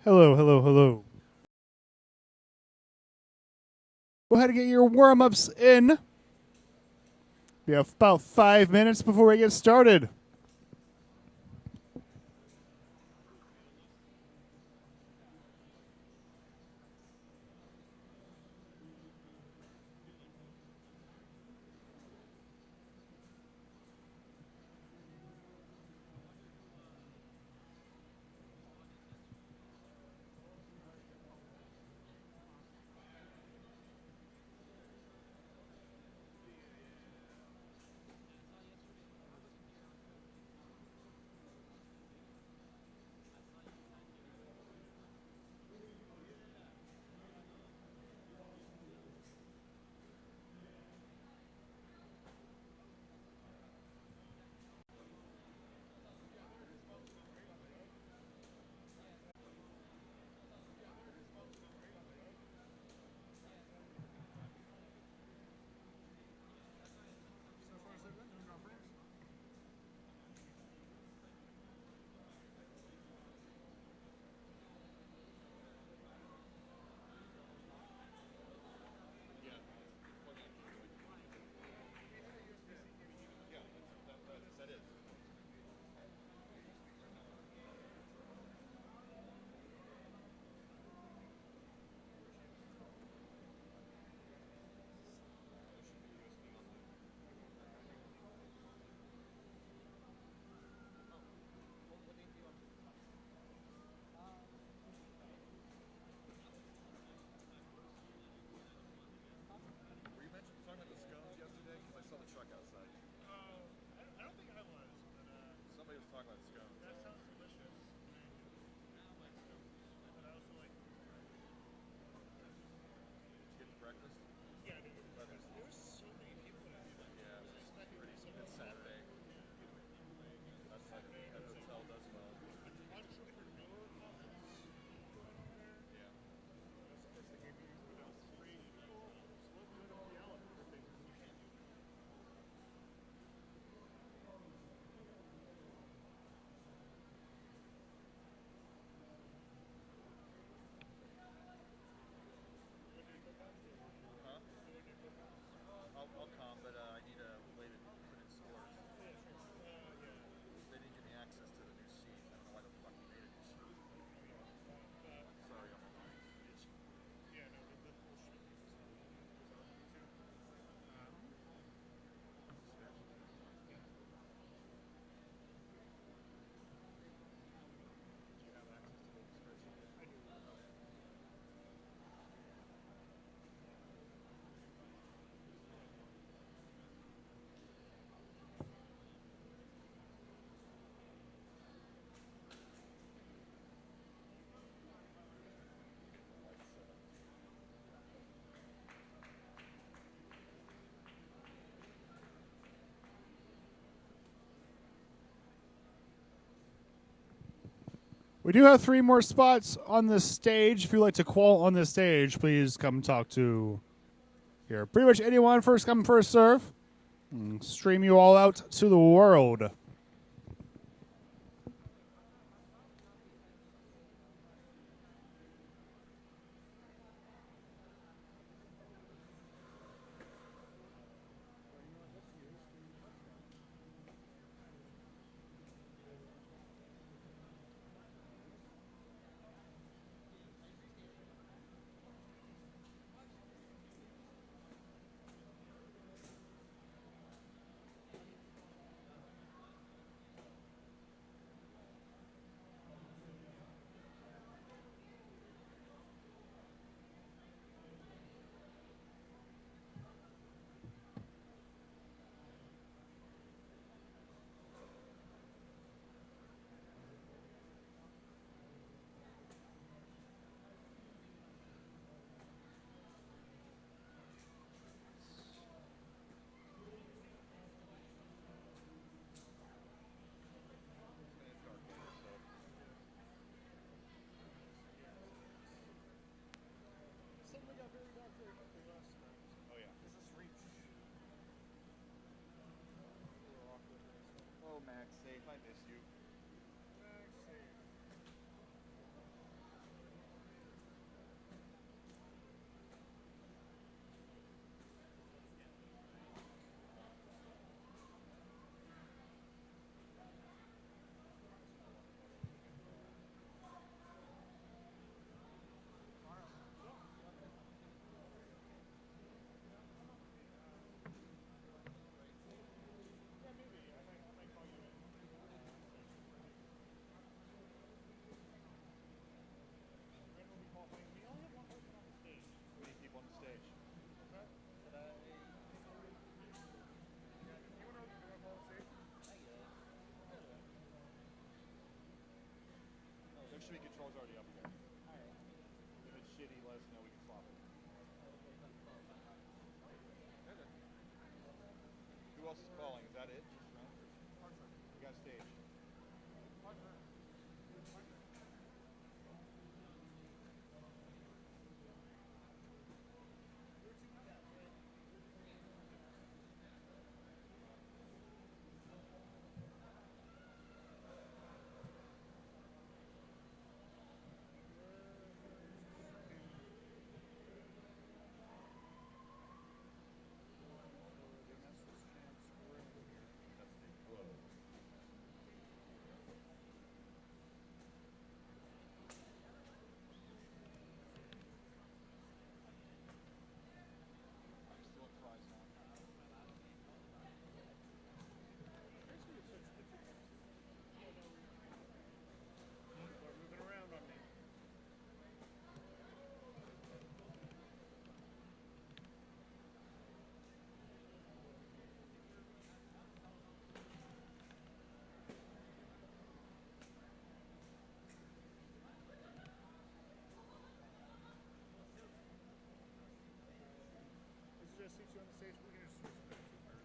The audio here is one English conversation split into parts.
Hello, hello, hello. Go ahead and get your warm-ups in. We have about 5 minutes before we get started. We do have 3 more spots on the stage. If you'd like to qual on the stage, please come talk to here. Pretty much anyone, first come, first serve. Stream you all out to the world. else is calling? Is that it? You got stage. Just seats you on the stage. We can just switch back to first.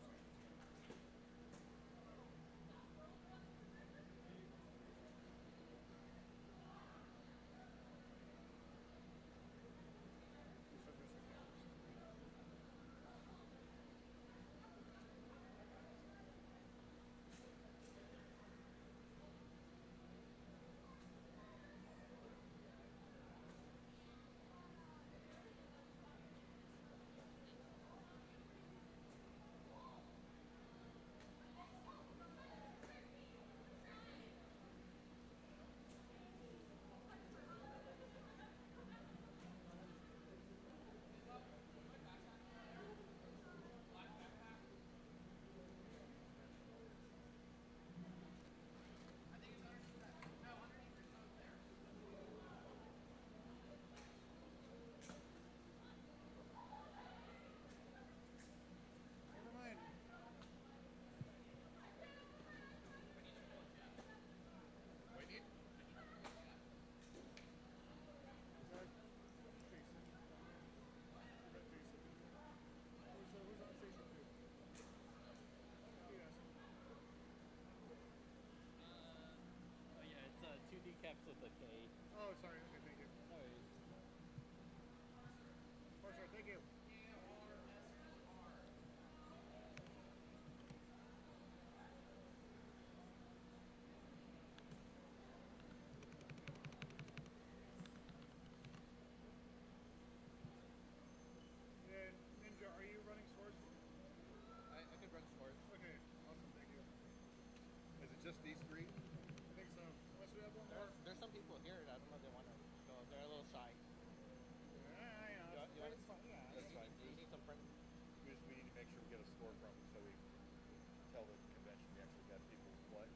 Caps with a K. Oh, sorry. Okay, thank you. No worries. Oh, sorry. Thank you. And Ninja, are you running scores? I could run scores. Okay, awesome. Thank you. Is it just these three? I think so. Unless we have one more. There's some people here that I don't know if they want to go. They're a little shy. Yeah, That's fine. Yeah. That's fine. You need some friends. We need to make sure we get a score from them so we tell the convention we actually got people to play.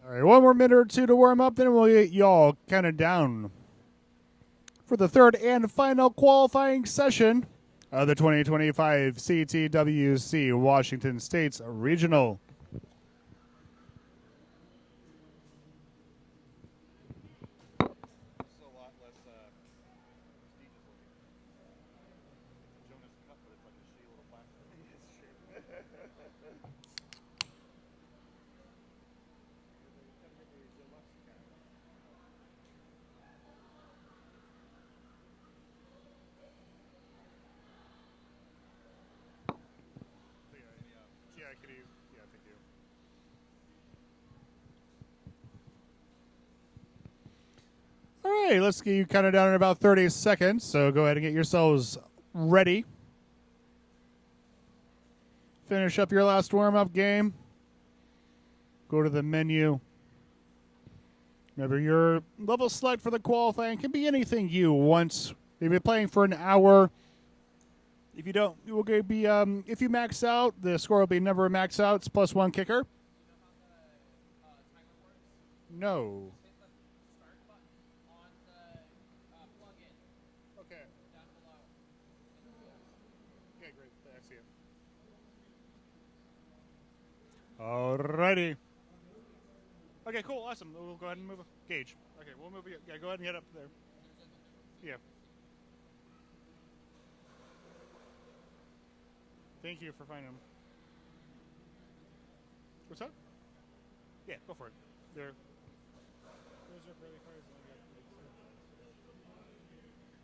All right, one more minute or two to warm up, then we'll get y'all kind of down for the third and final qualifying session of the 2025 CTWC Washington State Regional. This is a lot less prestigious looking. Jonas Cup, but it's like a shitty little plastic. Yeah, could you? Yeah, thank you. All right, let's get you kind of down in about 30 seconds. So go ahead and get yourselves ready. Finish up your last warm-up game. Go to the menu. Remember, your level select for the qualifying can be anything you want. If you're playing for an hour, if you don't, it will be if you max out, the score will be number of max outs plus one kicker. No. Okay. Okay, great. I see it. Alrighty. Okay, cool, awesome. We'll go ahead and move. Gage. Okay, we'll move. Yeah, go ahead and get up there. Yeah. Thank you for finding them. What's up? Yeah, go for it. They're. Those are for the cars.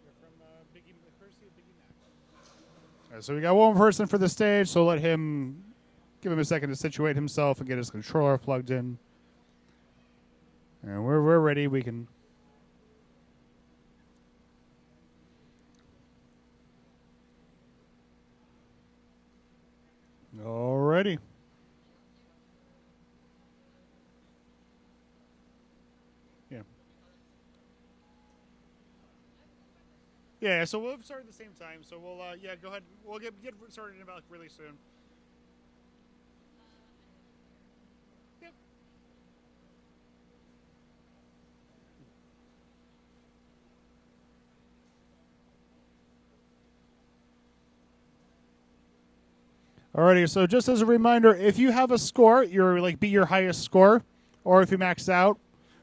They're from Biggie, the courtesy of Biggie Mac. All right, so we got one person for the stage, so let him. Give him a second to situate himself and get his controller plugged in. And we're ready. We can. Alrighty. Yeah. Yeah. So we'll start at the same time. So we'll yeah, go ahead. We'll get started in about really soon. Yep. Alrighty, so just as a reminder, if you have a score, you're like beat your highest score, or if you max out,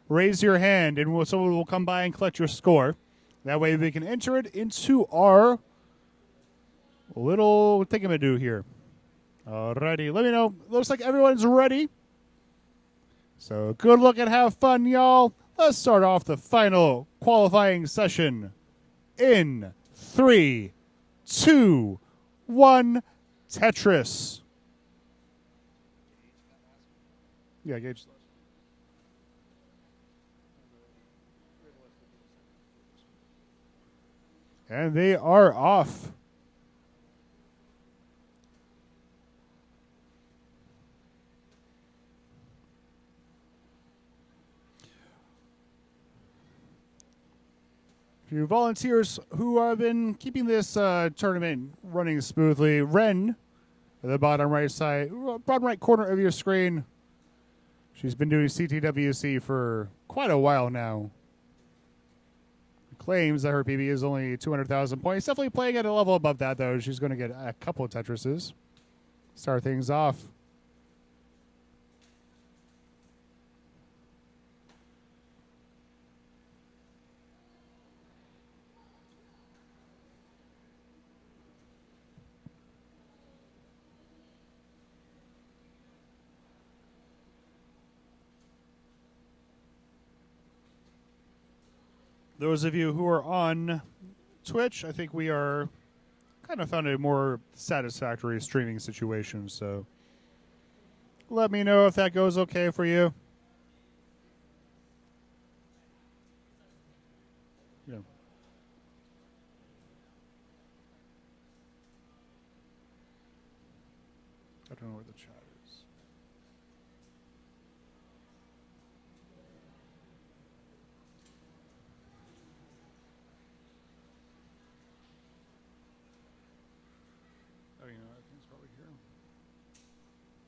raise your hand and someone will come by and collect your score. That way we can enter it into our little thingamadoo here. Alrighty, let me know. Looks like everyone's ready. So good luck and have fun, y'all. Let's start off the final qualifying session in 3, 2, 1. Tetris. Yeah, Gage. And they are off. few volunteers who have been keeping this tournament running smoothly. Ren, at the bottom right side, bottom right corner of your screen. She's been doing CTWC for quite a while now. Claims that her PB is only 200,000 points. Definitely playing at a level above that, though. She's going to get a couple of Tetrises. Start things off. Those of you who are on Twitch, I think we are kind of found a more satisfactory streaming situation, so let me know if that goes okay for you. Yeah. I don't know where the chat is. Oh, you know, I think it's probably here.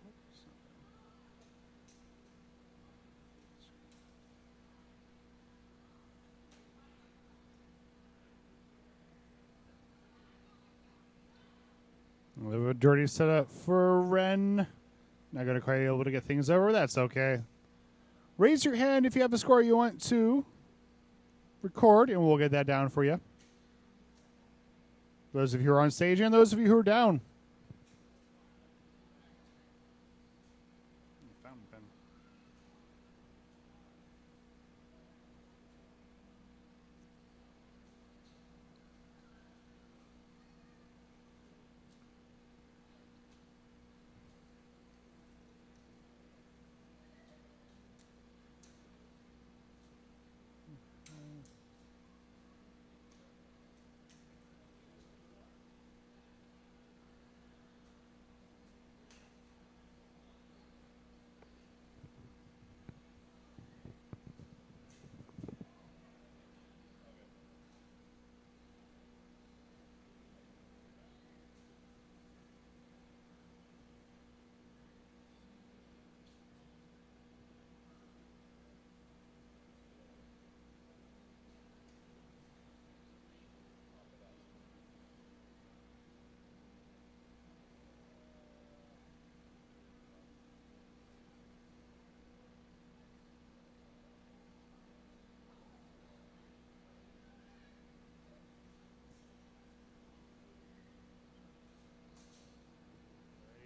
Oops. A little bit dirty setup for Ren. Not going to quite be able to get things over. That's okay. Raise your hand if you have a score you want to record, and we'll get that down for you. Those of you who are on stage and those of you who are down. Fountain pen.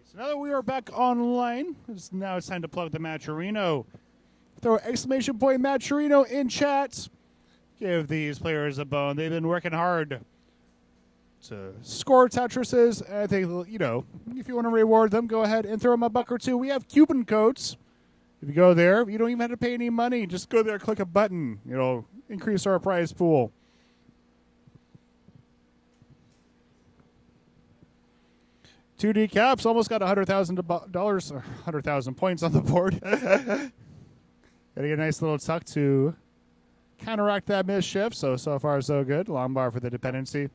So now that we are back online, now it's time to plug the Matcherino. Throw exclamation point Matcherino in chat. Give these players a bone. They've been working hard to score Tetrises. And I think, you know, if you want to reward them, go ahead and throw them a buck or two. We have coupon codes. If you go there, you don't even have to pay any money. Just go there, click a button. It'll increase our prize pool. Two decaps almost got $100,000, 100,000 points on the board. Gotta get a nice little tuck to counteract that mischief. So far, so good. Long bar for the dependency.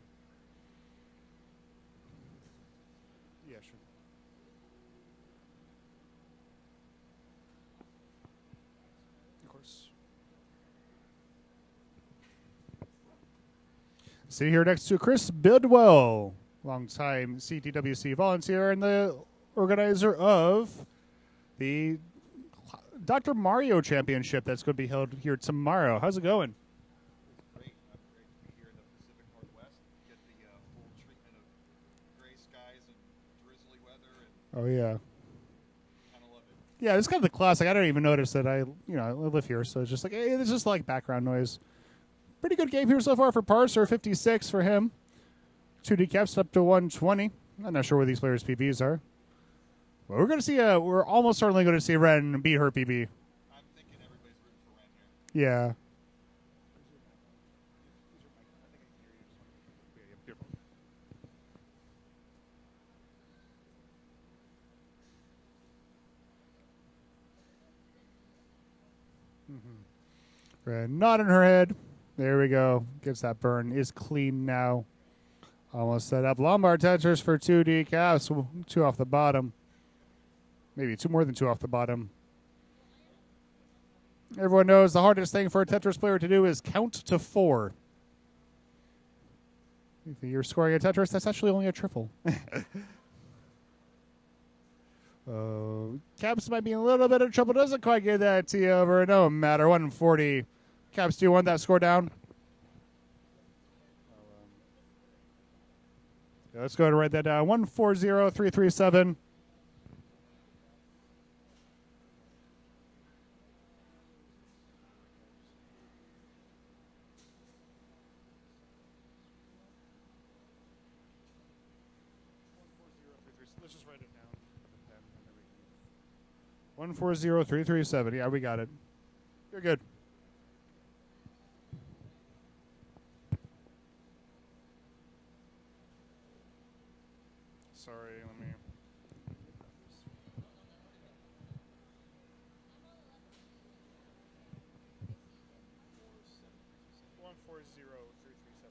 Yeah, sure. Of course. Sitting here next to Chris Bidwell, longtime CTWC volunteer and the organizer of the Dr. Mario Championship that's going to be held here tomorrow. How's it going? Great. Great to be here in the Pacific Northwest. Get the full treatment of gray skies and drizzly weather, and Oh, yeah. kind of love it. Yeah, it's kind of the classic. I don't even notice that I live here, so it's just like, hey, it's just like background noise. Pretty good game here so far for Parser, 56 for him. 2 decaps up to 120. I'm not sure where these players' PBs are. Well, we're going to see we're almost certainly going to see Ren beat her PB. I'm thinking everybody's rooting for Ren here. Yeah. Ren nodding her head. There we go. Gets that burn. Is clean now. Almost set up. Lombard Tetris for 2 decaps. 2 off the bottom. Maybe 2 more than 2 off the bottom. Everyone knows the hardest thing for a Tetris player to do is count to 4. If you're scoring a Tetris, that's actually only a triple. Caps might be in a little bit of trouble. Doesn't quite get that T over. No matter. 140. Caps, do you want that score down? Yeah, let's go ahead and write that down. 140337. Let's just write it down. 140337. Yeah, we got it. You're good. Sorry, let me. 140337.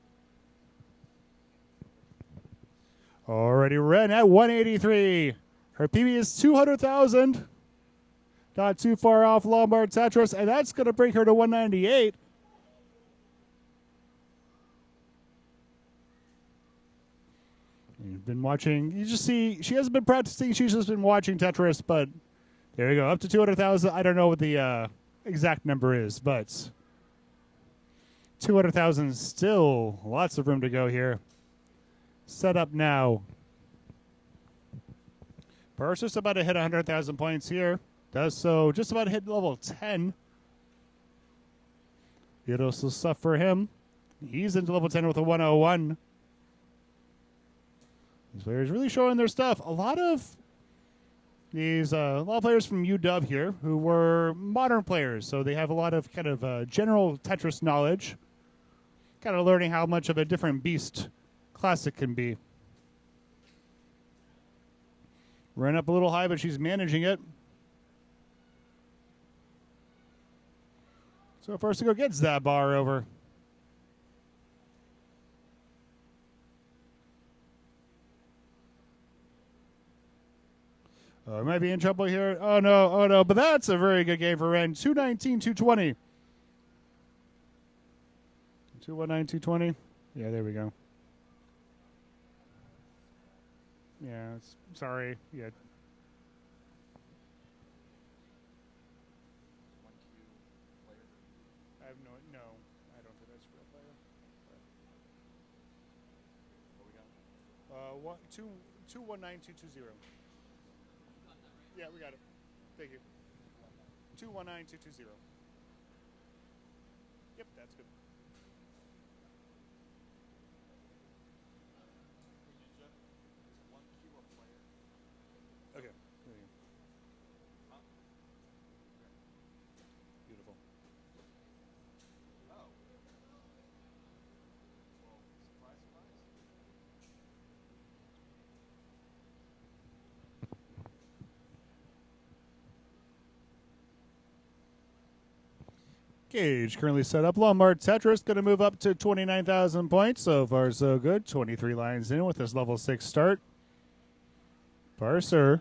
Already Ren at 183. Her PB is 200,000. Not too far off Lombard Tetris, and that's going to bring her to 198. You've been watching. You just see she hasn't been practicing. She's just been watching Tetris. But there you go, up to 200,000. I don't know what the exact number is, but 200,000 still lots of room to go here. Set up now. Burst just about to hit 100,000 points here. Does so just about to hit level 10. Beautiful stuff for him. He's into level 10 with a 101. These players really showing their stuff. A lot of players from UW here who were modern players, so they have a lot of kind of general Tetris knowledge. Kind of learning how much of a different beast Classic can be. Ran up a little high, but she's managing it. So first to go gets that bar over. Might be in trouble here. Oh no. But that's a very good game for Ren. 219, 220. 219, 220. Yeah, there we go. Yeah, sorry. Yeah. I have no, I don't think that's a real player. What we got? 219220. Yeah, we got it. Thank you. 219220. Yep, that's good. Ninja is one Q a player. Okay. Huh? Beautiful. Oh. Well, surprise, surprise. Gauge currently set up. Lombard Tetris going to move up to 29,000 points. So far, so good. 23 lines in with this level 6 start. Parser.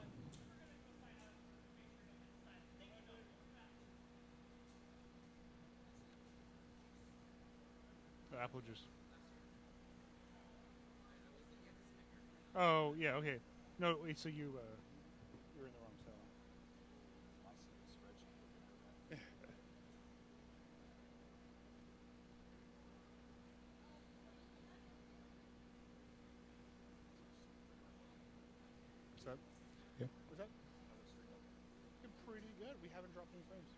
Apple juice. Oh, yeah, okay. No, wait, so you're in the wrong cell. I see the spreadsheet looking for that. What's that? Yeah. What's that? Another stream up. You're pretty good. We haven't dropped any frames.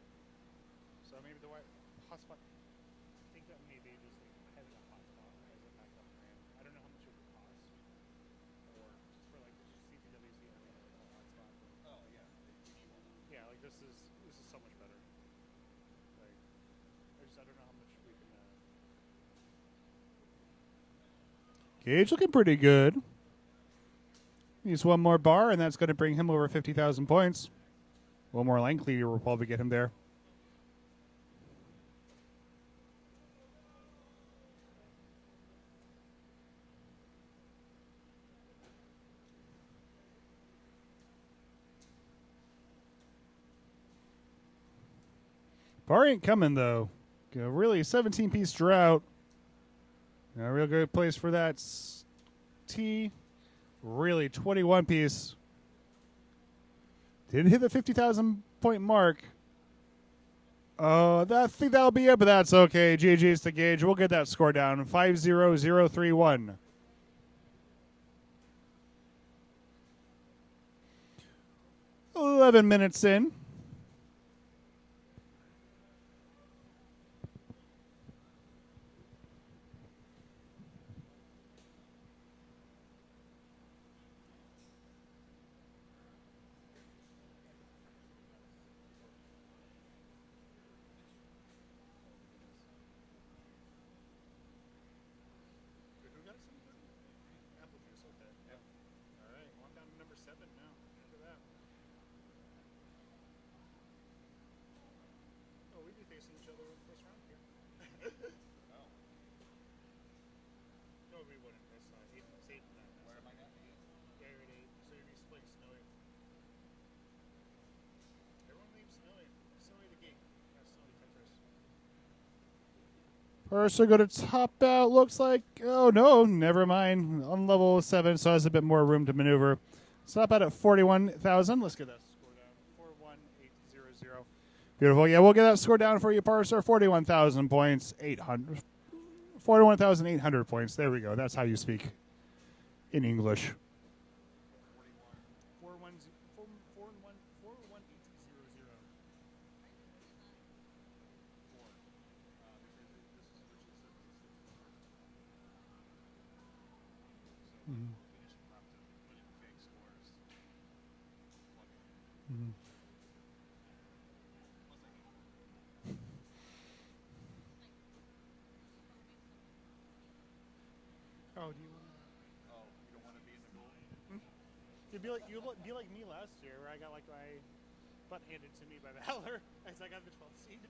So maybe the hotspot. I think that maybe just like having a hotspot as a backup frame. I don't know how much it would cost. Or just for like just CTWC hotspot. Oh yeah, we need one. Yeah, like this is so much better. Like I don't know how much we can. Gage looking pretty good. Needs one more bar, and that's going to bring him over 50,000 points. One more line clear will probably get him there. Bar ain't coming, though. Really, 17-piece drought. A real good place for that. T. Really, 21-piece. Didn't hit the 50,000 point mark. I think that'll be it, but that's okay. GG's to Gage. We'll get that score down. 50031. 11 minutes in. Where am I now? Parser go to top out. Looks like, oh no, never mind. On level 7, so has a bit more room to maneuver. Top out at 41,000. Let's get that score down. 41800. Beautiful. Yeah, we'll get that score down for you, Parser. 41,000 points. 41,800 points. There we go. That's how you speak in English. 41800. Oh, do you? Oh, you don't want to be in the goal? You'd be like me last year, where I got like my butt handed to me by Valor as I got the 12th seed.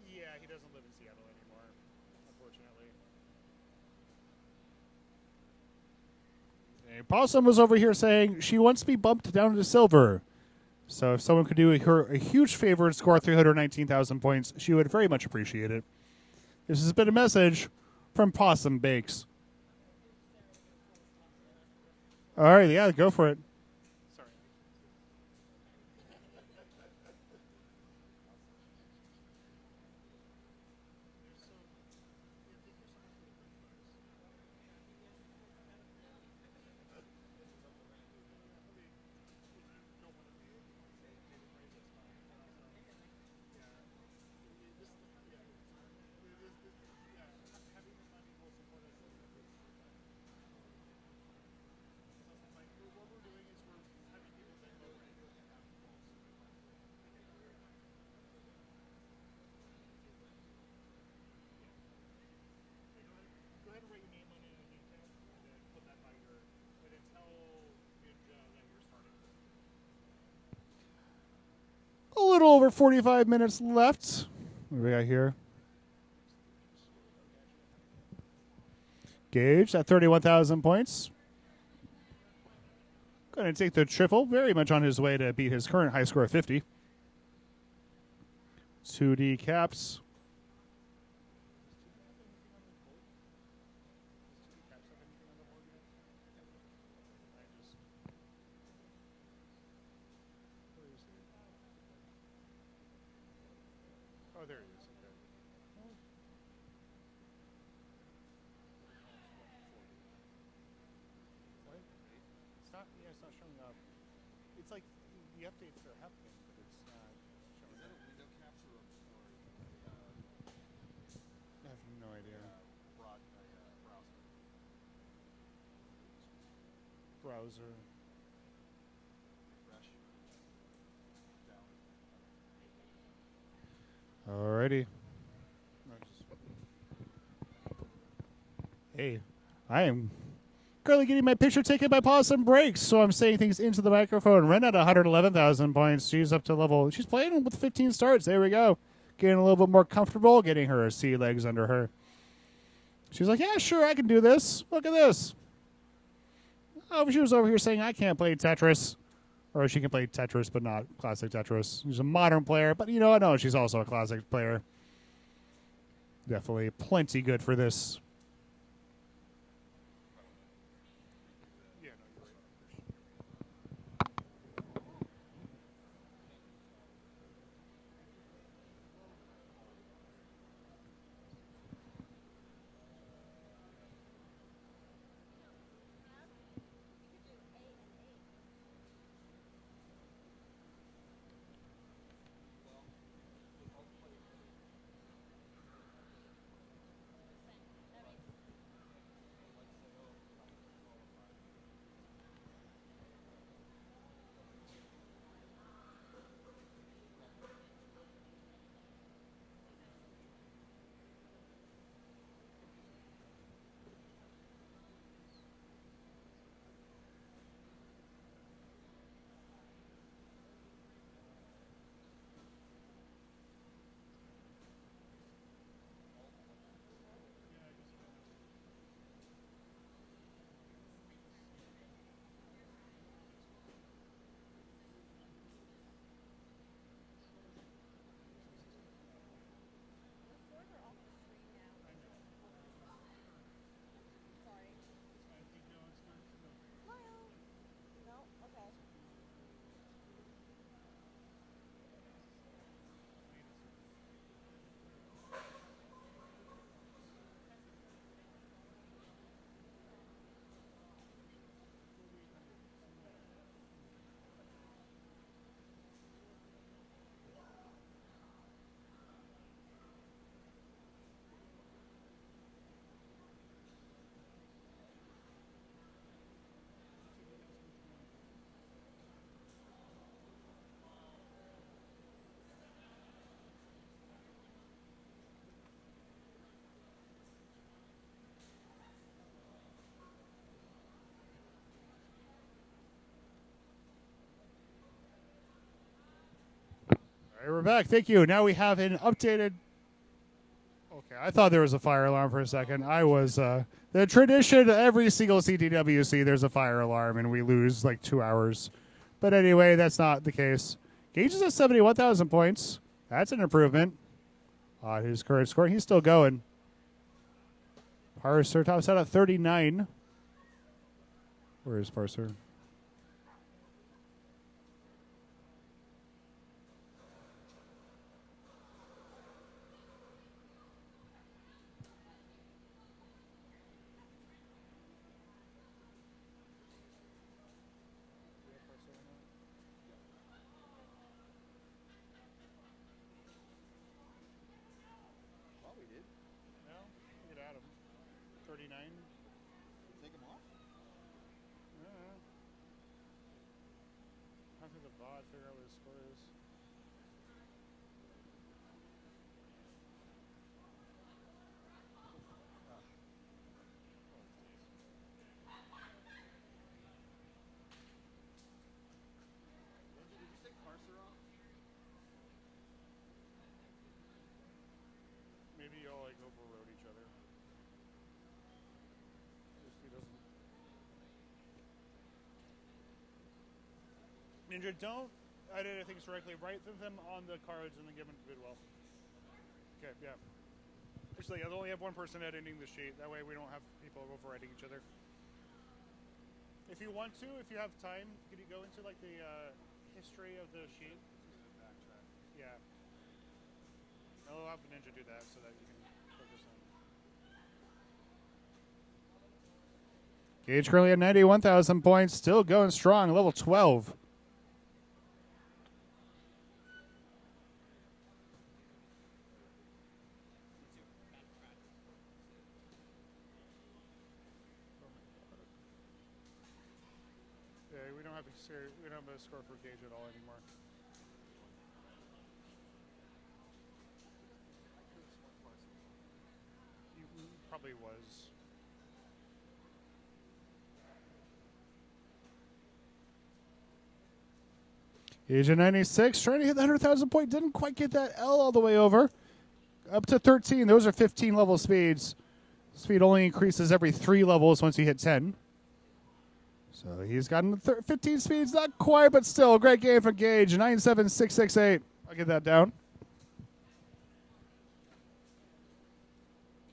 Yeah, he doesn't live in Seattle anymore, unfortunately. Hey, Possum was over here saying she wants to be bumped down to silver. So if someone could do her a huge favor and score 319,000 points, she would very much appreciate it. This has been a message from Possum Bakes. All right, yeah, go for it. Sorry. little over 45 minutes left. What do we got here? Gage at 31,000 points. Going to take the triple. Very much on his way to beat his current high score of 50. 2D caps. Oh, there he is. Okay. What? It's not. Yeah, it's not showing up. It's like the updates are happening, but it's not showing Is that up. a window caps or I have no idea. browser? Browser. Refresh. Down. Alrighty. Hey, I am currently getting my picture taken by Pause and Breaks, so I'm saying things into the microphone. Ren at 111,000 points. She's up to level. She's playing with 15 starts. There we go. Getting a little bit more comfortable, getting her sea legs under her. She's like, yeah, sure, I can do this. Look at this. Oh, she was over here saying I can't play Tetris. Or she can play Tetris, but not classic Tetris. She's a modern player, but you know what? No, she's also a classic player. Definitely plenty good for this. All right, we're back. Thank you. Now we have an updated. Okay, I thought there was a fire alarm for a second. I was the tradition. Every single CTWC, there's a fire alarm, and we lose like 2 hours. But anyway, that's not the case. Gage is at 71,000 points. That's an improvement on his current score. He's still going. Parser tops out at 39. Where is Parser? Well, we did. No, look at Adam. 39. Take them off? I think the bot figure out what his score is. Did you take parser off? Ninja, don't edit things directly. Write them on the cards and then give them to Bidwell. Okay, yeah. Actually, I'll only have one person editing the sheet. That way we don't have people overwriting each other. If you want to, if you have time, could you go into like the history of the sheet? Yeah. I'll have the Ninja do that so that you can focus on. Gage currently at 91,000 points, still going strong, level 12. Yeah, we don't have a score for Gage at all anymore. He probably was. Gage at 96, trying to hit the 100,000 point, didn't quite get that L all the way over. Up to 13, those are 15 level speeds. Speed only increases every 3 levels once you hit 10. So he's gotten 15 speeds, not quite, but still a great game for Gage. 97668. I'll get that down.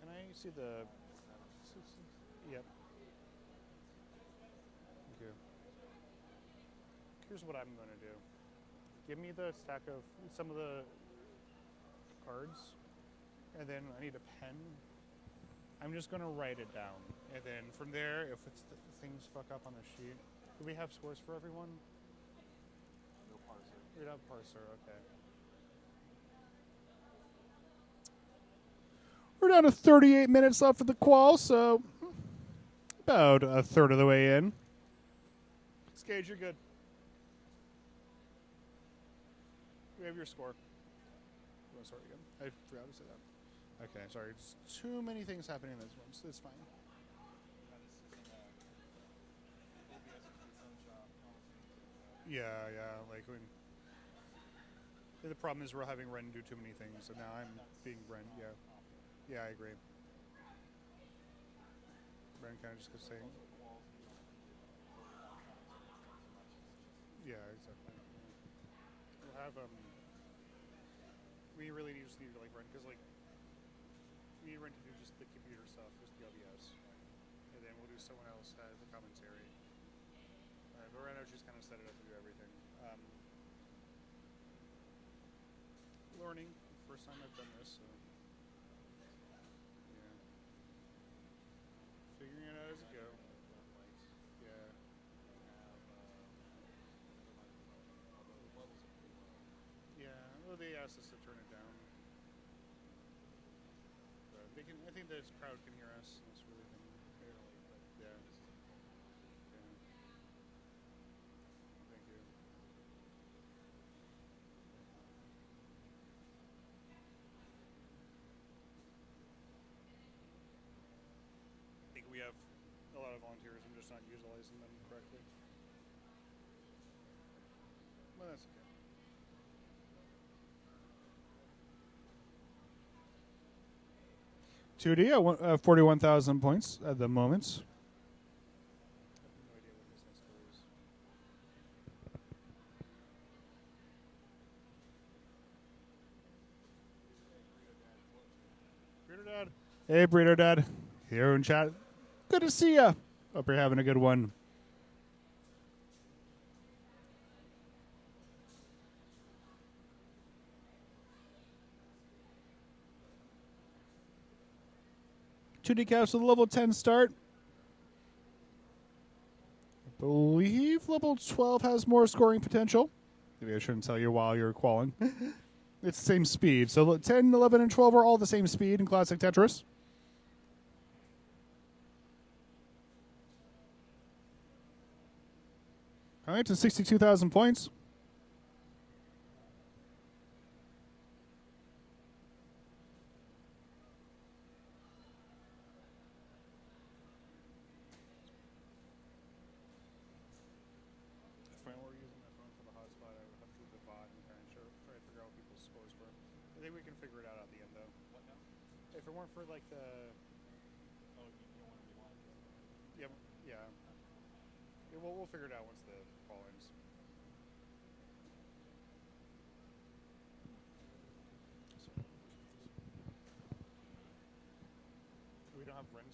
Can I see the? Yep. Thank you. Here's what I'm going to do. Give me the stack of some of the cards, and then I need a pen. I'm just going to write it down, and then from there, if it's things fuck up on the sheet, do we have scores for everyone? No parser. We don't have parser, okay. We're down to 38 minutes left for the qual, so about a third of the way in. Gage, you're good. We have your score. Oh, sorry again. I forgot to say that. Okay, sorry. It's too many things happening in this one, so it's fine. Yeah, like when the problem is we're having Ren do too many things, and now I'm being Ren. Yeah, I agree. Ren kind of just goes saying. Yeah, exactly. We'll have we really just need to like Ren because like we need Ren to do just the computer stuff, just the OBS, and then we'll do someone else the commentary. But right now, she's kind of set it up to do everything. Learning. First time I've done this, so yeah. Figuring it out as it go. Yeah. Yeah. Well, they asked us to turn it down. But they can. I think this crowd can hear us. It's really yeah. We have a lot of volunteers. I'm just not utilizing them correctly. Well, that's okay. 2D at 41,000 points at the moment. I have no idea what his next score is. Breeder Dad. Hey, Breeder Dad. Here in chat. Good to see ya. Hope you're having a good one. Two decaps with a level 10 start. I believe level 12 has more scoring potential. Maybe I shouldn't tell you while you're qualling. It's the same speed. So 10, 11, and 12 are all the same speed in Classic Tetris. All right, to 62,000 points. If I were using my phone for the hotspot, I would have to do the bot and kind of try to figure out what people's scores were. I think we can figure it out at the end, though. What now? If it weren't for like the. Oh, you don't want to rewind. Yeah. We'll figure it out once the call ends.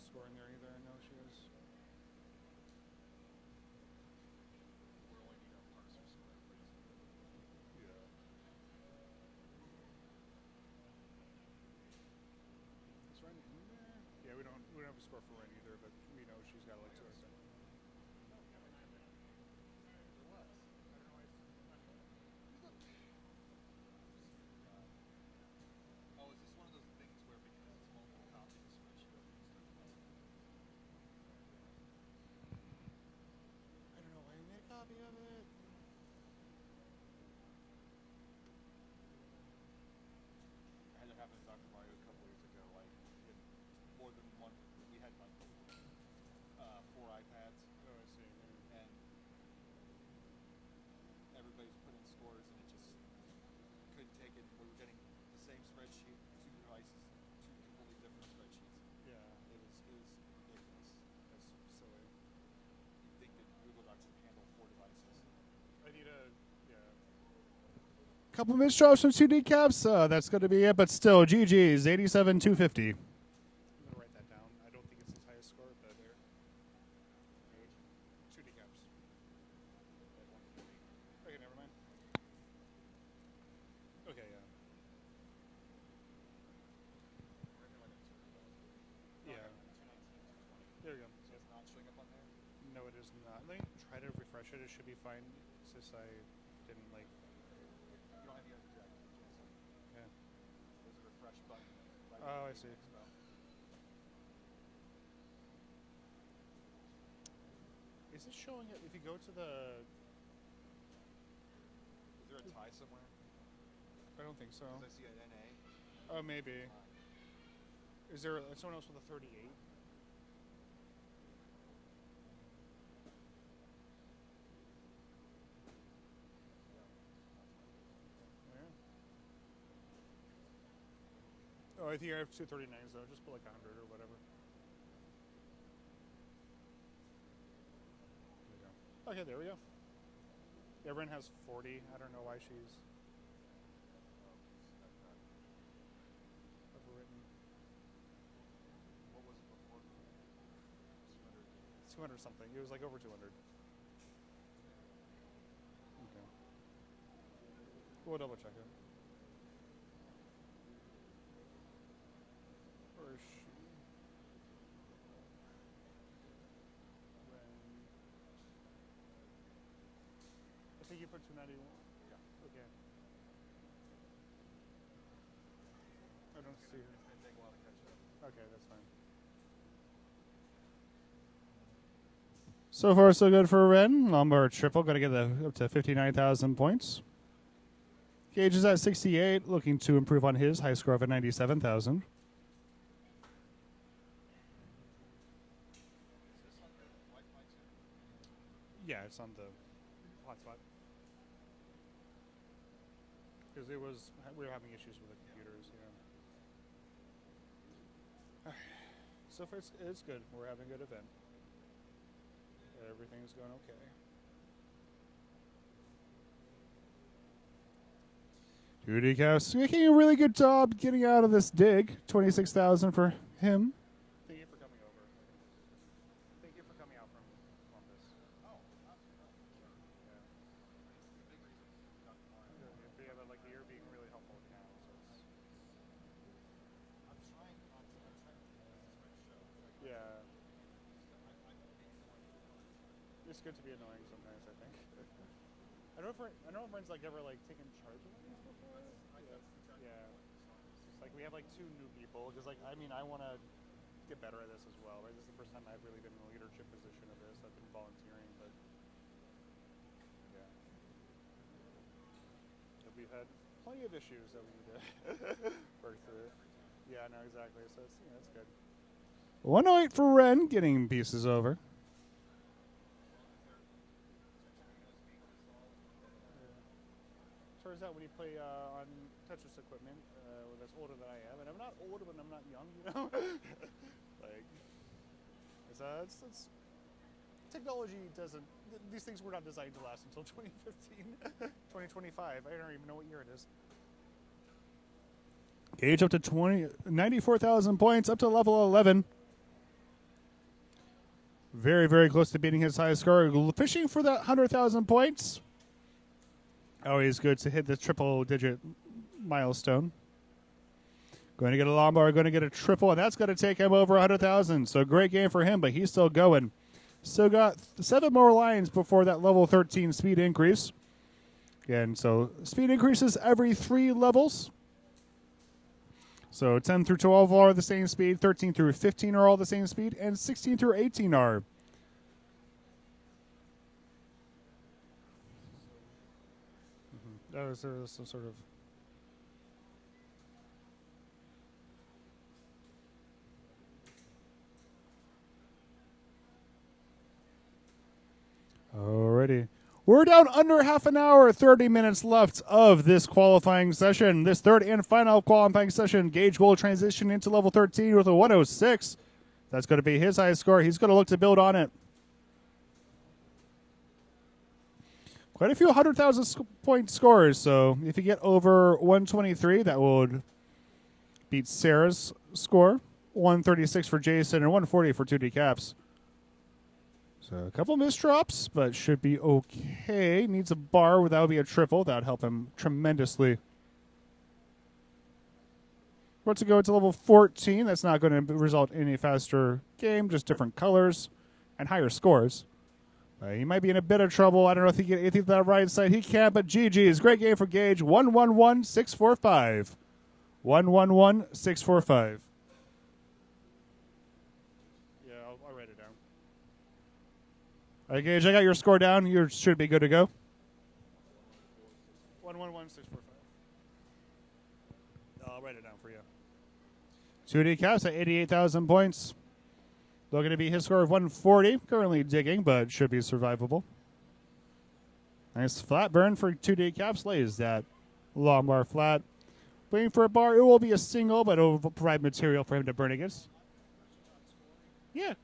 score in there either. No, she is. We're only need our parser so everybody's Yeah. Is Ren in there? Yeah, we don't have a score for Ren either, but we know she's got like 2 or something. Oh, is this one of those things where because it's multiple copies of spreadsheet openings, I don't know why you made a copy of it. I had it happen to Dr. Mario a couple years ago. Like, if more than one, we had like 4 iPads, Oh, I see. Yeah. and everybody's putting scores, and it just couldn't take it. We were getting the same spreadsheet, 2 devices, 2 completely different spreadsheets. Yeah, It was ridiculous. that's silly. You'd think that Google Docs would handle 4 devices. I need a couple minutes drops from 2 decaps. That's going to be it, but still, GG's 87-250. I'm gonna write that down. I don't think it's his highest score, but there. 2 decaps. Okay, never mind. Okay, yeah. Yeah. There we go. So it's not showing up on there? No, it is not. Let me try to refresh it. It should be fine. Since I didn't like. You don't have any other direct. Yeah. There's a refresh button. Right Oh, I in the see. Expo. Is it showing it if you go to the? Is there a tie somewhere? I don't think so. Because I see an NA. Oh, maybe. Is there someone else with a 38? Oh, I think I have 239s though. Just put like 100 or whatever. There we go. Okay, there we go. Everyone has 40. I don't know why she's overwritten. What was it before? 200 something. It was like over 200. Okay. We'll double check it. Where is she? I think you put 291. Yeah. Okay. I don't see her. It's going to take a while to catch up. Okay, that's fine. So far, so good for Ren. Lombard triple, got to get up to 59,000 points. Gage is at 68, looking to improve on his high score of 97,000. Is this on the Wi-Fi too? Yeah, it's on the hotspot. Because we were having issues with the computers, yeah. So far, it's good. We're having a good event. Everything's going okay. Duty Caps making a really good job getting out of this dig. 26,000 for him. Thank you for coming over. Thank you for coming out from Columbus. Oh, absolutely. Yeah. The big reason is Dr. Mario. Yeah, but like you're being really helpful now. So I'm trying not to. I'm trying to keep this as my show. yeah, I'm being annoying. it's good to be annoying sometimes. I think. I don't know if friends like ever like taken charge of things before. Yeah. It's like we have like 2 new people because like I mean I want to get better at this as well. Right, this is the first time I've really been in a leadership position of this. I've been volunteering, but yeah, but we've had plenty of issues that we need to work through. Yeah, no, exactly. So it's it's good. 108 for Ren, getting pieces over. Turns out when you play on Tetris equipment, that's older than I am, and I'm not old, but I'm not young, you know. Like, it's technology doesn't. These things were not designed to last until 2015, 2025. I don't even know what year it is. Gage up to 94,000 points, up to level 11. Very, very close to beating his highest score. Fishing for that 100,000 points. Always good to hit the triple-digit milestone. Going to get a long bar, going to get a triple, and that's going to take him over 100,000. So great game for him, but he's still going. Still got 7 more lines before that level 13 speed increase. Again, so speed increases every 3 levels. So 10 through 12 are the same speed, 13 through 15 are all the same speed, and 16 through 18 are. There's some sort of... Alrighty. We're down under half an hour, 30 minutes left of this qualifying session. This third and final qualifying session, Gage will transition into level 13 with a 106. That's going to be his highest score. He's going to look to build on it. Quite a few 100,000 point scores, so if you get over 123, that would beat Sarah's score. 136 for Jason and 140 for 2D Caps. So a couple missed drops, but should be okay. Needs a bar. That would be a triple. That would help him tremendously. About to go to level 14. That's not going to result in a faster game, just different colors and higher scores. He might be in a bit of trouble. I don't know if he can hit that right side. He can't, but GG's. Great game for Gage. 111-645. 111-645. Yeah, I'll write it down. All right, Gage, I got your score down. You should be good to go. 111-645. I'll write it down for you. 2D Caps at 88,000 points. Looking to be his score of 140. Currently digging, but should be survivable. Nice flat burn for 2D Caps. Lays that long bar flat. Waiting for a bar. It will be a single, but it will provide material for him to burn against. Yeah.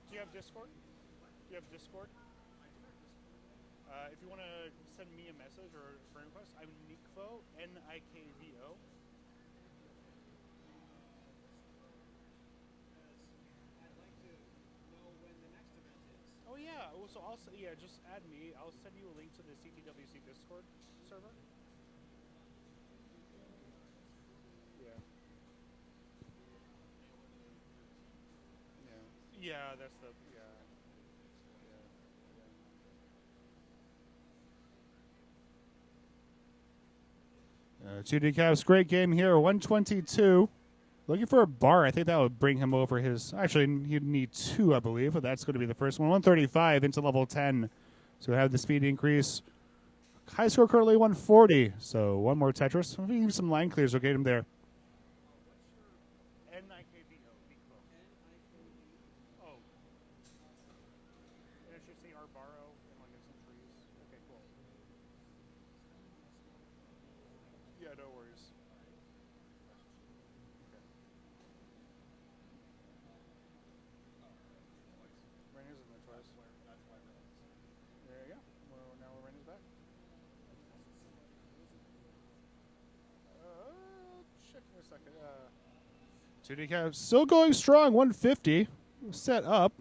Do you have Discord? Do you have Discord? If you want to send me a message or a friend request, I'm Nikvo, Nikvo. Oh yeah, so just add me. I'll send you a link to the CTWC Discord server. Yeah. Yeah, that's the 2D Caps, great game here. 122. Looking for a bar. I think that would bring him over his... Actually, he'd need 2, I believe, but that's going to be the first one. 135 into level 10. So we have the speed increase. High score currently 140. So one more Tetris. Maybe some line clears will get him there. Nikvo. Oh. And it should say Arbaro and like some trees. Okay, cool. Yeah, no worries. Okay. Rain is in there twice. There you go. Now we're Rain is back. Check in a second. 2D Caps still going strong. 150 set up.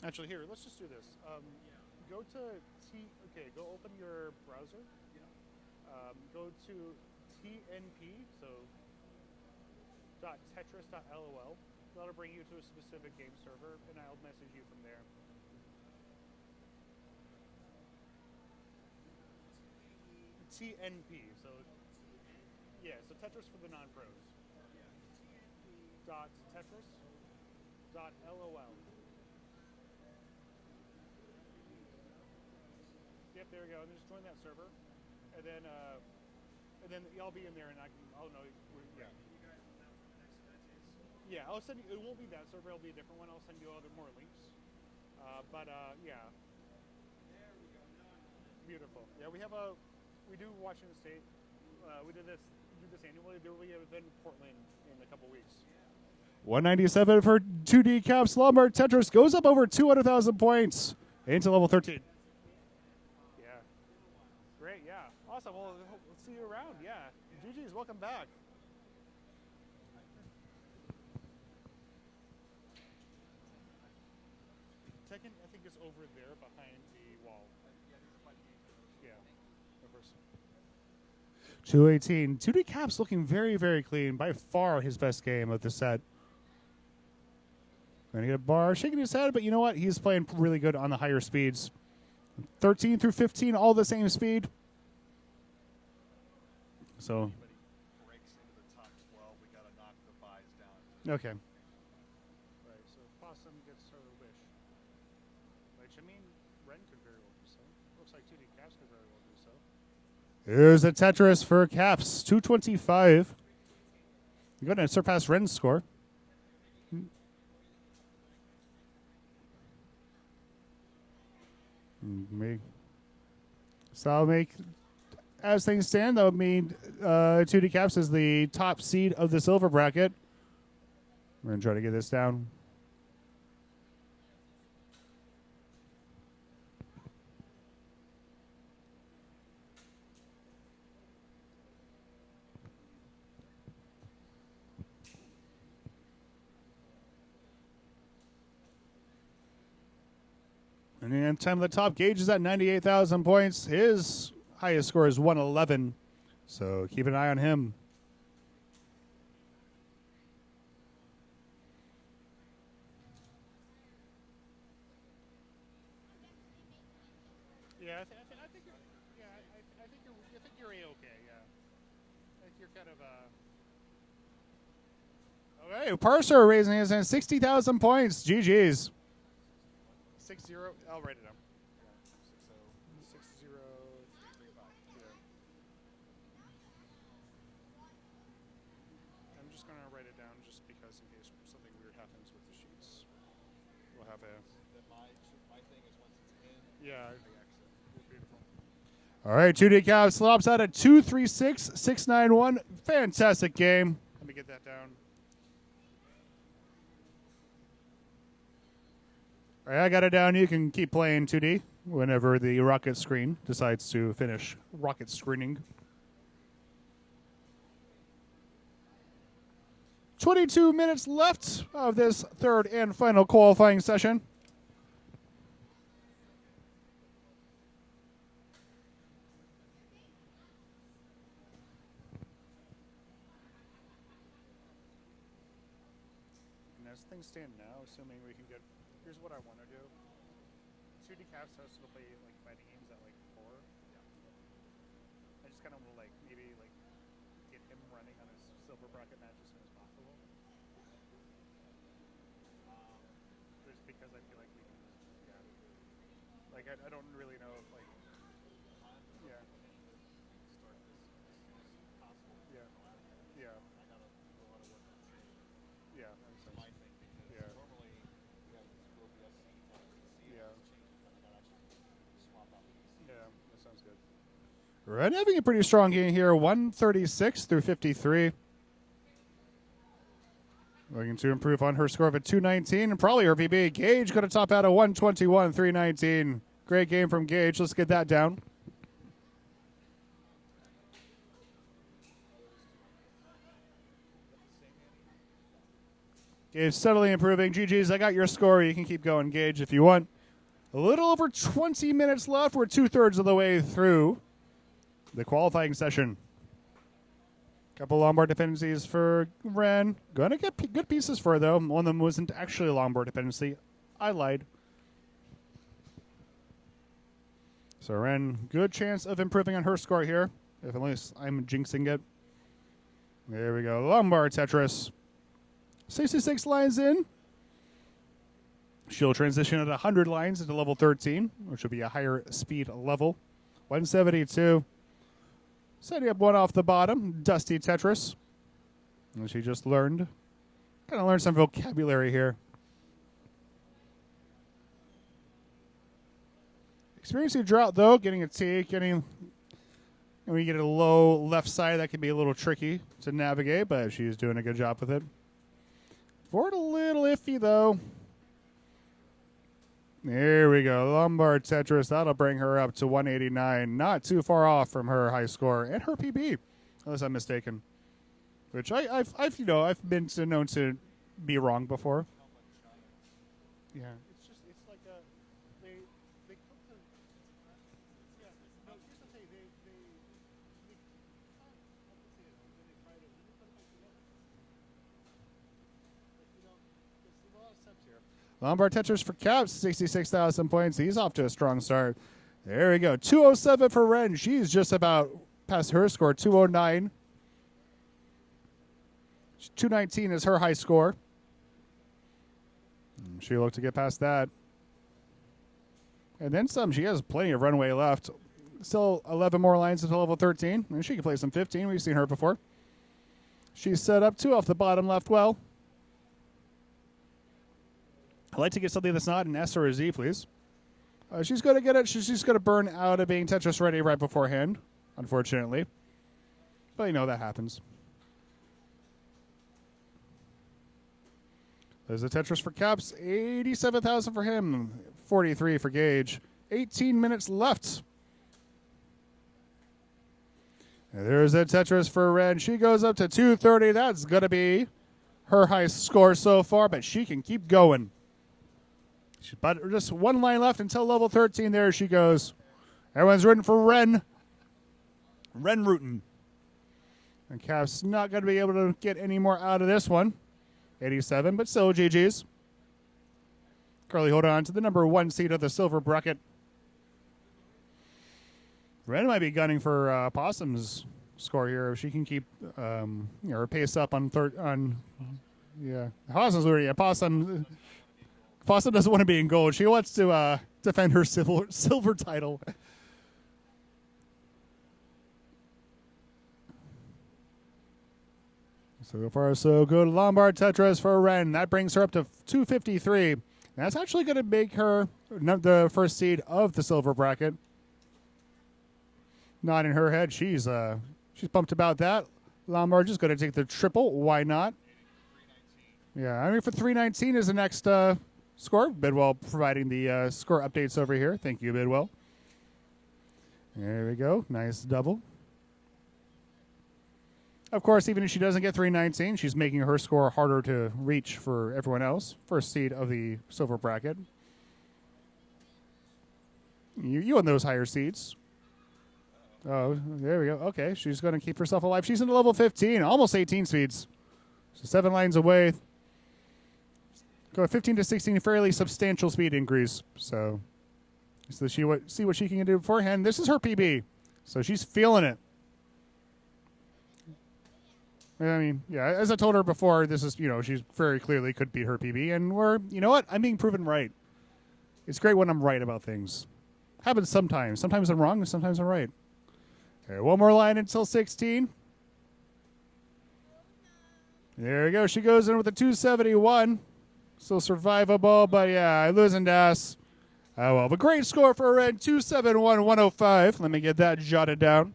Actually, here, let's just do this. Go to go open your browser. Go to TNP, so .tetris.lol. That'll bring you to a specific game server, and I'll message you from there. TNP, so yeah, so Tetris for the non-pros. www.tetris.lol. Yep, there we go. And just join that server, and then y'all be in there, and I'll know. Yeah. Yeah, I'll send you. It won't be that server. It'll be a different one. I'll send you other more links. Yeah. Beautiful. Yeah, we do Washington State. We do this annually. There will be an event in Portland in a couple weeks. 197 for 2D Caps. Lombard Tetris goes up over 200,000 points into level 13. Yeah. Great, yeah. Awesome. Well, let's see you around. Yeah. GG's, welcome back. Tekken, I think, is over there behind the wall. Yeah. Of course. 218. 2D Caps looking very, very clean. By far his best game of the set. Going to get a bar. Shaking his head, but you know what? He's playing really good on the higher speeds. 13 through 15, all the same speed. So. Breaks into the top 12, we got to knock the buys down. Okay. Right, so Possum gets her wish. Which, I mean, Ren could very well do so. Looks like 2D Caps could very well do so. Here's a Tetris for Caps, 225. You're going to surpass Ren's score. So I'll make, as things stand, that would mean 2D Caps is the top seed of the silver bracket. We're going to try to get this down. And the time of the top gauge is at 98,000 points. His highest score is 111. So keep an eye on him. Yeah, I think you're. Yeah, I think you're okay. Yeah, I think you're kind of. Okay, Parser raising his hand, 60,000 points. GG's. 6-0. I'll write it down. 6-0. Yeah. I'm just going to write it down just because in case something weird happens with the sheets. We'll have a. My thing is once it's in, Yeah. I exit. Beautiful. All right, 2D Caps slops out at 236, 691. Fantastic game. Let me get that down. All right, I got it down. You can keep playing 2D whenever the rocket screen decides to finish rocket screening. 22 minutes left of this third and final qualifying session. And as things stand now, assuming we can get... Here's what I want to do. 2D Caps has to play like fighting games at like 4. Yeah. I just kind of will like maybe like get him running on his silver bracket match as soon as possible. Just because I feel like we can, yeah. Like I don't really know if like, yeah. Start this as soon as possible. Yeah. Yeah. I got to do a lot of work on training. Yeah. That makes sense. My thing, because Yeah. normally we have this group SC Yeah. changes, but I got to actually swap out the Yeah, that sounds good. Red having a pretty strong game here, 136 through 53. Looking to improve on her score of a 219 and probably her PB. Gage going to top out a 121, 319. Great game from Gage. Let's get that down. Gage steadily improving. GG's, I got your score. You can keep going, Gage, if you want. A little over 20 minutes left. We're 2/3 of the way through the qualifying session. Couple Lombard dependencies for Ren. Going to get good pieces for her, though. One of them wasn't actually a Lombard dependency. I lied. So Ren, good chance of improving on her score here. If at least I'm jinxing it. There we go. Lombard Tetris. 66 lines in. She'll transition at 100 lines into level 13, which will be a higher speed level. 172. Setting up one off the bottom. Dusty Tetris. And she just learned. Kind of learned some vocabulary here. Experiencing drought, though. Getting a T. When you get a low left side, that can be a little tricky to navigate, but she's doing a good job with it. Forward a little iffy, though. There we go. Lombard Tetris. That'll bring her up to 189. Not too far off from her high score and her PB, unless I'm mistaken. Which I've been known to be wrong before. Yeah. It's like they cook the yeah. No, here's the thing. They fry it. Then they put it back together. There's a lot of steps here. Lombard Tetris for Caps, 66,000 points. He's off to a strong start. There we go. 207 for Ren. She's just about past her score, 209. 219 is her high score. She'll look to get past that. And then some. She has plenty of runway left. Still 11 more lines until level 13. And she can play some 15. We've seen her before. She's set up 2 off the bottom left well. I'd like to get something that's not an S or a Z, please. She's going to get it. She's going to burn out of being Tetris ready right beforehand, unfortunately. But you know that happens. There's a Tetris for Caps. 87,000 for him. 43 for Gage. 18 minutes left. And there's a Tetris for Ren. She goes up to 230. That's going to be her high score so far, but she can keep going. But just one line left until level 13. There she goes. Everyone's rooting for Ren. Ren rooting. And Caps not going to be able to get any more out of this one. 87, but still GG's. Curly holding on to the number 1 seed of the silver bracket. Ren might be gunning for Possum's score here if she can keep her pace up on Possum's already. Yeah, Possum doesn't want to be in gold. She wants to defend her silver title. So far, so good. Lombard Tetris for Ren. That brings her up to 253. That's actually going to make her the first seed of the silver bracket. Not in her head. She's pumped about that. Lombard just going to take the triple. Why not? Yeah, I mean, for 319 is the next score. Bidwell providing the score updates over here. Thank you, Bidwell. There we go. Nice double. Of course, even if she doesn't get 319, she's making her score harder to reach for everyone else. First seed of the silver bracket. You won those higher seeds. Oh, there we go. Okay, she's going to keep herself alive. She's into level 15, almost 18 speeds. So 7 lines away. Go 15 to 16, fairly substantial speed increase. So she see what she can do beforehand. This is her PB, so she's feeling it. I mean, yeah, as I told her before, this is, she's very clearly could beat her PB, and you know what? I'm being proven right. It's great when I'm right about things. Happens sometimes. Sometimes I'm wrong, and sometimes I'm right. Okay, one more line until 16. There we go. She goes in with a 271. Still survivable, but yeah, losing to us. Oh, well, but great score for Ren, 271, 105. Let me get that jotted down.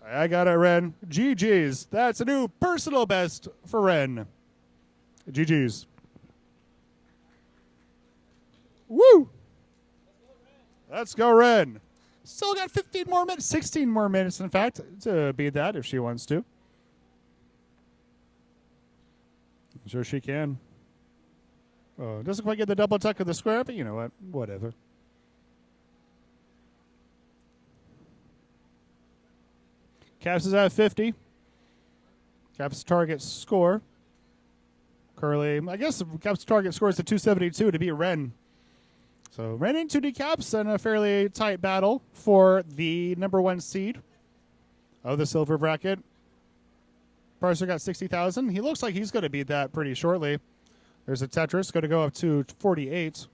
I got it, Ren. GG's. That's a new personal best for Ren. GG's. Woo! Let's go, Ren. Still got 15 more minutes, 16 more minutes, in fact, to beat that if she wants to. I'm sure she can. Oh, doesn't quite get the double tuck of the square, but you know what? Whatever. Caps is at 50. Caps target score. Curly, I guess Caps target score is a 272 to beat Ren. So Ren and 2D Caps in a fairly tight battle for the number 1 seed of the silver bracket. Parser got 60,000. He looks like he's going to beat that pretty shortly. There's a Tetris going to go up to 48.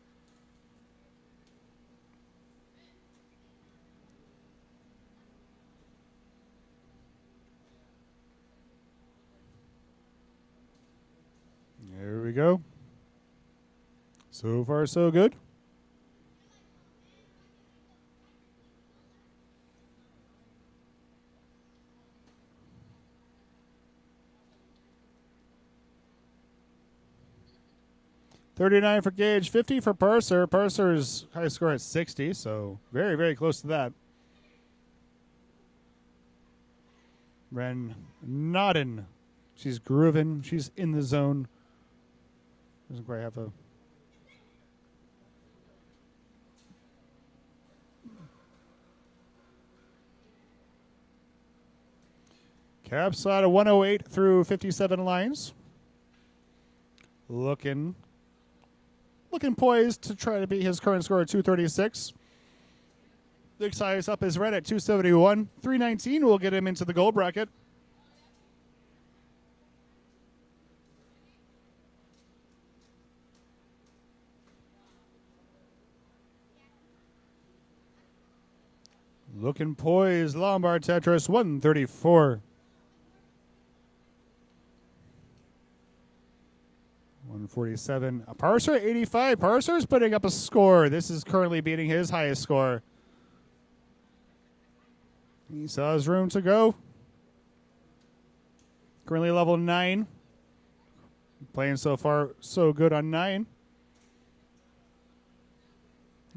There we go. So far, so good. $39 for Gage, 50 for Purser. Purser's high score at 60, so very, very close to that. Ren nodding. She's grooving. She's in the zone. Doesn't quite have a... Caps out of 108 through 57 lines. Looking poised to try to beat his current score of 236. Next highest up is Red at 271. 319 will get him into the gold bracket. Looking poised, Lombard Tetris 134. 147. Parser 85. Parser's putting up a score. This is currently beating his highest score. He still has room to go. Currently level 9. Playing so far so good on 9.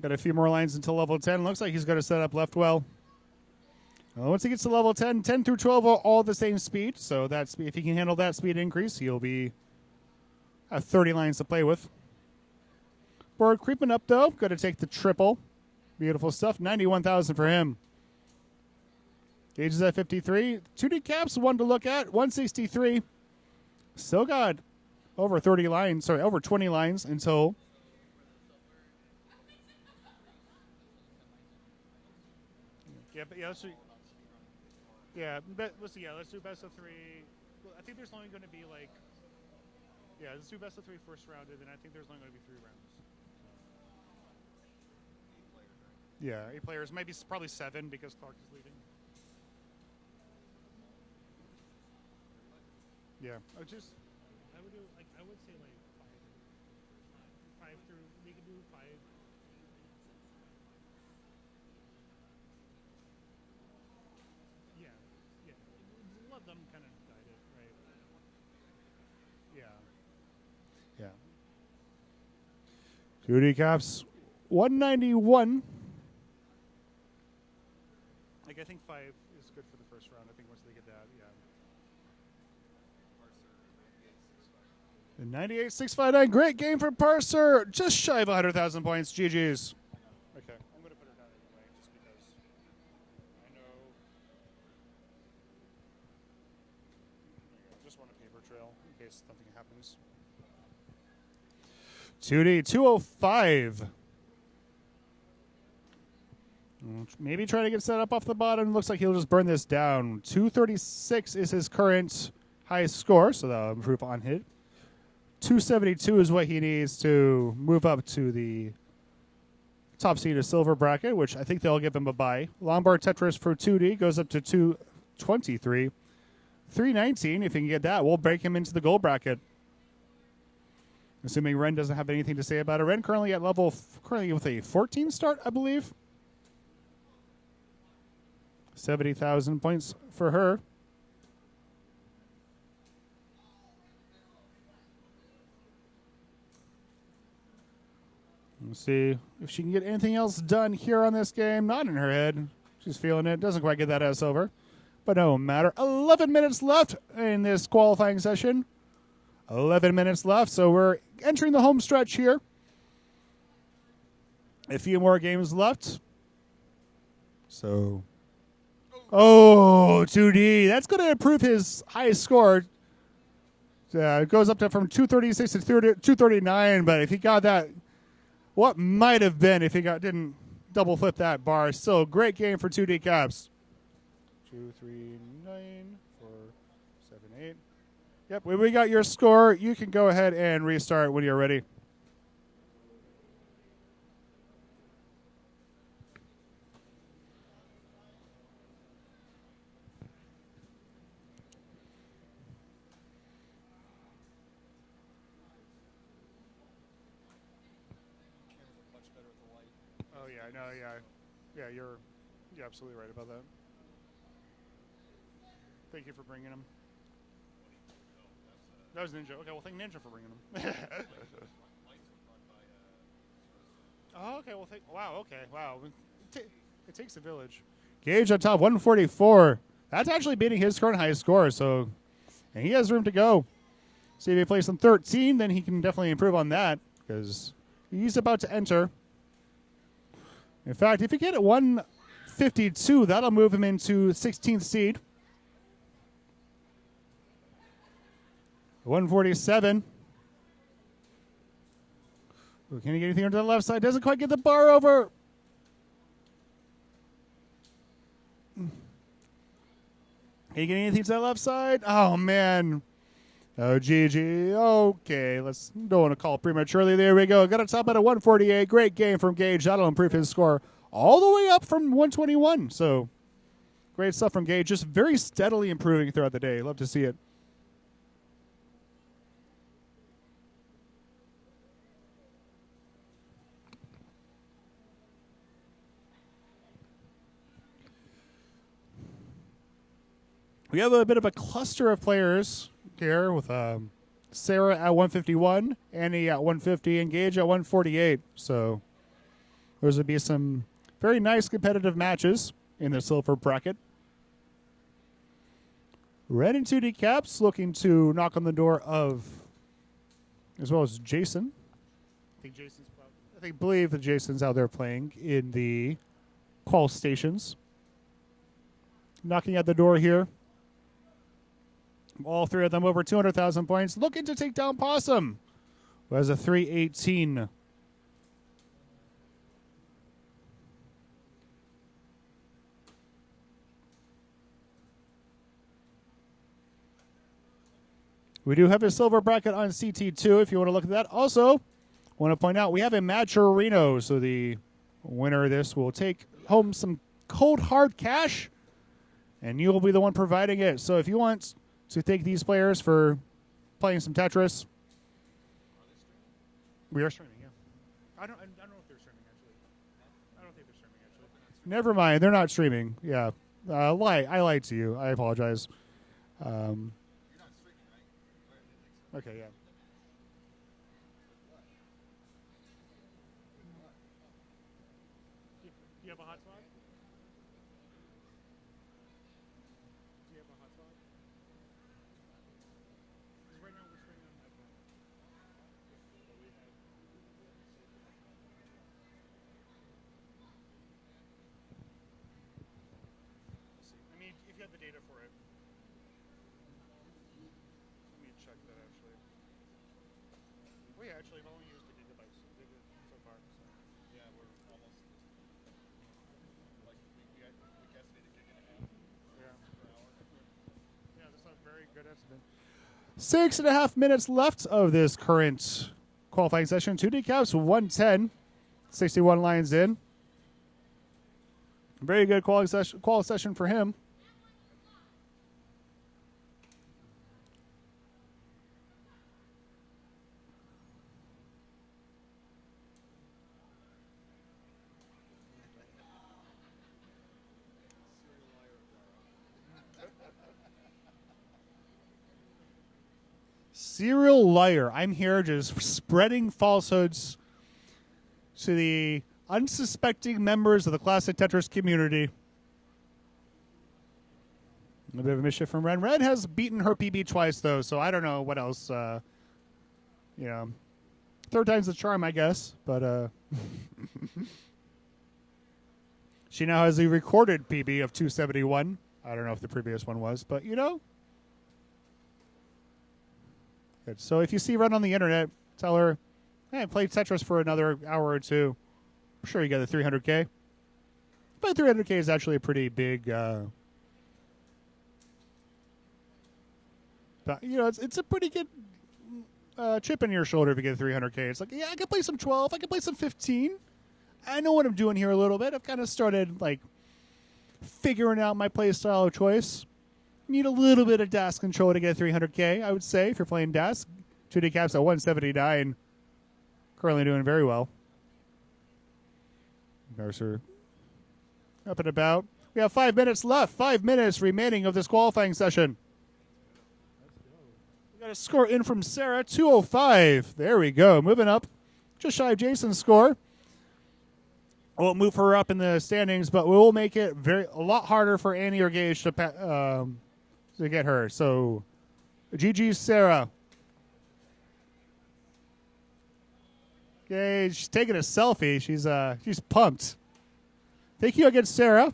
Got a few more lines until level 10. Looks like he's going to set up left well. Once he gets to level 10, 10 through 12 are all the same speed. So that's, if he can handle that speed increase, he'll be have 30 lines to play with. Board creeping up, though. Got to take the triple. Beautiful stuff. 91,000 for him. Gage is at 53. 2D caps, one to look at. 163. Still got over 30 lines. Sorry, over 20 lines until... let's do best of 3. I think there's only going to be like... Yeah, let's do best of 3 first round, and then I think there's only going to be 3 rounds. Yeah, 8 players. Maybe probably 7 because Clark is leaving. Yeah, I would say like 5 through. We can do 5. Yeah. Let them kind of guide it, right? Yeah. 2D caps, 191. Like I think 5 is good for the first round. I think once they get that, yeah. The 98,659, great game for Parser. Just shy of 100,000 points. GG's. Okay, I'm going to put her down anyway, just because I know. Just want a paper trail in case something happens. 2D 205. Maybe try to get set up off the bottom. Looks like he'll just burn this down. 236 is his current highest score, so that'll improve on hit. 272 is what he needs to move up to the top seed of silver bracket, which I think they'll give him a bye. Lombard Tetris for 2D goes up to 223. 319, if he can get that, we'll break him into the gold bracket. Assuming Ren doesn't have anything to say about it. Ren currently at currently with a 14 start, I believe. 70,000 points for her. Let's see if she can get anything else done here on this game. Not in her head. She's feeling it. Doesn't quite get that ass over. But no matter. 11 minutes left in this qualifying session. 11 minutes left. So we're entering the home stretch here. A few more games left. So... Oh, 2D. That's going to improve his highest score. It goes up to from 236 to 239. But if he got that... What might have been if he didn't double flip that bar. Still, great game for 2D caps. 2, 3, 9, 4, 7, 8. Yep, when we got your score, you can go ahead and restart when you're ready. Cameras look much better with the light. Oh yeah, no, yeah, yeah. You're absolutely right about that. Thank you for bringing him. That was Ninja. Okay, well, thank Ninja for bringing him. Lights were brought by. Oh, okay. Well, wow. Okay, wow. It takes a village. Gage on top, 144. That's actually beating his current high score. So, and he has room to go. See if he plays some 13, then he can definitely improve on that because he's about to enter. In fact, if he get at 152, that'll move him into 16th seed. 147. Ooh, can he get anything onto the left side? Doesn't quite get the bar over. Can he get anything to the left side? Oh, man. Oh, GG. Okay, don't want to call prematurely. There we go. Got a top out of 148. Great game from Gage. That'll improve his score all the way up from 121. So, great stuff from Gage. Just very steadily improving throughout the day. Love to see it. We have a bit of a cluster of players here with Sarah at 151, Annie at 150, and Gage at 148. So those would be some very nice competitive matches in the silver bracket. Red and 2D Caps looking to knock on the door of, as well as Jason. I believe that Jason's out there playing in the qual stations. Knocking at the door here. All three of them over 200,000 points. Looking to take down Possum, who has a 318. We do have a silver bracket on CT2 if you want to look at that. Also, want to point out we have a Matcherino, so the winner of this will take home some cold hard cash, and you will be the one providing it. So if you want to thank these players for playing some Tetris. We are streaming, yeah. I don't know if they're streaming, actually. I don't think they're streaming, actually. Never mind, they're not streaming. Yeah. I lied to you. I apologize. You're not streaming, right? I didn't think so. Okay, yeah. Do you have a hotspot? Do you have a hotspot? Because right now we're streaming on my phone. Let's see. I mean, if you have the data for it. Let me check that actually. We actually have only used the gigabytes so far. So. Yeah, we're almost. Like we guesstimated a gig and a half per hour. Yeah, that's a very good estimate. 6.5 minutes left of this current qualifying session. 2 decaps, 110. 61 lines in. Very good qual session for him. Serial liar. I'm here just spreading falsehoods to the unsuspecting members of the classic Tetris community. A bit of a mischief from Red. Red has beaten her PB twice, though, so I don't know what else. Third time's the charm, I guess. But she now has a recorded PB of 271. I don't know if the previous one was, but Good. So if you see Red on the internet, tell her, hey, play Tetris for another hour or two. I'm sure you get the 300K. But 300K is actually a pretty big But, you know, it's a pretty good chip in your shoulder if you get 300K. It's like, yeah, I can play some 12. I can play some 15. I know what I'm doing here a little bit. I've kind of started, like, figuring out my play style of choice. Need a little bit of DAS control to get 300K, I would say, if you're playing DAS. 2D caps at 179. Currently doing very well. Mercer up and about. We have 5 minutes left. 5 minutes remaining of this qualifying session. We got a score in from Sarah, 205. There we go. Moving up. Just shy of Jason's score. Won't move her up in the standings, but we will make it a lot harder for Annie or Gage to get her. So, GG, Sarah. Okay, she's taking a selfie. She's pumped. Thank you again, Sarah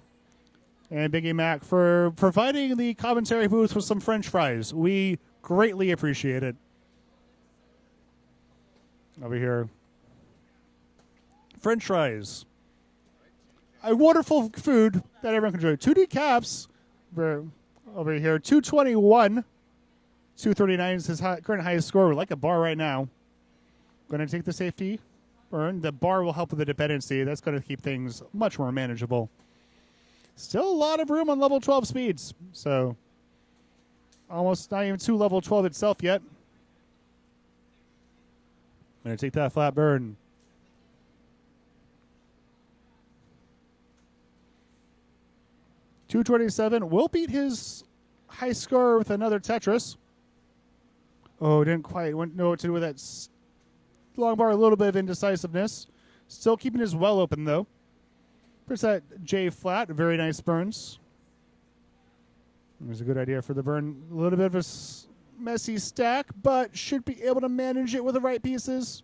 and Biggie Mac, for providing the commentary booth with some French fries. We greatly appreciate it. Over here, French fries, a wonderful food that everyone can enjoy. 2D caps over here, 221, 239 is his current highest score. We're like a bar right now. Going to take the safety burn. The bar will help with the dependency. That's going to keep things much more manageable. Still a lot of room on level 12 speeds. So almost not even to level 12 itself yet. Going to take that flat burn. $227 will beat his high score with another Tetris. Oh, didn't quite know what to do with that long bar. A little bit of indecisiveness. Still keeping his well open, though. There's that J flat. Very nice burns. There's a good idea for the burn. A little bit of a messy stack, but should be able to manage it with the right pieces.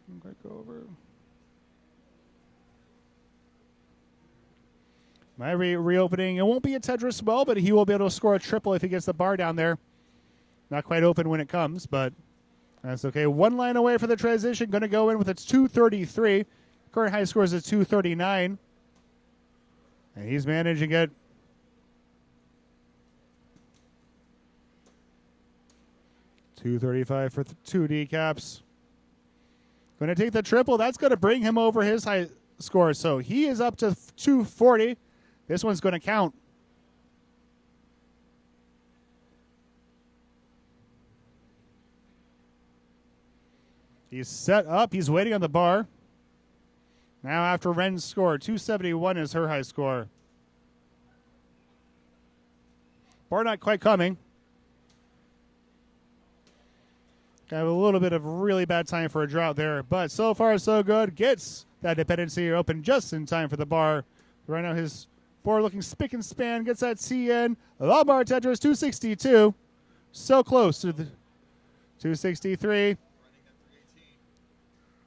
I'm going to go over. My reopening. It won't be a Tetris well, but he will be able to score a triple if he gets the bar down there. Not quite open when it comes, but that's okay. One line away for the transition. Going to go in with its 233. Current high score is at 239. And he's managing it. $235 for 2D caps. Going to take the triple. That's going to bring him over his high score. So he is up to 240. This one's going to count. He's set up. He's waiting on the bar. Now after Ren's score, 271 is her high score. Bar not quite coming. Got a little bit of really bad time for a drought there, but so far so good. Gets that dependency open just in time for the bar. Right now his board looking spick and span. Gets that CN. Lombard Tetris 262. So close to the 263.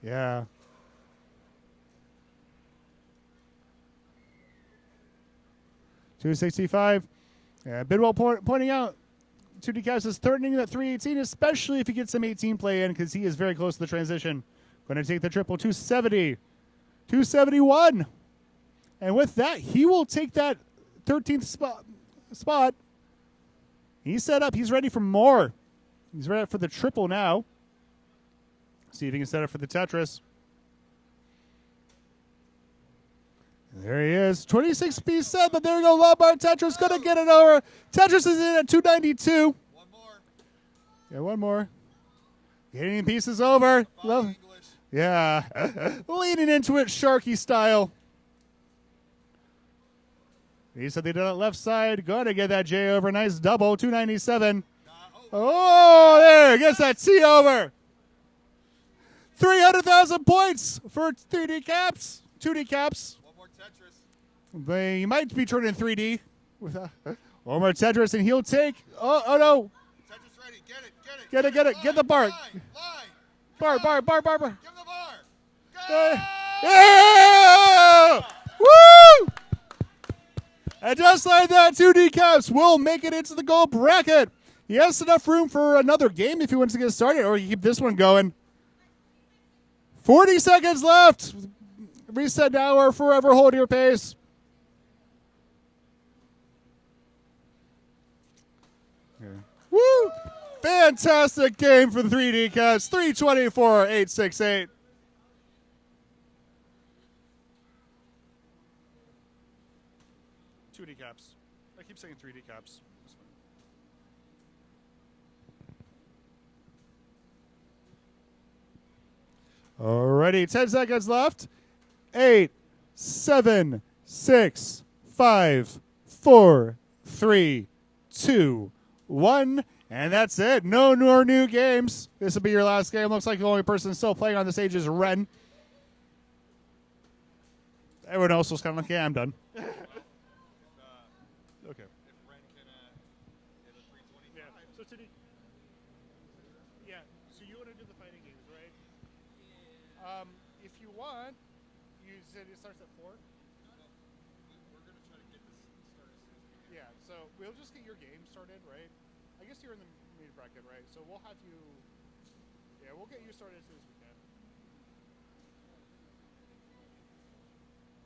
Yeah. $265. Yeah, Bidwell pointing out 2D caps is threatening that 318, especially if he gets some 18 play in, because he is very close to the transition. Going to take the triple 270. 271. And with that, he will take that 13th spot. He's set up. He's ready for more. He's ready for the triple now. See if he can set up for the Tetris. There he is. 26 set, but there we go. Lombard Tetris going to get it over. Tetris is in at 292. One more. Yeah, one more. Getting pieces over. English. Yeah. Leaning into it Sharky style. He said they did it left side. Going to get that J over. Nice double. 297. Oh, there. Gets that C over. 300,000 points for 3D caps. 2D caps. One more Tetris. They might be turning 3D with one more Tetris, and he'll take. Oh no! Tetris ready. Get it. Get it. Get it. Get it. Get the bar. Line. Bar. Give him the bar. Go! Yeah! Woo! And just like that, 2D caps will make it into the gold bracket. He has enough room for another game if he wants to get started, or you keep this one going. 40 seconds left. Reset now or forever hold your pace. Woo! Fantastic game for the 3D Cats. 324-868. Two D caps. I keep saying 3D caps. Alrighty, 10 seconds left. 8, 7, 6, 5, 4, 3, 2, 1. And that's it. No more new games. This will be your last game. Looks like the only person still playing on the stage is Ren. Everyone else was kind of like, yeah, I'm done. Okay. If Ren can hit a 325. Yeah. So today, yeah. So you want to do the fighting games, right? If you want, you said it starts at 4. We're going to try to get this started as soon as we can. Yeah. So we'll just get your game started, right? I guess you're in the mid bracket, right? So we'll have you. Yeah, we'll get you started as soon as we can.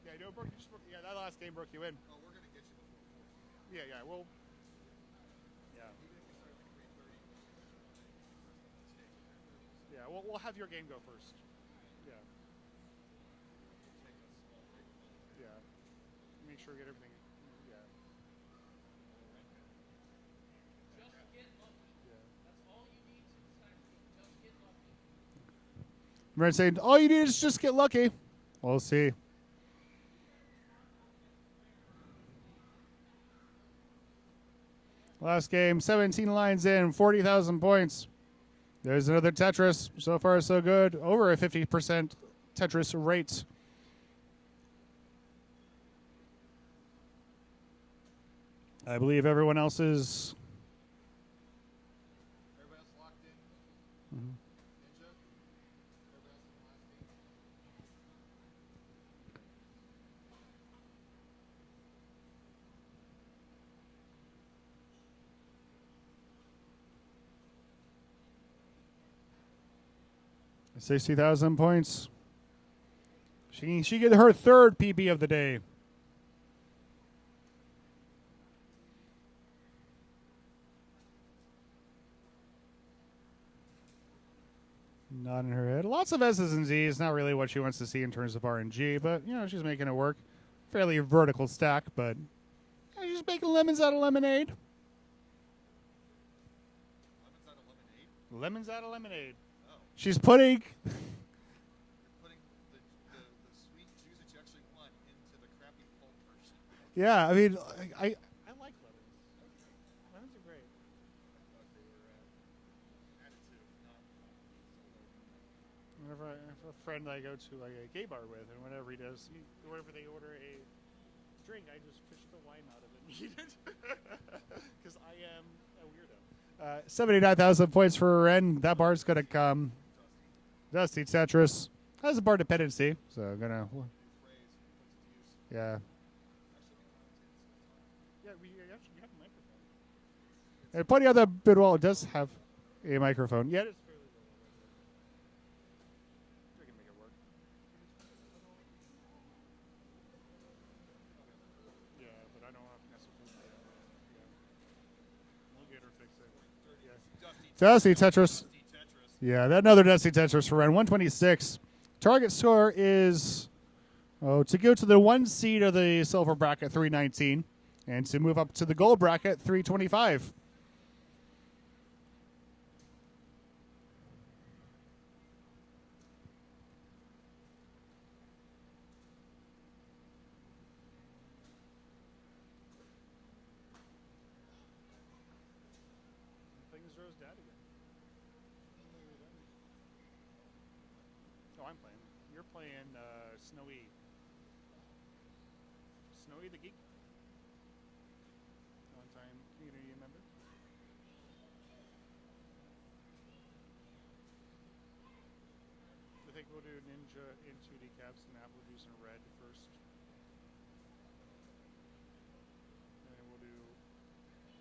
Yeah, no, broke. You just broke. Yeah, that last game broke you in. Oh, we're going to get you before 4. Yeah, yeah. We'll. Yeah. Even if we start at 3:30, Yeah, we'll have your game go first. Yeah. take a small break. Yeah. Make sure we get everything. Yeah. Just get lucky. Yeah. That's all you need to decide. Just get lucky. Remember saying all you need is just get lucky. We'll see. Last game, 17 lines in, 40,000 points. There's another Tetris. So far, so good. Over a 50% Tetris rate. I believe everyone else is. Everybody else locked in? Ninja? Everybody else in the last game? At 60,000 points. She get her third PB of the day. Not in her head. Lots of S's and Z's. Not really what she wants to see in terms of RNG, but, you know, she's making it work. Fairly vertical stack, but she's making lemons out of lemonade. Lemons out of lemonade? Lemons out of lemonade. Oh. She's putting... You're putting the sweet juice that you actually want into the crappy pulp version. Yeah, I mean, I like lemons. Lemons are great. I thought they were additive, not Whenever I have a friend I go to like a gay bar with, and whenever whenever they order a drink, I just fish the wine out of it and eat it because I am a weirdo. 79,000 points for Ren. That bar's gonna come. Dusty Tetris has a bar dependency, so I'm gonna. phrase puts to use. Yeah. Actually, Yeah, we actually have a microphone. And plenty other bidwell does have a microphone. Yeah, it's fairly low. We can make it work. Yeah, but I don't have to mess with it. Yeah. We'll get her fixed. Yeah. Dusty Tetris. Dusty Tetris. Yeah, that another Dusty Tetris for round 126. Target score is to go to the 1 seed of the silver bracket 319 and to move up to the gold bracket 325. Things rose dead again. Oh, I'm playing. You're playing Snowy. Snowy the Geek. One-time community member. I think we'll do Ninja in 2D caps and Apple Juice in red first. And then we'll do...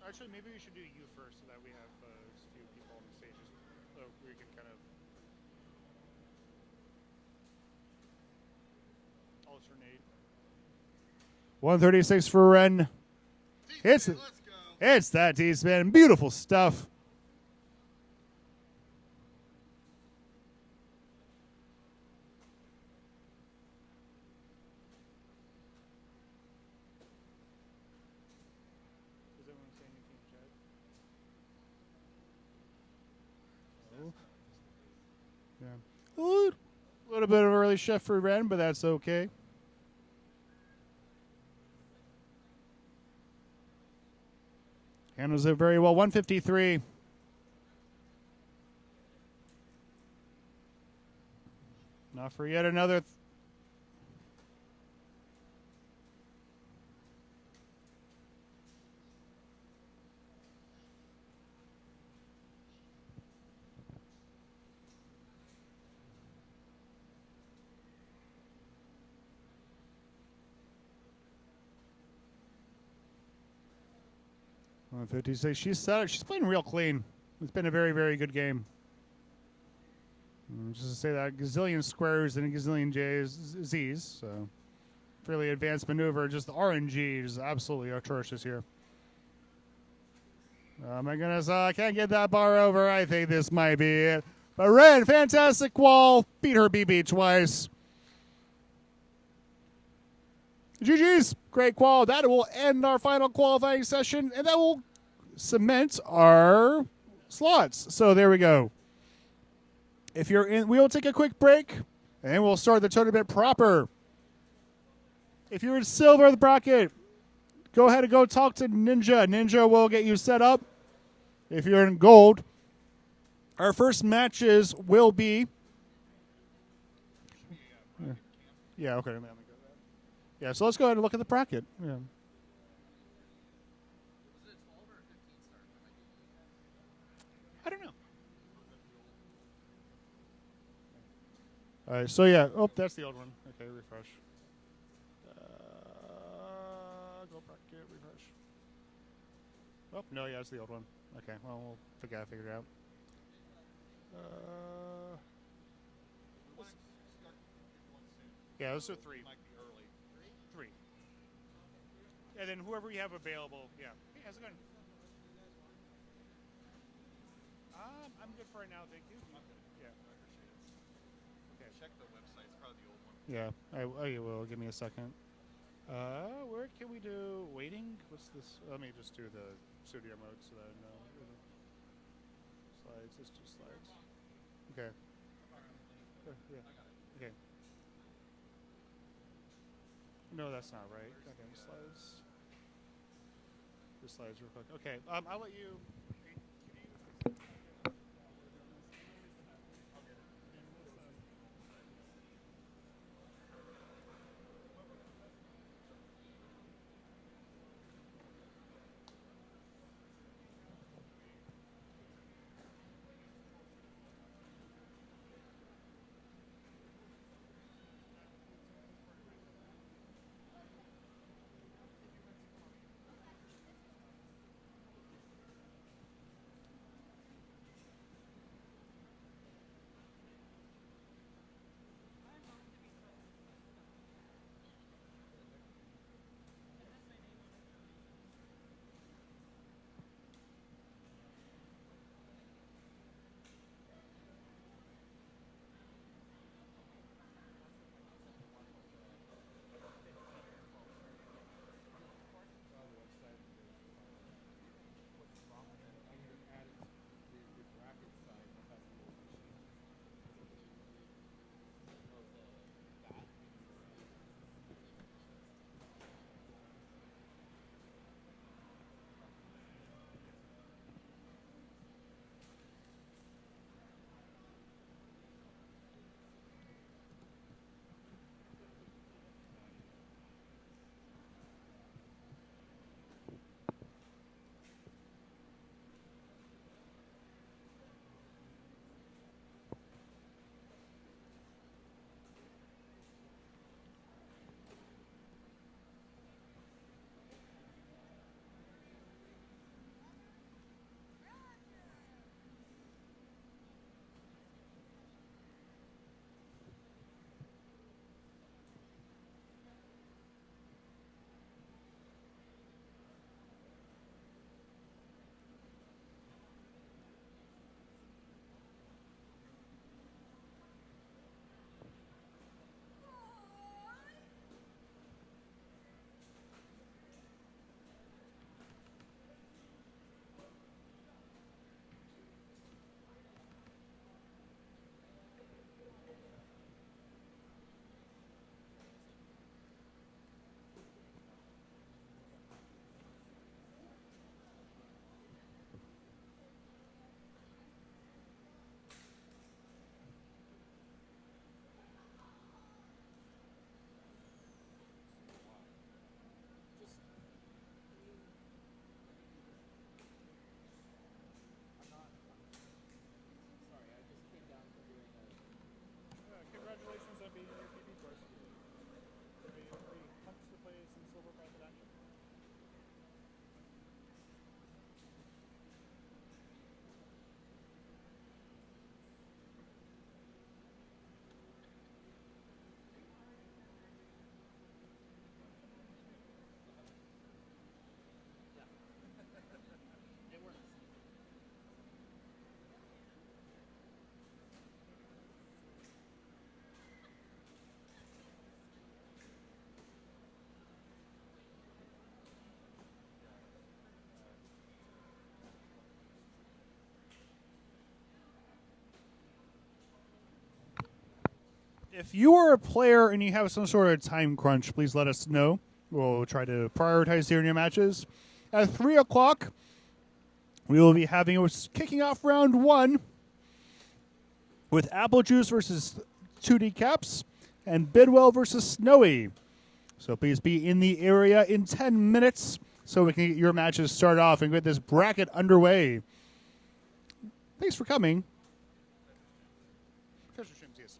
Actually, maybe we should do you first so that we have just a few people on the stages. So we can kind of... alternate. 136 for Ren. It's Let's go. it's that D-spin. Beautiful stuff. Yeah. A little bit of early shift for Ren, but that's okay. Handles it very well. 153. Not for yet another. $156. She's set it. She's playing real clean. It's been a very, very good game. Just to say that, gazillion squares and a gazillion Z's. So, fairly advanced maneuver. Just the RNG is absolutely atrocious here. Oh my goodness, I can't get that bar over. I think this might be it. But Ren, fantastic qual. Beat her BB twice. GG's. Great qual. That will end our final qualifying session, and that will cement our slots. So there we go. If you're in, we'll take a quick break, and we'll start the tournament proper. If you're in silver the bracket, go ahead and go talk to Ninja. Ninja will get you set up. If you're in gold, our first matches will be. Yeah, okay. Yeah, so let's go ahead and look at the bracket. Yeah. Was it 12 or 15 start? I don't know. All right, so yeah. Oh, that's the old one. Okay, refresh. Go bracket, refresh. Oh, no, yeah, it's the old one. Okay, well, we'll figure it out. Yeah, let's do 3. Might be early. 3. And then whoever you have available, yeah. Hey, how's it going? I'm good for right now, thank you. Yeah. Okay. Check the website. It's probably the old one. Yeah, I will. Give me a second. Where can we do waiting? What's this? Let me just do the studio mode so that I know. Slides. Let's do slides. Okay. Yeah. Okay. No, that's not right. Okay, slides. The slides real quick. Okay, I'll let you. If you are a player and you have some sort of time crunch, please let us know. We'll try to prioritize during your matches. At 3 o'clock, we will be kicking off round 1 with Apple Juice versus 2D Caps and Bidwell versus Snowy. So please be in the area in 10 minutes so we can get your matches started off and get this bracket underway. Thanks for coming. Yes.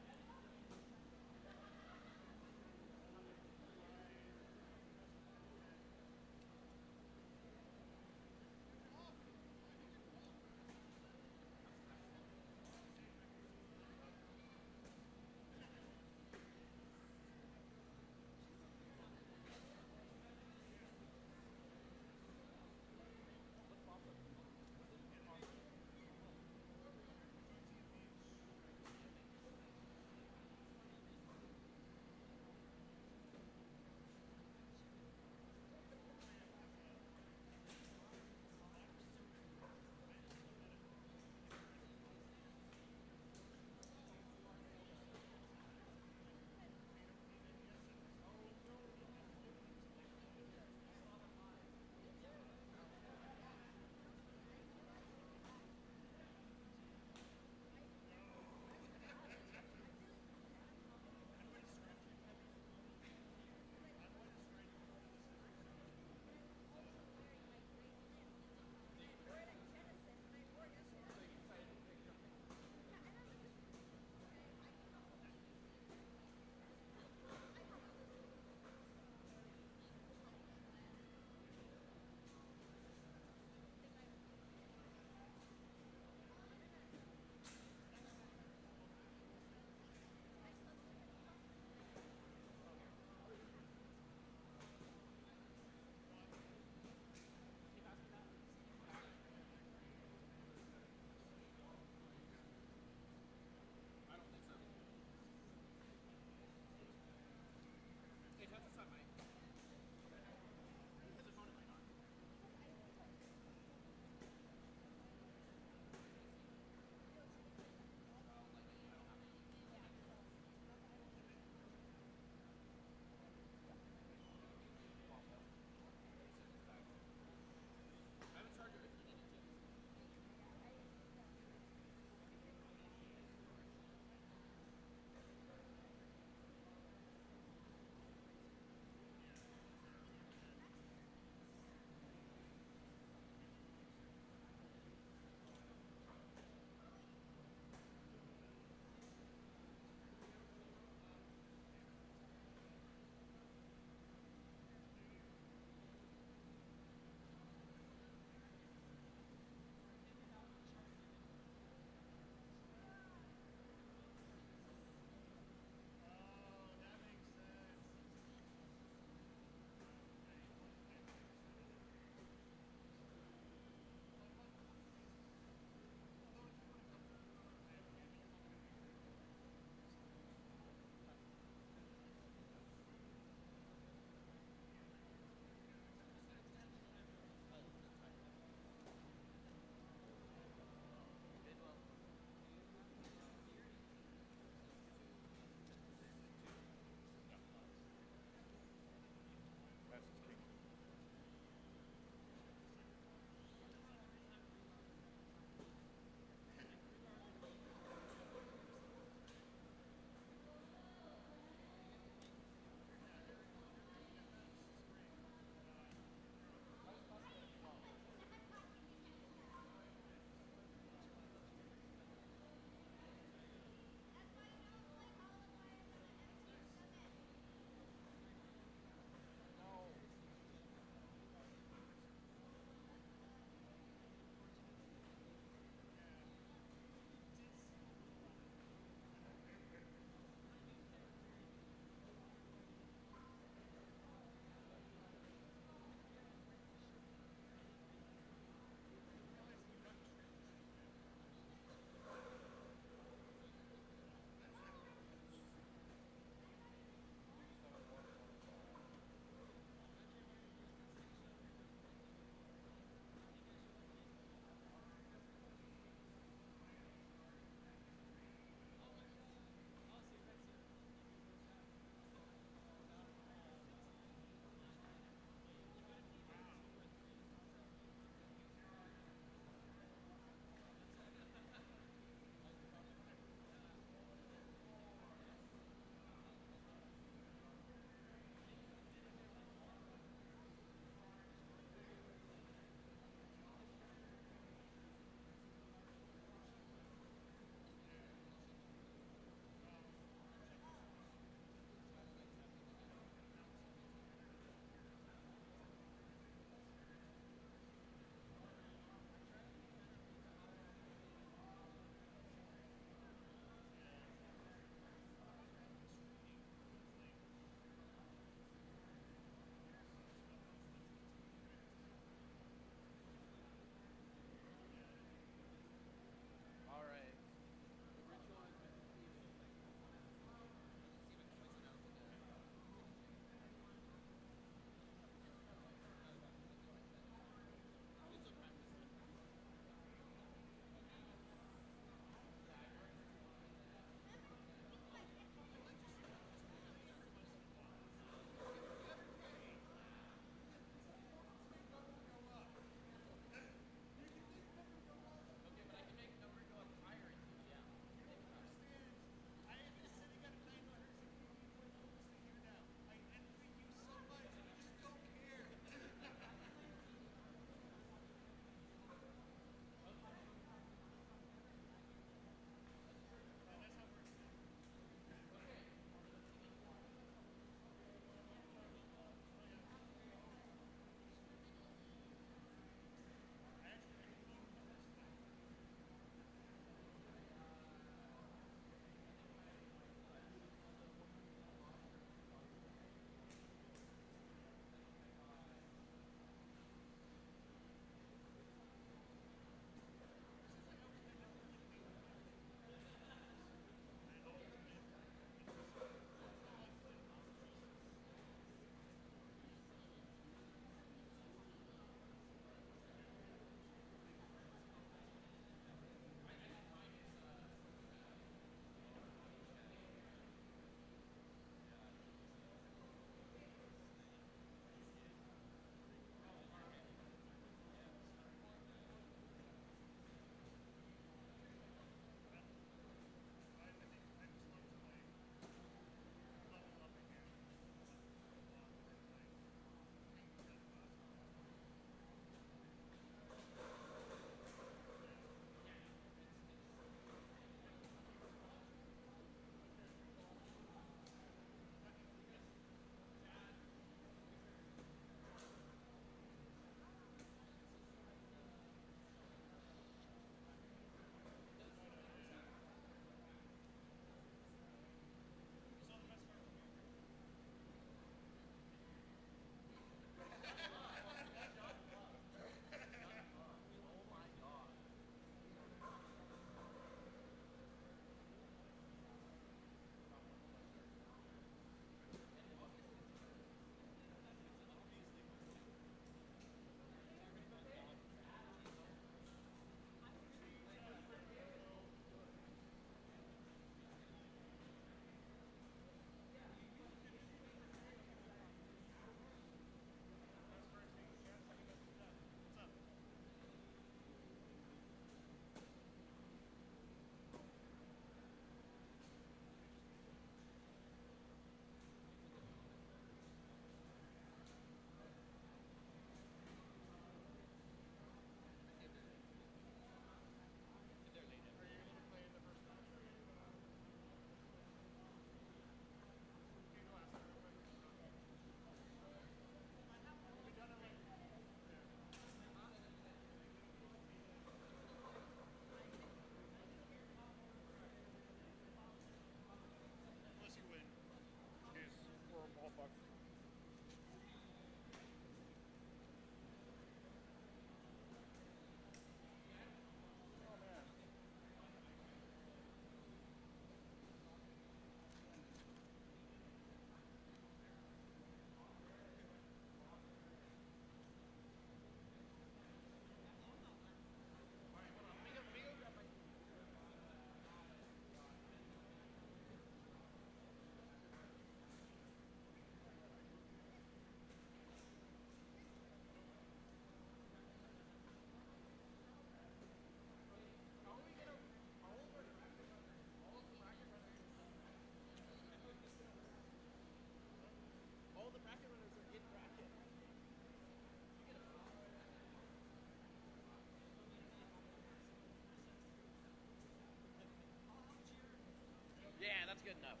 good enough.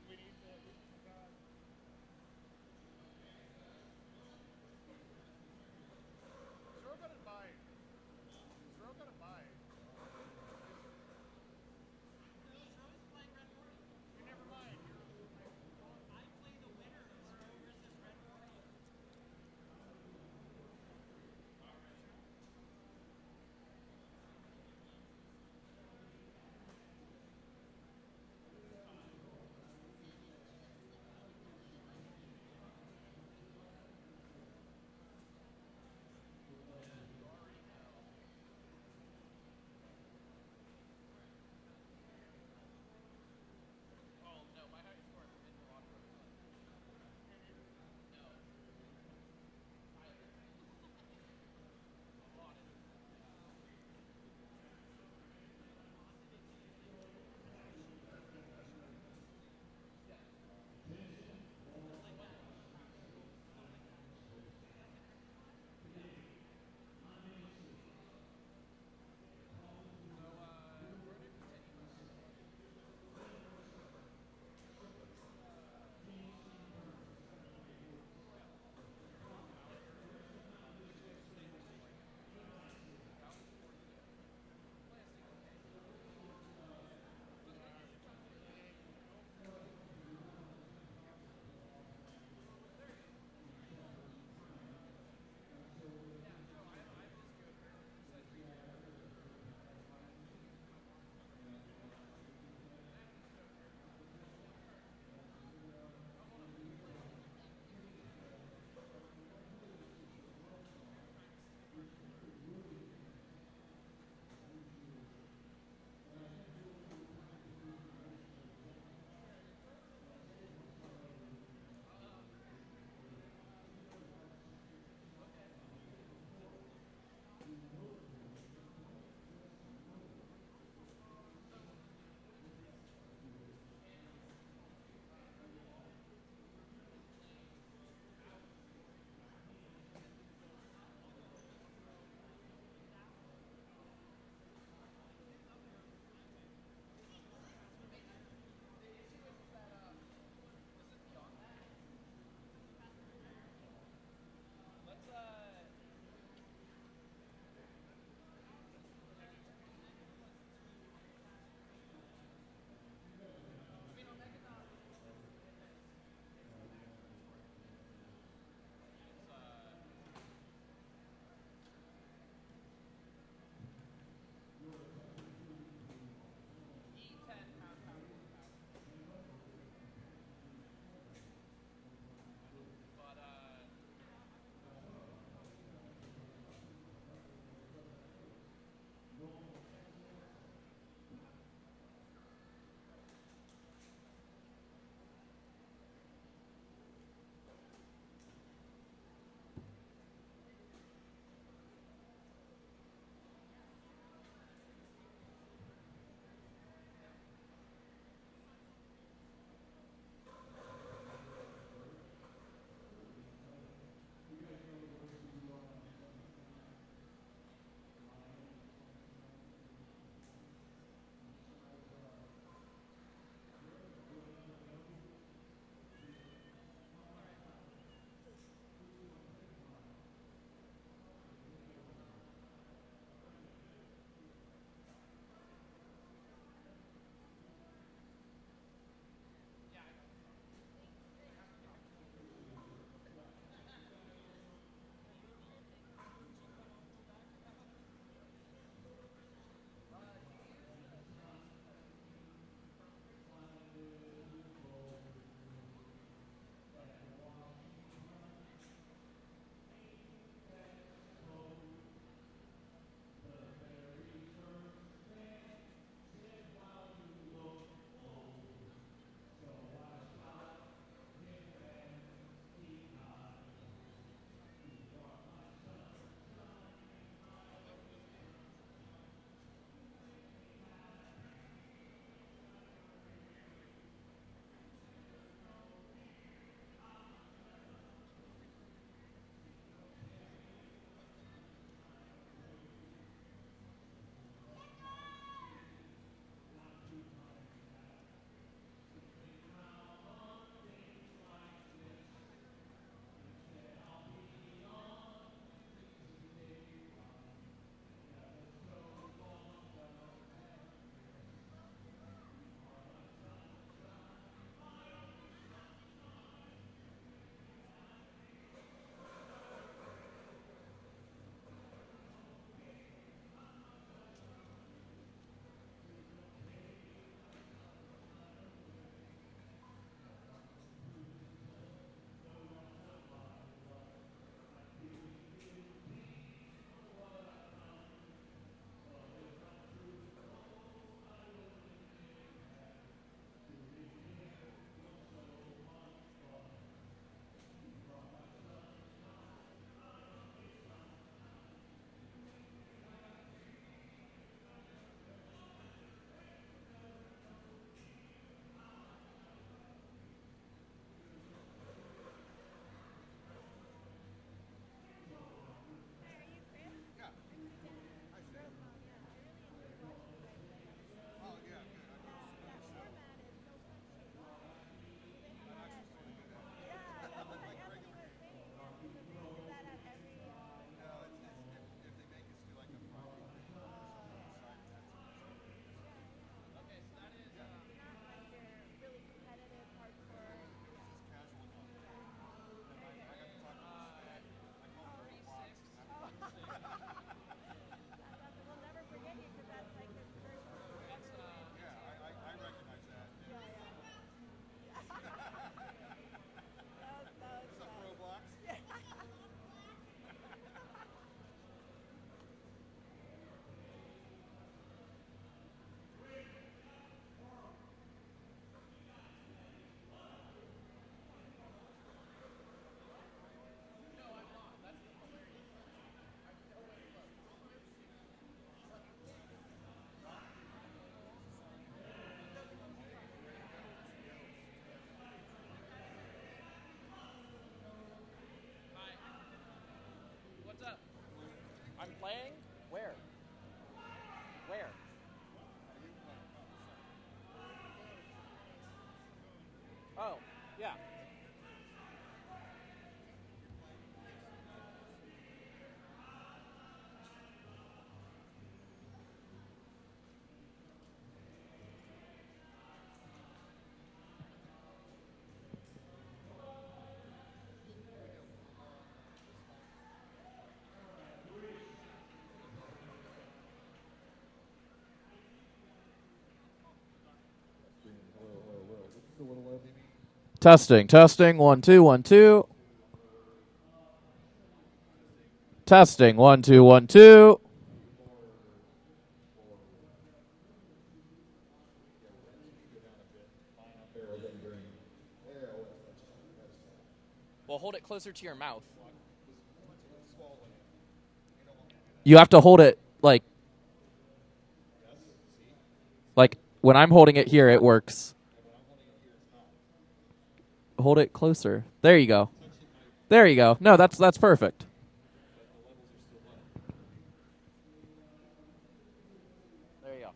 We need to. Zero got it by. Zero got it by. No, Zero's playing Red Warrior. You never mind. I play the winner of Zero versus Red Warrior. Yeah. Testing, testing, 1 2 1 2. Testing, 1 2 1 2. Well, hold it closer to your mouth. You have to hold it like when I'm holding it here, it works. Hold it closer. There you go. There you go. No, that's perfect. There you go.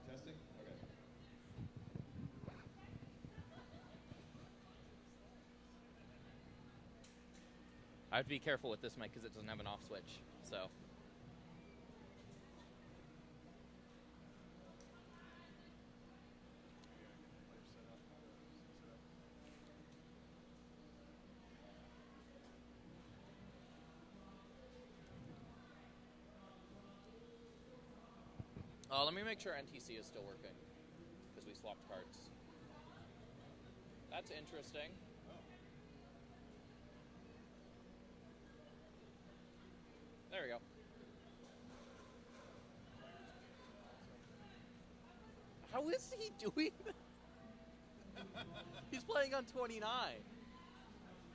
Testing? Okay. I have to be careful with this mic because it doesn't have an off switch. So. Let me make sure NTC is still working because we swapped cards. That's interesting. There we go. How is he doing? He's playing on 29.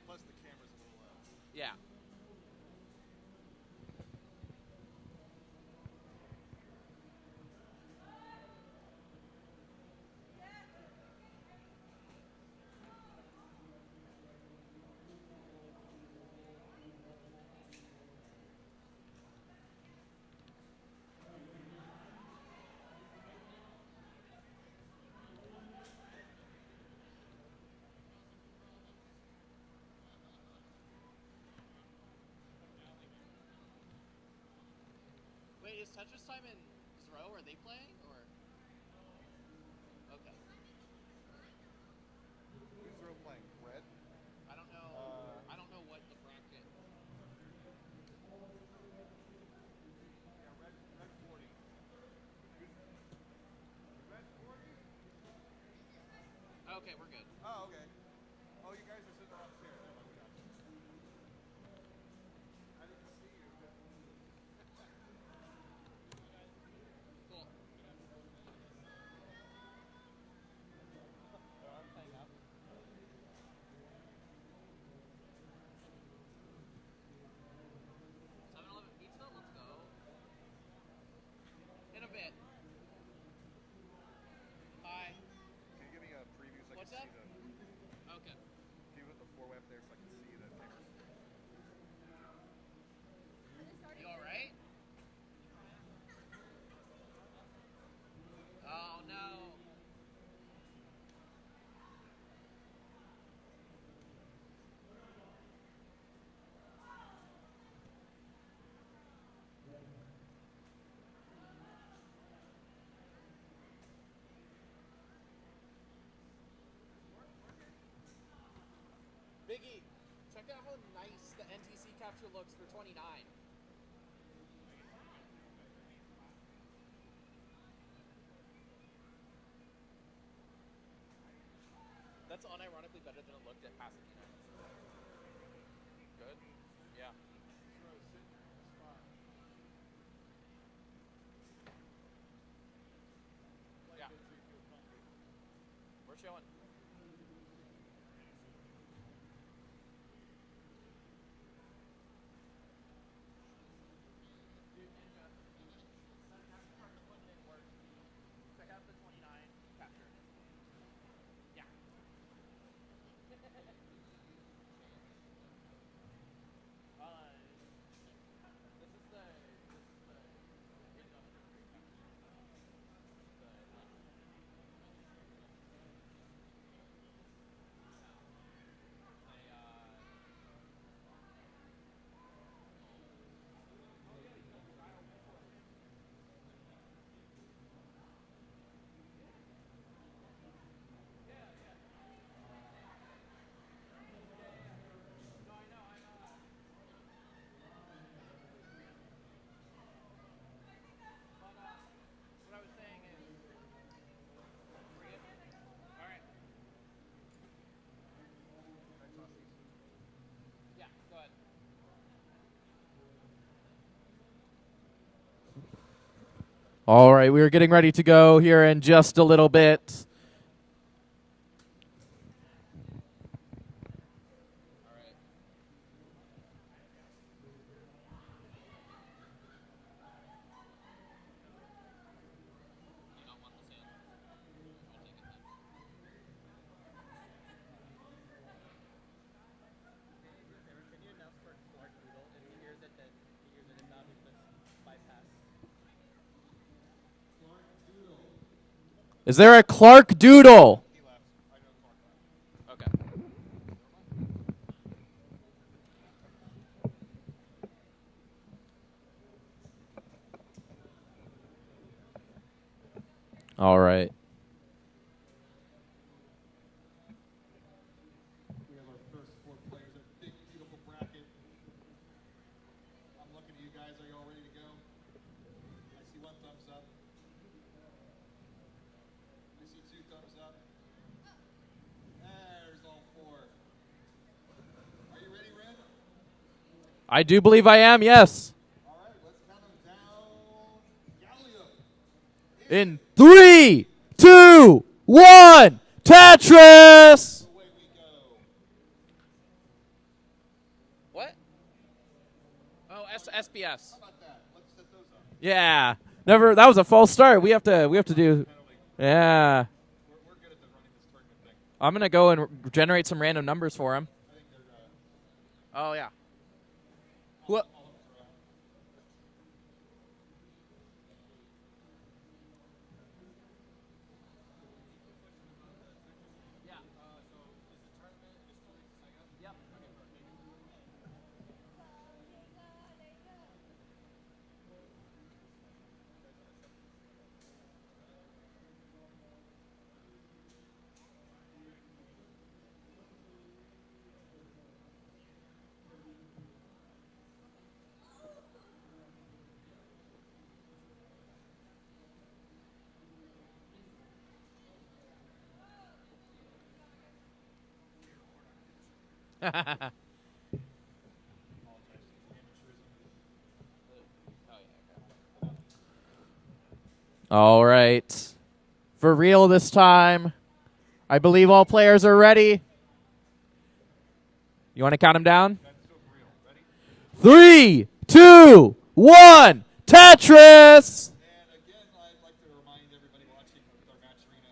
Plus the camera's a little low. Yeah. Wait, is Tetris Time and Throw, are they playing, or? Okay. Who's Throw playing? Red? I don't know. I don't know what the bracket. Yeah, red 40. Red 40? Okay, we're good. Oh, okay. Oh, you guys are sitting on chairs. Never mind, we got you. I didn't see you. Cool. I'm playing up. 7-Eleven pizza, let's go. In a bit. Hi. Can you give me a preview so I What's can that? see the... Okay. Can you put the 4-way up there so I can see the tickers? You alright? Oh no. Biggie, check out how nice the NTC capture looks for 29. That's unironically better than it looked at Pasadena. Good? Yeah. Yeah. We're chilling. Check out the 29 capture. Yeah. This is the industrial capture. All right, we're getting ready to go here in just a little bit. Is there a Clark Doodle? He left. I know Clark left. Okay. All right. We have our first 4 players. A big, beautiful bracket. I'm looking at you guys. Are you all ready to go? I see 1 thumbs up. I see 2 thumbs up. There's all 4. Are you ready, Ren? I do believe I am, yes. All right, let's count them down. Gallium. In 3, 2, 1, Tetris! Away we go. What? Oh, SBS. How about that? Let's set those up. Yeah. Never. That was a false start. We have to do. Yeah. We're good at the running this tournament thing. I'm gonna go and generate some random numbers for him. I think they're Oh yeah. What? all of us around. All right. For real this time. I believe all players are ready. You want to count them down? That's so for real. Ready? 3, 2, 1, Tetris! And again, I'd like to remind everybody watching with our match arena,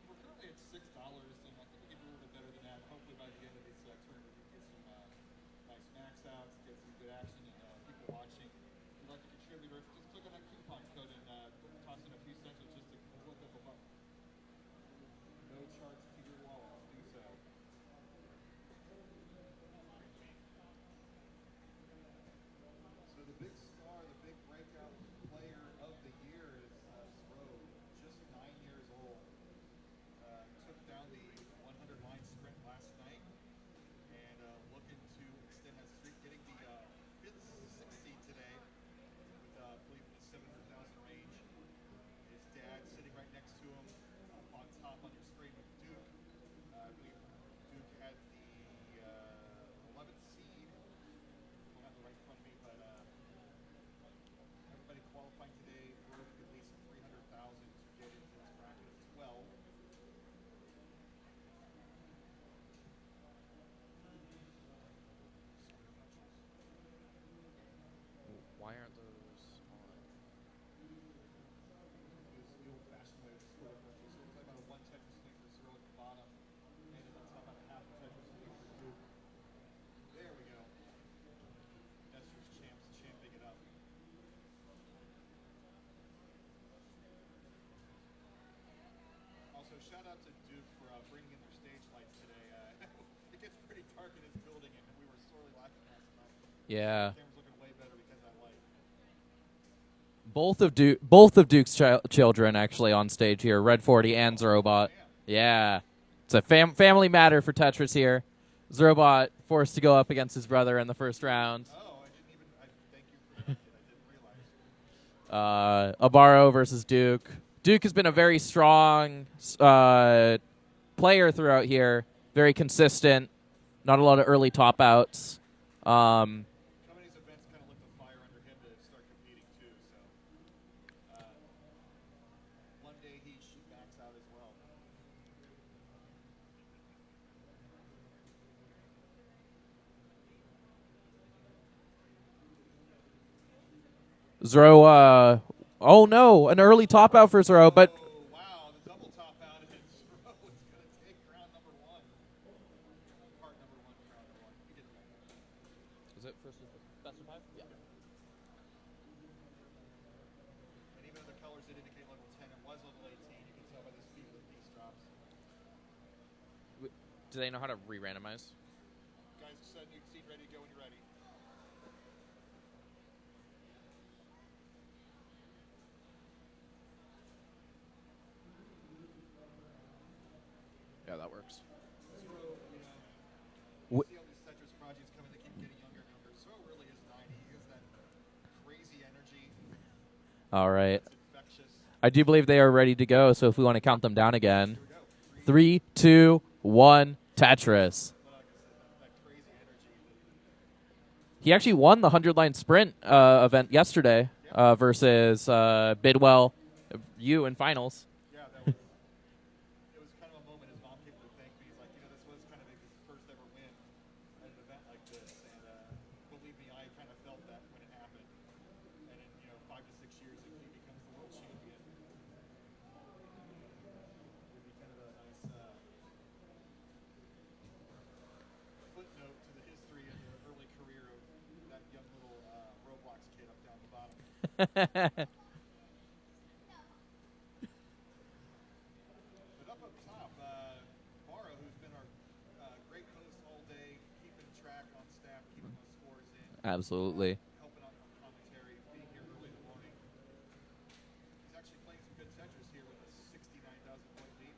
we're currently at $6, and I think we can do a little bit better than that. Hopefully by the end of this tournament, we can get some nice max outs, get some good action, and people watching. If you'd like to contribute, or just click on that coupon code and toss in a few cents just to click up above. No charge to your wallet. Do so. So the big star, the big breakout player of the year is Sro, just 9 years old. Took down the 100-line sprint last night and looking to extend that streak, getting the 5th, 6th seed today with, I believe, in the 700,000 range. His dad sitting right next to him up on top on your screen with Duke. I believe Duke had the 11th seed. I don't have the right in front of me, but everybody qualifying today worth at least 300,000 to get into this bracket as well. Why aren't those on? Is the old-fashioned way to score differential. So we're talking about a 1 Tetris swing for Cyril at the bottom, and then on top about a half a Tetris swing for Duke. There we go. That's your champs champing it up. Also, shout out to Duke for bringing in their stage lights today. It gets pretty dark in his building, and we were sorely lacking last night. Yeah. The camera's looking way better because of that light. Both of Duke's children actually on stage here. Red 40 and Zerobot. Yeah. It's a family matter for Tetris here. Zerobot forced to go up against his brother in the first round. Oh, I didn't even. Thank you for that. I didn't realize. Abaro versus Duke. Duke has been a very strong player throughout here. Very consistent. Not a lot of early top outs. Some of these events kind of lit the fire under him to start competing too. So Zero, oh no, an early top out for Zero, but Oh, wow, the double top out and Zero is going to take round number 1. Part number 1, round number 1. You did it right. is it first best of 5? Yeah. And even though the colors did indicate level 10, it was level 18. You can tell by the speed of the piece drops. Do they know how to re-randomize? Guys, set your seat ready to go when you're ready. Yeah, that works. Zero, you know, Wh- see all these Tetris projects coming, they keep getting younger and younger. Zero really is 90. He has that crazy energy. All right. It's infectious. I do believe they are ready to go, so if we want to count them down again. Here we go. 3, 2, 1, Tetris. But like I said, that crazy energy. He actually won the 100-line sprint event yesterday versus Bidwell, you in finals. Yeah, that was. It was kind of a moment his mom came to thank me. He's like, this was kind of his first ever win at an event like this, and believe me, I kind of felt that when it happened. And in 5 to 6 years, if he becomes the world champion, it would be kind of a nice footnote to the history of the early career of that young little Roblox kid up down the bottom. But up top, Mara, who's been our great host all day, keeping track on staff, keeping those scores in, Absolutely. helping out on commentary, being here early in the morning. He's actually playing some good Tetris here with a 69,000-point lead.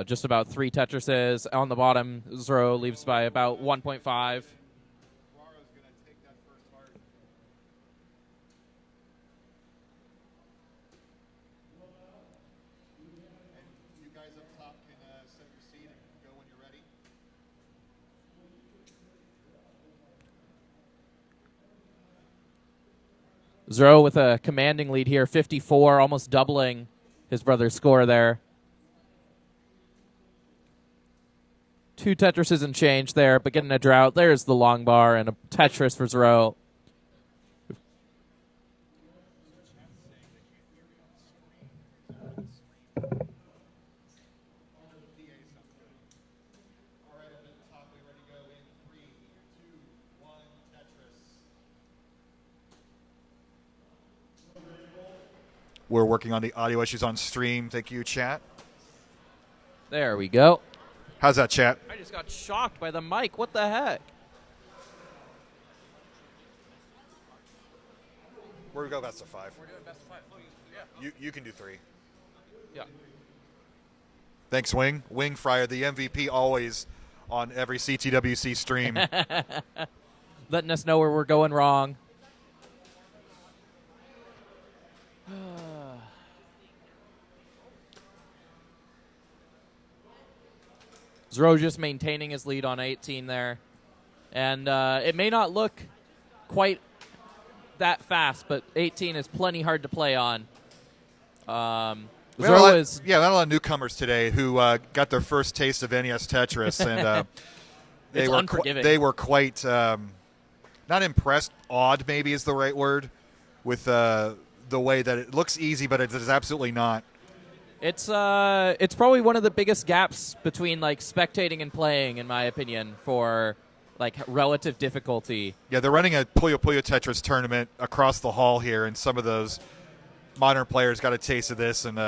Just about 3 Tetrises. On the bottom, Zero leaves by about 1.5. Rara's going to take that first heart. And you guys up top can set your seat and go when you're ready. Zero with a commanding lead here, 54, almost doubling his brother's score there. 2 Tetrises and change there, but getting a drought. There's the long bar and a Tetris for Zero. All right, up at the top, we ready to go in 3, 2, 1, Tetris. We're working on the audio issues on stream. Thank you, chat. There we go. How's that, chat? I just got shocked by the mic. What the heck? Where we go best of 5. We're doing best of 5. Yeah. You can do 3. Yeah. Thanks, Wing. Wing Fryer, the MVP always on every CTWC stream. Letting us know where we're going wrong. Zero just maintaining his lead on 18 there. And it may not look quite that fast, but 18 is plenty hard to play on. Zero is... Yeah, we had a lot of newcomers today who got their first taste of NES Tetris, and It's unforgiving. they were quite not impressed. Awed, maybe, is the right word, with the way that it looks easy, but it is absolutely not. It's probably one of the biggest gaps between like spectating and playing, in my opinion, for like relative difficulty. Yeah, they're running a Puyo Puyo Tetris tournament across the hall here, and some of those modern players got a taste of this and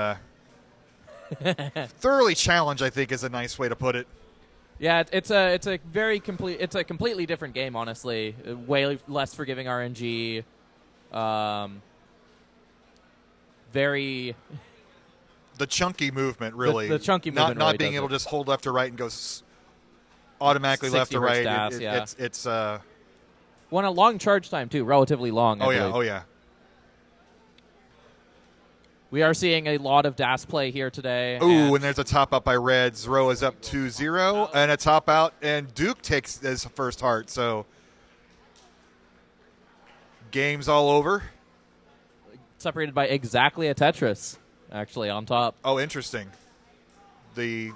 thoroughly challenged, I think, is a nice way to put it. Yeah, it's a completely different game, honestly. Way less forgiving RNG. Very. The chunky movement, really. The chunky movement Not really being does able it. to just hold left to right and go automatically left 60 to hertz right. DAS, yeah. It's Won a long charge time too, relatively long. I oh yeah, believe. oh yeah. We are seeing a lot of DAS play here today. Ooh, and there's a top out by Red. Zero is up 2-0, and a top out, and Duke takes his first heart. So game's all over. Separated by exactly a Tetris, actually, on top. Oh, interesting. The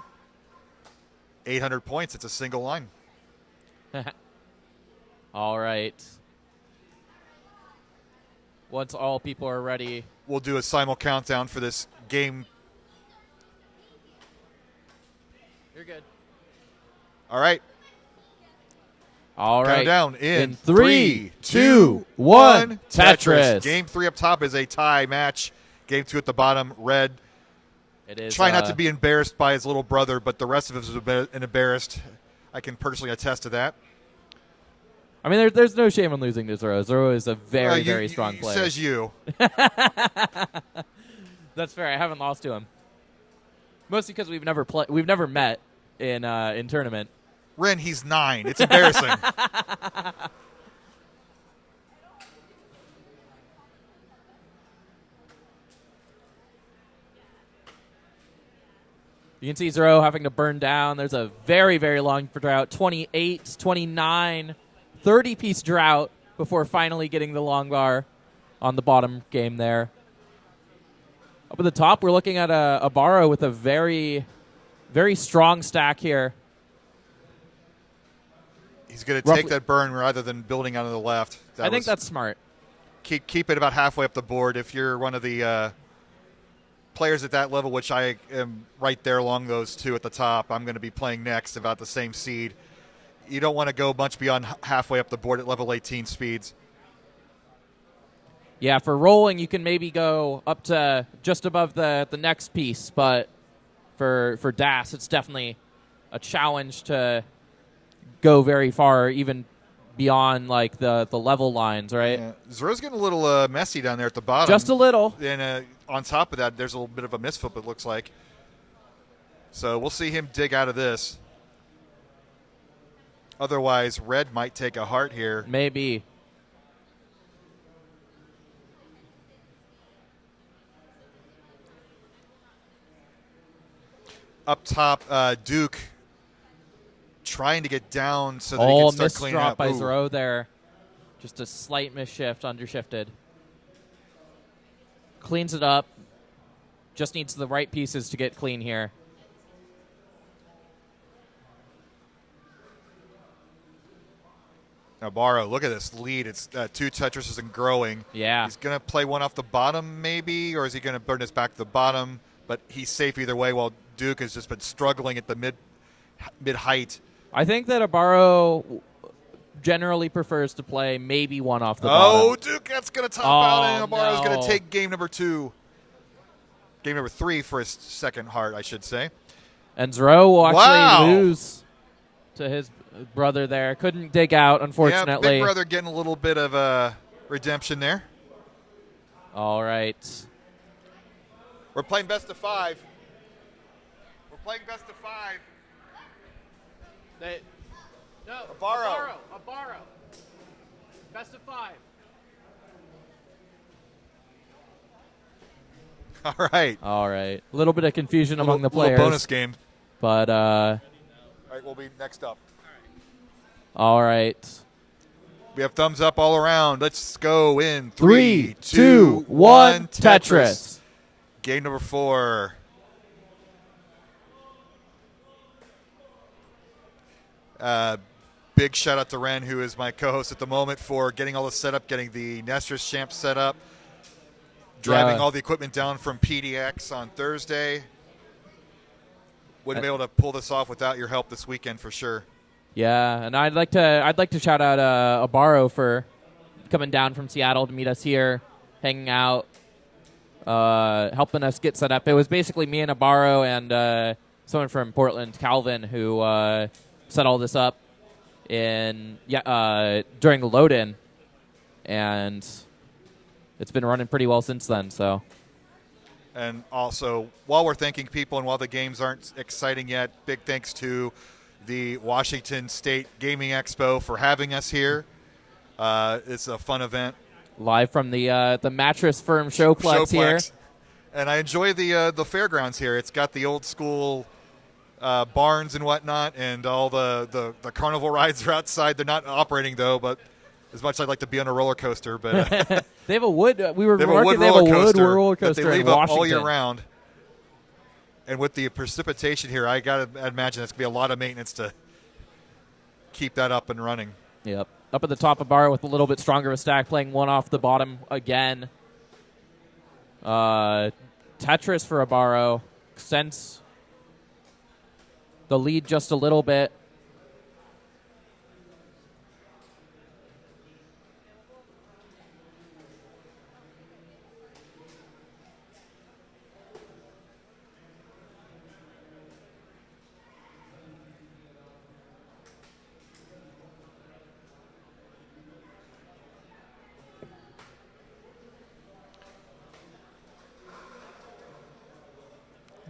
800 points. It's a single line. All right. once all people are ready. We'll do a simul countdown for this game. You're good. All right. All right. Countdown in 3, 2, 1. Tetris. Game 3 up top is a tie match. Game 2 at the bottom, red. It is. Try not to be embarrassed by his little brother, but the rest of us is embarrassed. I can personally attest to that. I mean, there's no shame in losing to Zoro. Zoro is a very strong player. Says you. That's fair. I haven't lost to him. Mostly because we've never met in tournament. Ren, he's 9. It's embarrassing. You can see Zoro having to burn down. There's a very long drought. 28, 29, 30-piece drought before finally getting the long bar on the bottom game there. Up at the top, we're looking at a Baro with a very strong stack here. He's going to take that burn rather than building out of the left. I think that's smart. Keep it about halfway up the board. If you're one of the players at that level, which I am right there along those two at the top, I'm going to be playing next, about the same seed. You don't want to go much beyond halfway up the board at level 18 speeds. Yeah, for rolling, you can maybe go up to just above the next piece, but for DAS, it's definitely a challenge to go very far, even beyond like the level lines, right? Yeah. Zoro's getting a little messy down there at the bottom. Just a little. And on top of that, there's a little bit of a misflip, it looks like. So we'll see him dig out of this. Otherwise, red might take a heart here. Maybe. Up top, Duke trying to get down so that he can start cleaning misdrop up. by Ooh. Zoro there. Just a slight misshift, undershifted. Cleans it up. Just needs the right pieces to get clean here. Now, Baro, look at this lead. It's 2 Tetrises and growing. Yeah. He's going to play one off the bottom maybe, or is he going to burn this back to the bottom? But he's safe either way, while Duke has just been struggling at the mid-height. I think that Abaro generally prefers to play maybe one off the bottom. Oh, Duke, that's going to top out, and Abaro's no. going to take game number 2. Game number 3 for his second heart, I should say. And Zoro will actually Wow. lose to his brother there. Couldn't dig out, unfortunately. Yeah, big brother getting a little bit of redemption there. All right. We're playing best of 5. We're playing best of 5. No, Abaro. Abaro. Best of 5. All right. All right. A little bit of confusion among the Little players. bonus game. But, All right, we'll be next up. all right. We have thumbs up all around. Let's go in 3, 2, 1, Tetris. Game number 4. Big shout out to Ren, who is my co-host at the moment, for getting all the setup, getting the Nestor's Champ set up, driving all the equipment down from PDX on Thursday. Wouldn't be able to pull this off without your help this weekend for sure. Yeah, and I'd like to shout out Abaro for coming down from Seattle to meet us here, hanging out, helping us get set up. It was basically me and Abaro and someone from Portland, Calvin, who set all this up during the load-in, and it's been running pretty well since then. So. And also, while we're thanking people and while the games aren't exciting yet, big thanks to the Washington State Gaming Expo for having us here. It's a fun event. Live from the Mattress Firm Showplex here. And I enjoy the fairgrounds here. It's got the old school barns and whatnot, and all the carnival rides are outside. They're not operating, though, but as much as I'd like to be on a roller coaster. But they have a wood. We were they have a marking. wood They have a roller wood coaster roller that coaster they in leave up Washington all year round. And with the precipitation here, I got to imagine it's going to be a lot of maintenance to keep that up and running. Yep. Up at the top of bar with a little bit stronger of a stack, playing one off the bottom again. Tetris for Abaro extends the lead just a little bit.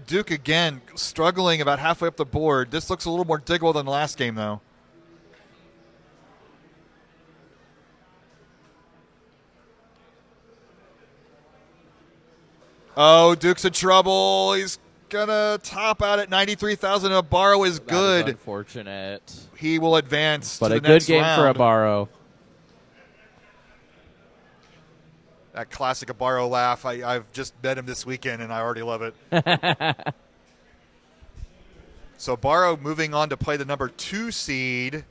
Duke again struggling about halfway up the board. This looks a little more diggable than the last game, though. Oh, Duke's in trouble. He's going to top out at 93,000. Abaro is good. That is unfortunate. He will advance But to a the good next game round. for Abaro. That classic Abaro laugh. I've just bet him this weekend, and I already love it. So Abaro moving on to play the number 2 seed.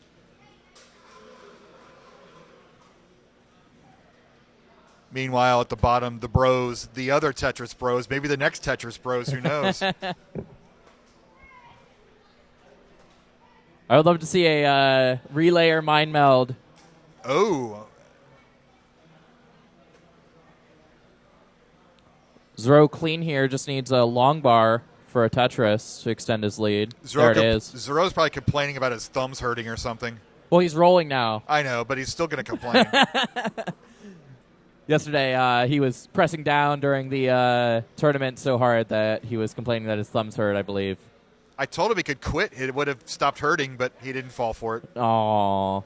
Meanwhile, at the bottom, the bros, the other Tetris bros, maybe the next Tetris bros, who knows? I would love to see a relay or mind meld. Oh, Zero clean here, just needs a long bar for a Tetris to extend his lead. There it is. Zero's probably complaining about his thumbs hurting or something. Well, he's rolling now. I know, but he's still going to complain. Yesterday, he was pressing down during the tournament so hard that he was complaining that his thumbs hurt, I believe. I told him he could quit. It would have stopped hurting, but he didn't fall for it. Aww.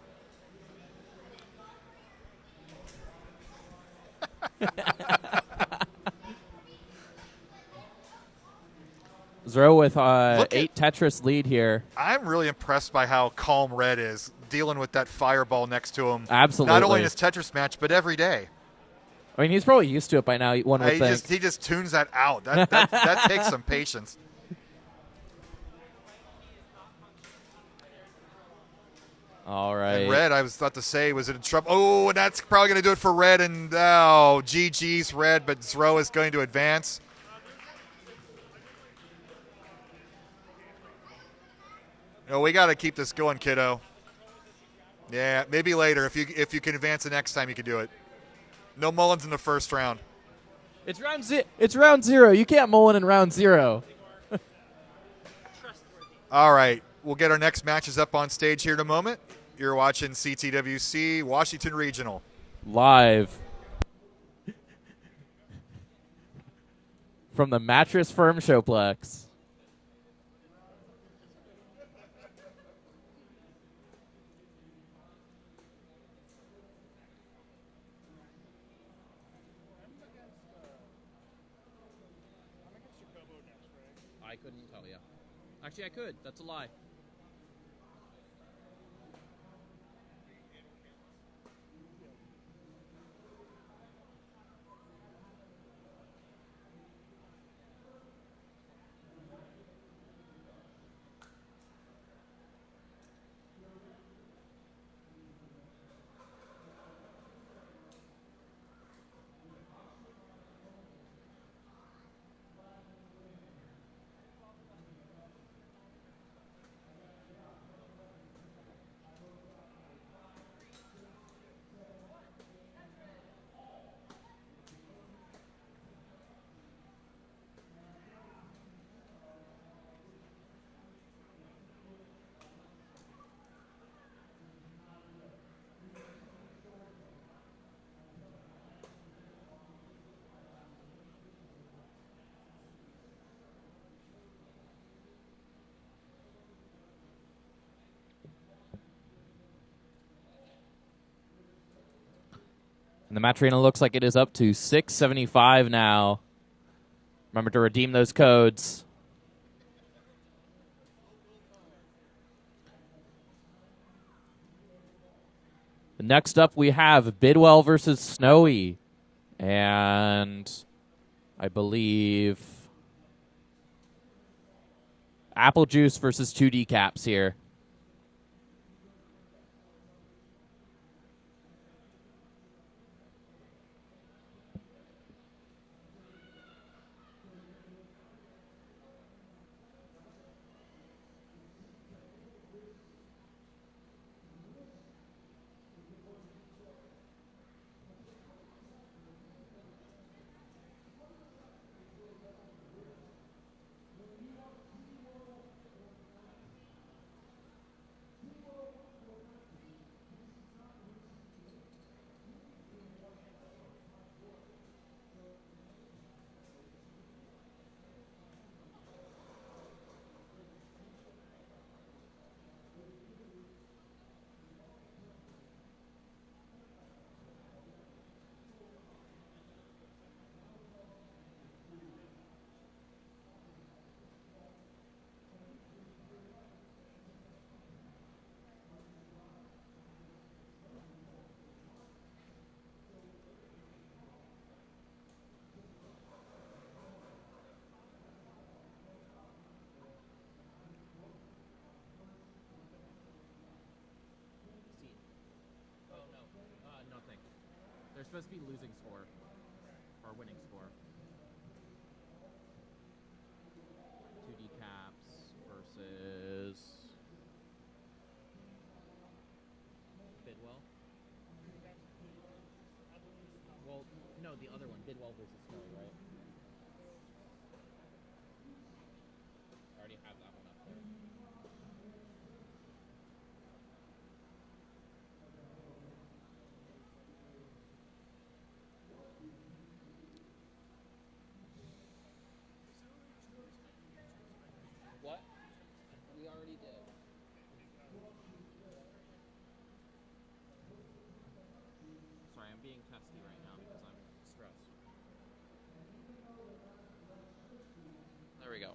Zero with 8 Tetris lead here. I'm really impressed by how calm Red is, dealing with that fireball next to him. Absolutely. Not only in his Tetris match, but every day. I mean, he's probably used to it by now, one would think. He just tunes that out. That takes some patience. All right. And Red, I was about to say, was it in trouble? Oh, and that's probably going to do it for Red. And, oh, GG's Red, but Zero is going to advance. No, we got to keep this going, kiddo. Yeah, maybe later. If you can advance the next time, you can do it. No Mullins in the first round. It's round 0. You can't Mullen in round 0. All right. We'll get our next matches up on stage here in a moment. You're watching CTWC Washington Regional. Live. From the Mattress Firm Showplex. I couldn't tell you. Actually, I could. That's a lie. And the match arena looks like it is up to 675 now. Remember to redeem those codes. Next up, we have Bidwell versus Snowy. And I believe Apple Juice versus 2D Caps here. They're supposed to be losing score or winning score. 2D caps versus Bidwell. Well, no, the other one, Bidwell versus Snowy, right? I already have that one up there. What? We already did. Sorry, I'm being testy right now because I'm stressed. There we go.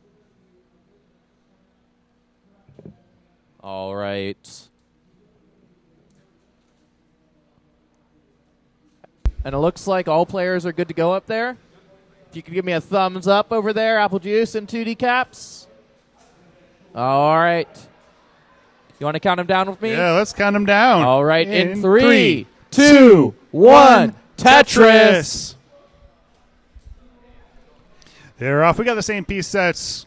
All right. And it looks like all players are good to go up there. If you could give me a thumbs up over there, Apple Juice and 2D Caps. All right. You want to count them down with me? Yeah, let's count them down. All right. In 3, 2, 1, Tetris. They're off. We got the same piece sets.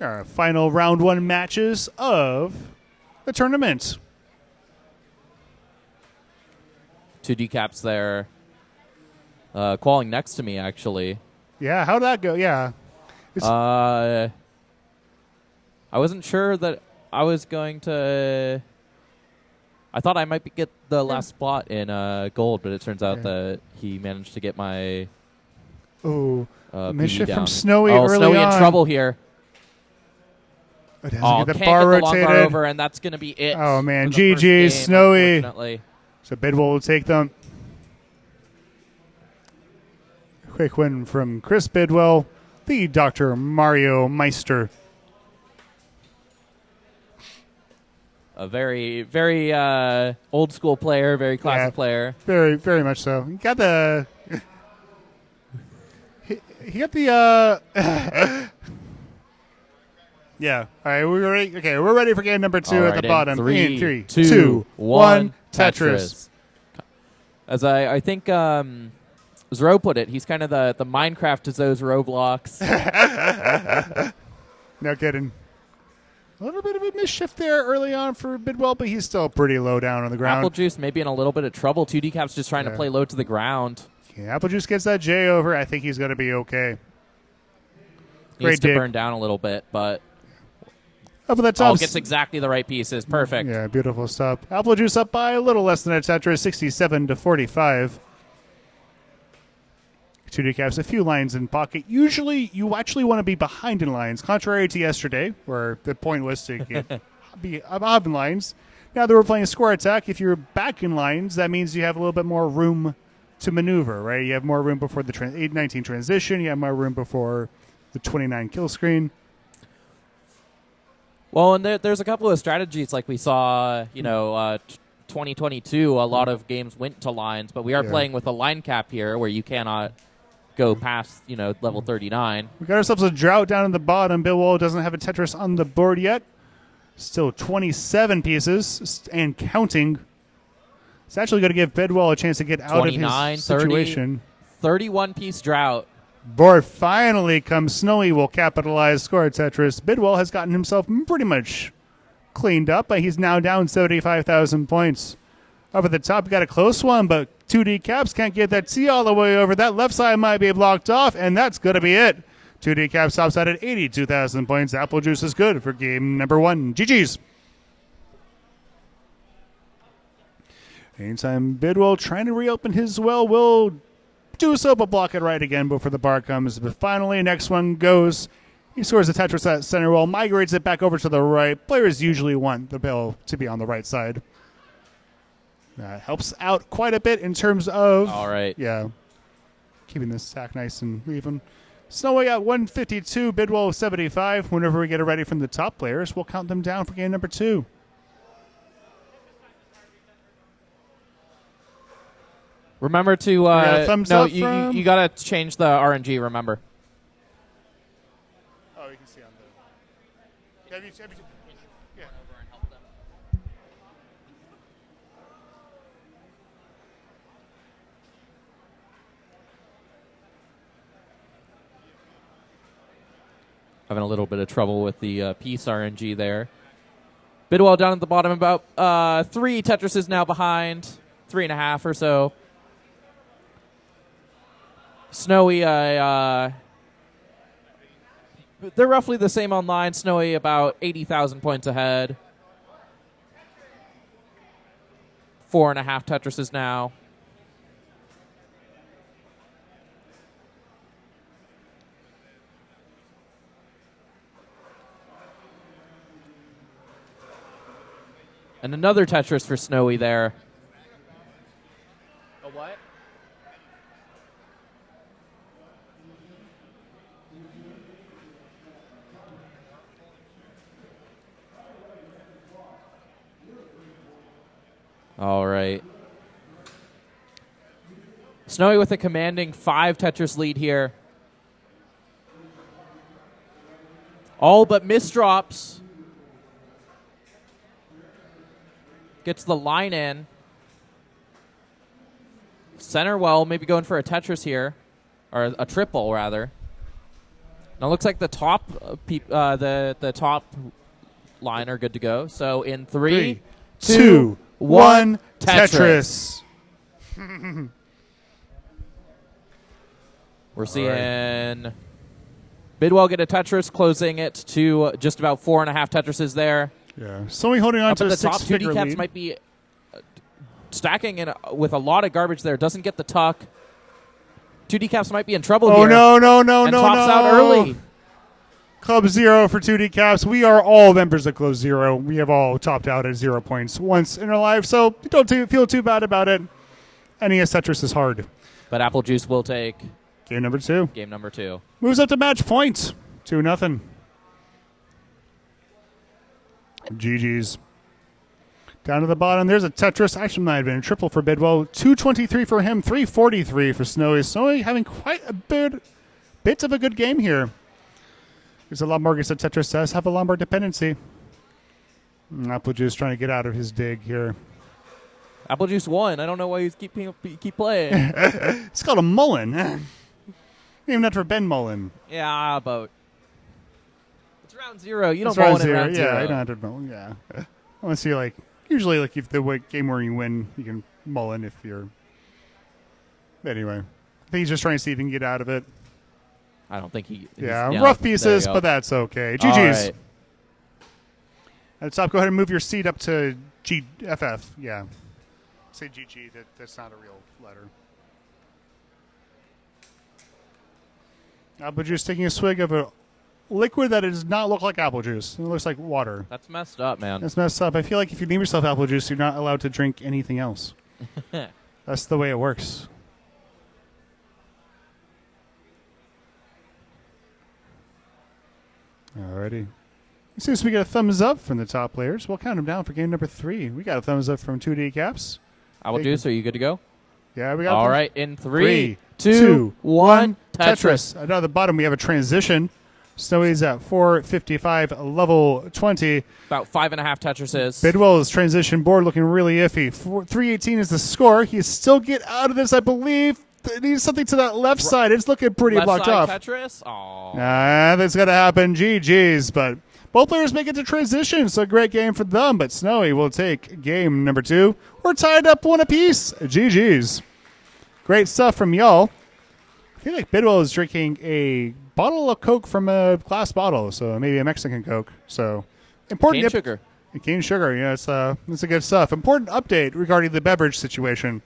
Our final round 1 matches of the tournament. 2D Caps there. Qualling next to me, actually. Yeah, how'd that go? Yeah. I wasn't sure that I was going to... I thought I might get the last spot in gold, but it turns out that he managed to get my mischief down. from Snowy Oh, early Snowy on. in trouble here. It hasn't Oh, get the can't bar get the long bar rotated. over, and that's going to be it. Oh, man. for the first GG, game, Snowy. unfortunately. So Bidwell will take them. Quick win from Chris Bidwell, the Dr. Mario Meister. A very, very old school player, very classic player. Very, very much so. He got the... he got the... Yeah. All right, we're ready. Okay, we're ready for game number 2 All at right, the bottom. in 3, 2, 2, 1, Tetris. Tetris. As I think Zero put it, he's kind of the Minecraft to those Roblox. No kidding. A little bit of a mischief there early on for Bidwell, but he's still pretty low down on the ground. Apple Juice maybe in a little bit of trouble. 2D Cap's just trying to play low to the ground. Yeah, Apple Juice gets that J over. I think he's going to be okay. Needs to dig. burn down a little bit, but Up at the top. gets exactly the right pieces. Perfect. Yeah, beautiful stuff. Apple Juice up by a little less than a Tetris, 67 to 45. 2D Caps, a few lines in pocket. Usually, you actually want to be behind in lines, contrary to yesterday, where the point was to be above in lines. Now that we're playing score attack, if you're back in lines, that means you have a little bit more room to maneuver, right? You have more room before the 8-19 transition. You have more room before the 29 kill screen. Well, and there's a couple of strategies like we saw, 2022, a lot of games went to lines, but we are playing with a line cap here where you cannot go past, level 39. We got ourselves a drought down in the bottom. Bidwell doesn't have a Tetris on the board yet. Still 27 pieces and counting. It's actually going to give Bidwell a chance to get out of his situation. 31-piece drought. Board finally comes. Snowy will capitalize, score Tetris. Bidwell has gotten himself pretty much cleaned up, but he's now down 75,000 points. Up at the top, got a close one, but 2D Caps can't get that T all the way over. That left side might be blocked off, and that's going to be it. 2D Caps tops out at 82,000 points. Apple Juice is good for game number 1. GG's. Anytime Bidwell trying to reopen his well will do so, but block it right again before the bar comes. But finally, next one goes. He scores a Tetris at center well, migrates it back over to the right. Players usually want the bill to be on the right side. That helps out quite a bit in terms of... All right. Yeah. Keeping this stack nice and even. Snowy at 152, Bidwell 75. Whenever we get it ready from the top players, we'll count them down for game number 2. Remember to you got to change the RNG. Remember. Oh, you can see on the. Yeah. having a little bit of trouble with the piece RNG there. Bidwell down at the bottom, about 3 Tetrises now behind, 3.5 or so. Snowy, they're roughly the same online. Snowy about 80,000 points ahead. 4.5 Tetrises now. And another Tetris for Snowy there. A what? All right. Snowy with a commanding 5 Tetris lead here. All but misdrops. Gets the line in. Center well, maybe going for a Tetris here. Or a triple, rather. Now it looks like the top the top line are good to go. So in 3, 2, 1, Tetris. We're seeing Bidwell get a Tetris, closing it to just about 4.5 Tetrises there. Yeah. Snowy holding on Up to at a the top, 2D six-figure Caps lead. might be stacking in with a lot of garbage there. Doesn't get the tuck. 2D Caps might be in trouble Oh, here. no, no, And no, tops no. out early. Club 0 for 2D Caps. We are all members of Club 0. We have all topped out at 0 points once in our life, so don't feel too bad about it. NES Tetris is hard. But Apple Juice will take Game number 2. game number 2. Moves up to match point. 2-0. GG's. Down to the bottom, there's a Tetris. Actually, might have been a triple for Bidwell. 223 for him, 343 for Snowy. Snowy having quite a bit of a good game here. There's a lot more, I guess, that Tetris does have a lot more dependency. Apple Juice trying to get out of his dig here. Apple Juice won. I don't know why he's keep playing. It's called a Mullen. Even not for Ben Mullen. Yeah, but it's round 0. You don't It's round roll in zero. round 0. Yeah, I don't have to Mullen. Yeah. I want to see, like, usually, like, if the game where you win, you can Mullen if you're. Anyway, I think he's just trying to see if he can get out of it. I don't think he. Yeah, he's- rough there you pieces, go. but that's okay. All GG's. right. At the top, go ahead and move your seat up to GFF. Yeah. Say GG. That's not a real letter. Apple juice taking a swig of a liquid that does not look like apple juice. It looks like water. That's messed up, man. That's messed up. I feel like if you name yourself apple juice, you're not allowed to drink anything else. That's the way it works. Alrighty. As soon as we get a thumbs up from the top players, we'll count them down for game number 3. We got a thumbs up from 2D Caps. Apple Juice, are you good to go? Yeah, we got All thumbs- right, in 3, 3, 2, 1, Tetris. Down at the bottom, we have a transition. Snowy's at 455, level 20. About 5.5 Tetrises. Bidwell's transition board looking really iffy. 318 is the score. He still get out of this, I believe. It needs something to that left side. It's looking pretty Left blocked side off. Tetris? Aw. That's going to happen. GG's. But both players make it to transition, so a great game for them. But Snowy will take game number 2. We're tied up 1 apiece. GG's. Great stuff from y'all. I feel like Bidwell is drinking a bottle of Coke from a glass bottle, so maybe a Mexican Coke. So important. Cane sugar. Cane sugar, yeah, it's a good stuff. Important update regarding the beverage situation.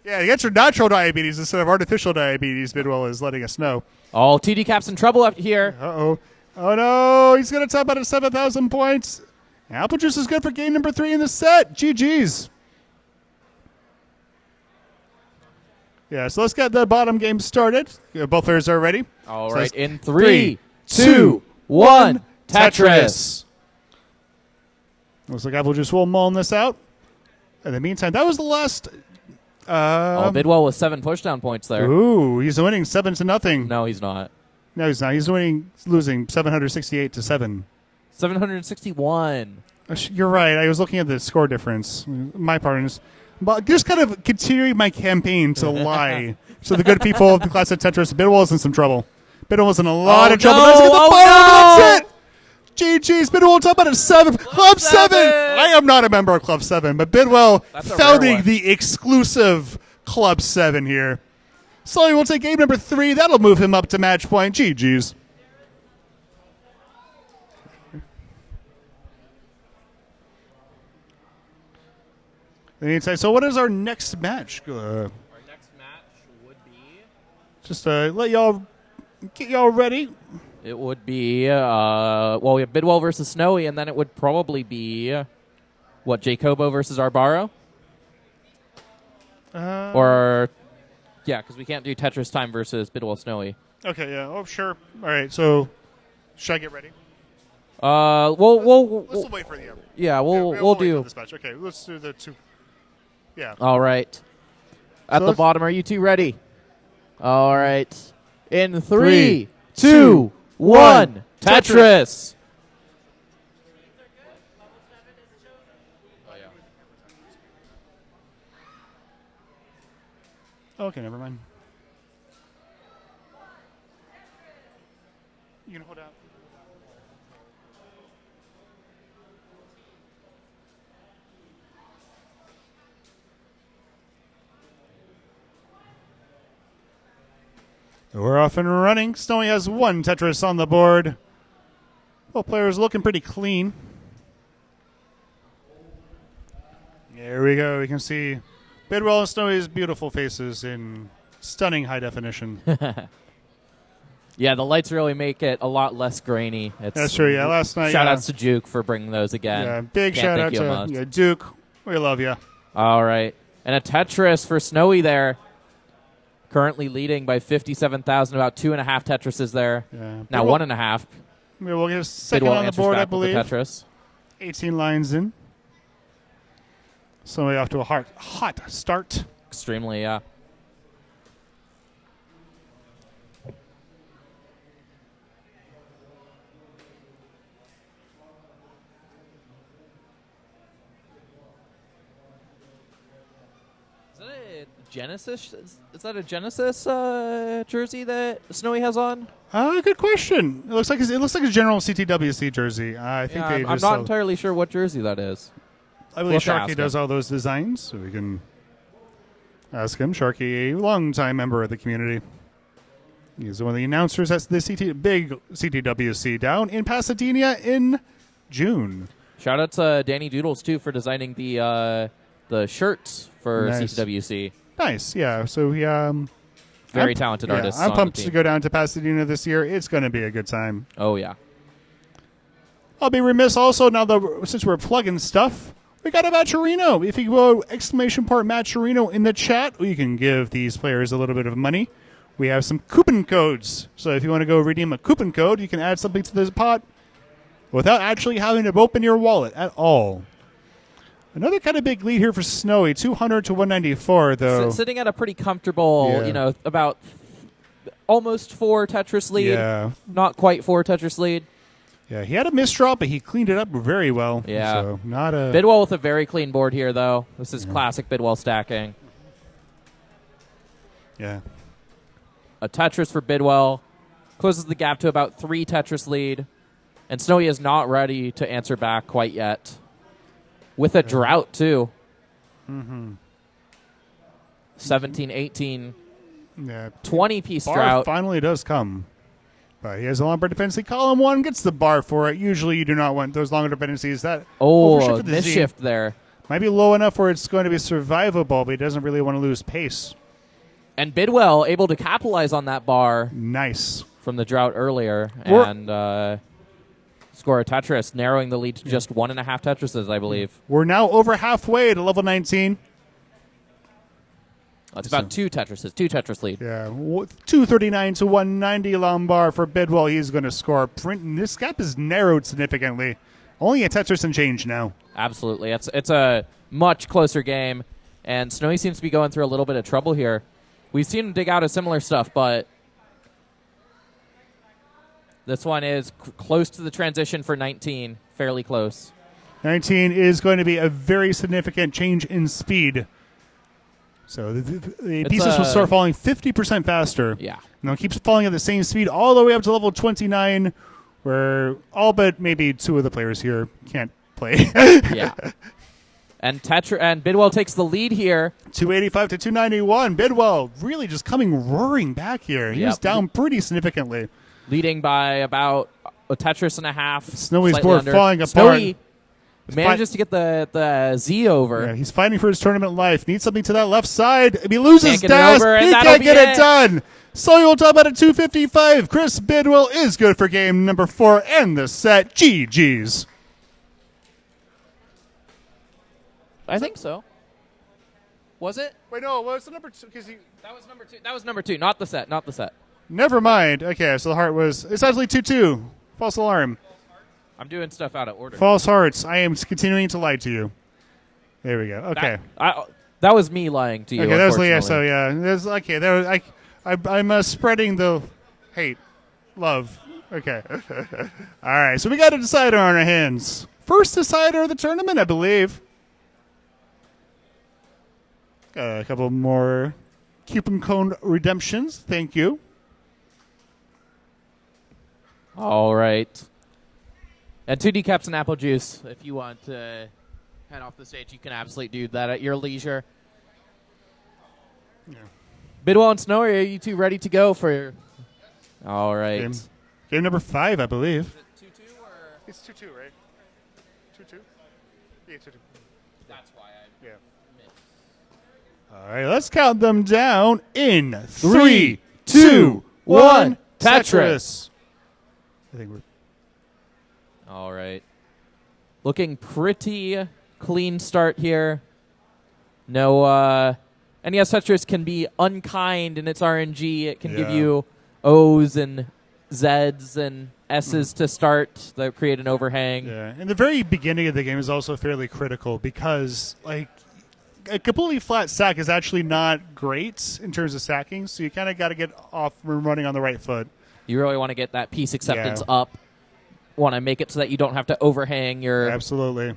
Yeah, get your natural diabetes instead of artificial diabetes, Bidwell is letting us know. Oh, TD Cap's in trouble up here. Uh-oh. Oh, no, he's going to top out at 7,000 points. Apple Juice is good for game number 3 in the set. GG's. Yeah, so let's get the bottom game started. Both players are ready. All So right, it's in 3, 2, 1, Tetris. Looks like Apple Juice will mull this out. In the meantime, that was the last. Bidwell with 7 pushdown points there. Ooh, he's winning 7-0. No, he's not. No, he's not. He's losing 768 to 7. 761. You're right. I was looking at the score difference. My part is, but just kind of continuing my campaign to lie. So the good people of the class of Tetris, Bidwell is in some trouble. Bidwell's in a lot Oh, of trouble. no. Let's get the Oh, bottom. no. That's it. GG's. Bidwell on top at a 7. Club 7. I am not a member of Club 7, but Bidwell That's a rare founding one. the exclusive Club 7 here. Sully will take game number 3. That'll move him up to match point. GG's. So what is our next match? Our next match would be. Just let y'all get y'all ready. It would be well, we have Bidwell versus Snowy, and then it would probably be what, Jacobo versus Arbaro, or yeah, because we can't do Tetris Time versus Bidwell Snowy. Okay, yeah. Oh, sure. All right. So, should I get ready? We'll Let's wait for the. yeah, we'll wait for do. this match. Okay, let's do the 2. Yeah. All right. At So the let's- bottom, are you two ready? All right. In 3, 2, 2, 1, Tetris. Okay, never mind. You can hold out. We're off and running. Snowy has 1 Tetris on the board. Both players looking pretty clean. There we go. We can see Bidwell and Snowy's beautiful faces in stunning high definition. Yeah, the lights really make it a lot less grainy. That's true. Yeah, last night. Shout outs to Juke for bringing those again. Yeah, big Can't shout thank out you to enough. Duke. We love you. All right. And a Tetris for Snowy there. Currently leading by 57,000, about 2.5 Tetrises there. Yeah. Now Bidwell- 1.5. Maybe we'll get a second Bidwell on the answers board, I back with the believe. Tetris. 18 lines in. Snowy off to a hot start. Extremely, yeah. Is that a Genesis? Is that a Genesis jersey that Snowy has on? Good question. It looks like a general CTWC jersey. I think they I'm just. not entirely sure what jersey that is. I believe We'll have to Sharky ask does him. all those designs, so we can ask him. Sharky, a longtime member of the community. He's one of the announcers at the big CTWC down in Pasadena in June. Shout out to Danny Doodles too for designing the shirts for Nice. CTWC. Nice, yeah. So he Very I'm- talented yeah, artists. I'm on pumped the to team. go down to Pasadena this year. It's going to be a good time. Oh yeah. I'll be remiss also now that since we're plugging stuff, we got a Matcherino. If you go ! Matcherino in the chat, you can give these players a little bit of money. We have some coupon codes. So if you want to go redeem a coupon code, you can add something to this pot without actually having to open your wallet at all. Another kind of big lead here for Snowy, 200 to 194, though. Sitting at a pretty comfortable, Yeah. about almost 4 Tetris lead. Yeah. Not quite 4 Tetris lead. Yeah, he had a misdraw, but he cleaned it up very well. Yeah. So not a... Bidwell with a very clean board here, though. This is classic Bidwell stacking. Yeah. A Tetris for Bidwell. Closes the gap to about 3 Tetris lead. And Snowy is not ready to answer back quite yet. With a drought, too. 17, 18, Yeah. 20-piece Bar drought. finally does come. But he has a longer dependency. Column 1 gets the bar for it. Usually you do not want those longer dependencies. That Oh, overshift with the Z misshift there. might be low enough where it's going to be survivable, but he doesn't really want to lose pace. And Bidwell able to capitalize on that bar Nice. from the drought earlier We're- and score a Tetris, narrowing the lead to just 1.5 Tetrises, I believe. We're now over halfway to level 19. That's about 2 Tetrises, 2 Tetris lead. Yeah, 239 to 190 Lombard for Bidwell. He's going to score. This gap is narrowed significantly. Only a Tetris and change now. Absolutely. It's a much closer game, and Snowy seems to be going through a little bit of trouble here. We've seen him dig out of similar stuff, but this one is close to the transition for 19, fairly close. 19 is going to be a very significant change in speed. So the pieces will start falling 50% faster. Yeah. And it keeps falling at the same speed all the way up to level 29, where all but maybe 2 of the players here can't play. Yeah. And Bidwell takes the lead here. 285 to 291. Bidwell really just coming roaring back here. He was down pretty significantly. Leading by about a Tetris and a half. Snowy's slightly board under. falling apart. Snowy manages to get the Z over. Yeah, he's fighting for his tournament life. Needs something to that left side. If he loses Can't get it dash, over, and he that'll can't be get it it. done. So you'll talk about at 255. Chris Bidwell is good for game number 4 and the set. GG's. I think so. Was it? Wait, no, what's the number 2? That was number 2. That was number 2, not the set. Not the set. Never mind. Okay, so the heart was. It's actually 2-2. False alarm. I'm doing stuff out of order. False hearts. I am continuing to lie to you. There we go. Okay. That was me lying to you. Okay, that was unfortunately. so yeah. There's okay. There, I'm spreading the hate, love. Okay. All right. So we got a decider on our hands. First decider of the tournament, I believe. Got a couple more coupon code redemptions. Thank you. All right. And 2 decaps and apple juice. If you want to head off the stage, you can absolutely do that at your leisure. Yeah. Bidwell and Snowy, are you two ready to go for? All right. Game number 5, I believe. Is it 2-2 or? It's 2-2, right? 2-2. Yeah, 2-2. That's why I Yeah. missed. All right, let's count them down in 3, 2, 1. Tetris. I think we're. All right. Looking pretty clean start here. No, NES Tetris can be unkind in its RNG. It can give you O's and Z's and S's to start that create an overhang. Yeah, and the very beginning of the game is also fairly critical because, like, a completely flat stack is actually not great in terms of stacking, so you kind of got to get off running on the right foot. You really want to get that piece acceptance up. Want to make it so that you don't have to overhang your Absolutely.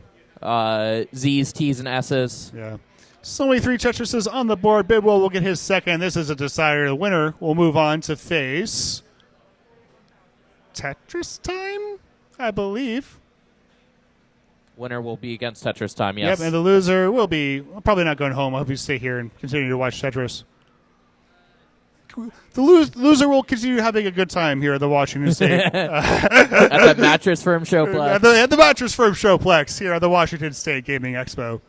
Z's, T's, and S's. Yeah. So many 3 Tetrises on the board. Bidwell will get his second. This is a decider. The winner will move on to face Tetris time, I believe. Winner will be against Tetris time, yes. Yep, and the loser will be probably not going home. I hope you stay here and continue to watch Tetris. The loser will continue having a good time here at the Washington State. At the Mattress Firm Showplex. At the Mattress Firm Showplex here at the Washington State Gaming Expo.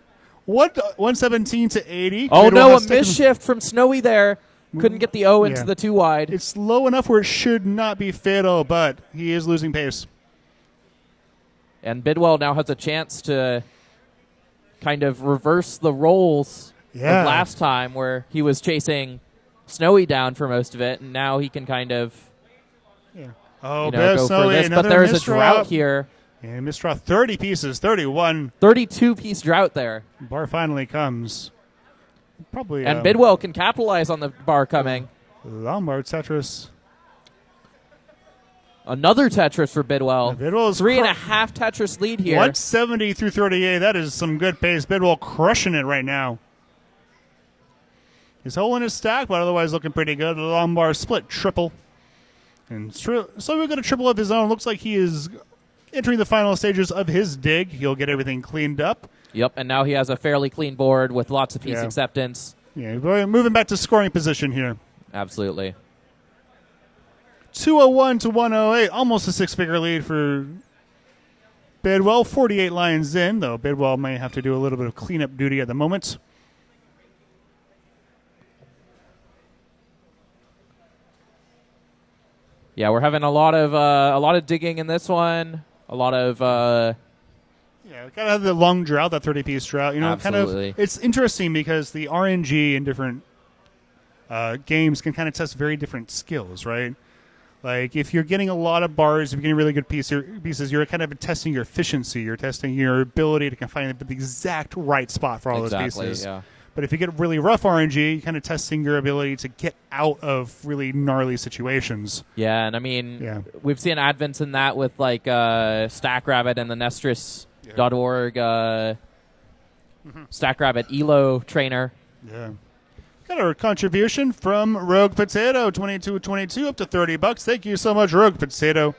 117 to 80. Oh, Bidwell no, a has taken- misshift from Snowy there. Couldn't get the O into the 2 wide. It's low enough where it should not be fatal, but he is losing pace. And Bidwell now has a chance to kind of reverse the roles of last time where he was chasing Snowy down for most of it, and now he can kind of Oh, go for this. But there's a drought here. Yeah, misdraw 30 pieces, 31. 32-piece drought there. Bar finally comes. Probably. And Bidwell can capitalize on the bar coming. Lombard Tetris. Another Tetris for Bidwell. Bidwell's 3.5 Tetris lead here. 170 through 38. That is some good pace. Bidwell crushing it right now. He's holding his stack, but otherwise looking pretty good. The Lombard split triple. And so we're going to triple of his own. Looks like he is entering the final stages of his dig. He'll get everything cleaned up. Yep, and now he has a fairly clean board with lots of piece acceptance. Yeah, we're moving back to scoring position here. Absolutely. 201 to 108. Almost a 6-figure lead for Bidwell. 48 lines in, though Bidwell may have to do a little bit of cleanup duty at the moment. Yeah, we're having a lot of digging in this one. A lot of Yeah, kind of have the long drought, that 30-piece drought. You know, Absolutely. kind of. It's interesting because the RNG in different games can kind of test very different skills, right? Like if you're getting a lot of bars, if you're getting really good pieces, you're kind of testing your efficiency. You're testing your ability to find the exact right spot for all those pieces. Yeah. But if you get really rough RNG, you're kind of testing your ability to get out of really gnarly situations. Yeah, and I mean, we've seen advents in that with like Stack Rabbit and the Nestris.org Stack Rabbit ELO trainer. Yeah. Got our contribution from Rogue Potato, 2222 up to $30. Thank you so much, Rogue Potato.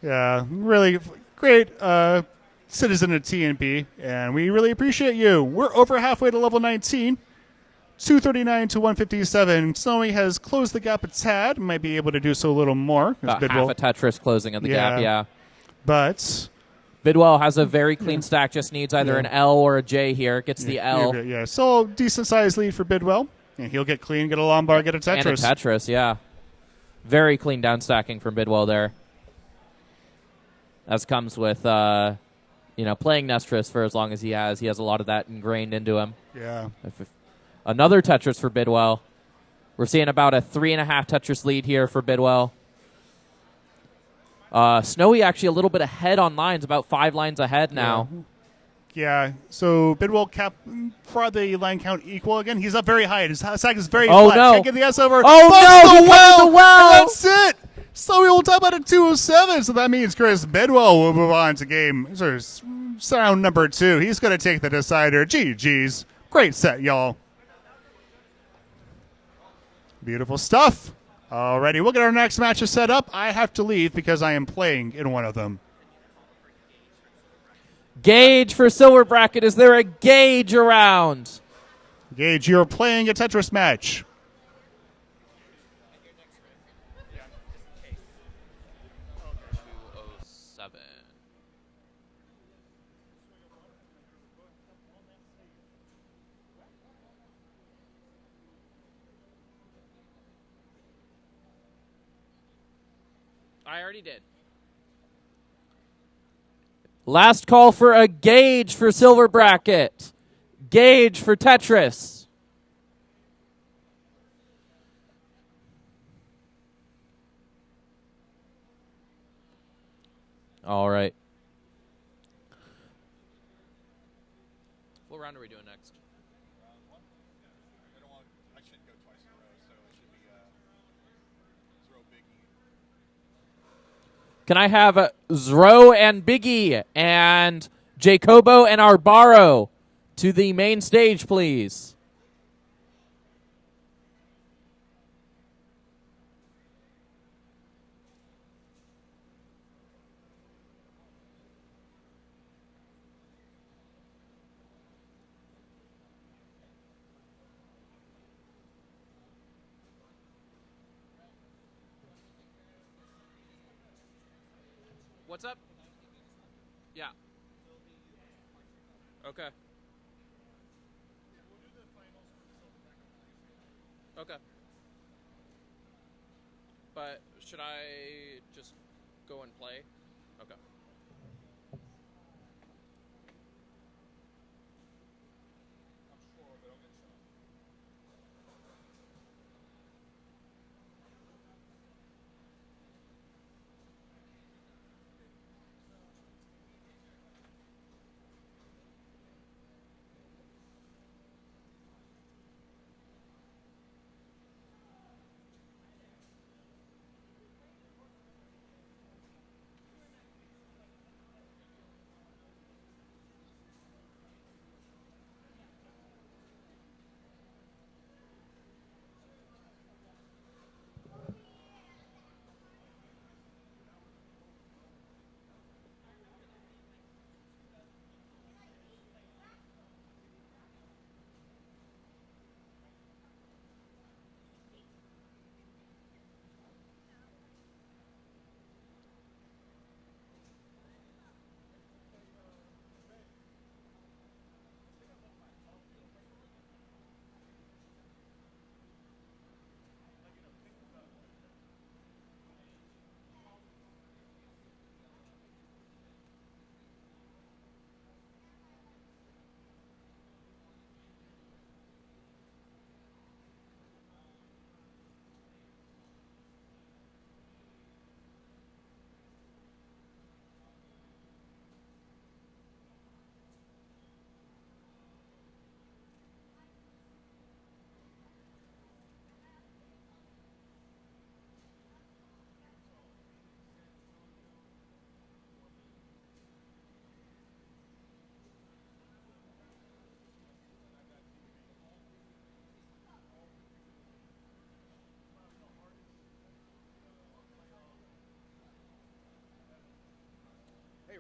Yeah, really great citizen of TNP, and we really appreciate you. We're over halfway to level 19, 239 to 157. Snowy has closed the gap a tad, might be able to do so a little more. About half a Tetris closing of the gap, yeah. But Bidwell has a very clean stack, just needs either an L or a J here. Gets the L. Yeah, so decent sized lead for Bidwell. And he'll get clean, get a Lombard, get a Tetris. And a Tetris, yeah. Very clean down stacking from Bidwell there. As comes with, playing Nestris for as long as he has. He has a lot of that ingrained into him. Yeah. Another Tetris for Bidwell. We're seeing about a 3.5 Tetris lead here for Bidwell. Snowy actually a little bit ahead on lines, about 5 lines ahead now. Yeah, so Bidwell for the line count equal again. He's up very high. His stack is very Oh, flat. no. Can't get the S over. Oh, Busts no, the he well. covered the well. And that's it. So we will top out at 207. So that means Chris Bidwell will move on to round number 2. He's going to take the decider. GG's. Great set, y'all. Beautiful stuff. Alrighty, we'll get our next matches set up. I have to leave because I am playing in one of them. Gauge for silver bracket. Is there a gauge around? Gage, you're playing a Tetris match. I already did. Last call for a gauge for silver bracket. Gauge for Tetris. All right. What round are we doing next? I shouldn't go twice in a row, so it should be throw biggie. Can I have Zro and Biggie and Jacobo and Arbaro to the main stage, please? What's up? Yeah. Okay. Okay. But should I just go and play? Okay.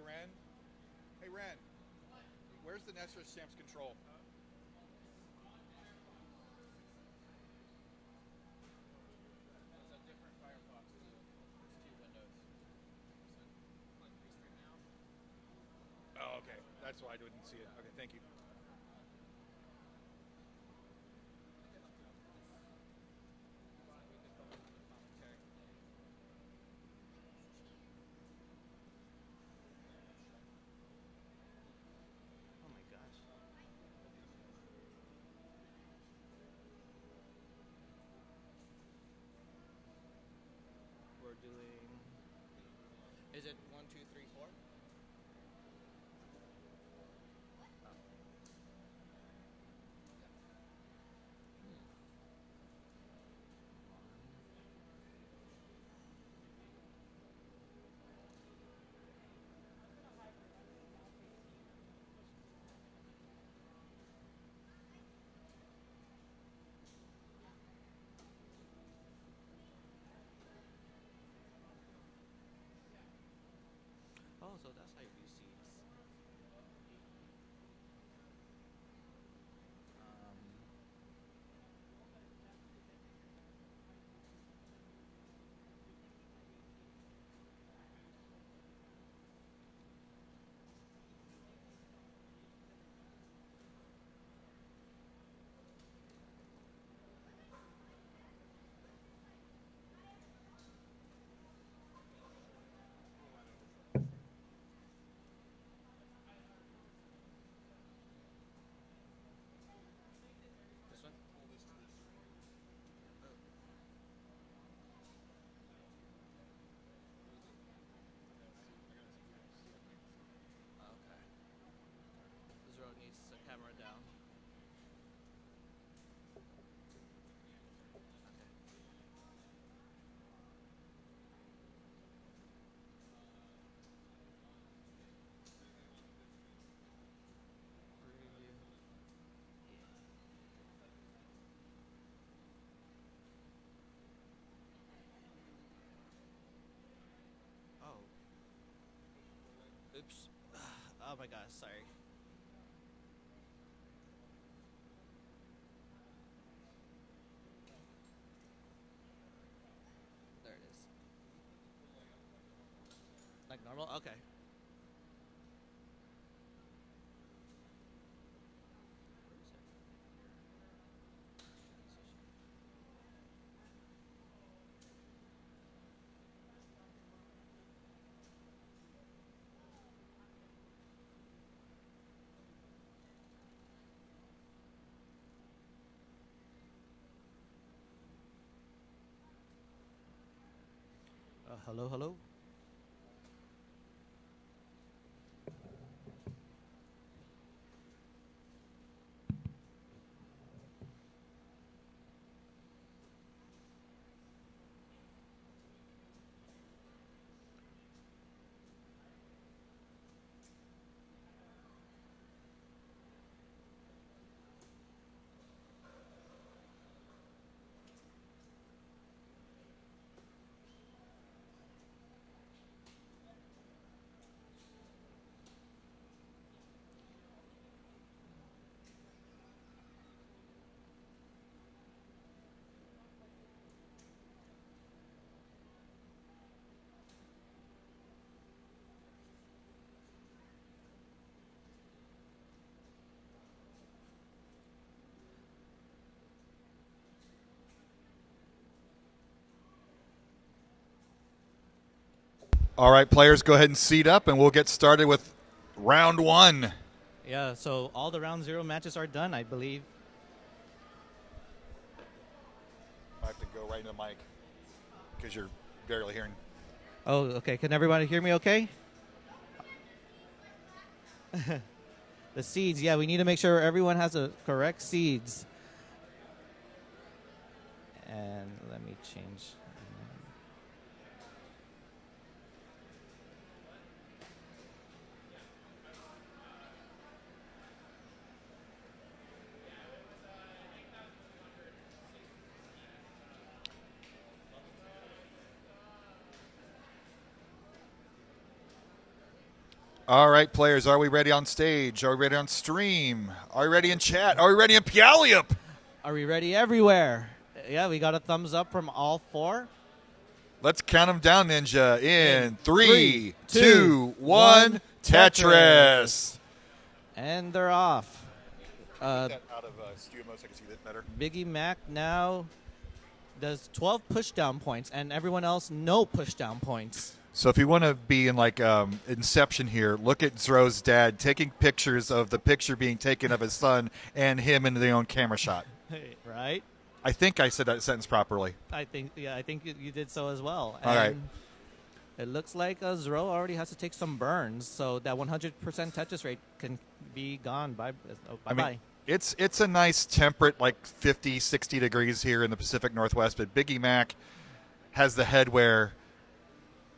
Ren. Hey, Ren. Where's the Nessus Champs control? Oh, okay. That's why I didn't see it. Okay, thank you. Oh my gosh. We're doing. Is it 1, 2, 3, 4? Oh, so that's how you do seeds. This one? Okay. Zero needs the camera down. Okay. Preview. Oh. Oops. Oh my gosh, sorry. There it is. Like normal? Okay. Where is it? Hello, hello. All right, players, go ahead and seat up, and we'll get started with round one. Yeah, so all the round 0 matches are done, I believe. I have to go right into the mic because you're barely hearing. Oh, okay. Can everybody hear me okay? The seeds, yeah, we need to make sure everyone has the correct seeds. And let me change. All right, players, are we ready on stage? Are we ready on stream? Are we ready in chat? Are we ready in Puyallup? Are we ready everywhere? Yeah, we got a thumbs up from all 4. Let's count them down, Ninja. In Three, 3, 2, 1, Tetris. And they're off. Out of studio mode so I can see that better. Biggie Mac now does 12 pushdown points, and everyone else no pushdown points. So if you want to be in like Inception here, look at Zro's dad taking pictures of the picture being taken of his son and him in their own camera shot. Right? I think I said that sentence properly. I think you did so as well. All right. It looks like Zro already has to take some burns, so that 100% Tetris rate can be gone. Bye-bye. I mean, it's a nice temperate, like 50, 60 degrees here in the Pacific Northwest, but Biggie Mac has the headwear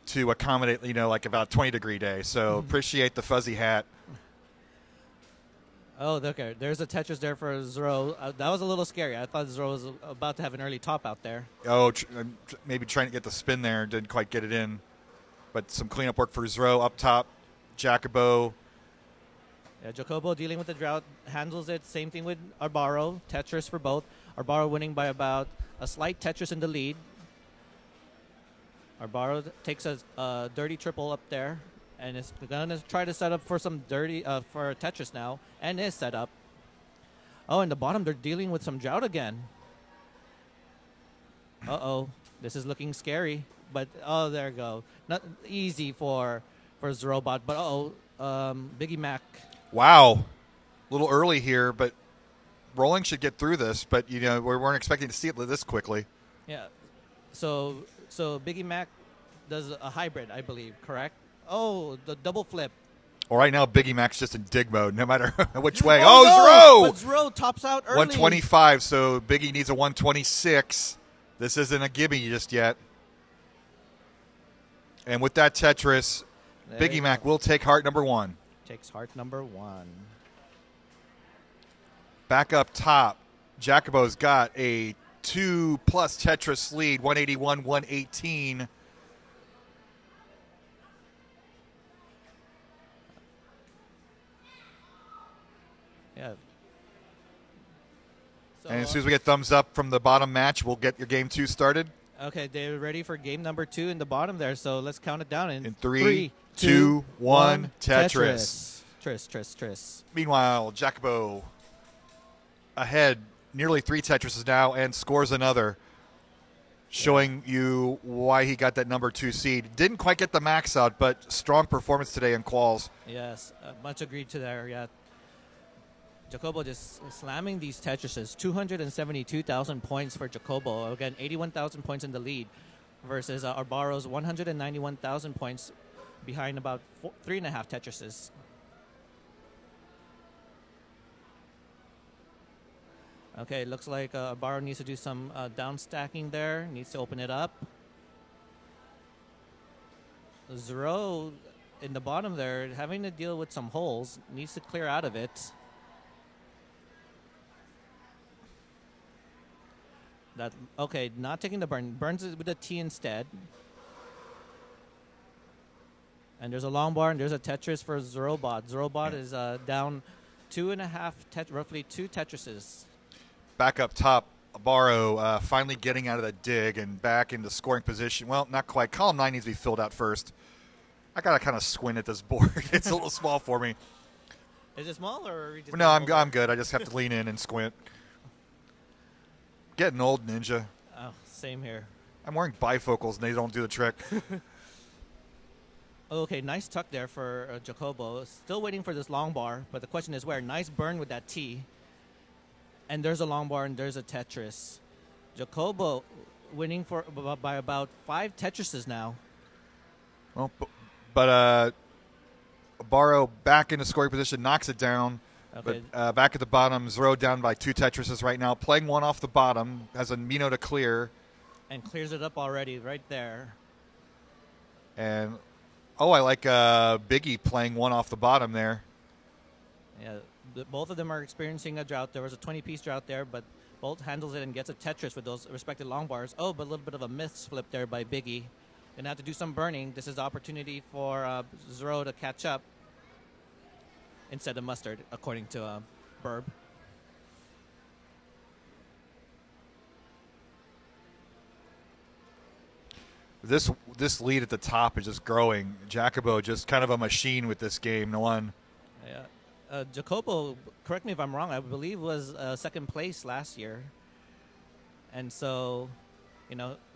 to accommodate, like about a 20-degree day. So appreciate the fuzzy hat. Oh, okay. There's a Tetris there for Zro. That was a little scary. I thought Zro was about to have an early top out there. Oh, maybe trying to get the spin there. Didn't quite get it in. But some cleanup work for Zro up top. Jacobo. Yeah, Jacobo dealing with the drought, handles it. Same thing with Arbaro. Tetris for both. Arbaro winning by about a slight Tetris in the lead. Arbaro takes a dirty triple up there, and is going to try to set up for some dirty for Tetris now, and is set up. Oh, in the bottom, they're dealing with some drought again. Uh-oh. This is looking scary. But, oh, there we go. Not easy for Zrobot, but, Biggie Mac. Wow. A little early here, but Rolling should get through this, but, we weren't expecting to see it this quickly. Yeah. So Biggie Mac does a hybrid, I believe, correct? Oh, the double flip. Well, right now, Biggie Mac's just in dig mode, no matter which way. Oh, no! But Zro tops out early. 125, so Biggie needs a 126. This isn't a gimme just yet. And with that Tetris, Biggie Mac will take heart number 1. Takes heart number 1. Back up top, Jacobo's got a 2+ Tetris lead, 181, 118. Yeah. So, And as soon as we get thumbs up from the bottom match, we'll get your game 2 started. Okay, they're ready for game number 2 in the bottom there, so let's count it down. In 3, 2, 1, Tetris. Tris. Meanwhile, Jacobo ahead, nearly 3 Tetrises now, and scores another, showing you why he got that number 2 seed. Didn't quite get the max out, but strong performance today in quals. Yes, much agreed to there, yeah. Jacobo just slamming these Tetrises. 272,000 points for Jacobo. Again, 81,000 points in the lead versus Arbaro's 191,000 points behind about 3.5 Tetrises. Okay, looks like Arbaro needs to do some down stacking there. Needs to open it up. Zro in the bottom there, having to deal with some holes. Needs to clear out of it. Okay, not taking the burn. Burns it with a T instead. And there's a long bar and there's a Tetris for Zrobot. Zrobot is down 2.5, roughly 2 Tetrises. Back up top, Arbaro finally getting out of the dig and back into scoring position. Well, not quite. Column 9 needs to be filled out first. I got to kind of squint at this board. It's a little small for me. Is it small or are we just No, I'm good. I just have to lean in and squint. Getting old, Ninja. Oh, same here. I'm wearing bifocals and they don't do the trick. Okay, nice tuck there for Jacobo. Still waiting for this long bar, but the question is where? Nice burn with that T. And there's a long bar and there's a Tetris. Jacobo winning by about 5 Tetrises now. Well, but Arbaro back into scoring position, knocks it down. Okay. But back at the bottom, Zro down by 2 Tetrises right now. Playing one off the bottom, has a Mino to clear. And clears it up already right there. And, I like Biggie playing one off the bottom there. Yeah, both of them are experiencing a drought. There was a 20-piece drought there, but both handles it and gets a Tetris with those respective long bars. Oh, but a little bit of a misflip there by Biggie. Gonna have to do some burning. This is the opportunity for Zro to catch up. instead of mustard, according to Burb. This lead at the top is just growing. Jacobo just kind of a machine with this game. No one. Yeah. Jacobo, correct me if I'm wrong, I believe was second place last year. And so,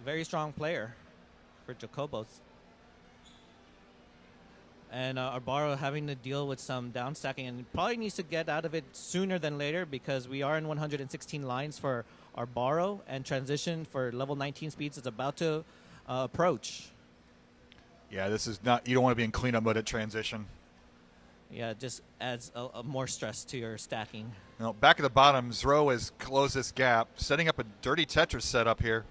very strong player for Jacobo. And Arbaro having to deal with some downstacking and probably needs to get out of it sooner than later because we are in 116 lines for Arbaro and transition for level 19 speeds is about to approach. Yeah, this is not. You don't want to be in cleanup mode at transition. Yeah, it just adds a more stress to your stacking. Back at the bottom, Zro has closed this gap, setting up a dirty Tetris setup here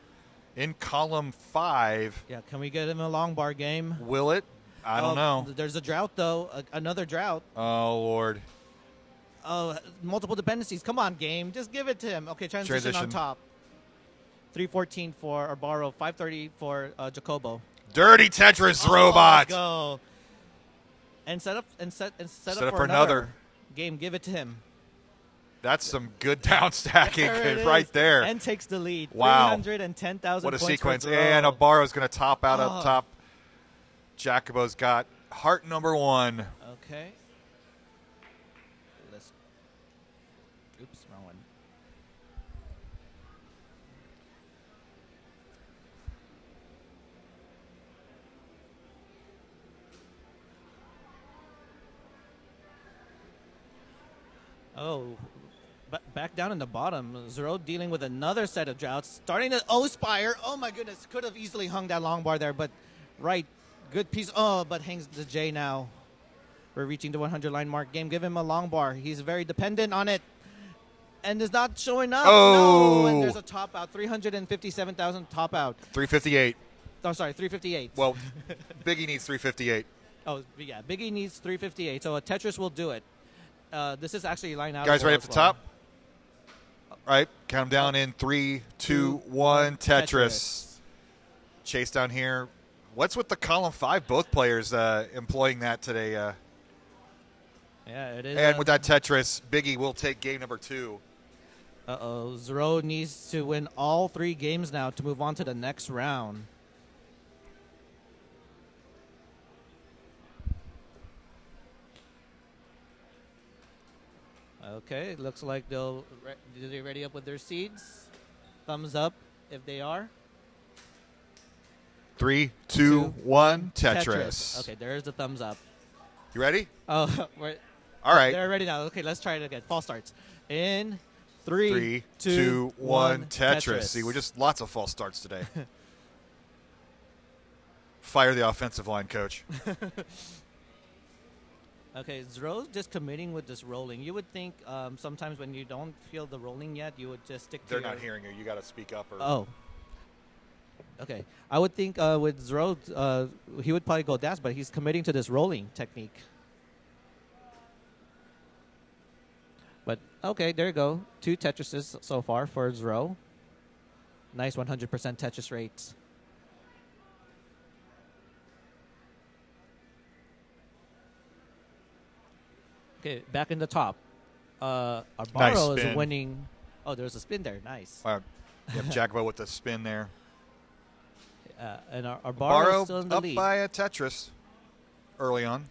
in column 5. Yeah, can we get him a long bar game? Will it? I don't know. There's a drought, though. Another drought. Oh, Lord. Oh, multiple dependencies. Come on, game. Just give it to him. Okay, transition on top. 314 for Arbaro, 530 for Jacobo. Dirty Tetris robot. Go. And set up for another game. Give it to him. That's some good down stacking right there. And takes the lead. Wow. 310,000 What a points sequence. for And Arbaro's going to top out up top. Jacobo's got heart number 1. Okay. Oops, wrong one. Oh, back down in the bottom. Zero dealing with another set of droughts. Starting to O-Spire. Oh, my goodness. Could have easily hung that long bar there, but right. Good piece. Oh, but hangs the J now. We're reaching the 100 line mark. Game, give him a long bar. He's very dependent on it. And is not showing up. Oh. No, and there's a top out. 357,000 top out. 358. Oh, sorry, 358. Well, Biggie needs 358. Oh, yeah. Biggie needs 358. So a Tetris will do it. This is actually line out. Guys ready up the top? All right. Count them down in 3, 2, 1. Tetris. Chase down here. What's with the column 5? Both players employing that today. Yeah, it is. And with that Tetris, Biggie will take game number 2. Uh-oh. Zero needs to win all 3 games now to move on to the next round. Okay, looks like they'll they ready up with their seeds. Thumbs up if they are. 3, 2, 1. Tetris. Okay, there's the thumbs up. You ready? Oh, all right. They're ready now. Okay, let's try it again. False starts. In 3, 2, 1. Tetris. See, we're just lots of false starts today. Fire the offensive line, coach. Okay, Zro's just committing with this rolling. You would think sometimes when you don't feel the rolling yet, you would just stick to They're not hearing you. You got to speak up. Or Oh. Okay. I would think with Zro, he would probably go dash, but he's committing to this rolling technique. But, okay, there you go. 2 Tetrises so far for Zro. Nice 100% Tetris rates. Okay, back in the top. Arbaro is winning. Oh, there's a spin there. Nice. Yep, Jacobo with the spin there. And Arbaro is still in the up lead. by a Tetris early on.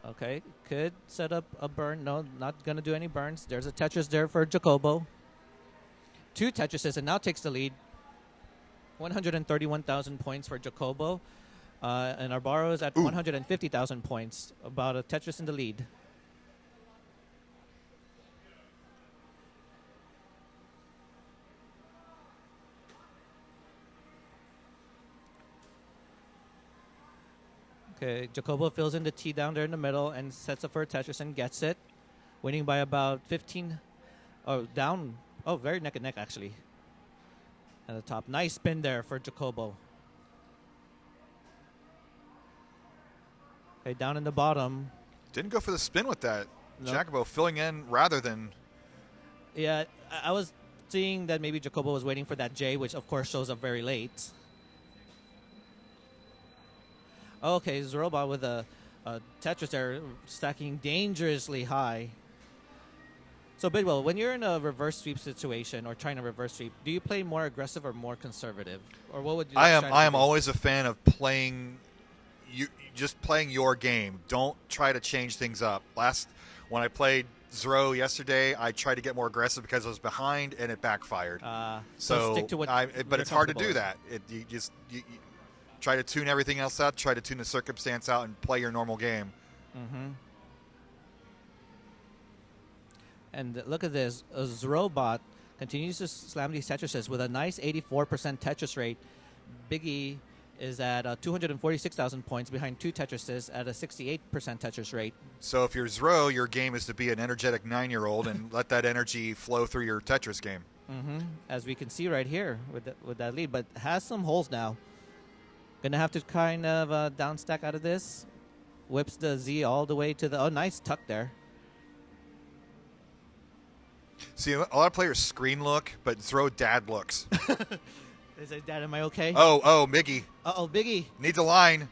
Okay, could set up a burn. No, not going to do any burns. There's a Tetris there for Jacobo. 2 Tetrises and now takes the lead. 131,000 points for Jacobo. And Arbaro is at 150,000 points. About a Tetris in the lead. Okay, Jacobo fills in the T down there in the middle and sets up for a Tetris and gets it. Winning by about 15. Oh, down. Oh, very neck and neck, actually. At the top. Nice spin there for Jacobo. Okay, down in the bottom. Didn't go for the spin with that. No. Jacobo filling in rather than... Yeah, I was seeing that maybe Jacobo was waiting for that J, which of course shows up very late. Okay, Zorobot with a Tetris there, stacking dangerously high. So, Bidwell, when you're in a reverse sweep situation or trying to reverse sweep, do you play more aggressive or more conservative? Or what would you I am strategy be? always a fan of playing just playing your game. Don't try to change things up. When I played Zero yesterday, I tried to get more aggressive because I was behind and it backfired. So stick to what but you're it's hard to comfortable do with. that. You try to tune everything else out, try to tune the circumstance out, and play your normal game. Mm-hmm. And look at this. Zorobot continues to slam these Tetrises with a nice 84% Tetris rate. Biggie is at 246,000 points behind two Tetrises at a 68% Tetris rate. So if you're Zero, your game is to be an energetic 9-year-old and let that energy flow through your Tetris game. Mm-hmm. As we can see right here with that lead, but has some holes now. Gonna have to kind of down stack out of this. Whips the Z all the way to the... Oh, nice tuck there. See, a lot of players screen look, but Zero dad looks. Is it, Dad, am I okay? Oh, Miggy. Uh-oh, Biggie. Needs a line.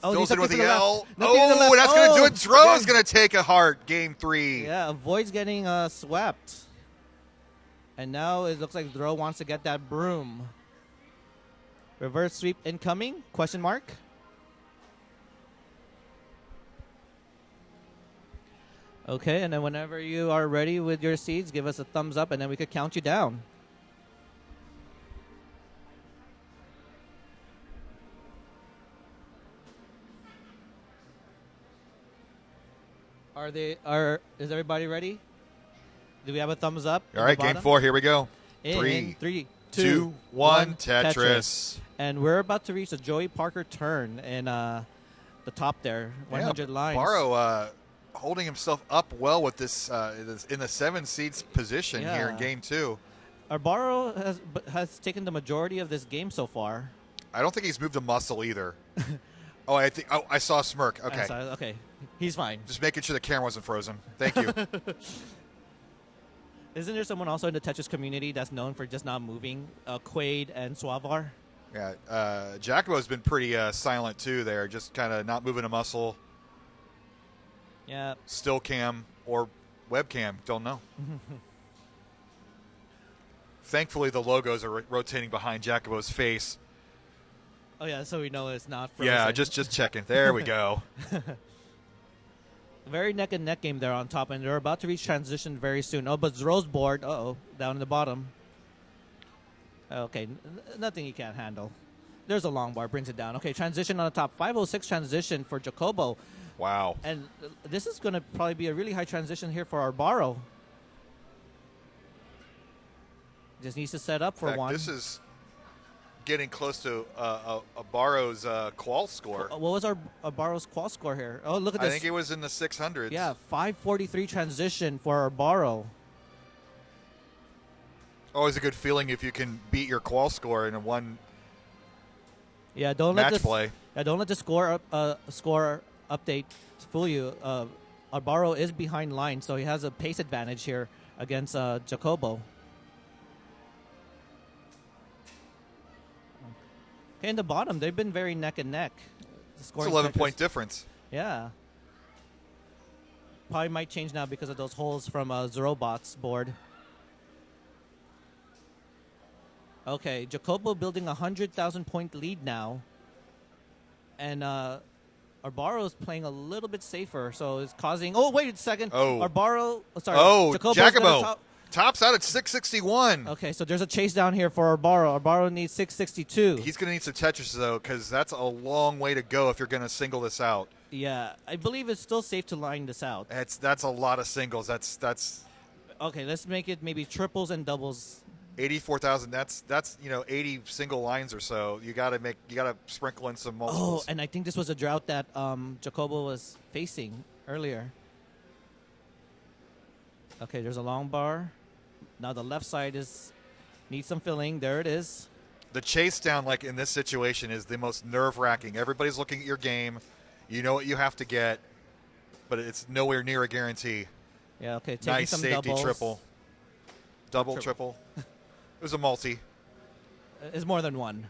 Oh, Fills needs in with something the to the L. left. Nothing to the left. That's going to do it. Zero is okay. going to take a heart. Game 3. Yeah, avoids getting swept. And now it looks like Zero wants to get that broom. Reverse sweep incoming? Question mark? Okay, and then whenever you are ready with your seeds, give us a thumbs up, and then we could count you down. Is everybody ready? Do we have a thumbs up? All right, game 4. Here we go. In 3, 2, 2, 1. 1, Tetris. And we're about to reach the Joey Parker turn in the top there, 100 lines. Barrow holding himself up well with this in the 7 seeds position here in Yeah. game 2. Barrow has taken the majority of this game so far. I don't think he's moved a muscle either. I saw a smirk. Okay. Okay, he's fine. Just making sure the camera wasn't frozen. Thank you. Isn't there someone also in the Tetris community that's known for just not moving? Quaid and Suavar? Yeah, Jacobo's been pretty silent too there, just kind of not moving a muscle. Yeah. Still cam or webcam, don't know. Thankfully, the logos are rotating behind Jacobo's face. Oh, yeah, so we know it's not frozen. Yeah, just checking. There we go. Very neck and neck game there on top, and they're about to reach transition very soon. Oh, but Zero's board. Down in the bottom. Okay, nothing he can't handle. There's a long bar, brings it down. Okay, transition on the top. 506 transition for Jacobo. Wow. And this is going to probably be a really high transition here for Arbaro. Just needs to set up for In fact, one. this is getting close to a Barrow's qual score. What was Arbaro's qual score here? Oh, look at this. I think it was in the 600s. Yeah, 543 transition for Arbaro. Always a good feeling if you can beat your qual score in a one Yeah, don't match let this play. Yeah, don't let the score update fool you. Arbaro is behind line, so he has a pace advantage here against Jacobo. Okay, in the bottom, they've been very neck and neck. It's 11-point difference. Yeah. Probably might change now because of those holes from Zorobot's board. Okay, Jacobo building a 100,000 point lead now. And Arbaro's playing a little bit safer, so it's causing... Oh, wait a second. Oh. Arbaro... Sorry. Oh, Jacobo's Jacobo. gonna Tops out at 661. Okay, so there's a chase down here for Arbaro. Arbaro needs 662. He's going to need some Tetris, though, because that's a long way to go if you're going to single this out. Yeah, I believe it's still safe to line this out. That's a lot of singles. That's Okay, let's make it maybe triples and doubles. 84,000. That's 80 single lines or so. You got to sprinkle in some multiples. Oh, and I think this was a drought that Jacobo was facing earlier. Okay, there's a long bar. Now the left side needs some filling. There it is. The chase down, like in this situation, is the most nerve-wracking. Everybody's looking at your game. You know what you have to get, but it's nowhere near a guarantee. Yeah, okay. Taking Nice some safety doubles. triple. Triple. It was a multi. It's more than one.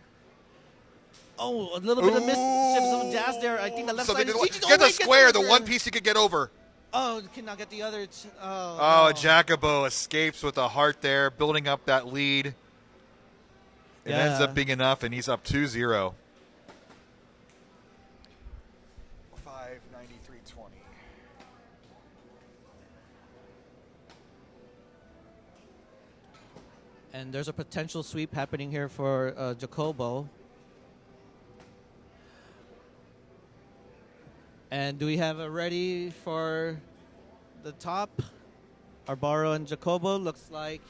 Oh, a little bit of mischief, some jazz there. I think the left So they side is did- reaching. get the wait, square, the other. one piece he could get over. Oh, cannot get the other. Oh, No. Jacobo escapes with a heart there, building up that lead. It ends Yeah. up being enough, and he's up 2-0. 593.20. And there's a potential sweep happening here for Jacobo. And do we have it ready for the top? Arbaro and Jacobo looks like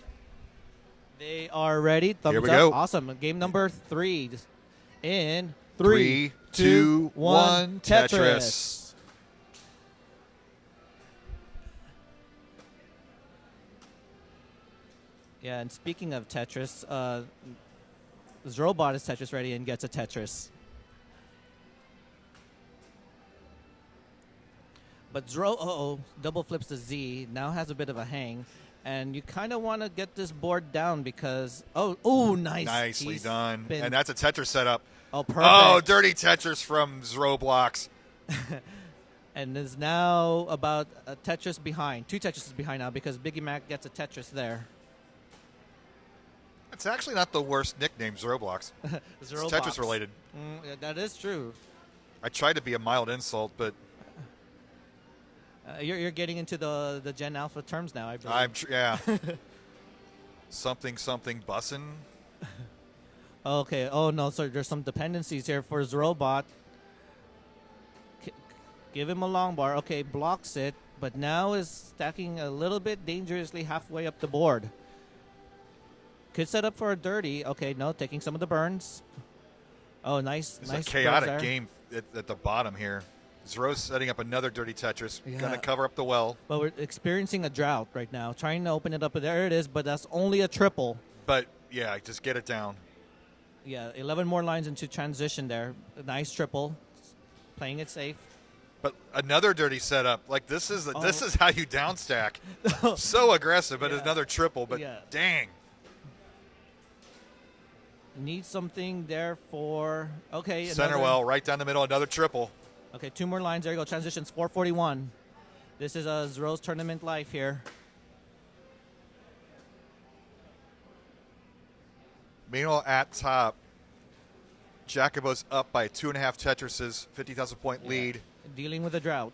they are ready. Thumbs Here we up. go. Awesome. Game number 3 in 3, 2, 1, Tetris. Yeah, and speaking of Tetris, Zrobot is Tetris ready and gets a Tetris. But double flips the Z, now has a bit of a hang. And you kind of want to get this board down because, nice. Nicely He's done. been- And that's a Tetris setup. oh, perfect. Oh, dirty Tetris from Zroblocks. And is now about a Tetris behind. 2 Tetrises behind now because Biggie Mac gets a Tetris there. It's actually not the worst nickname, Zroblocks. It's Tetris related. Yeah, that is true. I tried to be a mild insult, but You're getting into the Gen Alpha terms now, I believe. yeah. something bussin'. Okay. Oh, no. So there's some dependencies here for Zrobot. Give him a long bar. Okay, blocks it. But now is stacking a little bit dangerously halfway up the board. Could set up for a dirty. Okay, no. Taking some of the burns. Oh, nice. It's nice a chaotic burns there. game at the bottom here. Zro's setting up another dirty Tetris. Yeah. Going to cover up the well. But we're experiencing a drought right now. Trying to open it up. There it is. But that's only a triple. But, yeah, just get it down. Yeah, 11 more lines into transition there. A nice triple. Playing it safe. But another dirty setup. Like, this is how you downstack. So aggressive, but Yeah. another triple. But, Yeah. dang. Need something there for... Okay. Center another- well, right down the middle, another triple. Okay, 2 more lines. There you go. Transitions 441. This is a Zro's tournament life here. Meanwhile, at top, Jacobo's up by 2.5 Tetrises, 50,000 point lead. Dealing with a drought.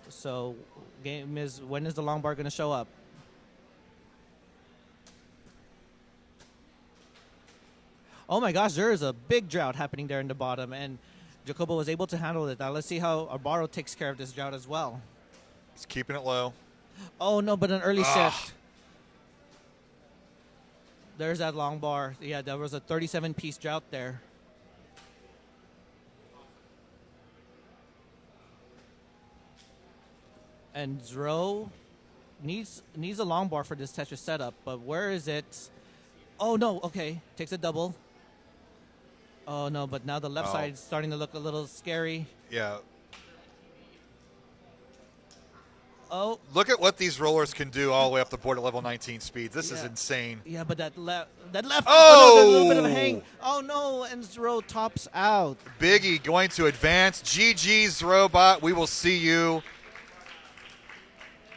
So, game is when is the long bar going to show up? Oh my gosh, there is a big drought happening there in the bottom, and Jacobo was able to handle it. Now let's see how Arbaro takes care of this drought as well. He's keeping it low. Oh no, but an early Ah. shift. There's that long bar. Yeah, there was a 37-piece drought there. And Zro needs a long bar for this Tetris setup, but where is it? Oh no, okay. Takes a double. Oh no, but now the left Oh. side is starting to look a little scary. Yeah. Oh, Look at what these rollers can do all the way up the board at level 19 speeds. This is Yeah. insane. yeah, but that left. Oh, Oh! no, there's a little bit of a hang. Oh no, and Zro tops out. Biggie going to advance. GG's Robot. We will see you.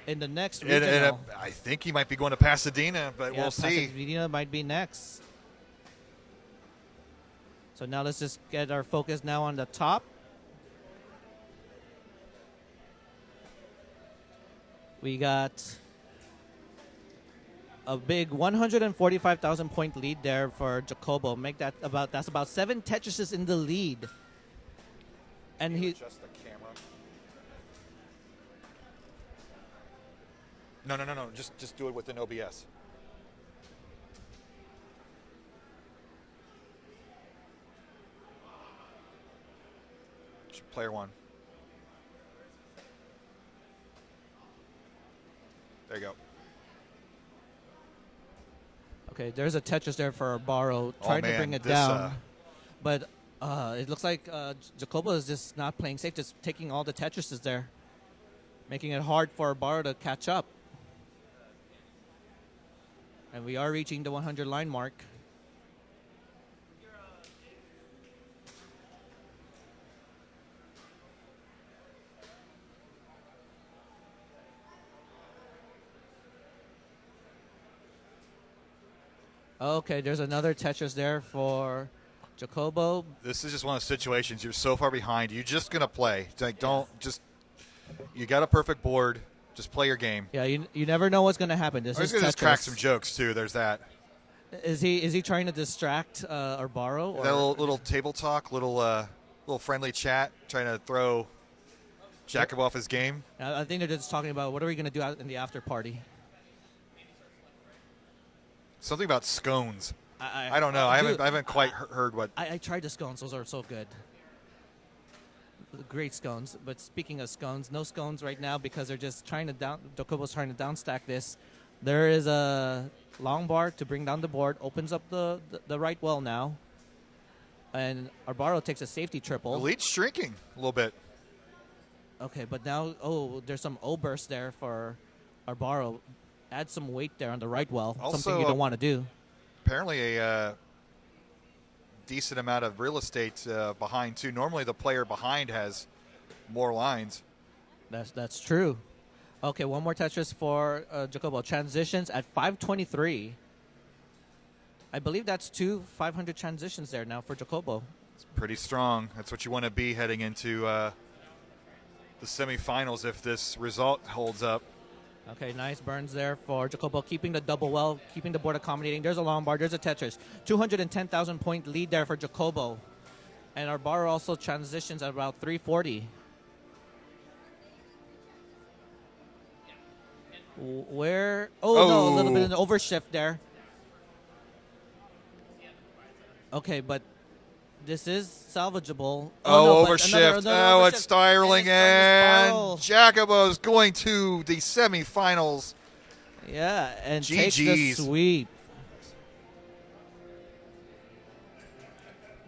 In the next In regional. I think he might be going to Pasadena, but Yeah, we'll see. Pasadena might be next. So now let's just get our focus now on the top. We got a big 145,000 point lead there for Jacobo. That's about 7 Tetrises in the lead. And he Adjust the camera. No. Just do it within OBS. Player 1. There you go. Okay, there's a Tetris there for Arbaro, trying to man, bring it this, down. But it looks like Jacobo is just not playing safe, just taking all the Tetrises there, making it hard for Arbaro to catch up. And we are reaching the 100 line mark. Okay, there's another Tetris there for Jacobo. This is just one of those situations. You're so far behind. You're just gonna play. It's like, don't just. You got a perfect board. Just play your game. Yeah, you never know what's going to happen. This I was is gonna just crack Tetris. some jokes too. There's that. Is he trying to distract or borrow? Or? That little table talk, little friendly chat, trying to throw Jacob off his game. I think they're just talking about what are we going to do out in the after party. Something about scones. I don't know. Dude, I haven't quite heard what. I tried the scones. Those are so good. Great scones. But speaking of scones, no scones right now because they're just trying to Jacobo's trying to downstack this. There is a long bar to bring down the board. Opens up the right well now. And Arbaro takes a safety The triple. lead's shrinking a little bit. Okay, but now, there's some O-burst there for Arbaro. Add some weight there on the right well. Also, something you don't want to do. Apparently a decent amount of real estate behind too. Normally the player behind has more lines. That's true. Okay, one more Tetris for Jacobo. Transitions at 523. I believe that's 500 transitions there now for Jacobo. It's pretty strong. That's what you want to be heading into the semifinals if this result holds up. Okay, nice burns there for Jacobo, keeping the double well, keeping the board accommodating. There's a long bar, there's a Tetris. 210,000 point lead there for Jacobo. And our bar also transitions at about 340. Where? No, a little bit of an overshift there. Okay, but this is salvageable. No, but Overshift. another It's spiraling and Jacobo's going to the semifinals. Yeah, and takes the GG's. sweep.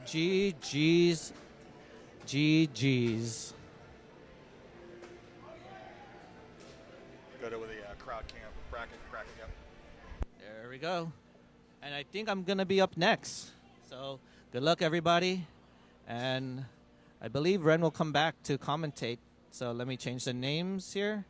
GG's. GG's. Go to the crowd cam bracket, yep. There we go. And I think I'm going to be up next. So good luck, everybody. And I believe Ren will come back to commentate. So let me change the names here.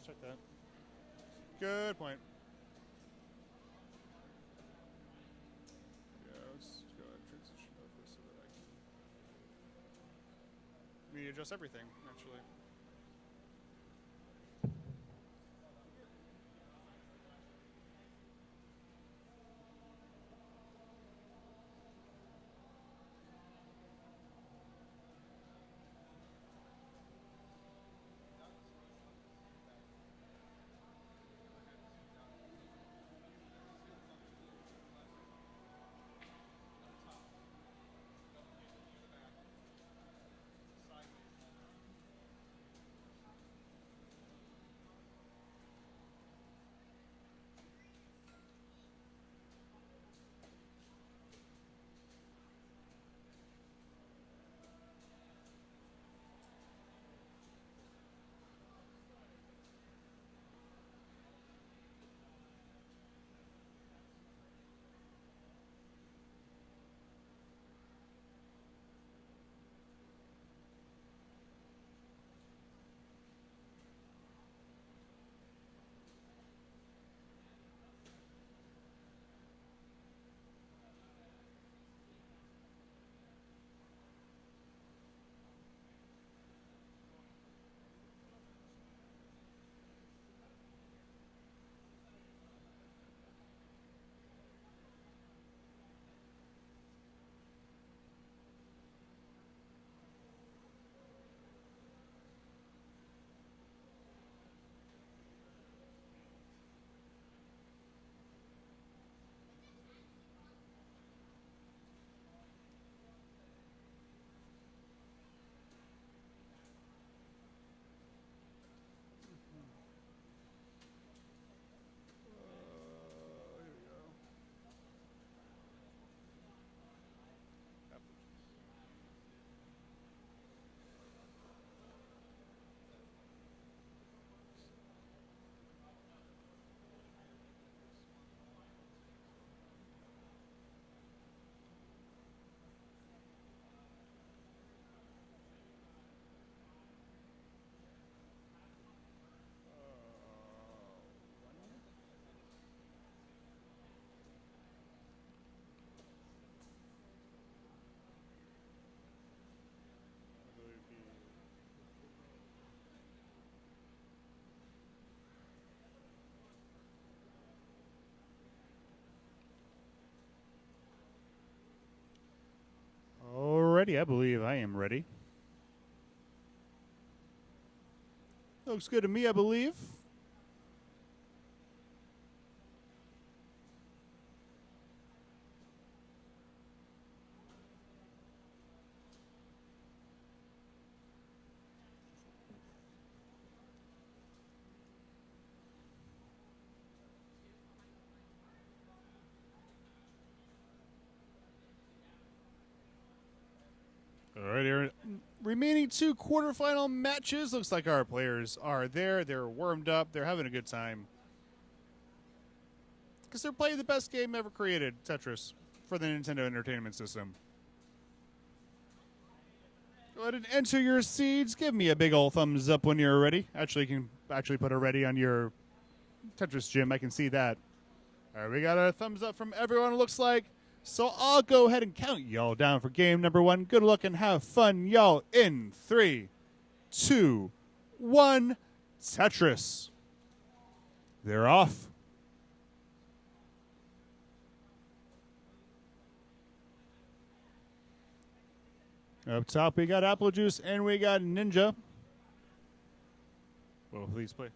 check that. Good point. Yeah, let's go ahead and transition over so that I can. We need to adjust everything, actually. Here we go. Alrighty, I believe I am ready. Looks good to me, I believe. All right, Aaron. Remaining 2 quarterfinal matches. Looks like our players are there. They're warmed up. They're having a good time. Because they're playing the best game ever created, Tetris, for the Nintendo Entertainment System. Go ahead and enter your seeds. Give me a big old thumbs up when you're ready. Actually, you can put a ready on your Tetris gym. I can see that. All right, we got a thumbs up from everyone, it looks like. So I'll go ahead and count y'all down for game number 1. Good luck and have fun, y'all. In 3, 2, 1, Tetris. They're off. Up top, we got Apple Juice and we got Ninja. Well, please play.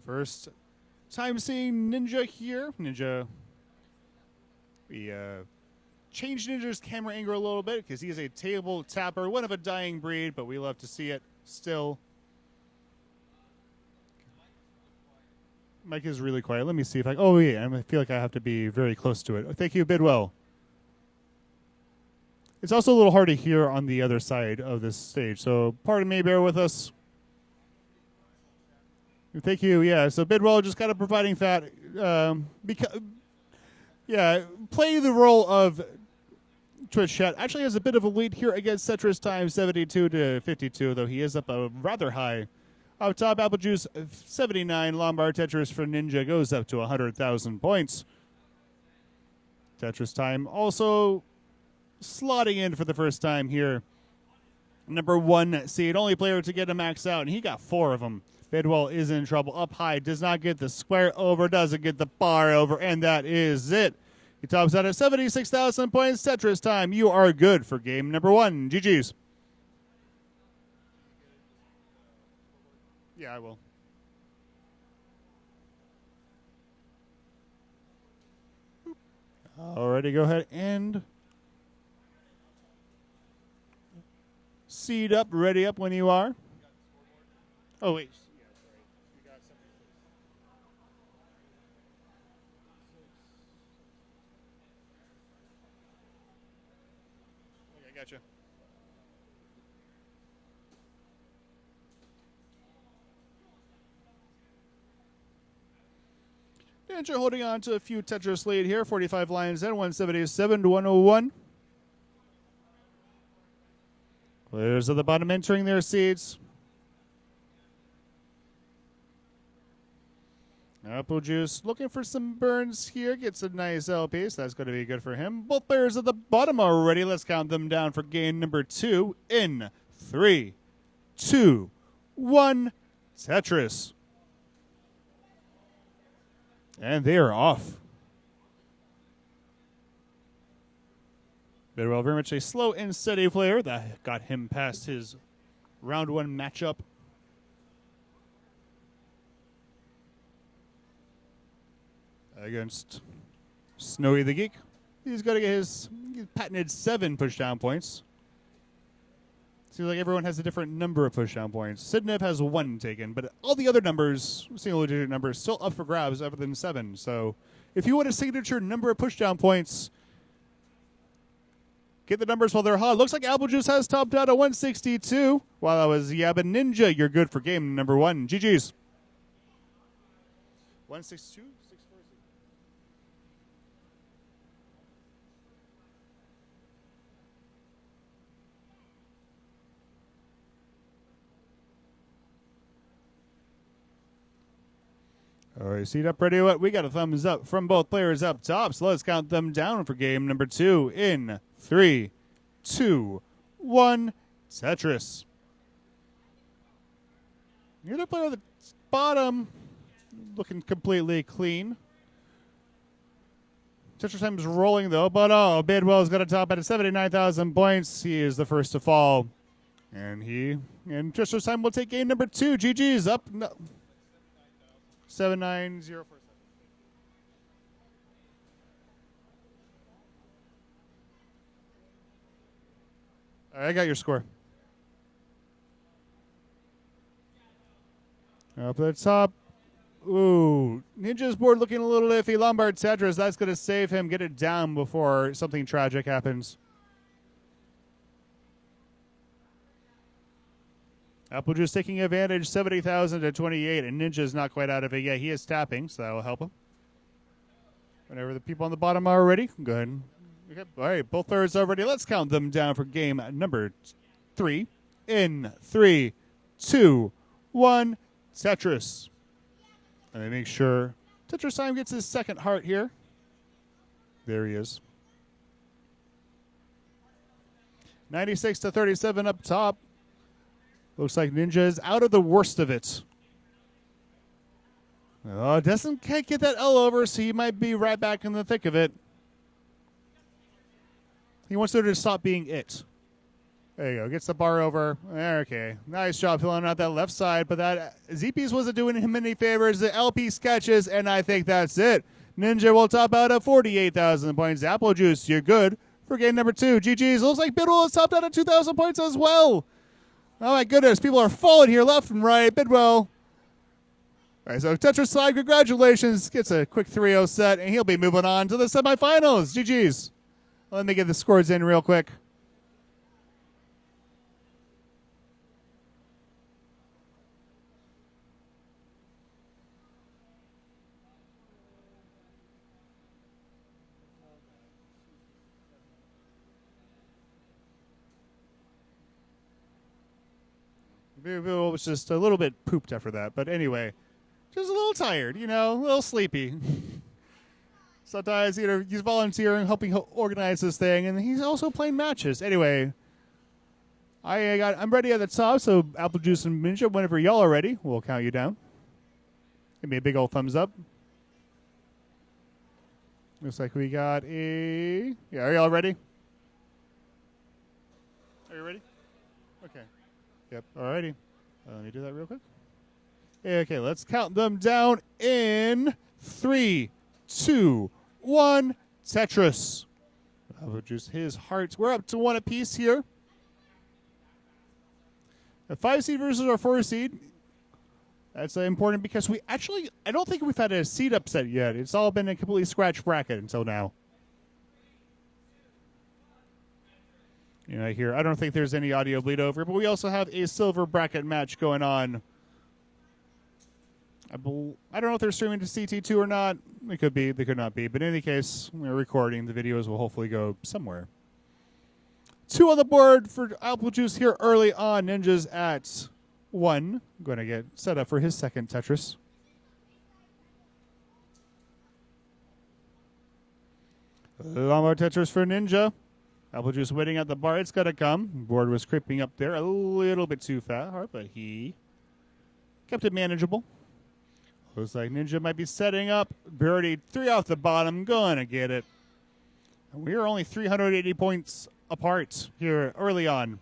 First time seeing Ninja here. Ninja, we changed Ninja's camera angle a little bit because he is a table tapper, one of a dying breed, but we love to see it still. Mic is really quiet. Let me see if I... Oh, yeah, I feel like I have to be very close to it. Thank you, Bidwell. It's also a little hard to hear on the other side of this stage, so pardon me, bear with us. Thank you. Yeah. So Bidwell just kind of providing that Yeah, playing the role of Twitch chat actually has a bit of a lead here against Tetris Time 72 to 52, though he is up a rather high. Up top, Apple Juice 79. Lombard Tetris for Ninja goes up to 100,000 points. Tetris Time also slotting in for the first time here. Number 1 seed, only player to get a max out, and he got 4 of them. Bidwell is in trouble. Up high, does not get the square over, doesn't get the bar over, and that is it. He tops out at 76,000 points. Tetris Time, you are good for game number 1. GG's. Yeah, I will. Alrighty, go ahead and seed up, ready up when you are. Oh, wait. Okay, gotcha. Ninja holding on to a few Tetris lead here. 45 lines in, 177 to 101. Players at the bottom entering their seats. Apple Juice looking for some burns here. Gets a nice LP, so that's going to be good for him. Both players at the bottom are ready. Let's count them down for game number 2 in 3, 2, 1. Tetris. And they are off. Bidwell, very much a slow and steady player. That got him past his round 1 matchup. Against Snowy the Geek. He's got to get his patented 7 pushdown points. Seems like everyone has a different number of pushdown points. Sidnev has 1 taken, but all the other numbers, single-digit numbers, still up for grabs other than 7. So if you want a signature number of pushdown points, get the numbers while they're hot. Looks like Apple Juice has topped out at 162. While that was Yabba Ninja, you're good for game number 1. GG's. 162? All right, seat up, ready, what? We got a thumbs up from both players up top, so let's count them down for game number 2 in 3, 2, 1. Tetris. The other player at the bottom looking completely clean. Tetris Time is rolling, though, but oh, Bidwell's got a top at 79,000 points. He is the first to fall. And Tetris Time will take game number 2. GG's up. No. 79047. All right, I got your score. Up at the top. Ooh, Ninja's board looking a little iffy. Lombard Tetris, that's going to save him. Get it down before something tragic happens. Apple Juice taking advantage, 70,000 to 28, and Ninja's not quite out of it yet. He is tapping, so that will help him. Whenever the people on the bottom are ready, go ahead. Okay. All right, both players are ready. Let's count them down for game number 3 in 3, 2, 1. Tetris. Let me make sure Tetris Time gets his second heart here. There he is. 96 to 37 up top. Looks like Ninja is out of the worst of it. Oh, can't get that L over, so he might be right back in the thick of it. He wants her to stop being it. There you go. Gets the bar over. Okay. Nice job filling out that left side, but that ZP's wasn't doing him any favors. The LP sketches, and I think that's it. Ninja will top out at 48,000 points. Apple Juice, you're good for game number 2. GG's. Looks like Bidwell has topped out at 2,000 points as well. Oh, my goodness. People are falling here left and right. Bidwell. All right, so Tetris Slide, congratulations. Gets a quick 3-0 set, and he'll be moving on to the semifinals. GG's. Let me get the scores in real quick. Vivo was just a little bit pooped after that. But anyway, just a little tired, a little sleepy. Sometimes, he's volunteering, helping organize this thing, and he's also playing matches. Anyway, I'm ready at the top, so Apple Juice and Ninja, whenever y'all are ready, we'll count you down. Give me a big old thumbs up. Looks like we got a... Yeah, are y'all ready? Are you ready? Okay. Yep, alrighty. Let me do that real quick. Okay, let's count them down in 3, 2, 1. Tetris. Apple Juice, his heart. We're up to 1 apiece here. A 5 seed versus our 4 seed. That's important because I don't think we've had a seed upset yet. It's all been a completely scratch bracket until now. Here, I don't think there's any audio bleed over, but we also have a silver bracket match going on. I don't know if they're streaming to CT2 or not. It could be, they could not be. But in any case, we're recording. The videos will hopefully go somewhere. 2 on the board for Apple Juice here early on. Ninja's at 1. Going to get set up for his second Tetris. Lombard Tetris for Ninja. Apple Juice waiting at the bar. It's got to come. Board was creeping up there a little bit too fast, but he kept it manageable. Looks like Ninja might be setting up. Birdie 3 off the bottom. Gonna get it. And we are only 380 points apart here early on.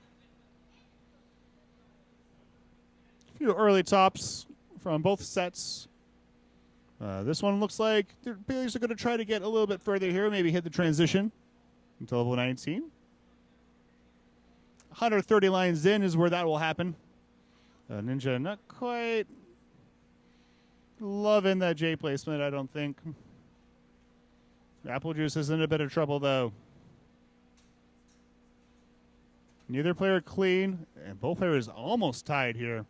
A few early tops from both sets. This one looks like the players are going to try to get a little bit further here. Maybe hit the transition until level 19. 130 lines in is where that will happen. Ninja not quite loving that J placement, I don't think. Apple Juice is in a bit of trouble, though. Neither player clean, and both players almost tied here.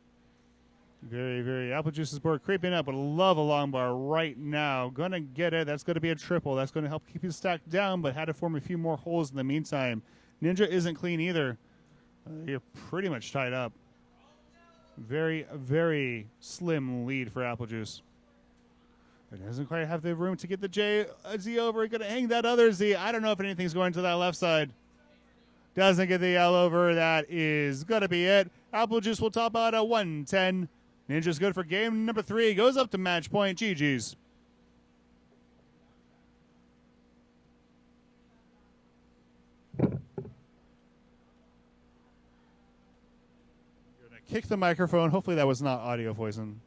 Very, very. Apple Juice's board creeping up, but love a long bar right now. Gonna get it. That's going to be a triple. That's going to help keep his stack down, but had to form a few more holes in the meantime. Ninja isn't clean either. You're pretty much tied up. Very, very slim lead for Apple Juice. It doesn't quite have the room to get the Z over. Going to hang that other Z. I don't know if anything's going to that left side. Doesn't get the L over. That is going to be it. Apple Juice will top out at 110. Ninja's good for game number 3. Goes up to match point. GG's. Kick the microphone. Hopefully that was not audio poison.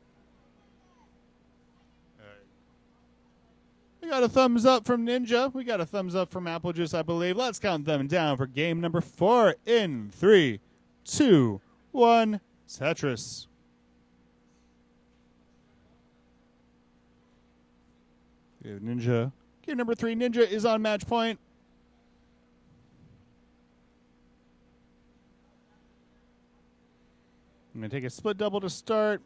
We got a thumbs up from Ninja. We got a thumbs up from Apple Juice, I believe. Let's count them down for game number 4 in 3, 2, 1. Tetris. Ninja. Game number 3. Ninja is on match point. I'm going to take a split double to start.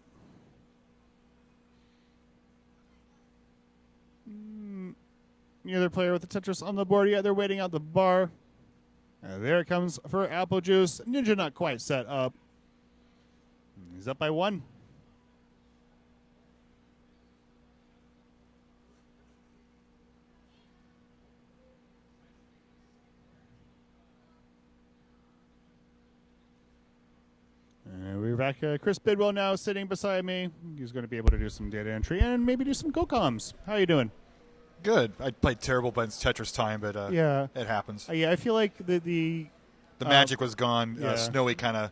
The other player with the Tetris on the board. Yeah, they're waiting out the bar. There it comes for Apple Juice. Ninja not quite set up. He's up by 1. We're back. Chris Bidwell now sitting beside me. He's going to be able to do some data entry and maybe do some go-coms. How you doing? Good. I played terrible against Tetris time, but yeah, it happens. Yeah, I feel like the magic was gone. Yeah. Snowy kind of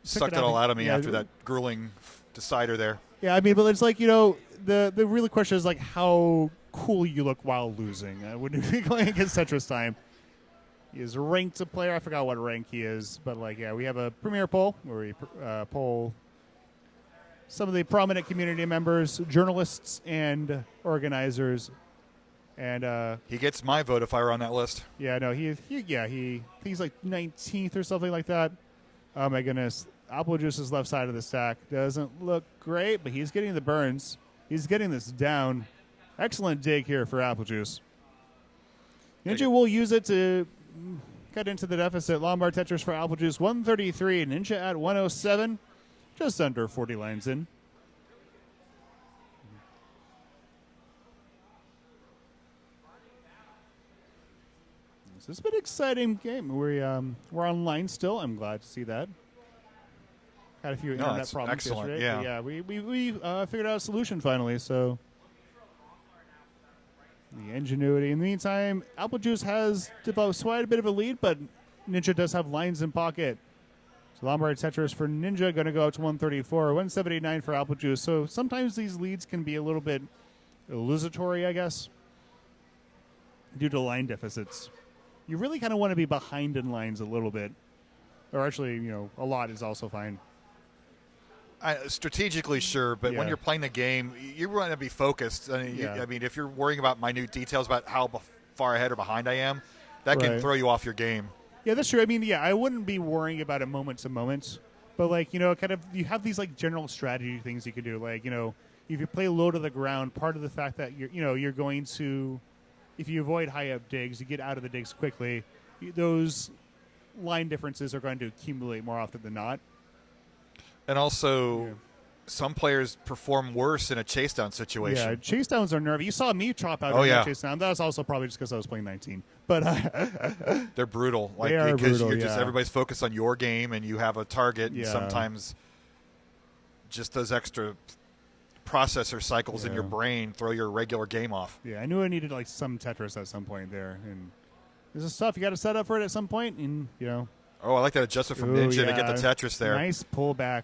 sucked it all out of me after that grueling decider there. Yeah, I mean, but it's like, the real question is like how cool you look while losing when you're going against Tetris time. He is ranked a player. I forgot what rank he is, but we have a premier poll where we poll some of the prominent community members, journalists, and organizers. And he gets my vote if I were on that list. Yeah, no, he's like 19th or something like that. Oh my goodness, Apple Juice's left side of the stack doesn't look great, but he's getting the burns. He's getting this down. Excellent dig here for Apple Juice. Ninja will use it to cut into the deficit. Lombard Tetris for Apple Juice 133. Ninja at 107. just under 40 lines in. So it's been an exciting game. We're online still. I'm glad to see that. Had a few internet that's problems excellent, yesterday. yeah. But we figured out a solution finally. So the ingenuity. In the meantime, Apple Juice has developed quite a bit of a lead, but Ninja does have lines in pocket. So Lombard Tetris for Ninja going to go up to 134, 179 for Apple Juice. So sometimes these leads can be a little bit illusory, I guess, due to line deficits. You really kind of want to be behind in lines a little bit. Or actually, a lot is also fine. Strategically, sure, but when Yeah. you're playing the game, you want to be focused. I mean, if you're worrying about minute details about how far ahead or behind I am, that can Right. throw you off your game. Yeah, that's true. I mean, I wouldn't be worrying about it moment to moment. But, kind of, you have these, general strategy things you can do. Like, if you play low to the ground, part of the fact that you're going to, if you avoid high up digs, you get out of the digs quickly, those line differences are going to accumulate more often than not. And also, some players perform worse in a chase down situation. Yeah, chase downs are nervy. You saw me chop out Oh, in yeah. that chase down. That was also probably just because I was playing 19. But They're brutal. They are because brutal, you're just yeah. everybody's focused on your game and you have a target, and Yeah. sometimes just those extra processor cycles in Yeah. your brain throw your regular game off. yeah, I knew I needed some Tetris at some point there, and this is stuff you got to set up for it at some point, and Oh, I like that adjustment from Ooh, Ninja to get the yeah. Tetris there. Nice pullback.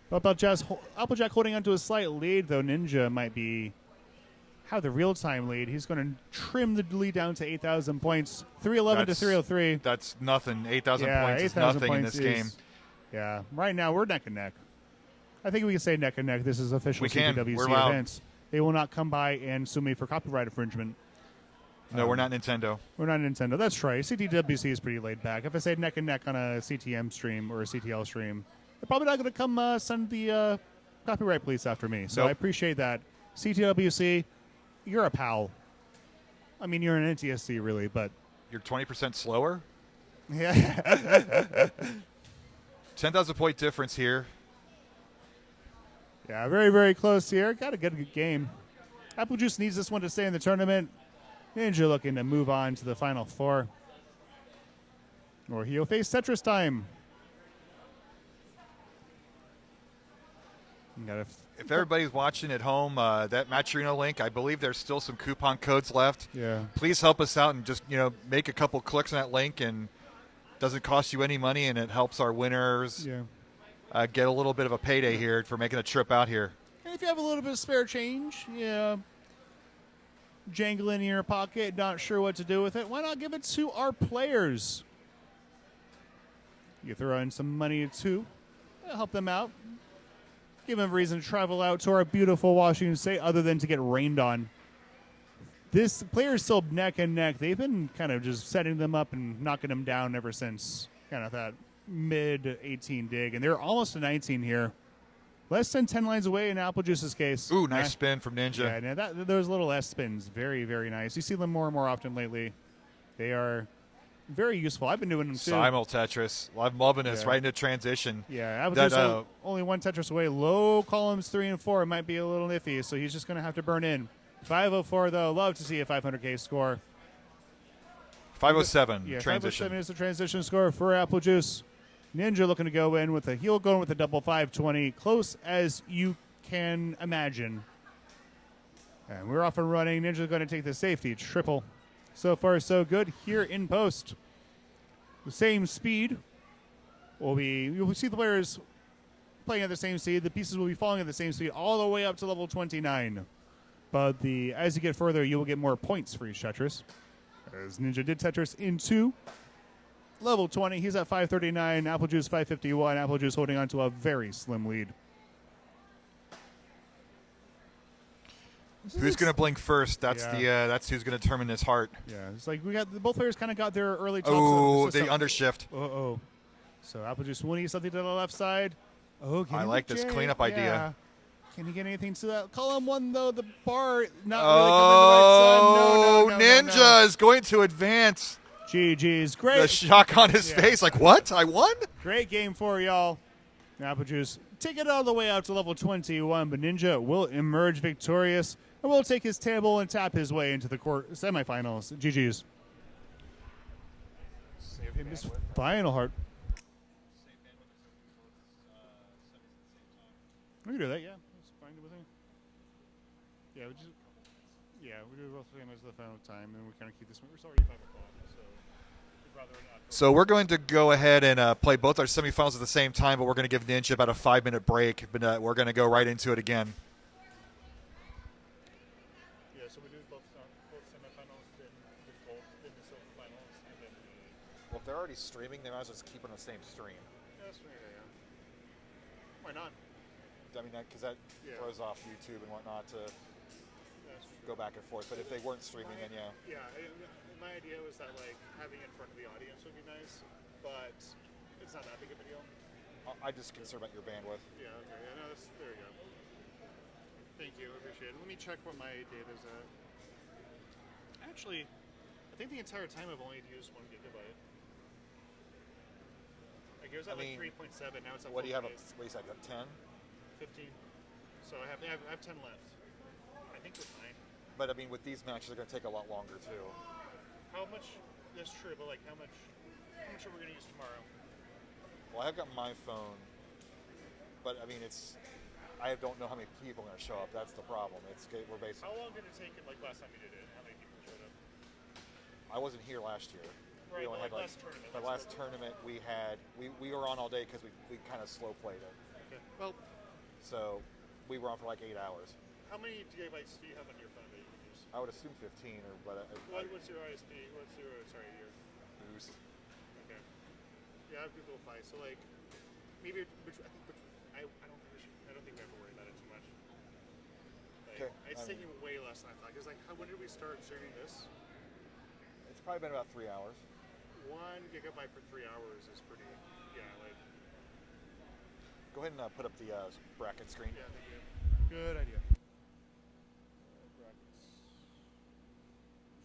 What about Applejack holding onto a slight lead, though Ninja might have the real-time lead. He's going to trim the lead down to 8,000 points, 311 to 303. That's nothing. 8,000 Yeah, points is 8,000 nothing in points this game. Yeah, right now we're neck and neck. I think we can say neck and neck. This is official We can. CTWC We're allowed. events. They will not come by and sue me for copyright infringement. No, we're not Nintendo. We're not Nintendo. That's right. CTWC is pretty laid back. If I say neck and neck on a CTM stream or a CTL stream, they're probably not going to come send the copyright police after me. So Nope. I appreciate that. CTWC, you're a pal. I mean, you're an NTSC, really, but You're 20% slower. yeah, 10,000 point difference here. yeah, very, very close here. Got a good game. Apple Juice needs this one to stay in the tournament. Ninja looking to move on to the final four. Or he'll face Tetris time. If everybody's watching at home, that Matcherino link, I believe there's still some coupon codes left. Yeah. Please help us out and just make a couple clicks on that link, and it doesn't cost you any money, and it helps our winners Yeah. get a little bit of a payday here for making a trip out here. And if you have a little bit of spare change, jangle in your pocket, not sure what to do with it, why not give it to our players? You throw in some money too, help them out. Give them a reason to travel out to our beautiful Washington State other than to get rained on. This player's still neck and neck. They've been kind of just setting them up and knocking them down ever since kind of that mid-18 dig. And they're almost to 19 here. Less than 10 lines away in Apple Juice's case. Ooh, nice spin from Ninja. Yeah, those little S spins, very, very nice. You see them more and more often lately. They are very useful. I've been doing them too. Simul Tetris. I'm loving this Yeah. right into transition. Yeah, Apple That, Juice only one Tetris away. Low columns 3 and 4 might be a little iffy, so he's just going to have to burn in. 504 though. Love to see a 500K score. 507 Yeah, transition. 507 is the transition score for Apple Juice. Ninja looking to go in with a heel going with a double 520, close as you can imagine. And we're off and running. Ninja's going to take the safety triple. So far, so good here in post. The same speed you'll see the players playing at the same speed. The pieces will be falling at the same speed all the way up to level 29. But as you get further, you will get more points for each Tetris. As Ninja did Tetris in 2. Level 20, he's at 539. Apple Juice 551. Apple Juice holding on to a very slim lead. Who's going to blink first? That's Yeah. that's who's going to determine this heart. Yeah, it's like both players kind of got their early tops. Oh, of the system. undershift. Oh. So Apple Juice winning something to the left side. Oh, I like this cleanup idea. Can he get anything to that? Column 1, though, the bar not Oh, really coming to the right side. Ninja is going to advance. GG's. The Great. shock on his face, like, what? I won? Great game for y'all. Apple Juice take it all the way out to level 21, but Ninja will emerge victorious and will take his table and tap his way into the semifinals. GG's. Save him his final heart. Same bandwidth as both semis at the same time. We can do that, yeah. That's fine with me. Yeah, we do both same as the final time, and we kind of keep this. We're already 5 o'clock, so we'd rather not. So we're going to go ahead and play both our semifinals at the same time, but we're going to give Ninja about a 5-minute break. But we're going to go right into it again. Yeah, so we do both semifinals, then the silverfinals, and then Well, if they're already streaming, they might as well just keep it on the same stream. yeah, that's right, yeah. Why not? I mean, because that Yeah. throws off YouTube and whatnot to That's true. go back and forth. But if they weren't streaming, then yeah. Yeah, my idea was that like having it in front of the audience would be nice, but it's not that big of a deal. I just concerned about your bandwidth. Yeah, okay, yeah, no, there you go. Thank you, appreciate it. Let me check what my data's at. Actually, I think the entire time I've only used 1 gigabyte. Like it was at I mean, 3.7, now it's at What do you have? 4.8. What do you say? 10? 15. So I have 10 left. I think we're fine. But I mean, with these matches, they're going to take a lot longer too. How much? That's true, but like how much are we gonna use tomorrow? Well, I've got my phone, but I mean, I don't know how many people are going to show up. That's the problem. We're basically. How long did it take like last time you did it? How many people showed up? I wasn't here last year. Right, we only but had last tournament. The last tournament we had, we were on all day because we kind of slow played it. Okay. Well, So we were on for like 8 hours. how many gigabytes do you have on your phone that you can use? I would assume 15 or what. What's your ISP? What's your your Boost. okay? Yeah, I have Google Fi. So like maybe I don't think we have to worry about it too much. Like, Okay, it's I taking way less than I thought. Because like, when did we start streaming this? It's probably been about 3 hours. 1 gigabyte for 3 hours is pretty. Yeah, like Go ahead and put up the bracket screen. yeah, thank you. Good idea. Brackets.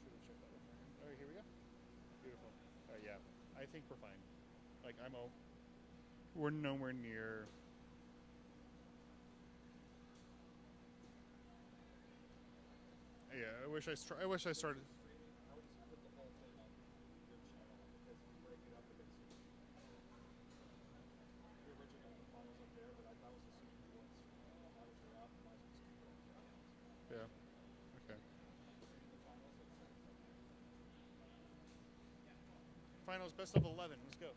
Should have checked that one. All right, here we go. Beautiful. Yeah, I think we're fine. Like we're nowhere near. Yeah, I wish I started. Yeah. Okay. Finals, best of 11. Let's go.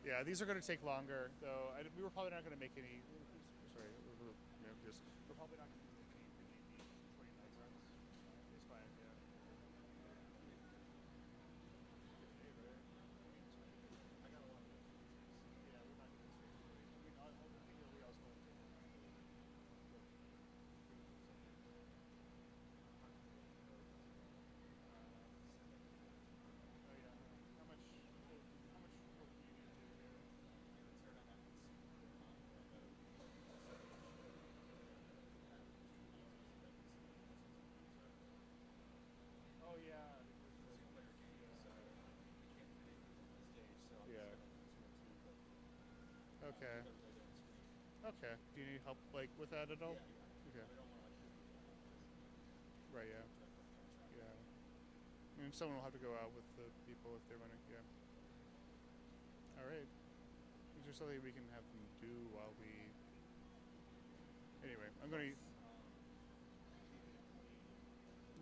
Yeah, these are going to take longer, though. We were probably not going to make any. Sorry, we're probably not going to make any 29 runs. It's fine. Yeah. I got a lot of. Yeah, we're not going to. I think we also want to take. Oh yeah. How much work do you need to do here? Oh yeah. Yeah. Okay. Okay. Do you need help like with that at all? Okay. Right. Yeah. Yeah. I mean, someone will have to go out with the people if they're running. Yeah. All right. Is there something we can have them do while we? Anyway, I'm gonna.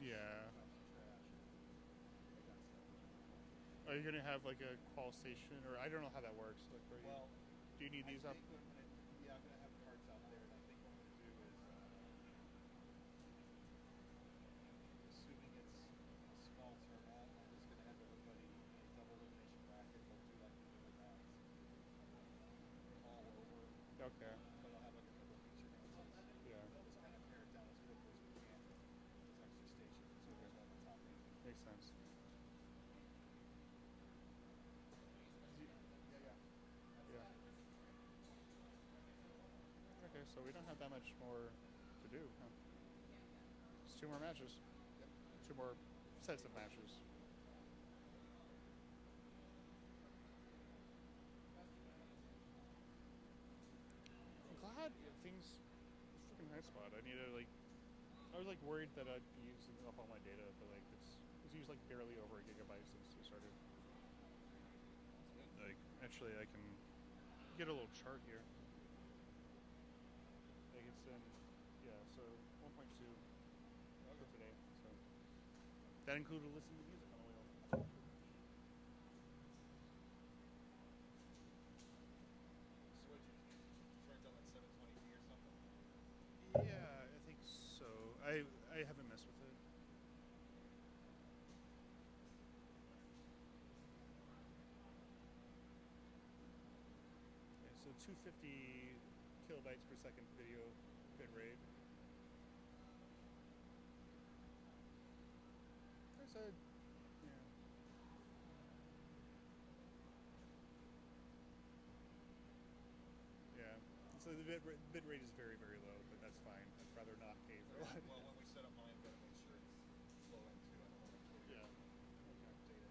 Yeah. Are you gonna have like a call station, or I don't know how that works? Like, Well, do you need these up? Yeah, I'm going to have cards out there, and I think what I'm going to do is, assuming it's a small turnout, I'm just going to have everybody in a double elimination bracket. They'll do like the middle rounds all over, Okay. but I'll have like a couple feature matches. Yeah. Just kind of pare it down as quickly as we can. Those extra stations, so there's one on the top eight. Makes sense. Yeah. Okay, so we don't have that much more to do, huh? It's 2 more matches. 2 more sets of matches. nice spot. I need to like. I was like worried that I'd be using up all my data, but like it's used like barely over a gigabyte since we started. Like actually, I can get a little chart here. Like it's in, yeah. So 1.2 for today. So that included listening to music on the way home. So what you turned on like 720p or something? Yeah, I think so. I haven't messed with it. Okay, so 250 kilobytes per second video bit rate. There's a yeah. Yeah. So the bit rate is very low, but that's fine. I'd rather not pay for a lot. Well, when we set up mine, gotta make sure it's flowing too. I don't want to kill your Yeah. data for your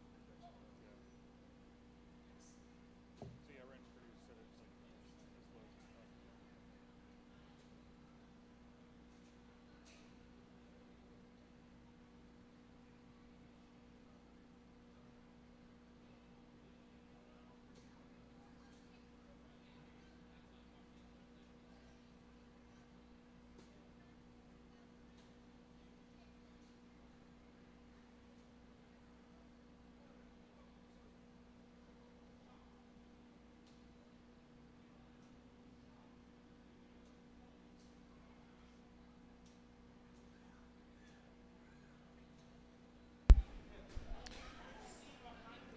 Yeah. So yeah, we're in produce set it like as low as possible.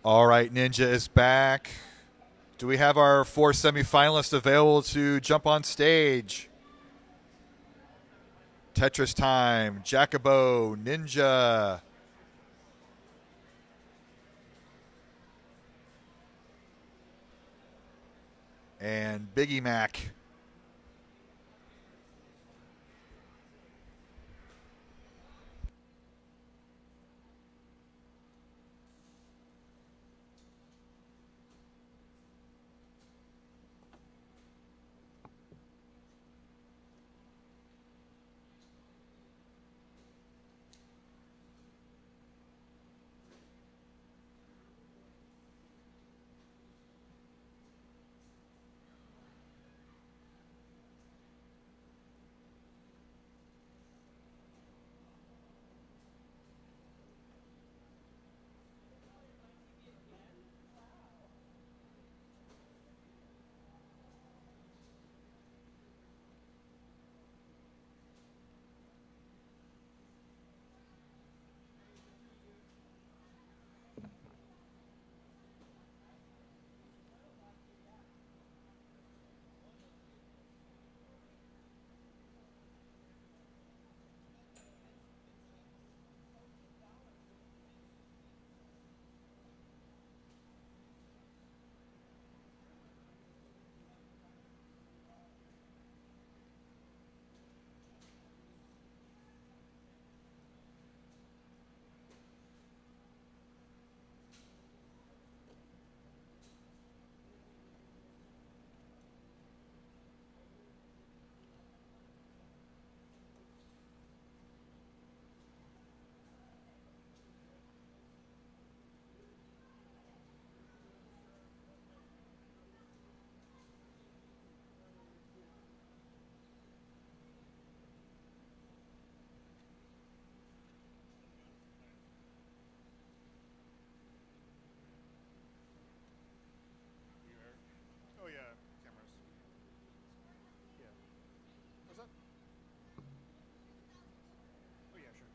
All right, Ninja is back. Do we have our 4 semifinalists available to jump on stage? Tetris time, Jacobo, Ninja. And Biggie Mac. Oh yeah, cameras. Yeah. What's up? Oh yeah, sure.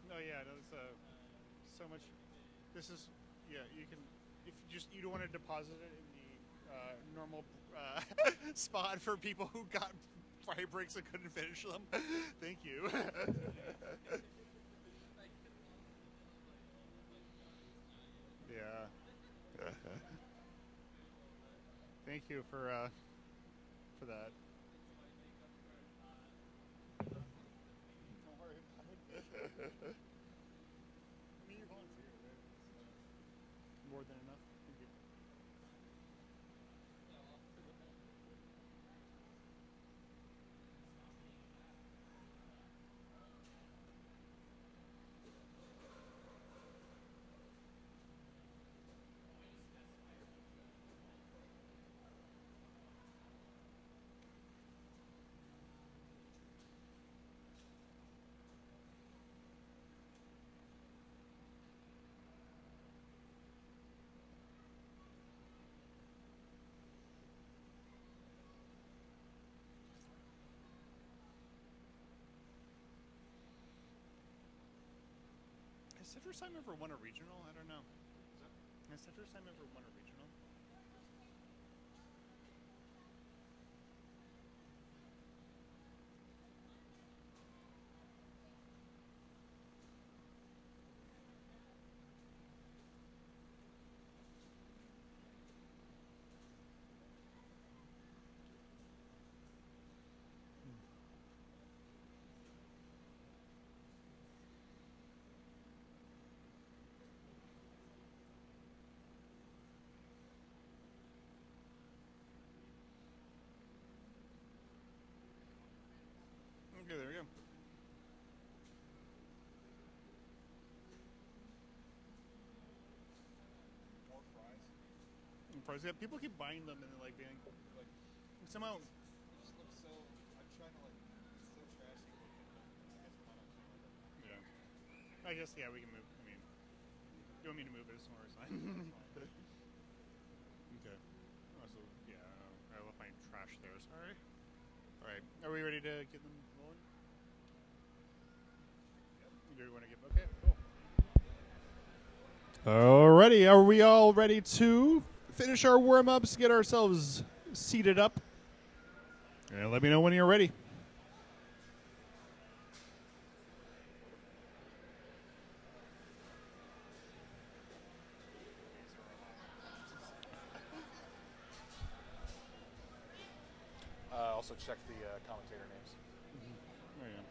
Oh yeah, that's so much. This is yeah. You can if you don't want to deposit it in the normal spot for people who got fire breaks and couldn't finish them. Thank you. Yeah. Thank you for for that. Don't worry about it. I mean, you volunteer, right? So, more than enough. Thank you. Has Citrus Time ever won a regional? I don't know. Has Citrus Time ever won a regional? Okay, there we go. More fries. Fries, yeah, people keep buying them and then like being like somehow. It just looks so. I'm trying to like. So trashy looking. I guess product. Yeah. I guess yeah, we can move. I mean, you want me to move it? It's more fine. Okay. Also, yeah, I left my trash there. Sorry. All right, are we ready to get them rolling? Do we want to get okay? Cool. Alrighty, are we all ready to finish our warm-ups, get ourselves seated up? And let me know when you're ready. Also check the commentator names. Oh, yeah.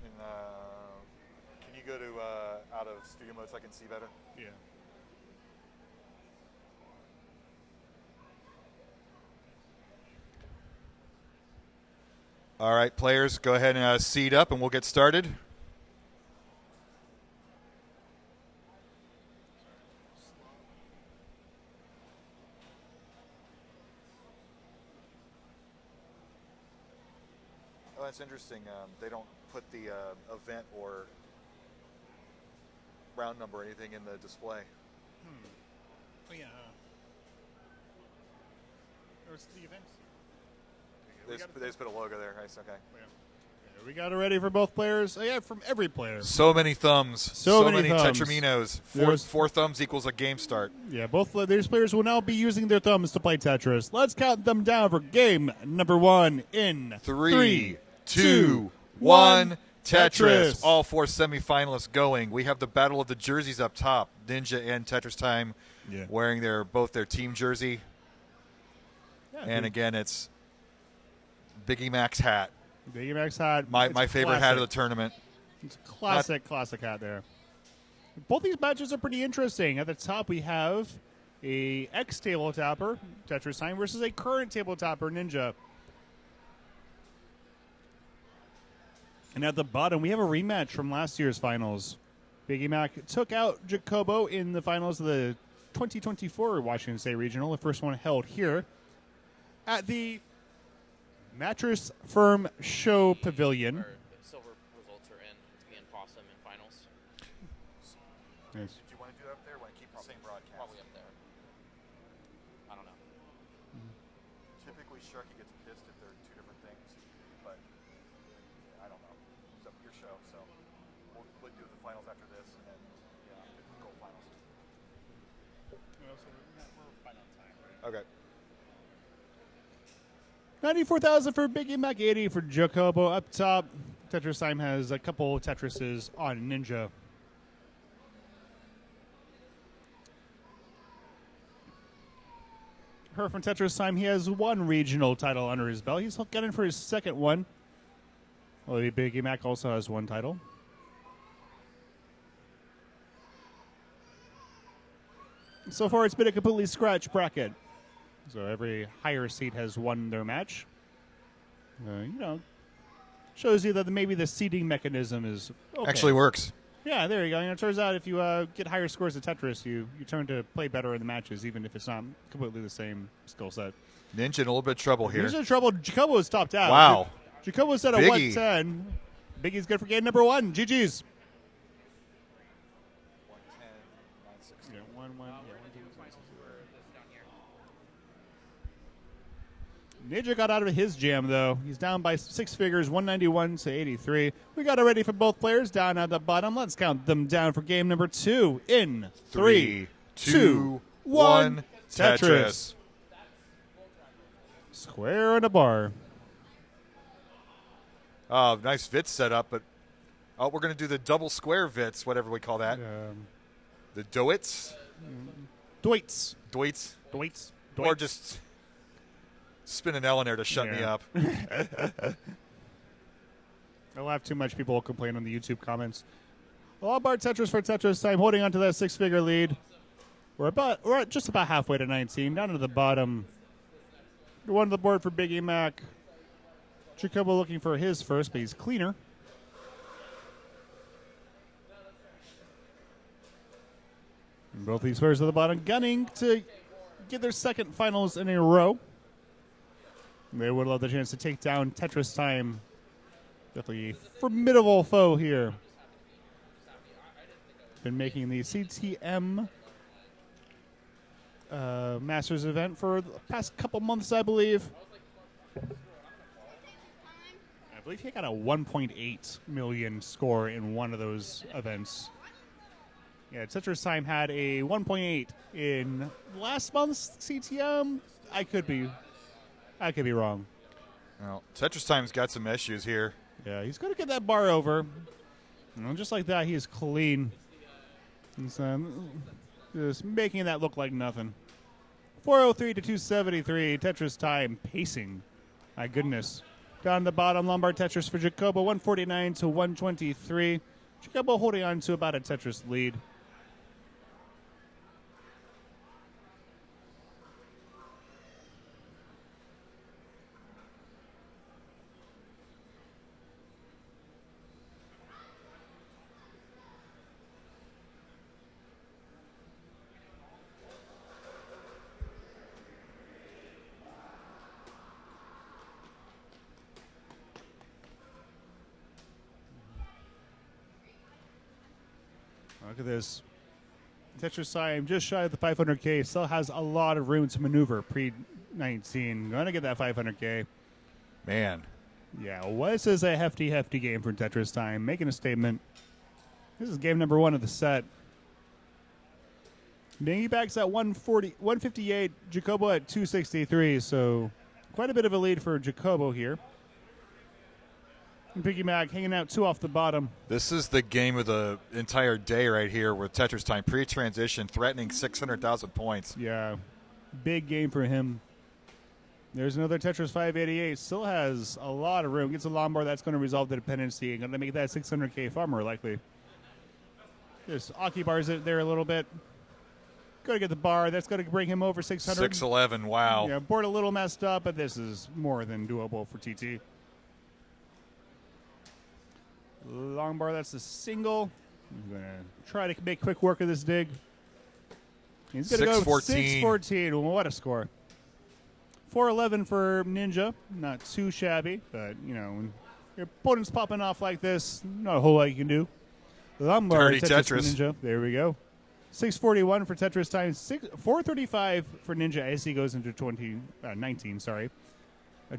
And can you go to out of studio mode so I can see better? Yeah. All right, players, go ahead and seat up, and we'll get started. Oh, that's interesting. They don't put the event or round number or anything in the display. Oh, yeah. Where's the event? They just put a logo there. Nice, okay. We got it ready for both players. Yeah, from every player. So many thumbs. So many thumbs. Tetraminos. Four thumbs equals a game start. Yeah, both these players will now be using their thumbs to play Tetris. Let's count them down for game number 1 in 3, 2, 1. Tetris. All 4 semifinalists going. We have the battle of the jerseys up top. Ninja and Tetris Time wearing both their team jersey. Yeah, and again, it's Biggie Mac's hat. Biggie Mac's hat. My favorite hat of the tournament. It's a classic hat there. Both these matches are pretty interesting. At the top, we have a ex-table tapper, Tetris Time, versus a current table tapper, Ninja. And at the bottom, we have a rematch from last year's finals. Biggie Mac took out Jacobo in the finals of the 2024 Washington State Regional, the first one held here at the Mattress Firm Show Pavilion. The silver results are in. It's being possum in finals. Nice. Did you want to do it up there or want to keep the same broadcast? Probably up there. I don't know. Typically, Sharky gets pissed if they're two different things, but I don't know. It's up to your show, so we'll do the finals after this, and then gold finals. We're final time, right? Okay. 94,000 for Biggie Mac, 80 for Jacobo. Up top, Tetris Time has a couple Tetrises on Ninja. Her from Tetris Time, he has one regional title under his belt. He's getting for his second one. Well, Biggie Mac also has one title. So far, it's been a completely scratch bracket. So every higher seed has won their match. Shows you that maybe the seeding mechanism is okay. Actually works. Yeah, there you go. It turns out if you get higher scores at Tetris, you turn to play better in the matches, even if it's not completely the same skill set. Ninja in a little bit of trouble here. Ninja in trouble. Jacobo's topped out. Wow. Jacobo's at a Biggie. 110. Biggie's good for game number one. GG's. Ninja got out of his jam, though. He's down by 6 figures, 191 to 83. We got it ready for both players down at the bottom. Let's count them down for game number 2 in 3, 2, 1. Tetris. Square and a bar. Nice Vits setup, but we're going to do the double square Vits, whatever we call that. The Doits? Doits. Doits? Doits. Or just spin an L in there to shut me up. I laugh too much. People will complain on the YouTube comments. Well, Bart Tetris for Tetris Time, holding on to that 6-figure lead. We're just about halfway to 19. Down to the bottom. One to the board for Biggie Mac. Jacobo looking for his first, but he's cleaner. And both these players at the bottom gunning to get their second finals in a row. They would love the chance to take down Tetris Time. Definitely a formidable foe here. Been making the CTM Masters event for the past couple months, I believe. I believe he got a 1.8 million score in one of those events. Yeah, Tetris Time had a 1.8 in last month's CTM. I could be wrong. Well, Tetris Time's got some issues here. Yeah, he's going to get that bar over. And just like that, he is clean. He's just making that look like nothing. 403 to 273. Tetris Time pacing. My goodness. Down the bottom, Lombard Tetris for Jacobo, 149 to 123. Jacobo holding on to about a Tetris lead. Look at this. Tetris Time just shy of the 500K. Still has a lot of room to maneuver pre-19. Going to get that 500K. Man. Yeah, well, this is a hefty game for Tetris Time. Making a statement. This is game number 1 of the set. Biggie Back's at 158. Jacobo at 263. So quite a bit of a lead for Jacobo here. Biggie Mac hanging out 2 off the bottom. This is the game of the entire day right here with Tetris Time. Pre-transition, threatening 600,000 points. Yeah, big game for him. There's another Tetris 588. Still has a lot of room. Gets a Lombard. That's going to resolve the dependency and going to make that 600K far more likely. Just Aki bars it there a little bit. Going to get the bar. That's going to bring him over 600. 611, wow. Yeah, board a little messed up, but this is more than doable for TT. Long bar, that's a single. I'm going to try to make quick work of this dig. He's going to go 614. Well, what a score. 411 for Ninja. Not too shabby, but, you know, when your opponent's popping off like this, not a whole lot you can do. Long bar, Dirty Tetris. Ninja. There we go. 641 for Tetris Time. 435 for Ninja as he goes into 19, sorry.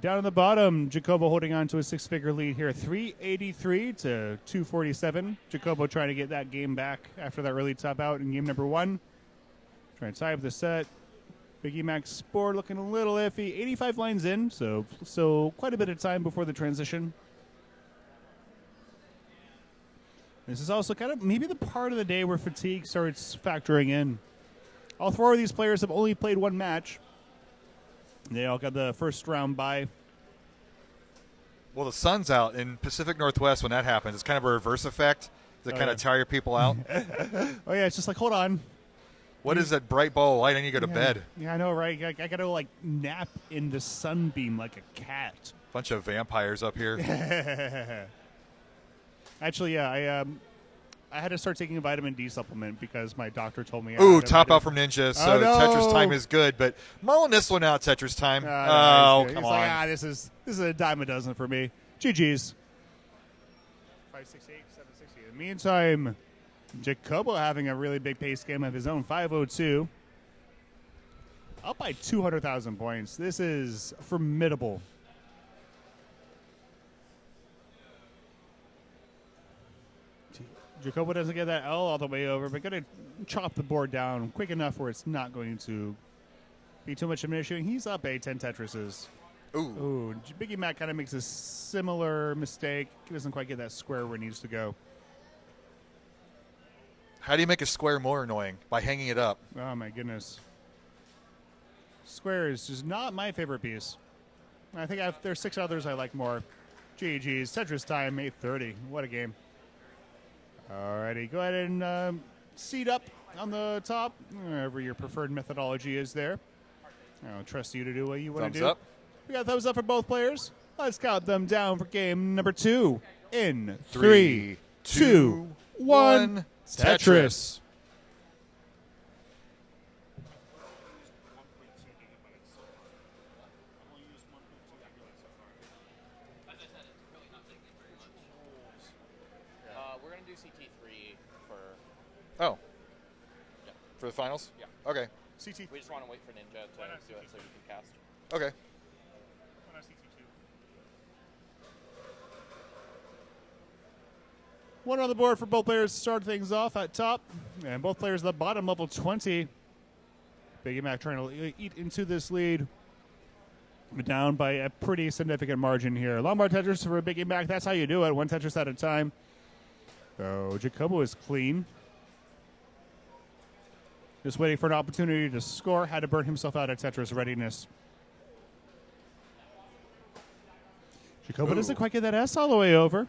Down on the bottom, Jacobo holding on to a 6-figure lead here, 383 to 247. Jacobo trying to get that game back after that early top out in game number 1. Trying to tie up the set. Biggie Mac's board looking a little iffy. 85 lines in, so quite a bit of time before the transition. This is also kind of maybe the part of the day where fatigue starts factoring in. All four of these players have only played one match. They all got the first round bye. Well, the sun's out in Pacific Northwest when that happens. It's kind of a reverse effect to kind of tire people out. Oh, yeah, it's just like, hold on. What is that bright ball of light? I need to go to bed. Yeah, I know, right? I got to, like, nap in the sunbeam like a cat. Bunch of vampires up here. Actually, yeah, I had to start taking a vitamin D supplement because my doctor told me. Ooh, top out from Ninja. So no. Tetris time is good, but mulling this one out, Tetris time. No, come he's on. like, this is a dime a dozen for me. GG's. 568, 760. In the meantime, Jacobo having a really big pace game of his own. 502. Up by 200,000 points. This is formidable. Jacobo doesn't get that L all the way over, but going to chop the board down quick enough where it's not going to be too much of an issue. He's up 10 Tetrises. Ooh, Biggie Mac kind of makes a similar mistake. He doesn't quite get that square where it needs to go. How do you make a square more annoying? By hanging it up. Oh, my goodness. Square is just not my favorite piece. I think there's 6 others I like more. GG's. Tetris time, 8:30. What a game. Alrighty, go ahead and seat up on the top, wherever your preferred methodology is there. I'll trust you to do what you want to do. Thumbs up. We got thumbs up for both players. Let's count them down for game number 2 in 3, 2, 1. Tetris. We're going to do CT3 for... Oh. Yeah. For the finals? Yeah. Okay. CT. We just want to wait for Ninja to do it so we can cast. Okay. One on the board for both players to start things off at top. And both players at the bottom, level 20. Biggie Mac trying to eat into this lead. Down by a pretty significant margin here. Lombard Tetris for Biggie Mac. That's how you do it. One Tetris at a time. So Jacobo is clean. Just waiting for an opportunity to score. Had to burn himself out of Tetris readiness. Jacobo doesn't quite get that S all the way over.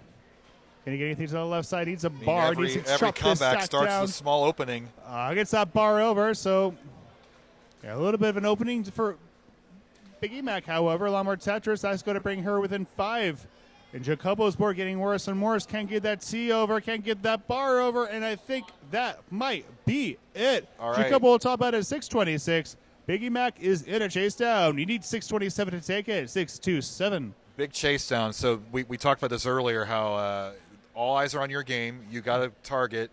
Can he get anything to the left side? Needs a bar. Every needs to chop this comeback stack starts down. with a small opening. Gets that bar over, so yeah, a little bit of an opening for Biggie Mac, however. Lombard Tetris, that's going to bring her within 5. And Jacobo's board getting worse and worse. Can't get that C over, can't get that bar over, and I think that might be it. All right. Jacobo will top out at 626. Biggie Mac is in a chase down. You need 627 to take it. 627. Big chase down. So we talked about this earlier, how all eyes are on your game. You got to target.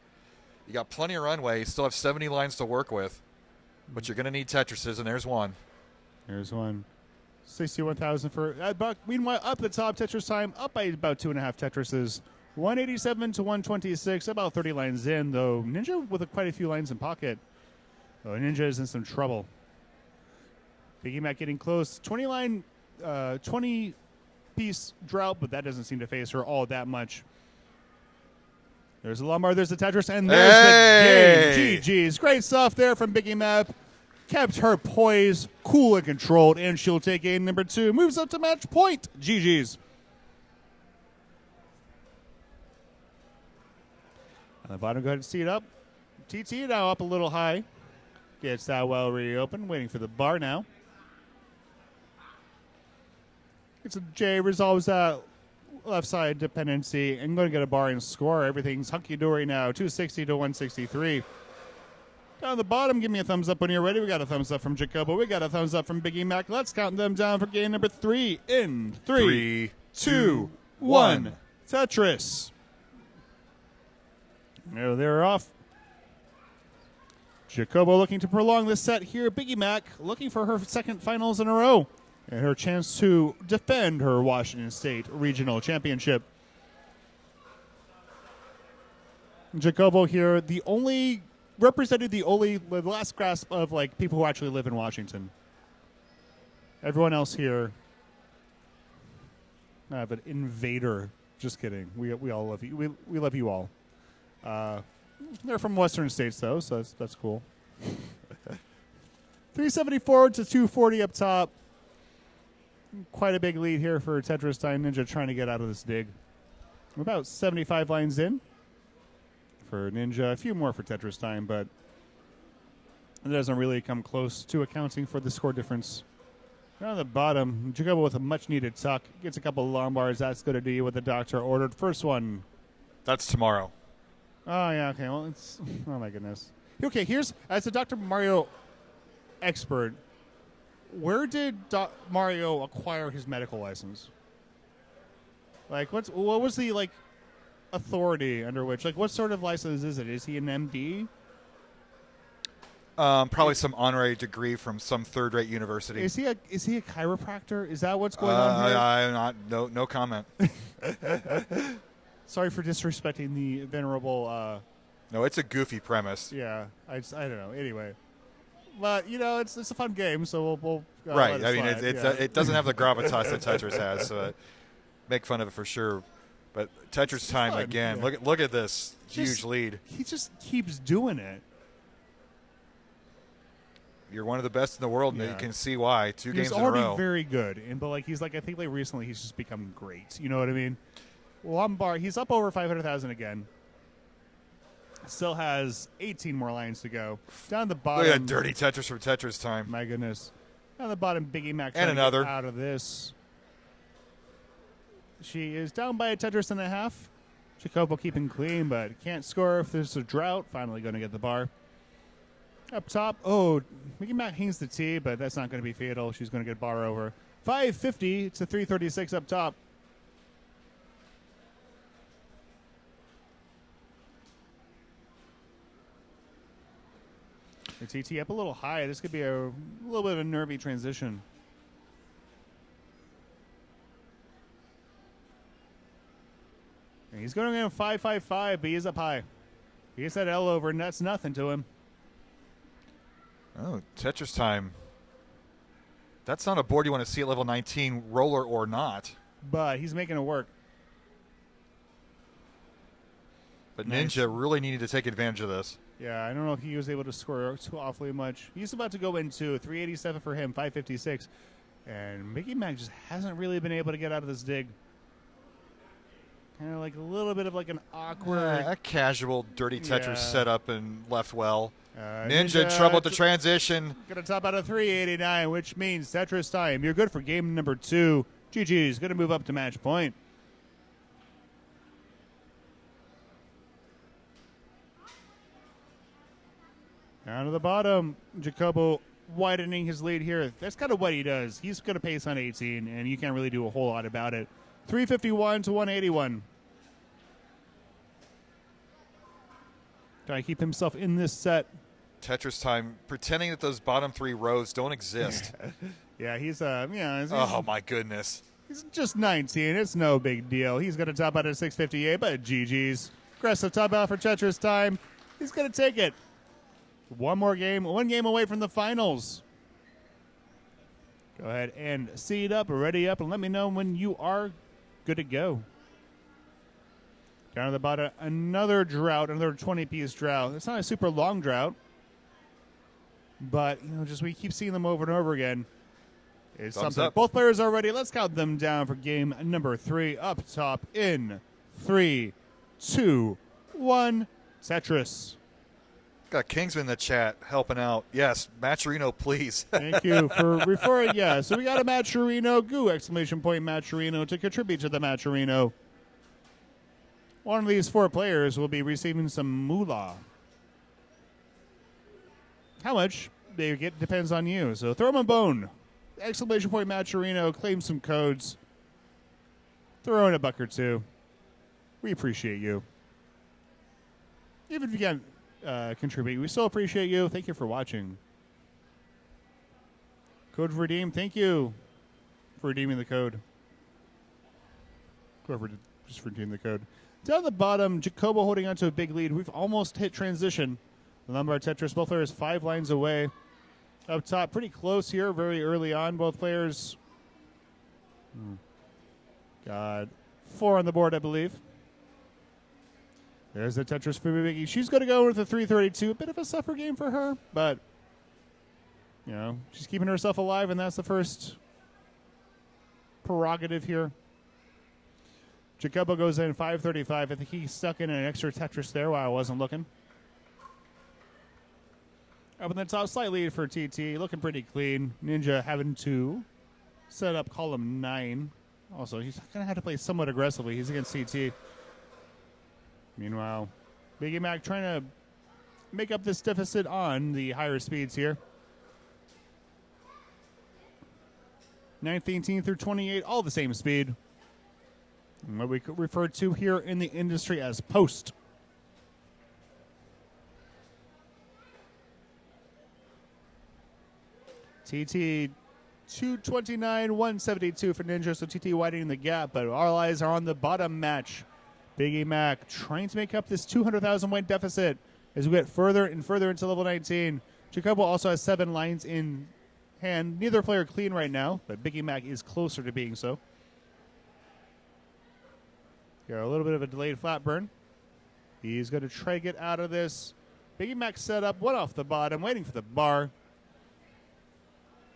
You got plenty of runway. You still have 70 lines to work with. But you're going to need Tetrises, and there's one. There's one. 61,000 for Buck. Meanwhile, up the top, Tetris time up by about 2.5 Tetrises. 187 to 126, about 30 lines in, though Ninja with quite a few lines in pocket. Oh, Ninja is in some trouble. Biggie Mac getting close. 20 piece drought, but that doesn't seem to phase her all that much. There's a Lombard, there's the Tetris, and there's the game. GG's. Great stuff there from Biggie Mac. Kept her poise, cool and controlled, and she'll take game number 2. Moves up to match point. GG's. On the bottom, go ahead and see it up. TT now up a little high. Gets that well reopened, waiting for the bar now. It's a J, resolves that left side dependency, and going to get a bar and score. Everything's hunky-dory now, 260 to 163. Down the bottom, give me a thumbs up when you're ready. We got a thumbs up from Jacobo. We got a thumbs up from Biggie Mac. Let's count them down for game number 3 in 3, 2, 1. Tetris. There they're off. Jacobo looking to prolong this set here. Biggie Mac looking for her second finals in a row and her chance to defend her Washington State Regional Championship. Jacobo here, the only represented the last grasp of like people who actually live in Washington. Everyone else here, but invader. Just kidding. We all love you. We love you all. They're from Western states though, so that's cool. 374 to 240 up top. Quite a big lead here for Tetris Time Ninja trying to get out of this dig. We're about 75 lines in for Ninja. A few more for Tetris Time, but it doesn't really come close to accounting for the score difference. Down at the bottom, Jacobo with a much-needed tuck. Gets a couple of long bars. That's going to do what the doctor ordered. First one. That's tomorrow. Oh, yeah, okay. Well, it's... Oh, my goodness. Okay, here's... As a Dr. Mario expert, where did Mario acquire his medical license? Like, what was the, like, authority under which... Like, what sort of license is it? Is he an MD? Probably some honorary degree from some third-rate university. Is he a chiropractor? Is that what's going on here? I'm not. No comment. Sorry for disrespecting the venerable... No, it's a goofy premise. Yeah, I don't know. Anyway. But, you know, it's a fun game, so we'll right. let it I mean, slide. it doesn't have the gravitas that Tetris has, so make fun of it for sure. But Tetris Time fun, again. yeah. Look at this huge lead. He just keeps doing it. You're one of the best in the world, and Yeah. you can see why. Two games in a already row. very good, but like he's like I think like recently he's just become great. You know what I mean? Lombard, he's up over 500,000 again. Still has 18 more lines to go. Down the bottom. Look at that dirty Tetris from Tetris Time. My goodness. Down the bottom, Biggie Mac And trying to another. get out of this. She is down by a Tetris and a half. Jacobo keeping clean, but can't score if there's a drought. Finally going to get the bar. Up top, Mickey Mac hangs the tee, but that's not going to be fatal. She's going to get bar over. 550 to 336 up top. The TT up a little high. This could be a little bit of a nervy transition. And he's going to 555, but he's up high. He gets that L over, and that's nothing to him. Oh, Tetris Time. That's not a board you want to see at level 19, roller or not. But he's making it work. But Nice. Ninja really needed to take advantage of this. Yeah, I don't know if he was able to score too awfully much. He's about to go into 387 for him, 556. And Mickey Mac just hasn't really been able to get out of this dig. Kind of like a little bit of like an awkward... A casual, dirty Tetris Yeah. setup and left well. Ninja Ninja in trouble at the transition. Going to top out of 389, which means Tetris Time. You're good for game number 2. GG's going to move up to match point. Down to the bottom, Jacobo widening his lead here. That's kind of what he does. He's going to pace on 18, and you can't really do a whole lot about it. 351 to 181. Trying to keep himself in this set. Tetris Time, pretending that those bottom three rows don't exist. Yeah, he's Oh, my goodness. he's just 19. It's no big deal. He's going to top out at 658, but GG's. Aggressive top out for Tetris Time. He's going to take it. One game away from the finals. Go ahead and seed up, ready up, and let me know when you are good to go. Down at the bottom, another drought, another 20-piece drought. It's not a super long drought, but just we keep seeing them over and over again. It's Thumbs something. up. Both players are ready. Let's count them down for game number 3. Up top in 3, 2, 1. Tetris. Got Kingsman in the chat helping out. Yes, Matcherino, please. Thank you for referring. Yeah, so we got a Matcherino, goo, ! Matcherino to contribute to the Matcherino. One of these 4 players will be receiving some moolah. How much they get depends on you. So throw him a bone. ! Matcherino, claim some codes. Throw in a buck or two. We appreciate you. Even if you can't contribute, we still appreciate you. Thank you for watching. Code redeem. Thank you for redeeming the code. Whoever did just redeem the code. Down the bottom, Jacobo holding on to a big lead. We've almost hit transition. The Lombard Tetris, both players 5 lines away. Up top, pretty close here, very early on. Both players got 4 on the board, I believe. There's the Tetris for Biggie. She's going to go with a 332. A bit of a suffer game for her, but, you know, she's keeping herself alive, and that's the first prerogative here. Jacobo goes in 535. I think he stuck in an extra Tetris there while I wasn't looking. Up in the top, slight lead for TT. Looking pretty clean. Ninja having to set up column 9. Also, he's going to have to play somewhat aggressively. He's against CT. Meanwhile, Biggie Mac trying to make up this deficit on the higher speeds here. 9th, 18th through 28, all the same speed. And what we could refer to here in the industry as post. TT 229, 172 for Ninja, so TT widening the gap, but our eyes are on the bottom match. Biggie Mac trying to make up this 200,000 point deficit as we get further and further into level 19. Jacobo also has 7 lines in hand. Neither player clean right now, but Biggie Mac is closer to being so. Got a little bit of a delayed flat burn. He's going to try to get out of this. Biggie Mac set up, one off the bottom, waiting for the bar.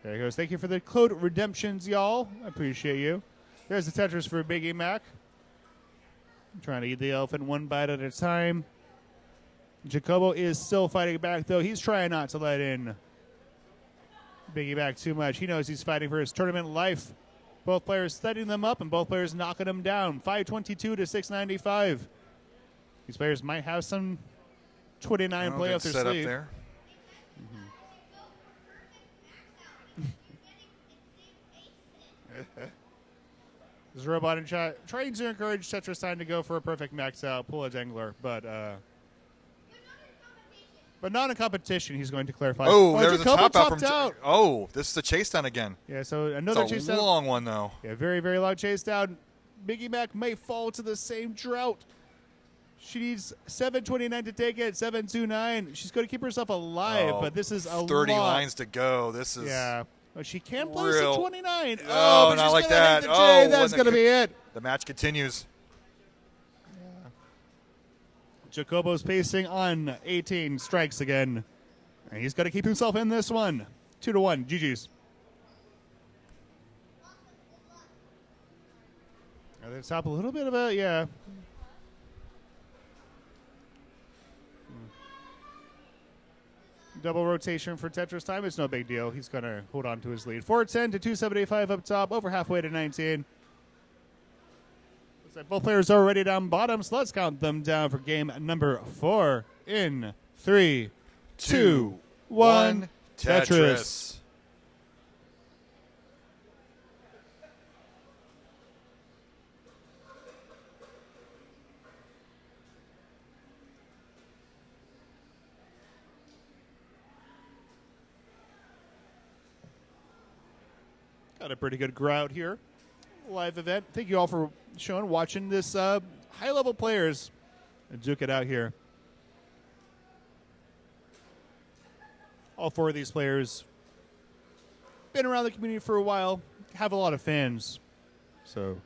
There he goes. Thank you for the code redemptions, y'all. I appreciate you. There's the Tetris for Biggie Mac. I'm trying to eat the elephant one bite at a time. Jacobo is still fighting back, though. He's trying not to let in Biggie Mac too much. He knows he's fighting for his tournament life. Both players setting them up and both players knocking them down. 522 to 695. These players might have some 29 play up their set sleeve. Up there. This robot in chat trying to encourage Tetris Time to go for a perfect max out, pull a dangler, but not in competition. He's going to clarify. Oh, there was a Jacobo top out from. out. Oh, this is a chase down again. Yeah, so another It's chase a down. long one though. Yeah, very, very long chase down. Biggie Mac may fall to the same drought. She needs 729 to take it. 729. She's going to keep herself alive, Oh, but this is a 30 lot. lines to go. This is Yeah. But she can place real. at 29. Oh, but not she's like gonna that. hit the J. Oh, That's wasn't going to it? be it. The match continues. Jacobo's pacing on 18. Strikes again. And he's got to keep himself in this one. 2-1. GG's. At the top, a little bit of a, yeah. Double rotation for Tetris Time. It's no big deal. He's going to hold on to his lead. 410 to 275 up top. Over halfway to 19. Looks like both players are already down bottom, so let's count them down for game number 4 in 3, 2, 1. Tetris. Got a pretty good crowd here. Live event. Thank you all for watching this high-level players duke it out here. All 4 of these players been around the community for a while, have a lot of fans. So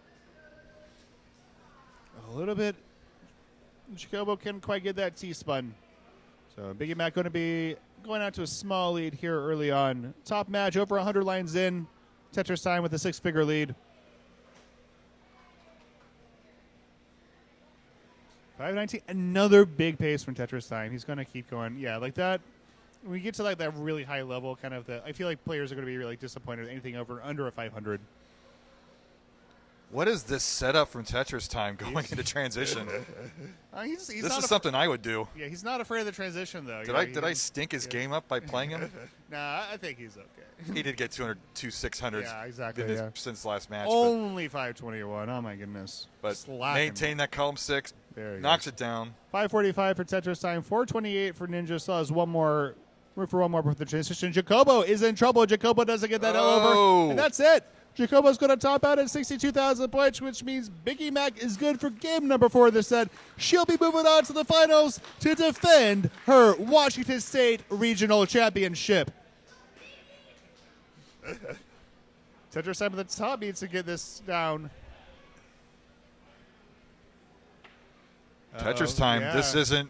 a little bit, Jacobo can't quite get that T-spun. So Biggie Mac going to be going out to a small lead here early on. Top match, over 100 lines in. Tetris Time with a 6-figure lead. 519, another big pace from Tetris Time. He's going to keep going. Yeah, like that. When we get to like that really high level, kind of I feel like players are going to be really disappointed with anything under a 500. What is this setup from Tetris Time going into transition? He's This not is something I would do. Yeah, he's not afraid of the transition though. Did I stink his game up by playing him? Nah, I think he's okay. He did get 600s. Yeah, exactly, in this- yeah. Since last match. Only 521. Oh my goodness. but Slacking. maintain that column 6. There you Knocks go. it down. 545 for Tetris Time. 428 for Ninja. Still has one more. Room for one more with the transition. Jacobo is in trouble. Jacobo doesn't get that L over. Oh. And that's it. Jacobo's going to top out at 62,000 points, which means Biggie Mac is good for game number 4 of the set. She'll be moving on to the finals to defend her Washington State Regional Championship. Tetris time at the top needs to get this down. Tetris time. Yeah.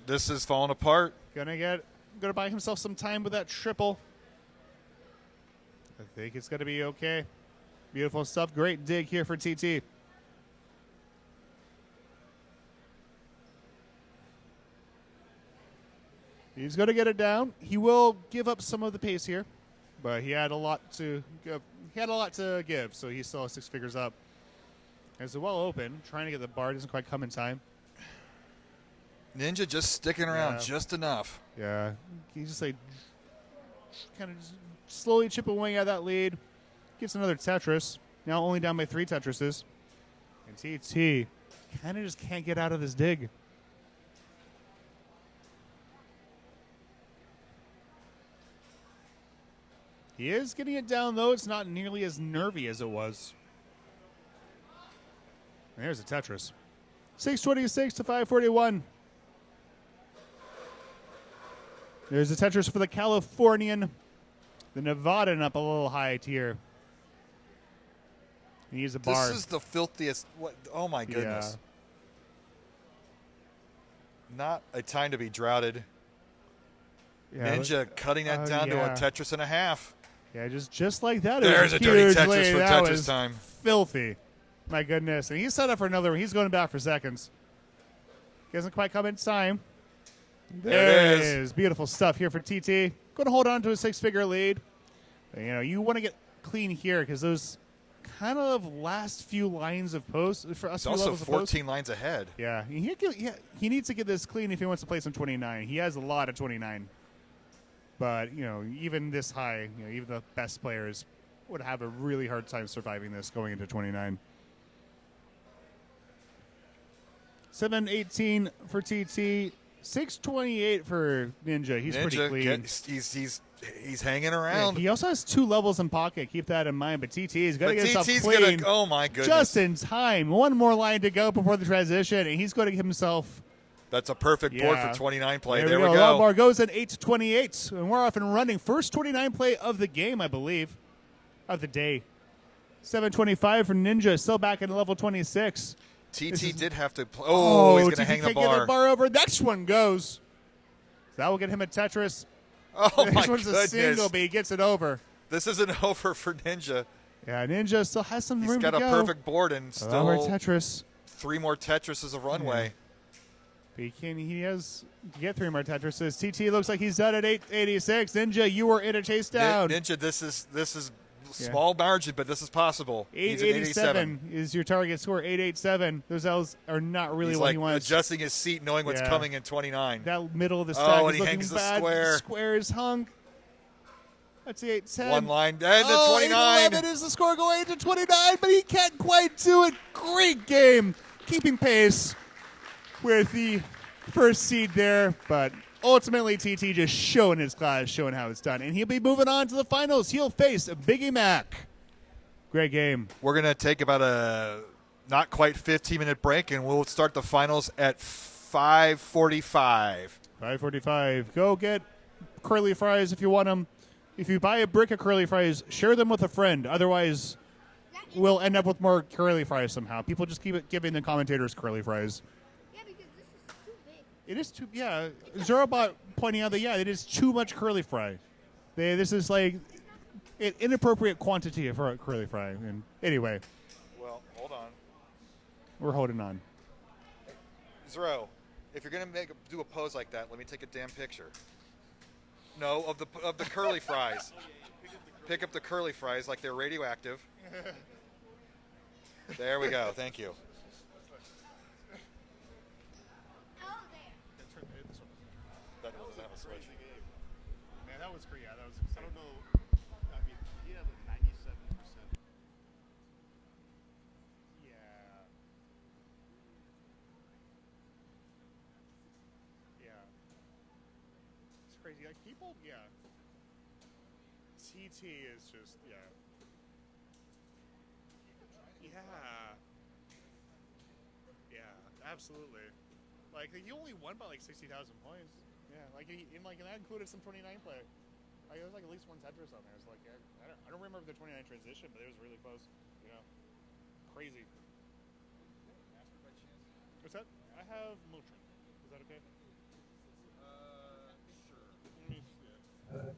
This is falling apart. Gonna buy himself some time with that triple. I think it's gonna be okay. Beautiful stuff. Great dig here for TT. He's going to get it down. He will give up some of the pace here, but he had a lot to give. So he still has 6 figures up. As well open, trying to get the bar, doesn't quite come in time. Ninja just sticking around just enough. Yeah, he's just like kind of slowly chipping away at that lead. Gets another Tetris. Now only down by 3 Tetrises. And TT kind of just can't get out of this dig. He is getting it down, though. It's not nearly as nervy as it was. And there's a Tetris. 626 to 541. There's a Tetris for the Californian. The Nevadan up a little high tier. He needs a bar. This is the filthiest. What? Oh my goodness! Not a time to be droughted. Yeah, Ninja cutting that down to a Tetris and a half. Yeah, just like that. There's a dirty Tetris for Tetris time. Filthy. My goodness. And he's set up for another one. He's going back for seconds. He hasn't quite come in time. There it is. Beautiful stuff here for TT. Going to hold on to a 6-figure lead. But, you want to get clean here because those kind of last few lines of posts for us. It's also 14 lines ahead. Yeah, he needs to get this clean if he wants to play some 29. He has a lot of 29. But, even this high, even the best players would have a really hard time surviving this going into 29. 718 for TT, 628 for Ninja. He's pretty clean. He's hanging around. Yeah, he also has 2 levels in pocket. Keep that in mind. But TT's got to get himself clean. Oh my goodness! Just in time. One more line to go before the transition, and he's going to give himself. That's a perfect board for 29 play. There we go. Lombard goes at 8 to 28, and we're off and running. First 29 play of the game, I believe, of the day. 725 for Ninja, still back in level 26. TT did have to play. Oh, he's going to hang the bar. Get the bar over. Next one goes. That will get him a Tetris. Oh, this my one's goodness. a single, but he gets it over. This isn't over for Ninja. Yeah, Ninja still has some room to go. He's got a perfect board and still Tetris. 3 more Tetrises of runway. Yeah. He has to get 3 more Tetrises. TT looks like he's done at 886. Ninja, you were in a chase down. Ninja, this is small margin, but this is possible. 887 is your target score. 887. Those L's are not really what he wants. Adjusting his seat, knowing what's coming in 29. That middle of the stack and is he looking hangs bad. the square. The square is hung. That's the 810. One line, and the 29. 811 is the score going to 29, but he can't quite do it. Great game. Keeping pace with the first seed there, but ultimately TT just showing his class, showing how it's done. And he'll be moving on to the finals. He'll face Biggie Mac. Great game. We're going to take about a not quite 15-minute break, and we'll start the finals at 5:45. 5:45. Go get curly fries if you want them. If you buy a brick of curly fries, share them with a friend. Otherwise, we'll end up with more curly fries somehow. People just keep giving the commentators curly fries. Yeah, because this is too big. It is too, yeah. Zorobot pointing out that, it is too much curly fry. This is like an inappropriate quantity for a curly fry. And anyway, Well, hold on. we're holding on. Zero, if you're going to do a pose like that, let me take a damn picture. No, of the curly fries. Pick up the curly fries like they're radioactive. There we go. Thank you. Oh, there. That doesn't have a switch. Man, that was great. Yeah, that was. I don't know. I mean, he had like 97%. Yeah. Yeah. It's crazy. Like people, TT is just, Yeah. Yeah, absolutely. Like he only won by like 60,000 points. Yeah, like and that included some 29 player. Like there was like at least one Tetris on there. It's like I don't remember the 29 transition, but it was really close. You know, crazy. Master by chance? What's that? I have Motrin. Is that okay? Sure. Let me see it.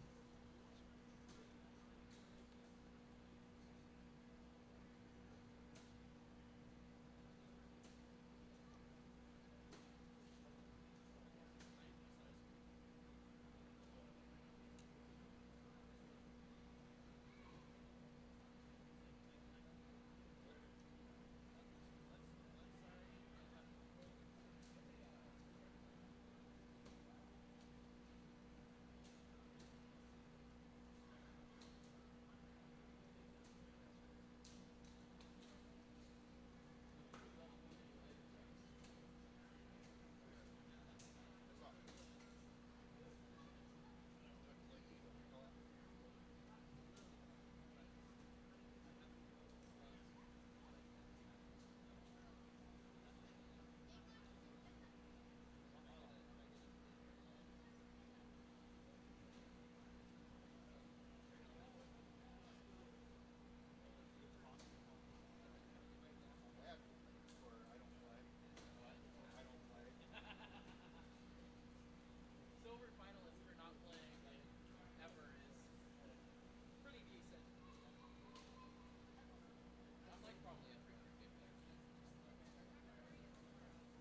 Silver finalist for not playing like ever is pretty decent. I'm like probably a 300 player.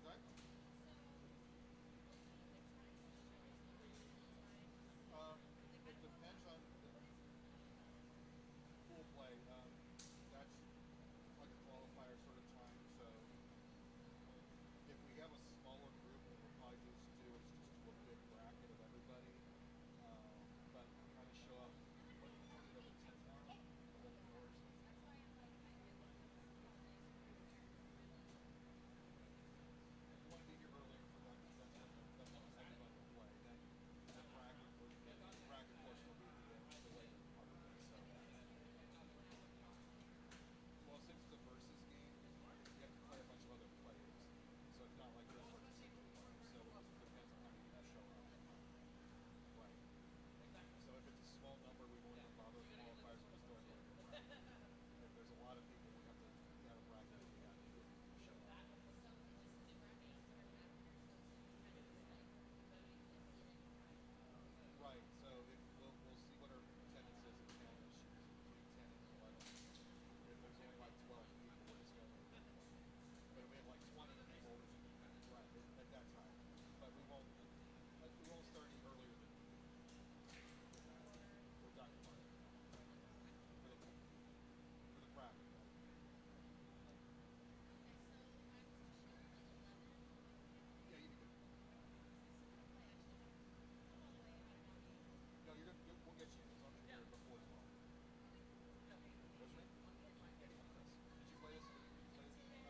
What? It depends on the full play. That's like a qualifier sort of time. So if we have a smaller group, what we'll probably do is just do a big bracket of everybody. But kind of show up. What do you have a 10 tomorrow? The whole course. You want to be here earlier for that because that's when everybody will play. Then the bracket portion will be the later part of it. So, well, since it's a versus game, you have to play a bunch of other players. So it's not like there's like a single one. So it just depends on how many show up. Right. So if it's a small number, we won't even bother with qualifiers. We'll just throw it in the bracket. If there's a lot of people, we have to have a bracket that we have to do to show up. Right, so we'll see what our attendance is at 10, and shoot between 10 and 11. If there's only like 12 people, we're just going to but if we have like 20 people, right, at that time. But we won't start any earlier than we're done for the bracket. Yeah, you do good. No, we'll get you as long as you're here before 12. Rosemary? Did you play this?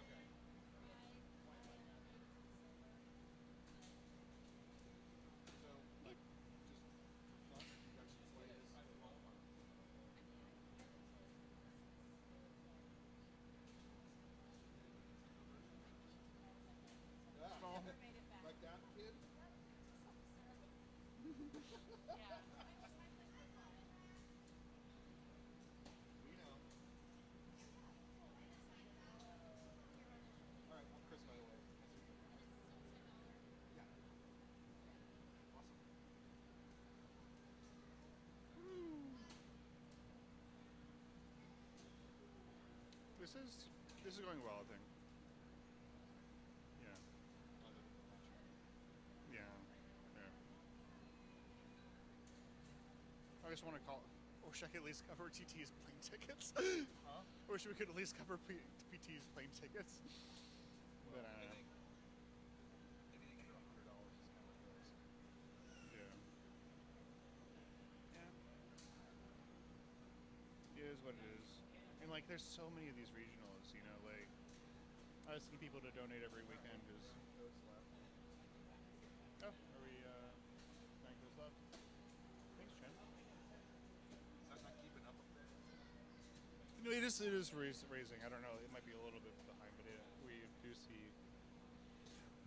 Okay. So, like, just for fun, you guys should play this at home. Yeah. Like that, kid? We know. All right, well, Chris, by the way. Yeah. Awesome. This is going well, I think. Yeah. Other than the match. Yeah. Yeah. I just want to call. Or should I could at least cover TT's plane tickets? Huh? Or should we could at least cover PT's plane tickets? Well, But, I think anything under $100 is kind of gross. Yeah. Yeah. It is what it is. And like, there's so many of these regionals, you know, like, I see people to donate every weekend because. Those left. Oh, are we, thank those left? Thanks, Chen. Is that not keeping up up there? No, it is raising. I don't know. It might be a little bit behind, but we do see.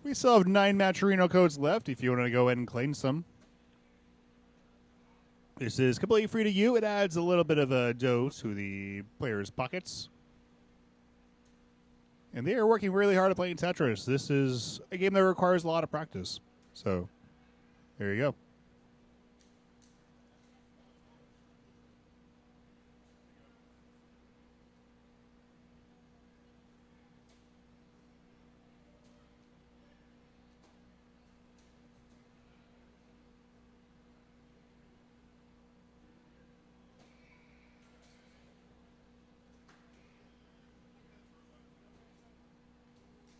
We still have 9 Matcherino codes left if you want to go ahead and claim some. This is completely free to you. It adds a little bit of a dough to the players' pockets. And they are working really hard at playing Tetris. This is a game that requires a lot of practice. So, there you go.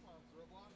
Come on, Roblox.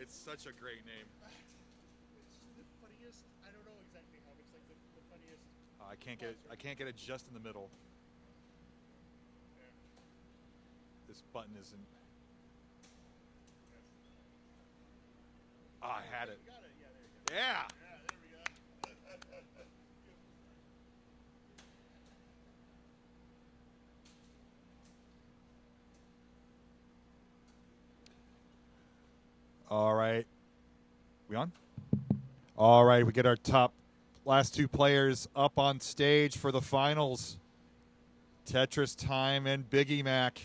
It's such a great name. It's the funniest. I don't know exactly how. It's like the funniest. I can't get it just in the middle. This button isn't. I had it. Got it. Yeah, there you go. Yeah. Yeah, there we go. All right. We on? All right, we get our top last two players up on stage for the finals. Tetris Time and Biggie Mac.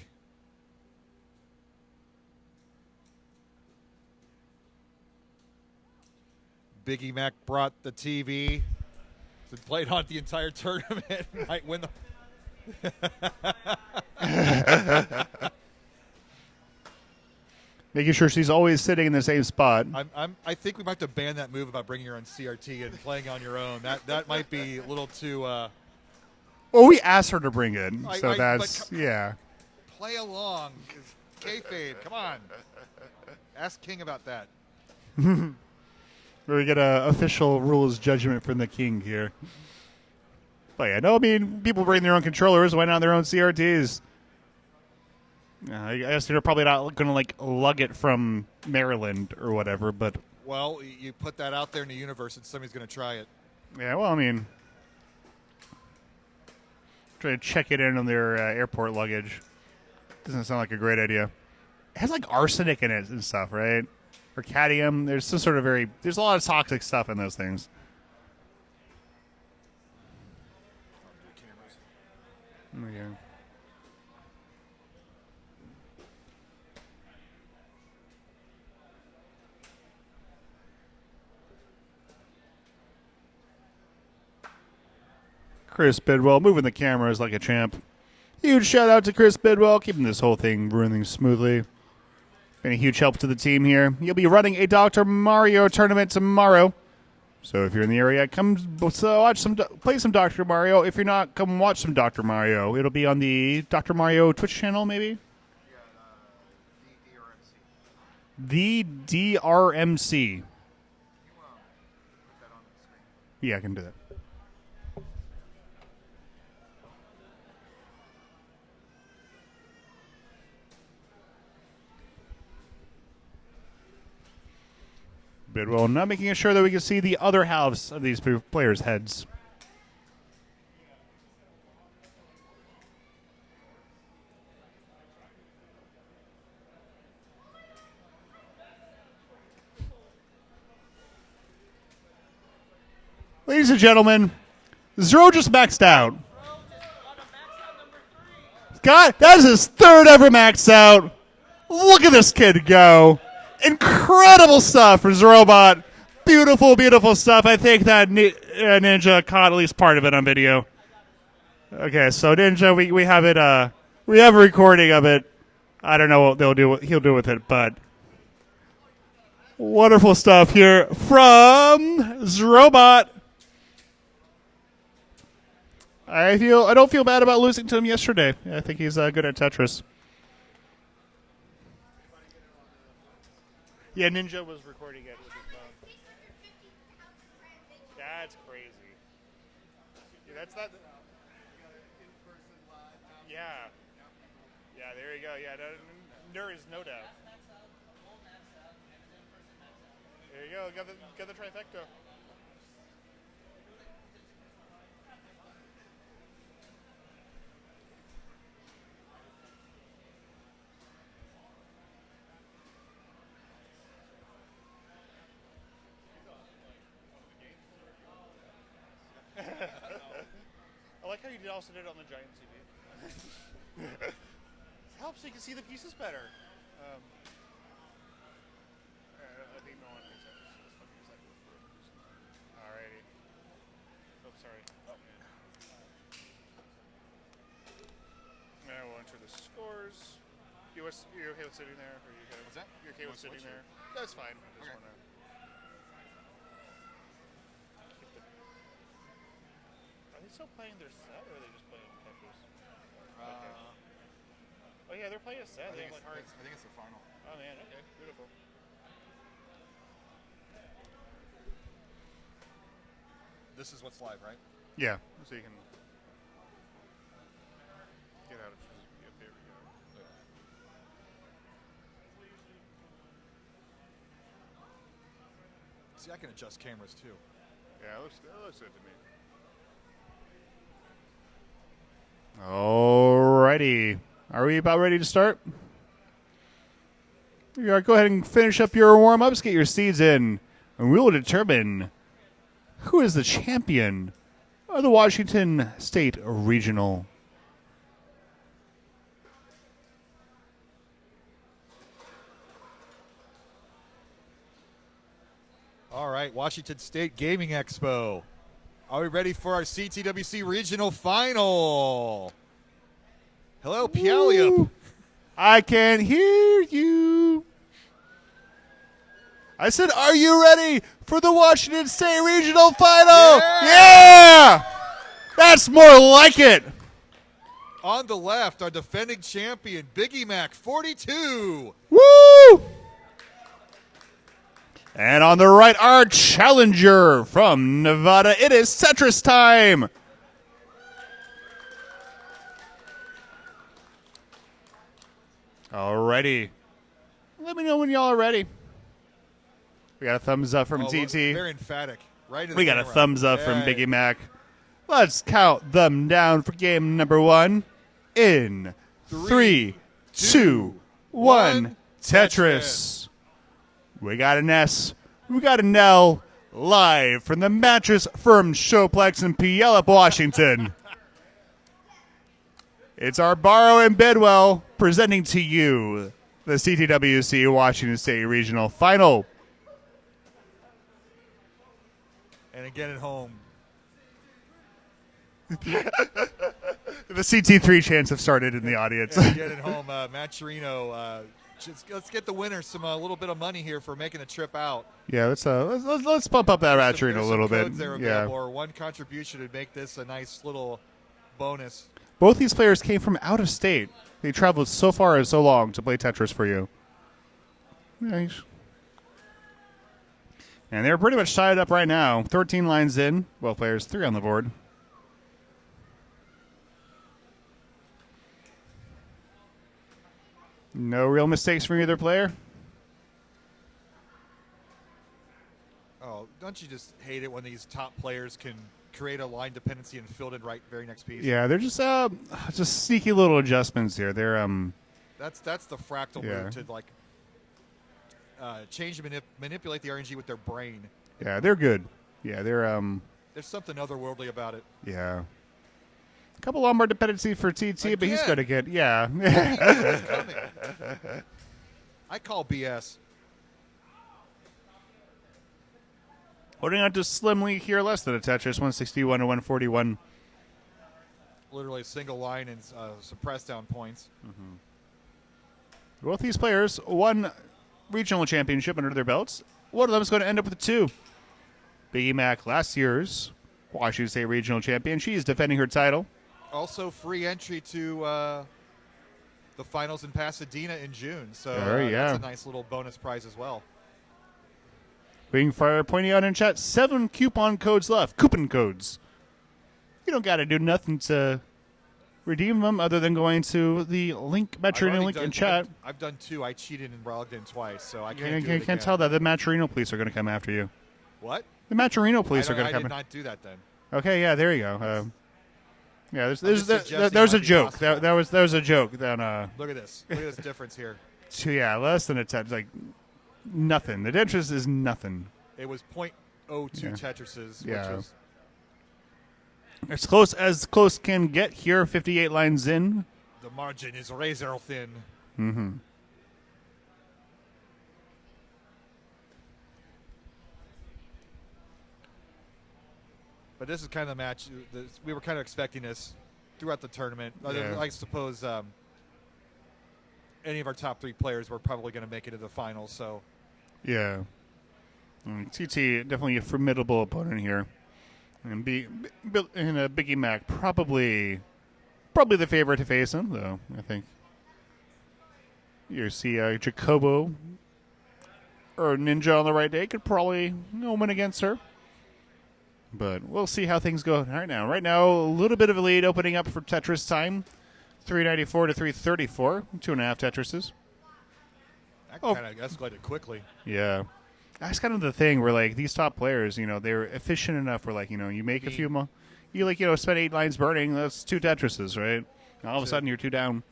Biggie Mac brought the TV. Been played on the entire tournament. Might win the. Making sure she's always sitting in the same spot. I think we might have to ban that move about bringing her on CRT and playing on your own. That might be a little too. Well, we asked her to bring it, so but that's yeah. Play along. It's kayfabe. Come on. Ask King about that. We get a official rules judgment from the king here. But yeah, no, I mean, people bring their own controllers, why not their own CRTs? I guess they're probably not going to like lug it from Maryland or whatever, but Well, you put that out there in the universe and somebody's going to try it. yeah, well, I mean, try to check it in on their airport luggage. Doesn't sound like a great idea. It has like arsenic in it and stuff, right? Or cadmium. There's some sort of there's a lot of toxic stuff in those things. Yeah. Chris Bidwell moving the cameras like a champ. Huge shout out to Chris Bidwell, keeping this whole thing running smoothly. Been a huge help to the team here. You'll be running a Dr. Mario tournament tomorrow. So if you're in the area, come play some Dr. Mario. If you're not, come watch some Dr. Mario. It'll be on the Dr. Mario Twitch channel, maybe? The DRMC. Yeah, I can do that. Bidwell now making sure that we can see the other halves of these players' heads. Ladies and gentlemen, Zero just maxed out. God, that is his third ever max out. Look at this kid go. Incredible stuff for Zrobot. Beautiful, beautiful stuff. I think that Ninja caught at least part of it on video. Okay, so Ninja, we have it. We have a recording of it. I don't know what he'll do with it, but wonderful stuff here from Zrobot. I don't feel bad about losing to him yesterday. I think he's good at Tetris. Yeah, Ninja was recording it with his phone. That's crazy. Yeah, that's not. Yeah. Yeah, there you go. Yeah, there is no doubt. There you go. Got the trifecta. I like how you also did it on the giant TV. Helps so you can see the pieces better. I think no one thinks that. Alrighty. Oh, sorry. Now we'll enter the scores. You okay with sitting there? Or you okay? What's that? You okay with sitting there? That's fine. I just wanna. Are they still playing their set, or are they just playing Tetris? Okay. Oh yeah, they're playing a set. I They think have like hard. it's the final. Oh man, okay, beautiful. This is what's live, right? Yeah. So you can get out of it. There we go. See, I can adjust cameras too. Yeah, that looks good to me. Alrighty. Are we about ready to start? You are. Go ahead and finish up your warm-ups, get your seeds in, and we will determine who is the champion of the Washington State Regional. All right, Washington State Gaming Expo. Are we ready for our CTWC Regional Final? Hello, Puyallup. I can hear you. I said, are you ready for the Washington State Regional Final? Yeah! That's more like it. On the left, our defending champion, Biggie Mac, 42. Woo! And on the right, our challenger from Nevada. It is Tetris time. Alrighty. Let me know when y'all are ready. We got a thumbs up from TT. Very emphatic. Right in the We got a camera. thumbs up from Yeah. Biggie Mac. Let's count them down for game number 1. In 3, 2, 1. Tetris. We got an S. We got an L. Live from the Mattress Firm Showplex in Puyallup, Washington. It's our Barrow and Bidwell presenting to you the CTWC Washington State Regional Final. And again at home. The CT3 chants have started in the audience. And again at home, Matt Chirino. Let's get the winner some a little bit of money here for making a trip out. Yeah, let's pump up that rat train a little bit. Codes there Yeah, available, or one contribution to make this a nice little bonus. both these players came from out of state. They traveled so far and so long to play Tetris for you. Nice. And they're pretty much tied up right now. 13 lines in. Both players, 3 on the board. No real mistakes from either player. Oh, don't you just hate it when these top players can create a line dependency and fill it right very next piece? Yeah, they're just sneaky little adjustments here. They're That's the fractal Yeah. move to like change and manipulate the RNG with their brain. yeah, they're good. Yeah, they're There's something otherworldly about it. yeah. A couple Lombard dependency for TT, but he's Again. going to get yeah. It's coming. I call BS. Holding on to slimly here, less than a Tetris, 161 to 141. Literally a single line and some press down points. Both these players won regional championship under their belts. One of them is going to end up with 2. Biggie Mac, last year's Washington State Regional Champion. She is defending her title. Also, free entry to the finals in Pasadena in June. So yeah. that's a nice little bonus prize as well. Waiting for pointing out in chat, 7 coupon codes left. Coupon codes. You don't got to do nothing to redeem them other than going to the link, Maturino link in chat. I've done 2. I cheated and logged in twice, so I You can't do it again. tell that the Maturino police are going to come after you. What? The Maturino police I are going to come. did not do that then. Okay, yeah, there you go. Yeah, just suggesting there's it a might be joke. possible. There was a joke. Then Look at this. Look at this difference here. yeah, less than a Tetris, like nothing. The Tetris is nothing. It was 0.02 Yeah. Tetrises, Yeah. which is As close can get here. 58 lines in. the margin is razor thin. Mm-hmm. But this is kind of the match. We were kind of expecting this throughout the tournament. Yeah. I suppose any of our top 3 players were probably going to make it to the finals. So Yeah. TT definitely a formidable opponent here, and Biggie Mac probably the favorite to face him, though. I think you see Jacobo or Ninja on the right day could probably win against her. But we'll see how things go right now. Right now, a little bit of a lead opening up for Tetris time. 394 to 334. 2.5 Tetrises. That kind of escalated quickly. Yeah. That's kind of the thing where, like, these top players, you know, they're efficient enough where, like, you know, you make a few more. You, like, you know, spend 8 lines burning. That's 2 Tetrises, right? And all of a sudden, you're 2 down.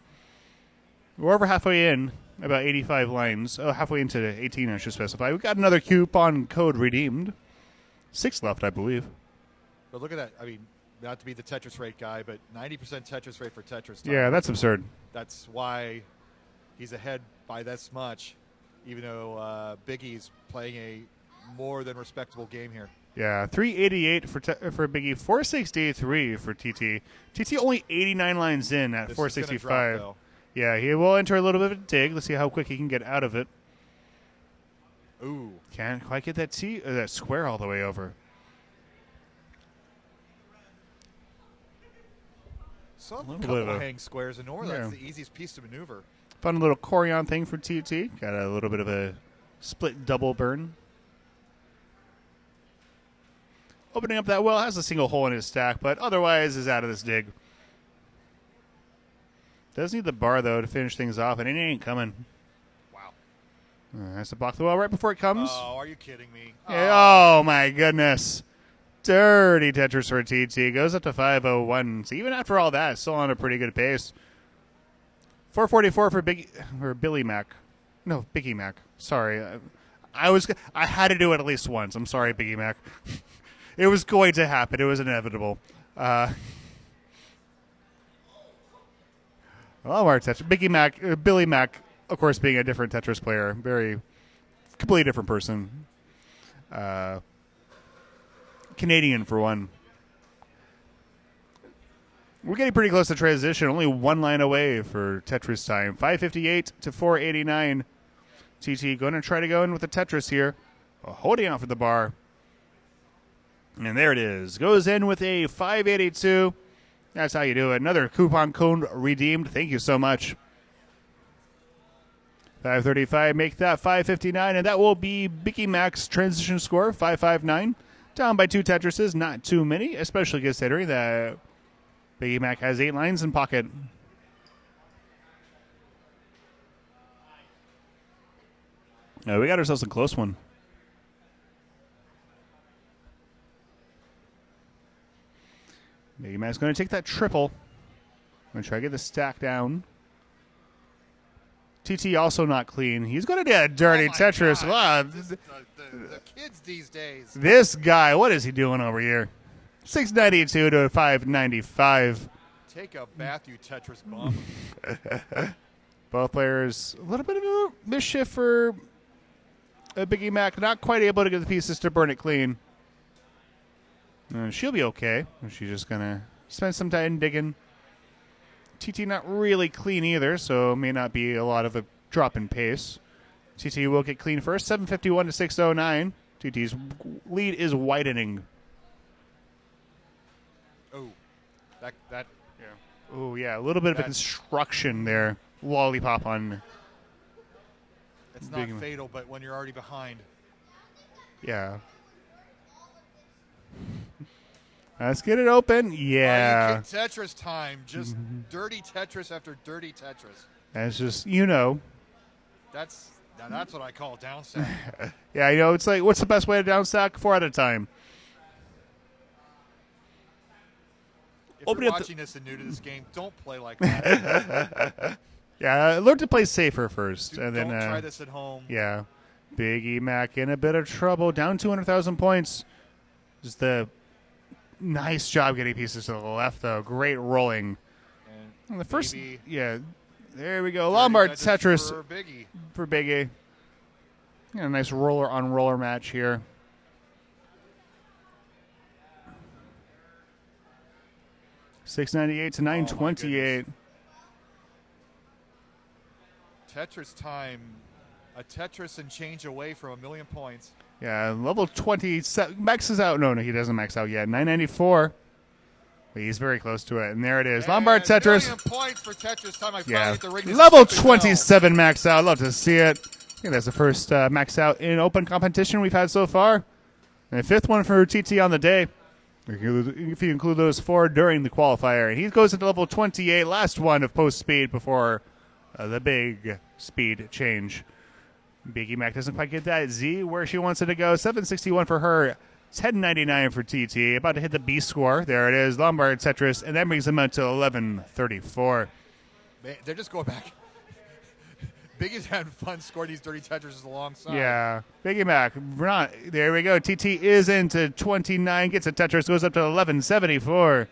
We're over halfway in, about 85 lines. Oh, halfway into 18, I should specify. We got another coupon code redeemed. 6 left, I believe. But look at that. I mean, not to be the Tetris rate guy, but 90% Tetris rate for Tetris time. Yeah, that's absurd. That's why he's ahead by this much, even though Biggie's playing a more than respectable game here. Yeah, 388 for Biggie, 463 for TT. TT only 89 lines in at This is 465. gonna drop, though. Yeah, he will enter a little bit of a dig. Let's see how quick he can get out of it. Ooh. Can't quite get that square all the way over. Saw a little couple bit of of a- hang squares in order. That's Yeah. the easiest piece to maneuver. Fun little Corian thing for TT. Got a little bit of a split double burn. Opening up that well, has a single hole in his stack, but otherwise is out of this dig. Does need the bar, though, to finish things off, and it ain't coming. Wow. Has to block the well right before it comes. Oh, are you kidding me? Yeah, oh, my goodness. Dirty Tetris for TT. Goes up to 501. So even after all that, still on a pretty good pace. 444 for Billy Mac. No, Biggie Mac. Sorry. I had to do it at least once. I'm sorry, Biggie Mac. It was going to happen. It was inevitable. Biggie Mac, Billy Mac, of course, being a different Tetris player. Very, completely different person. Canadian, for one. We're getting pretty close to transition. Only 1 line away for Tetris time. 558 to 489. TT going to try to go in with the Tetris here. Holding out for the bar. And there it is. Goes in with a 582. That's how you do it. Another coupon code redeemed. Thank you so much. 535, make that 559, and that will be Biggie Mac's transition score, 559. Down by 2 Tetrises, not too many, especially considering that Biggie Mac has 8 lines in pocket. We got ourselves a close one. Biggie Mac's going to take that triple. Going to try to get the stack down. TT also not clean. He's going to get a dirty Tetris. God. Wow. The kids these days. This guy, what is he doing over here? 692 to 595. Take a bath, you Tetris bum. Both players, a little bit of a mischief for Biggie Mac. Not quite able to get the pieces to burn it clean. She'll be okay. She's just going to spend some time digging. TT not really clean either, so may not be a lot of a drop in pace. TT will get clean first, 751 to 609. TT's lead is widening. Oh, that. Yeah. Oh yeah, a little bit of a construction there. Lollipop on. It's not Big- fatal, but when you're already behind. Yeah. Let's get it open. Yeah. Tetris time. Just dirty Tetris after dirty Tetris. That's just, you know. That's what I call downstack. Yeah, you know, it's like, what's the best way to downstack? 4 at a time. If Open you're up watching this and new to this game, don't play like that. Yeah, learn to play safer first. And Don't then, try this at home. Yeah. Biggie Mac in a bit of trouble. Down 200,000 points. Just the nice job getting pieces to the left, though. Great rolling. And The first, maybe yeah. There we go. Lombard Tetris for Biggie. for Biggie. Yeah, a nice roller on roller match here. $698 to $928. Tetris time. A Tetris and change away from 1,000,000 points. Yeah, level 20 maxes out. No, he doesn't max out yet. 994. But he's very close to it. And there it is. Lombard And Tetris. 1,000,000 points for Tetris time. I finally Yeah. hit the ring. Level 27 max out. Love to see it. I think that's the first max out in open competition we've had so far. And the 5th one for TT on the day. if you include those 4 during the qualifier. He goes into level 28, last one of post speed before the big speed change. Biggie Mac doesn't quite get that Z where she wants it to go. 761 for her, 1099 for TT. About to hit the B score. There it is, Lombard Tetris, and that brings them up to 1134. Man, they're just going back. Biggie's having fun scoring these dirty Tetris alongside. Yeah, Biggie Mac. There we go. TT is into 29, gets a Tetris, goes up to 1174.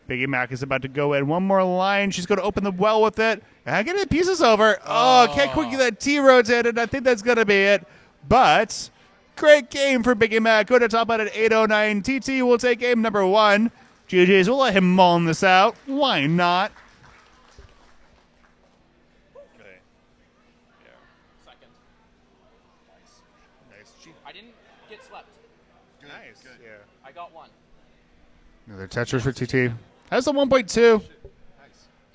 Biggie Mac is about to go in one more line. She's going to open the well with it. And get it pieces over. Oh, can't quite get that T rotated. I think that's going to be it. But great game for Biggie Mac. Go to top out at 809. TT will take game number 1. GG's, we'll let him mull this out. Why not? Second. Nice. I didn't get swept. Nice. Yeah. I got 1. Another Tetris for TT. That's a 1.2.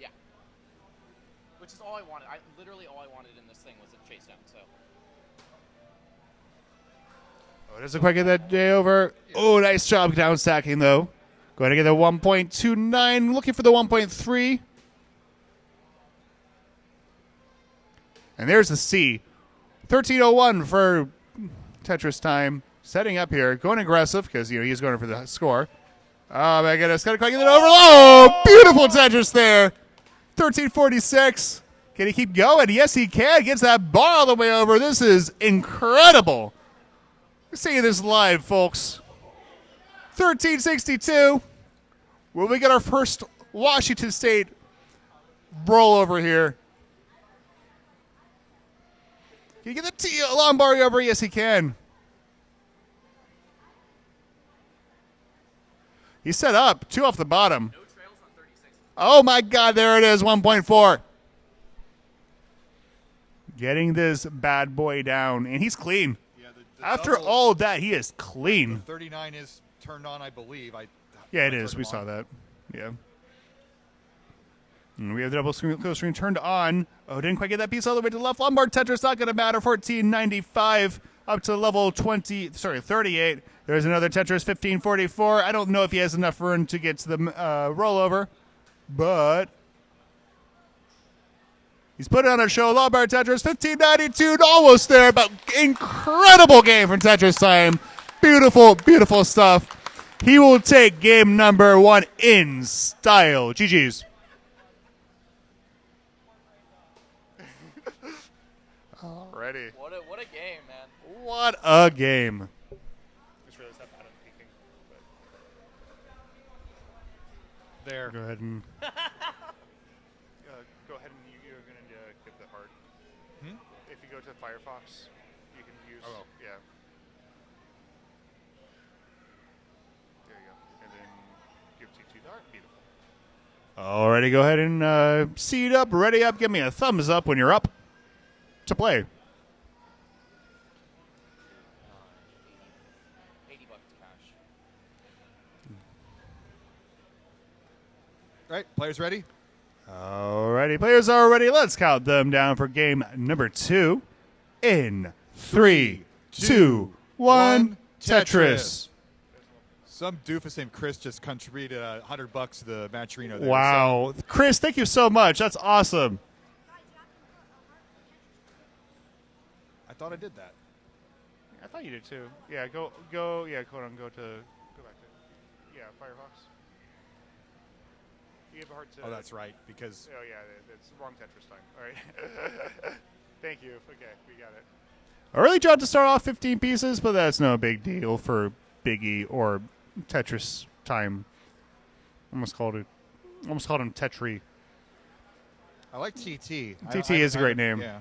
Yeah. Which is all I wanted. Literally all I wanted in this thing was a chase down. So. Oh, doesn't quite get that day over. Oh, nice job down stacking, though. Going to get the 1.29. Looking for the 1.3. And there's the C. 1301 for Tetris time. Setting up here. Going aggressive because, he's going for the score. Oh, my goodness. Got to quite get it over. Oh, beautiful Tetris there. 1346. Can he keep going? Yes, he can. Gets that bar all the way over. This is incredible. We're seeing this live, folks. 1362. Will we get our first Washington State rollover here? Can he get the Lombard over? Yes, he can. He's set up. 2 off the bottom. No trails on 36. Oh, my God. There it is. 1.4. Getting this bad boy down. And he's clean. Yeah, the After double- all of that, he is clean. 39 is turned on, I believe. Yeah, it is. We saw that. Yeah. And we have the double close screen turned on. Oh, didn't quite get that piece all the way to the left. Lombard Tetris, not going to matter. 1495 up to level 38. There's another Tetris, 1544. I don't know if he has enough room to get to the rollover, but he's put on a show. Lombard Tetris, 1592, almost there, but incredible game from Tetris time. Beautiful, beautiful stuff. He will take game number 1 in style. GG's. Alrighty. What a game, man. What a game. Just realized that Adam peeking. There. Go ahead and you're going to give the heart. If you go to Firefox, you can use. Oh. Yeah. There you go. And then give TT the heart. Beautiful. Alrighty, go ahead and seat up, ready up. Give me a thumbs up when you're up to play. $80 cash. All right, players ready? Alrighty, players are ready. Let's count them down for game number 2. In 3, 2, 1, Tetris. Some doofus named Chris just contributed $100 to the Matcherino there. Wow. Chris, thank you so much. That's awesome. I thought I did that. I thought you did too. Yeah, go back to, Firefox. You have a heart to. Oh, that's right, because Oh, yeah, it's wrong Tetris time. All right. Thank you. Okay, we got it. I really tried to start off 15 pieces, but that's no big deal for Biggie or Tetris time. Almost called him Tetri. I like TT. TT is a great name. Yeah.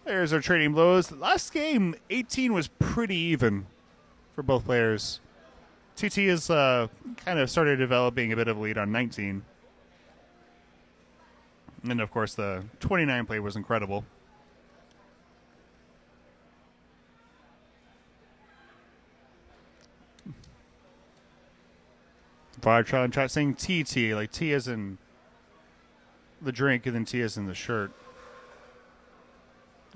Players are trading blows. Last game, 18 was pretty even for both players. TT has kind of started developing a bit of a lead on 19. And, of course, the 29 play was incredible. Fire trial and chat saying TT, like T as in the drink and then T as in the shirt.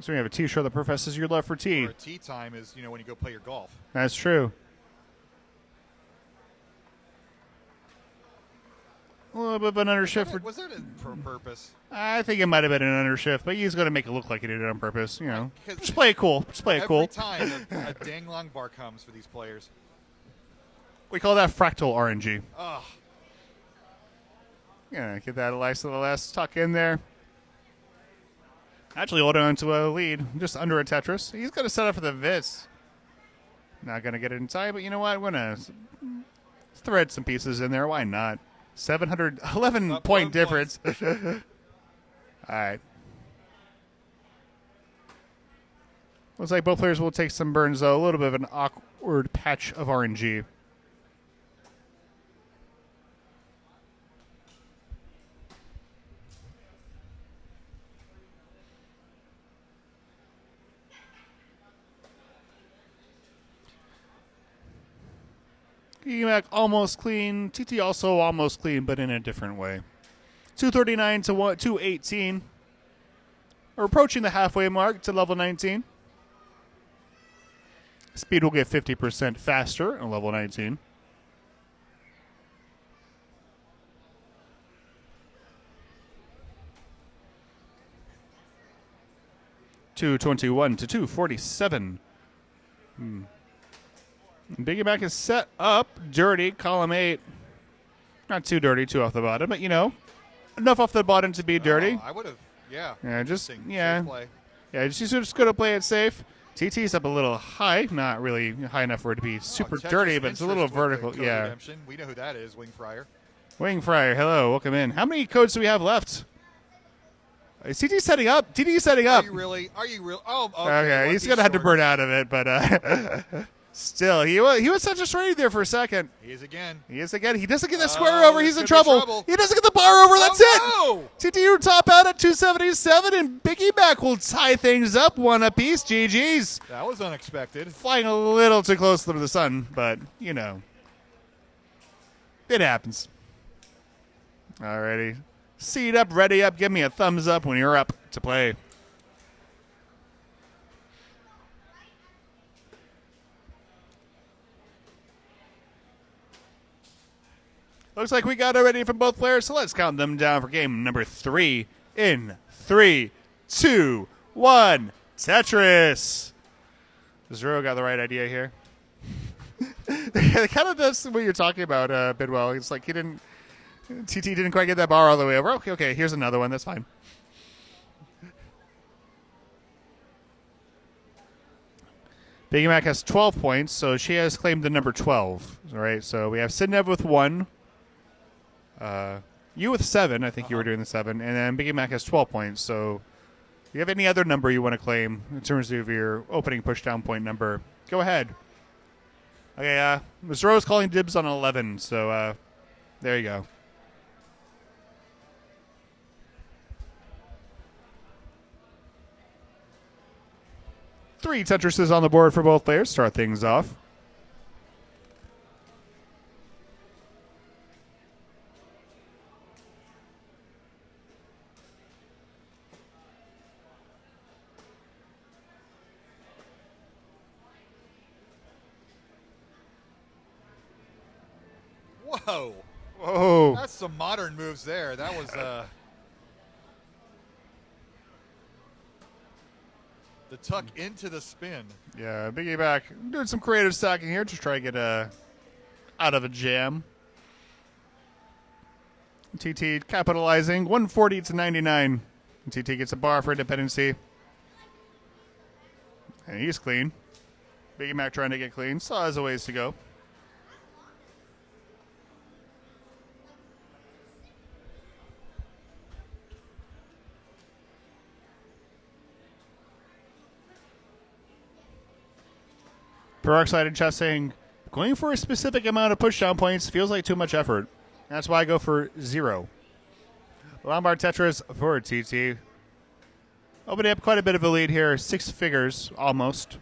So we have a T-shirt that professes your love for tea. Or tea time is, when you go play your golf. That's true. A little bit of an undershift. Was that for purpose? I think it might have been an undershift, but he's going to make it look like he did it on purpose. You know, 'Cause just play it cool. Just play it cool. Every time a dang long bar comes for these players. We call that fractal RNG. Oh, Yeah, get that nice little last tuck in there. Actually holding on to a lead, just under a Tetris. He's going to set up for the Vis. Not going to get it in time, but you know what? We're going to thread some pieces in there. Why not? 711 Up point 1 difference. All right. Looks like both players will take some burns, though. A little bit of an awkward patch of RNG. EMAC almost clean. TT also almost clean, but in a different way. 239 to 218. We're approaching the halfway mark to level 19. Speed will get 50% faster on level 19. $221 to $247. Biggie Mac is set up. Dirty, column 8. Not too dirty, too off the bottom, but you know, enough off the bottom to be dirty. I would have. Yeah. Yeah, just Interesting. yeah, Safe play. yeah. Just going to play it safe. TT's up a little high, not really high enough for it to be super Tetris dirty, but it's a little interest with the vertical. code Yeah. redemption. We know who that is. Wing Fryer. Wing Fryer, hello, welcome in. How many codes do we have left? Is TT setting up? TT setting up. Are you really? Oh, okay. Okay, he's gonna have to burn out of it, but still, he was such a straight there for a second. He is again. He is again. He doesn't get the square over. He's this in could be trouble. trouble. He doesn't get the bar over. That's Oh, it. TTU top out at 277, and Biggie Mac will tie things up one apiece. GG's. no. That was unexpected. Flying a little too close to the sun, but you know, it happens. Alrighty, seat up, ready up. Give me a thumbs up when you're up to play. Looks like we got it ready from both players, so let's count them down for game number 3 in 3, 2, 1. Tetris. Zero got the right idea here. Kind of that's what you're talking about, Bidwell. It's like TT didn't quite get that bar all the way over. Okay, here's another one. That's fine. Biggie Mac has 12 points, so she has claimed the number 12. All right, so we have Sidnev with 1. You with 7. I think you were doing the 7. And then Biggie Mac has 12 points, so if you have any other number you want to claim in terms of your opening pushdown point number, go ahead. Okay, Ms. Rose calling dibs on 11, so there you go. Three Tetrises on the board for both players. Start things off. Whoa. Whoa. That's some modern moves there. That was the tuck into the spin. Yeah, Biggie Mac doing some creative stacking here to try to get out of a jam. TT capitalizing 140 to 99. TT gets a bar for independency. And he's clean. Biggie Mac trying to get clean. Still has a ways to go. Peroxide in chat saying, going for a specific amount of pushdown points feels like too much effort. That's why I go for 0. Lombard Tetris for TT. Opening up quite a bit of a lead here. 6 figures, almost.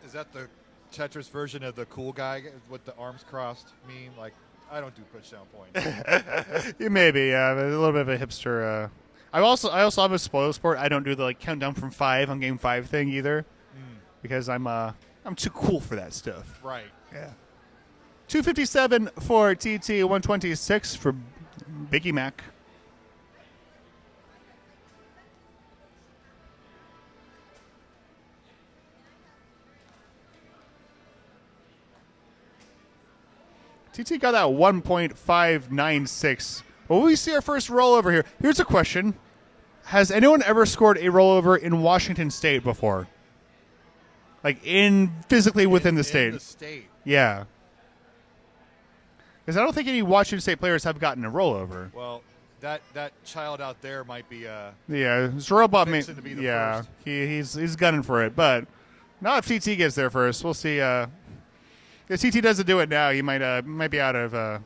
Is that the Tetris version of the cool guy with the arms crossed meme? Like, I don't do pushdown points. You may be, a little bit of a hipster. I also have a spoil sport. I don't do the countdown from 5 on game 5 thing either, because I'm too cool for that stuff. Right. Yeah. 257 for TT, 126 for Biggie Mac. TT got that 1.596. Well, we see our first rollover here. Here's a question. Has anyone ever scored a rollover in Washington State before? Like physically within the state? In the state. Yeah. Because I don't think any Washington State players have gotten a rollover. Well, that child out there might be Yeah, Zorobot may. fixing to be the Yeah, first. he's gunning for it, but not if TT gets there first. We'll see. If TT doesn't do it now, he might be out of.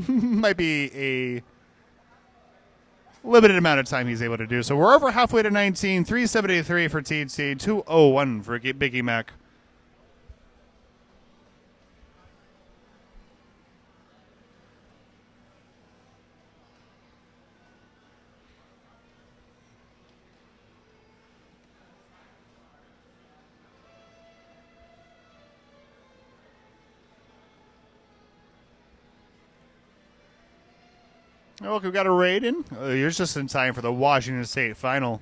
Might be a limited amount of time he's able to do. So we're over halfway to 19. 373 for TT. 201 for Biggie Mac. Oh, look, we've got a raid in. You're just in time for the Washington State final.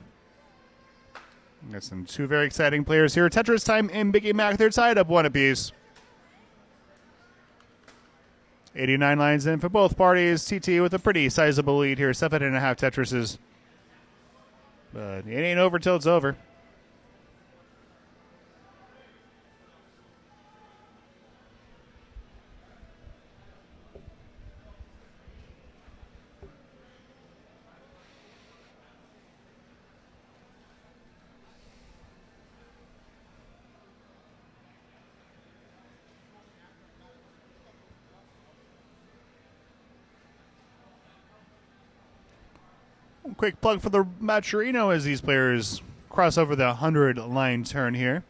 Got some two very exciting players here. Tetris Time and Biggie Mac. They're tied up one apiece. 89 lines in for both parties. TT with a pretty sizable lead here. 7.5 Tetrises. But it ain't over till it's over. Quick plug for the Maturino as these players cross over the 100-line turn here.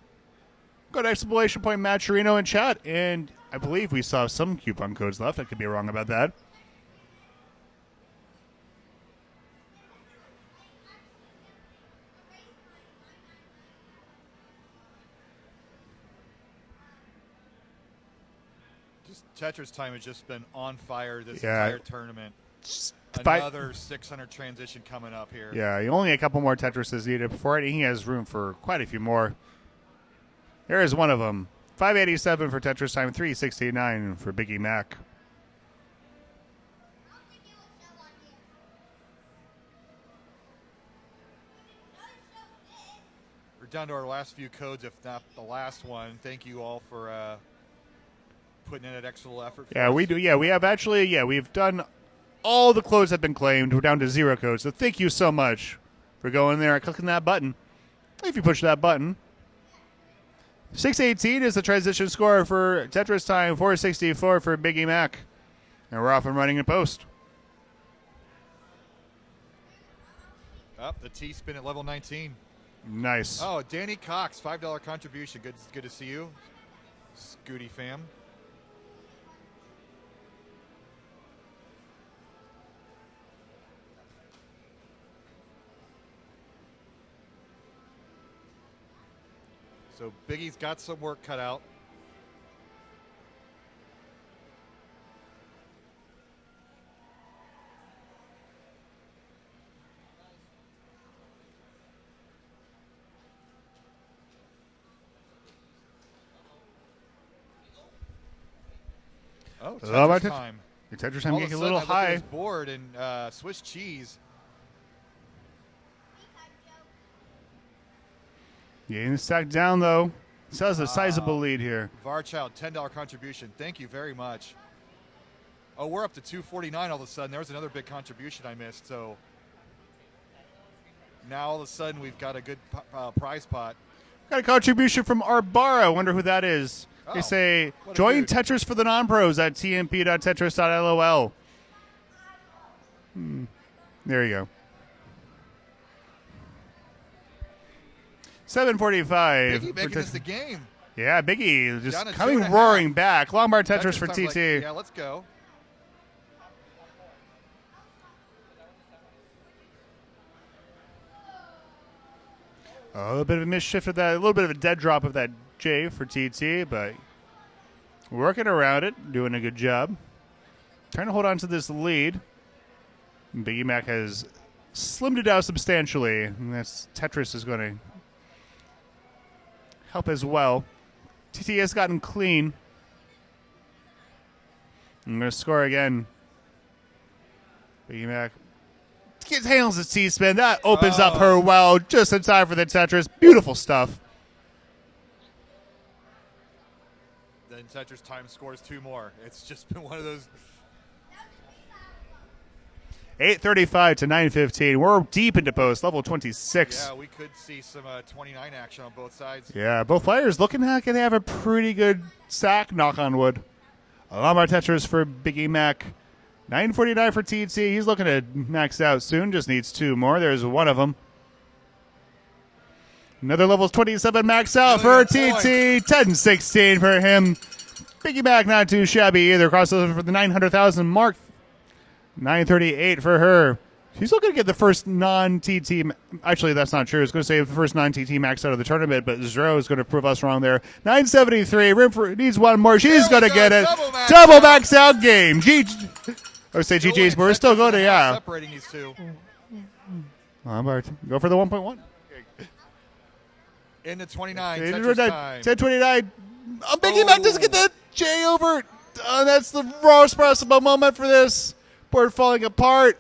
Go to exclamation point Maturino in chat, and I believe we saw some coupon codes left. I could be wrong about that. Just Tetris Time has just been on fire this Yeah. entire tournament. By- Another 600 transition coming up here. Yeah, only a couple more Tetrises needed before it. He has room for quite a few more. Here is one of them. 587 for Tetris Time, 369 for Biggie Mac. We're down to our last few codes, if not the last one. Thank you all for putting in an extra effort. For Yeah, us. we do. Yeah, we have actually, we've done all the codes have been claimed. We're down to 0 codes. So thank you so much for going there and clicking that button. If you push that button. 618 is the transition score for Tetris Time, 464 for Biggie Mac. And we're off and running in post. Up the T-spin at level 19. Nice. Oh, Danny Cox, $5 contribution. Good to see you, Scooty fam. So Biggie's got some work cut out. Oh, Hello, Tetris my time. The Tetris Time All of getting a sudden, little I look at high. his board and Swiss cheese. Getting stacked down, though. Still has a sizable lead here. Varchild, $10 contribution. Thank you very much. Oh, we're up to 249 all of a sudden. There was another big contribution I missed. So now all of a sudden we've got a good prize pot. Got a contribution from Arbara. I wonder who that is. They Oh, say, what a join dude. Tetris for the non-pros at tmp.tetris.lol. There you go. 745. Biggie making this the game. Yeah, Biggie just Down to coming 2.5. roaring back. Long bar Tetris for time's TT. like, yeah, let's go. A little bit of a misshift of that, a little bit of a dead drop of that J for TT, but Working around it, doing a good job. Trying to hold on to this lead. Biggie Mac has slimmed it down substantially. And that's Tetris is going to help as well. TT has gotten clean. I'm going to score again. Biggie Mac handles the T-spin. That opens up her well just in time for the Tetris. Beautiful stuff. Then Tetris time scores 2 more. It's just been one of those. 8:35 to 9:15. We're deep into post, level 26. Yeah, we could see some 29 action on both sides. Yeah, both players looking like they have a pretty good sack, knock on wood. A lot more Tetris for Biggie Mac. 9:49 for TT. He's looking to max out soon. Just needs 2 more. There's one of them. Another level 27 max out for TT. 10-16 for him. Biggie Mac not too shabby either. Crossover for the 900,000 mark. 938 for her. She's looking to get the first non-TT. Actually, that's not true. I was going to say the first non-TT max out of the tournament, but Zero is going to prove us wrong there. 973. Room for needs 1 more. She's going to get it. Double max out game. I would say GG's, but we're still going to, yeah. Separating these two. Go for the 1.1. In the 29. Tetris time. 10:29. Biggie Mac doesn't get the J over. That's the most possible moment for this. Board falling apart.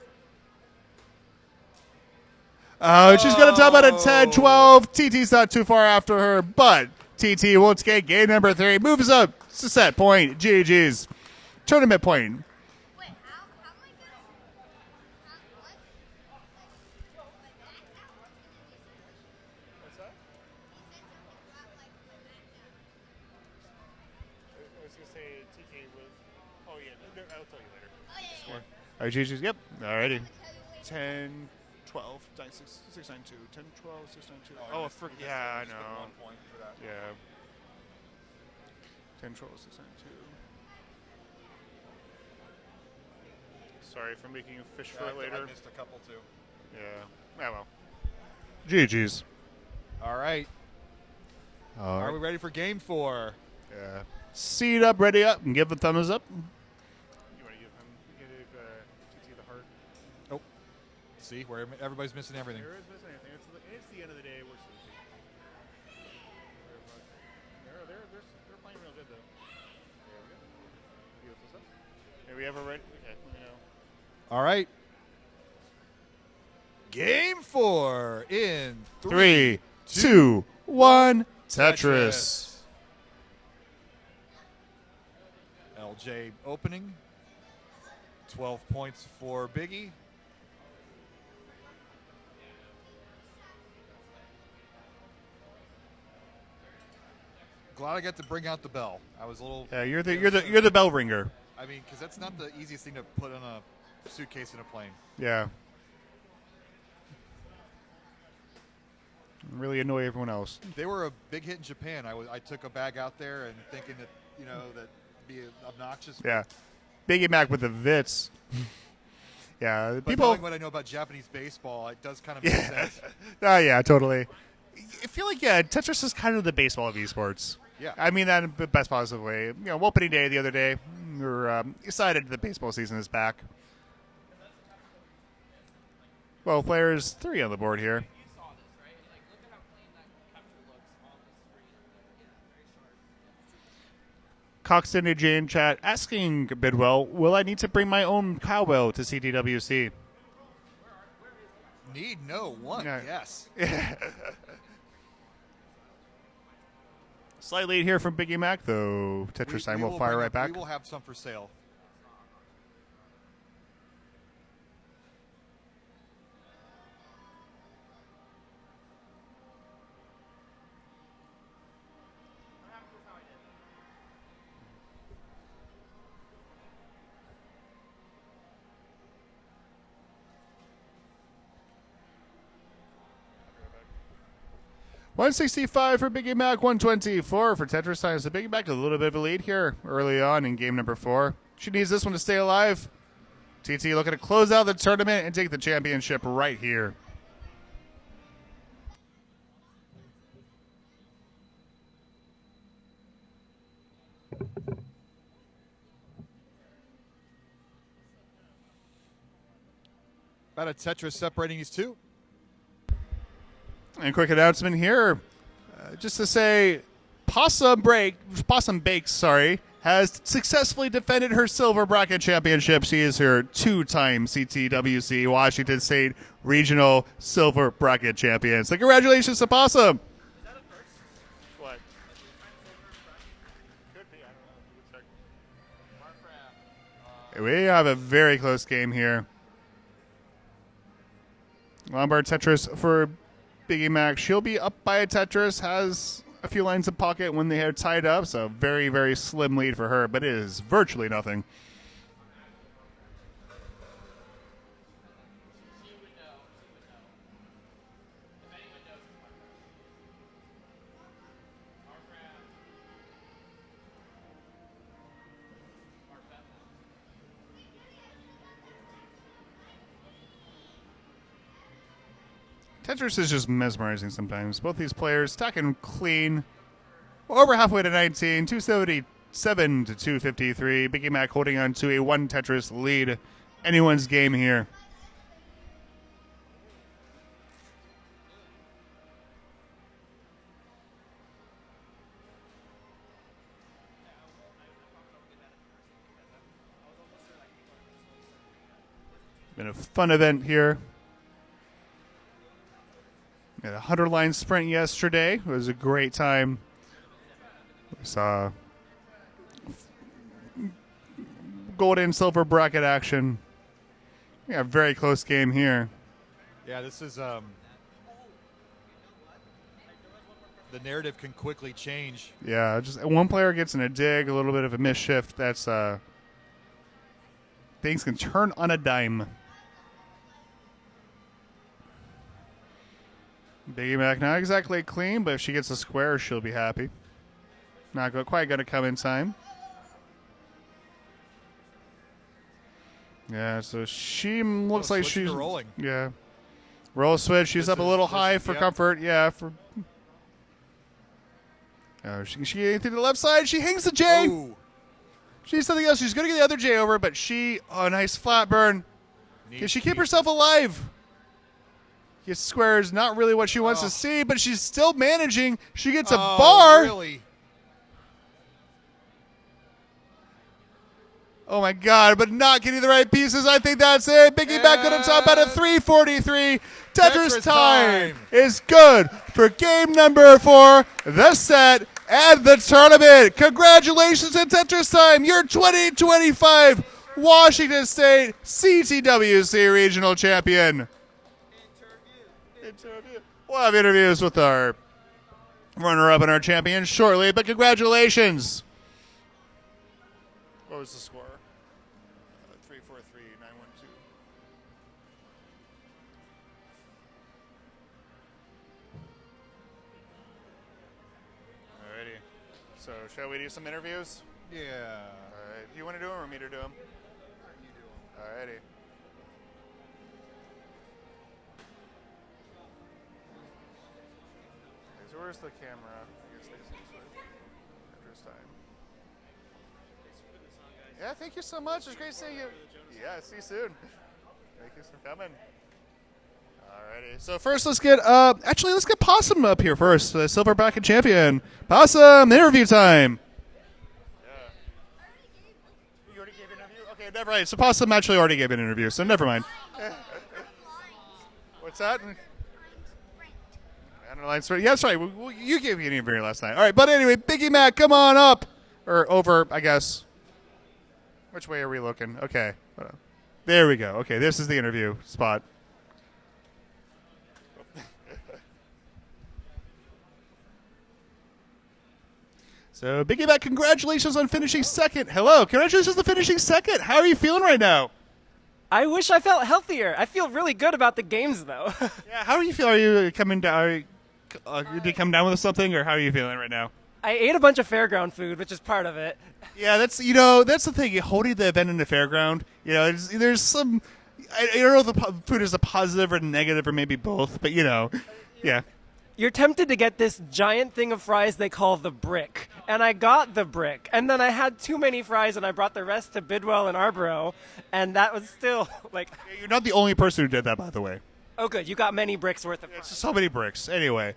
She's going to top out at 10-12. TT's not too far after her, but TT won't skate. Game number 3 moves up to set point. GG's. Tournament point. Wait, how am I gonna? What? Like max out? What's that? He said something about like my max out. I was going to say TT was. Oh, yeah. I'll tell you later. Oh yeah. All right, GG's. Yep. Alrighty. I'll tell you later. 10, 12, 692. 10, 12, 692. Oh, yeah, I know. 1 point for that. Yeah. 10, 12, 692. Sorry for making you fish for it I later. missed a couple too. Yeah. Well. GG's. All right. Are we ready for game 4? Yeah. Seat up, ready up, and give the thumbs up. You want to give TT the heart? See, where everybody's missing everything. There is missing anything. It's the end of the day. We're sleepy. They're playing real good, though. There we go. Beautiful stuff. Hey, we have a ready? Okay, let me know. All right. Game 4 in 3, 2, 1. Tetris. LJ opening. 12 points for Biggie. Glad I got to bring out the bell. I was a little. Yeah, you're the bell ringer. I mean, because that's not the easiest thing to put on a suitcase in a plane. Yeah. Really annoy everyone else. They were a big hit in Japan. I took a bag out there and thinking that that'd be obnoxious. Yeah. Biggie Mac with the Vits. Yeah, But people. knowing what I know about Japanese baseball, it does kind of make sense. Oh, yeah, totally. I feel like, Tetris is kind of the baseball of esports. Yeah. I mean that in the best possible way. Opening day the other day, we were excited the baseball season is back. Well, players 3 on the board here. You saw this, right? Like, look at how clean that capture looks on the screen. Very sharp. Coxton and Jane chat asking Bidwell, will I need to bring my own cowbell to CTWC? Need no one. Yeah. Yes. Slight lead here from Biggie Mac, though. Tetris time will fire right back. We will have some for sale. $165 for Biggie Mac, $124 for Tetris time. So Biggie Mac a little bit of a lead here early on in game number 4. She needs this one to stay alive. TT looking to close out the tournament and take the championship right here. About a Tetris separating these two. And quick announcement here, just to say, Possum Bakes, has successfully defended her silver bracket championship. She is her 2-time CTWC Washington State Regional silver bracket champion. So congratulations to Possum. Is that a first? What? Could be. I don't know. We have a very close game here. Lombard Tetris for Biggie Mac. She'll be up by a Tetris, has a few lines of pocket when they are tied up, so very, very slim lead for her, but it is virtually nothing. Tetris is just mesmerizing sometimes. Both these players stacking clean. We're over halfway to 19, 277 to 253. Biggie Mac holding on to a 1 Tetris lead. Anyone's game here. Been a fun event here. We had a 100-line sprint yesterday. It was a great time. We saw gold and silver bracket action. We got a very close game here. Yeah, this is the narrative can quickly change. Yeah, just one player gets in a dig, a little bit of a misshift. That's things can turn on a dime. Biggie Mac not exactly clean, but if she gets a square, she'll be happy. Not quite going to come in time. Yeah, so she looks like she's rolling. Yeah, roll switch. She's up a little high for comfort. Yeah, for. Oh, she anything to the left side. She hangs the J. Ooh. She's something else. She's going to get the other J over, but nice flat burn. Can she keep herself alive? Gets squares, not really what she wants to see, but she's still managing. She gets a bar. Really? Oh my God, but not getting the right pieces. I think that's it. Biggie Mac on the top out of 343. Tetris time is good for game number 4, the set, and the tournament. Congratulations to Tetris time, your 2025 Washington State CTWC Regional Champion. We'll have interviews with our runner-up and our champion shortly, but congratulations. What was the score? 343-912. Alrighty. So, shall we do some interviews? Yeah. Alright. Do you want to do them or me to do them? You do 'em. Alrighty. So where's the camera? I guess Tetris time. Yeah, thank you so much. It's great seeing you. Yeah, see you soon. Thank you for coming. Alrighty. So first, let's get Possum up here first, the silver bracket champion. Possum, interview time. Yeah. You already gave an interview? Okay, never mind. So Possum actually already gave an interview, so never mind. What's that? Yeah, that's right. You gave me an interview last night. All right, but anyway, Biggie Mac, come on up. Or over, I guess. Which way are we looking? Okay. There we go. Okay, this is the interview spot. So, Biggie Mac, congratulations on finishing second. Hello, congratulations on finishing second. How are you feeling right now? I wish I felt healthier. I feel really good about the games, though. Yeah, how are you feeling? Are you coming down? Did you come down with something, or how are you feeling right now? I ate a bunch of fairground food, which is part of it. Yeah, that's the thing. Holding the event in the fairground, there's some. I don't know if the food is a positive or negative or maybe both, but yeah. you're tempted to get this giant thing of fries they call the brick. And I got the brick. And then I had too many fries, and I brought the rest to Bidwell and Arborough. And that was still, like... You're not the only person who did that, by the way. Oh, good. You got many bricks worth of fries. It's just so many bricks. Anyway.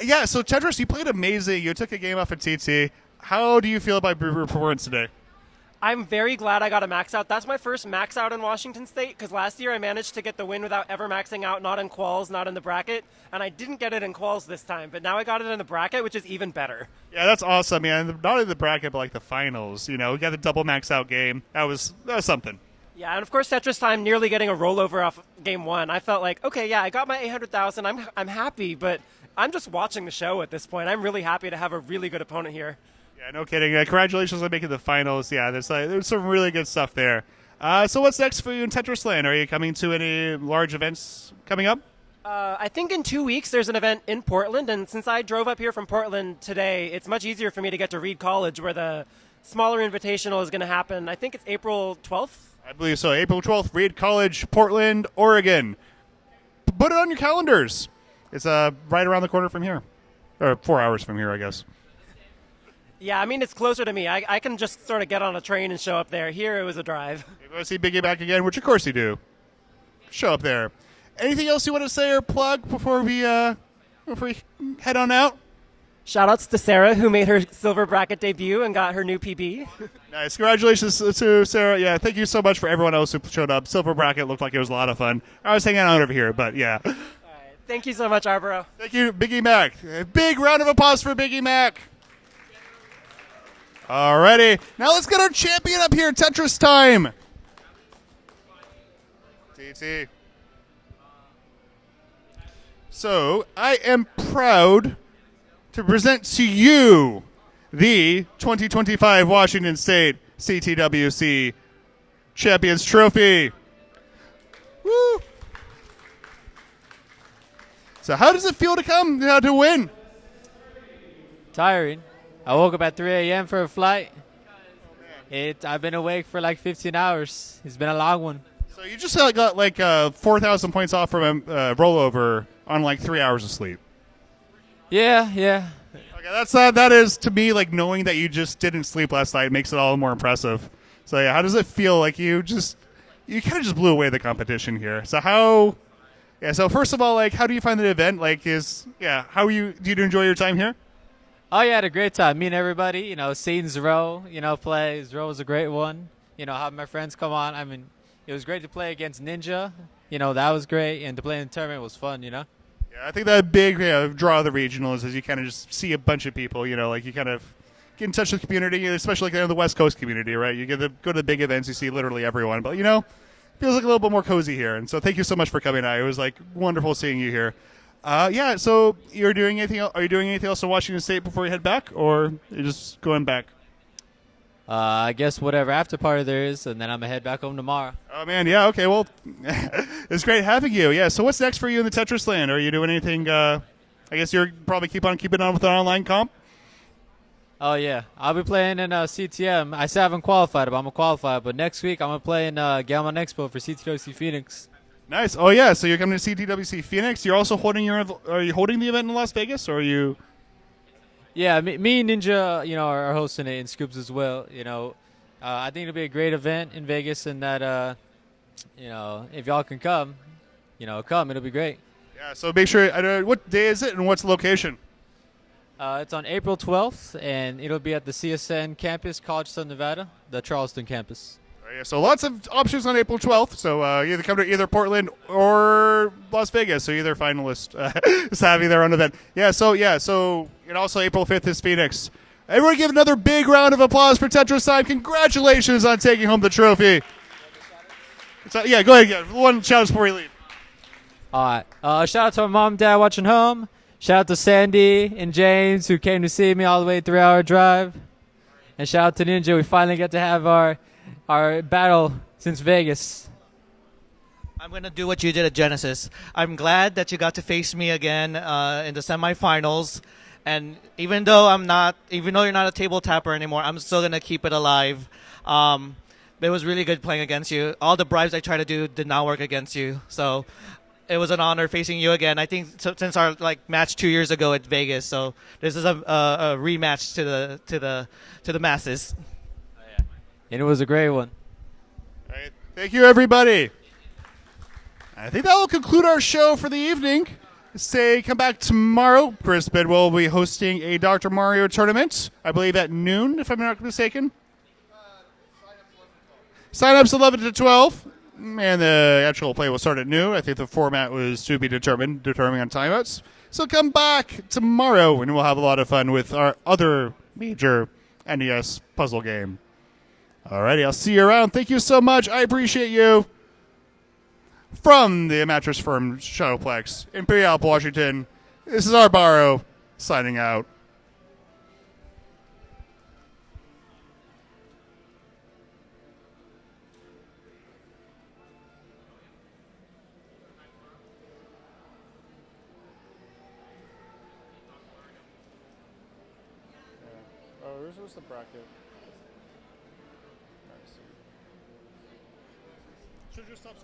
Yeah, so Tetris, you played amazing. You took a game off of TT. How do you feel about your performance today? I'm very glad I got a max out. That's my first max out in Washington State, because last year I managed to get the win without ever maxing out, not in quals, not in the bracket, and I didn't get it in quals this time, but now I got it in the bracket, which is even better. Yeah, that's awesome, man. Not only the bracket, but like the finals. You know, we got the double max out game. That was something. Yeah, and of course Tetris Time nearly getting a rollover off game one. I felt like, okay, yeah, I got my 800,000. I'm happy, but I'm just watching the show at this point. I'm really happy to have a really good opponent here. Yeah, no kidding. Congratulations on making the finals. Yeah, there's some really good stuff there. So what's next for you in Tetris Land? Are you coming to any large events coming up? I think in 2 weeks there's an event in Portland, and since I drove up here from Portland today, it's much easier for me to get to Reed College, where the smaller invitational is going to happen. I think it's April 12th. I believe so. April 12th, Reed College, Portland, Oregon. Put it on your calendars. It's right around the corner from here. Or 4 hours from here, I guess. Yeah, I mean, it's closer to me. I can just sort of get on a train and show up there. Here, it was a drive. You want to see Biggie back again, which of course you do. Show up there. Anything else you want to say or plug before we head on out? Shoutouts to Sarah, who made her silver bracket debut and got her new PB. Nice. Congratulations to Sarah. Yeah, thank you so much for everyone else who showed up. Silver bracket looked like it was a lot of fun. I was hanging out over here, but yeah. All right. Thank you so much, Arborough. Thank you, Biggie Mac. A big round of applause for Biggie Mac. Alrighty. Now let's get our champion up here. Tetris time. TT. So, I am proud to present to you the 2025 Washington State CTWC Champions Trophy. Woo! So how does it feel to come to win? Tiring. I woke up at 3 a.m. for a flight. I've been awake for like 15 hours. It's been a long one. So you just got like 4,000 points off from a rollover on like 3 hours of sleep. Yeah. Okay, that is to me like knowing that you just didn't sleep last night makes it all the more impressive. So yeah, how does it feel? Like you kind of just blew away the competition here. So so first of all, like how do you find the event? Like do you enjoy your time here? Oh yeah, I had a great time meeting everybody. Seeing Zero, play. Zero was a great one. Having my friends come on. I mean, it was great to play against Ninja. That was great, and to play in the tournament was fun. Yeah, I think that big draw of the regionals is you kind of just see a bunch of people. Like you kind of get in touch with the community, especially like the West Coast community, right? You go to the big events, you see literally everyone, but feels like a little bit more cozy here. And so thank you so much for coming out. It was like wonderful seeing you here. So you're doing anything else? Are you doing anything else in Washington State before you head back, or you're just going back? I guess whatever after party there is, and then I'm going to head back home tomorrow. Oh, man, yeah, okay, well, it's great having you. Yeah, so what's next for you in the Tetris land? Are you doing anything, I guess you're probably keeping on with an online comp? Oh, yeah. I'll be playing in CTM. I still haven't qualified, but I'm going to qualify. But next week, I'm going to play in Gaming Expo for CTWC Phoenix. Nice. Oh, yeah, so you're coming to CTWC Phoenix. You're also are you holding the event in Las Vegas, or are you... Yeah, me and Ninja, are hosting it in Scoops as well. I think it'll be a great event in Vegas, and that, if y'all can come, it'll be great. Yeah, so make sure, what day is it and what's the location? It's on April 12th, and it'll be at the CSN campus, College Station, Nevada, the Charleston campus. Yeah, so lots of options on April 12th. So either come to either Portland or Las Vegas. So either finalist is having their own event. So and also April 5th is Phoenix. Everyone give another big round of applause for Tetris Time. Congratulations on taking home the trophy. Go ahead. Yeah. One shout out before you leave. All right. Shout out to my mom and dad watching home. Shout out to Sandy and James who came to see me all the way 3-hour drive. And shout out to Ninja. We finally get to have our battle since Vegas. I'm going to do what you did at Genesis. I'm glad that you got to face me again in the semifinals. And even though you're not a table tapper anymore, I'm still going to keep it alive. It was really good playing against you. All the bribes I tried to do did not work against you. So it was an honor facing you again. I think since our match 2 years ago at Vegas, so this is a rematch to the masses. And it was a great one. All right. Thank you, everybody. I think that will conclude our show for the evening. Come back tomorrow. Chris Bidwell will be hosting a Dr. Mario tournament, I believe at noon, if I'm not mistaken. Sign-ups 11 to 12, and the actual play will start at noon. I think the format was to be determined on timeouts. So come back tomorrow, and we'll have a lot of fun with our other major NES puzzle game. Alrighty, I'll see you around. Thank you so much. I appreciate you. From the Mattress Firm Showplex in Puyallup, Washington, this is Arbaro signing out. Oh, this was the bracket. Should just stop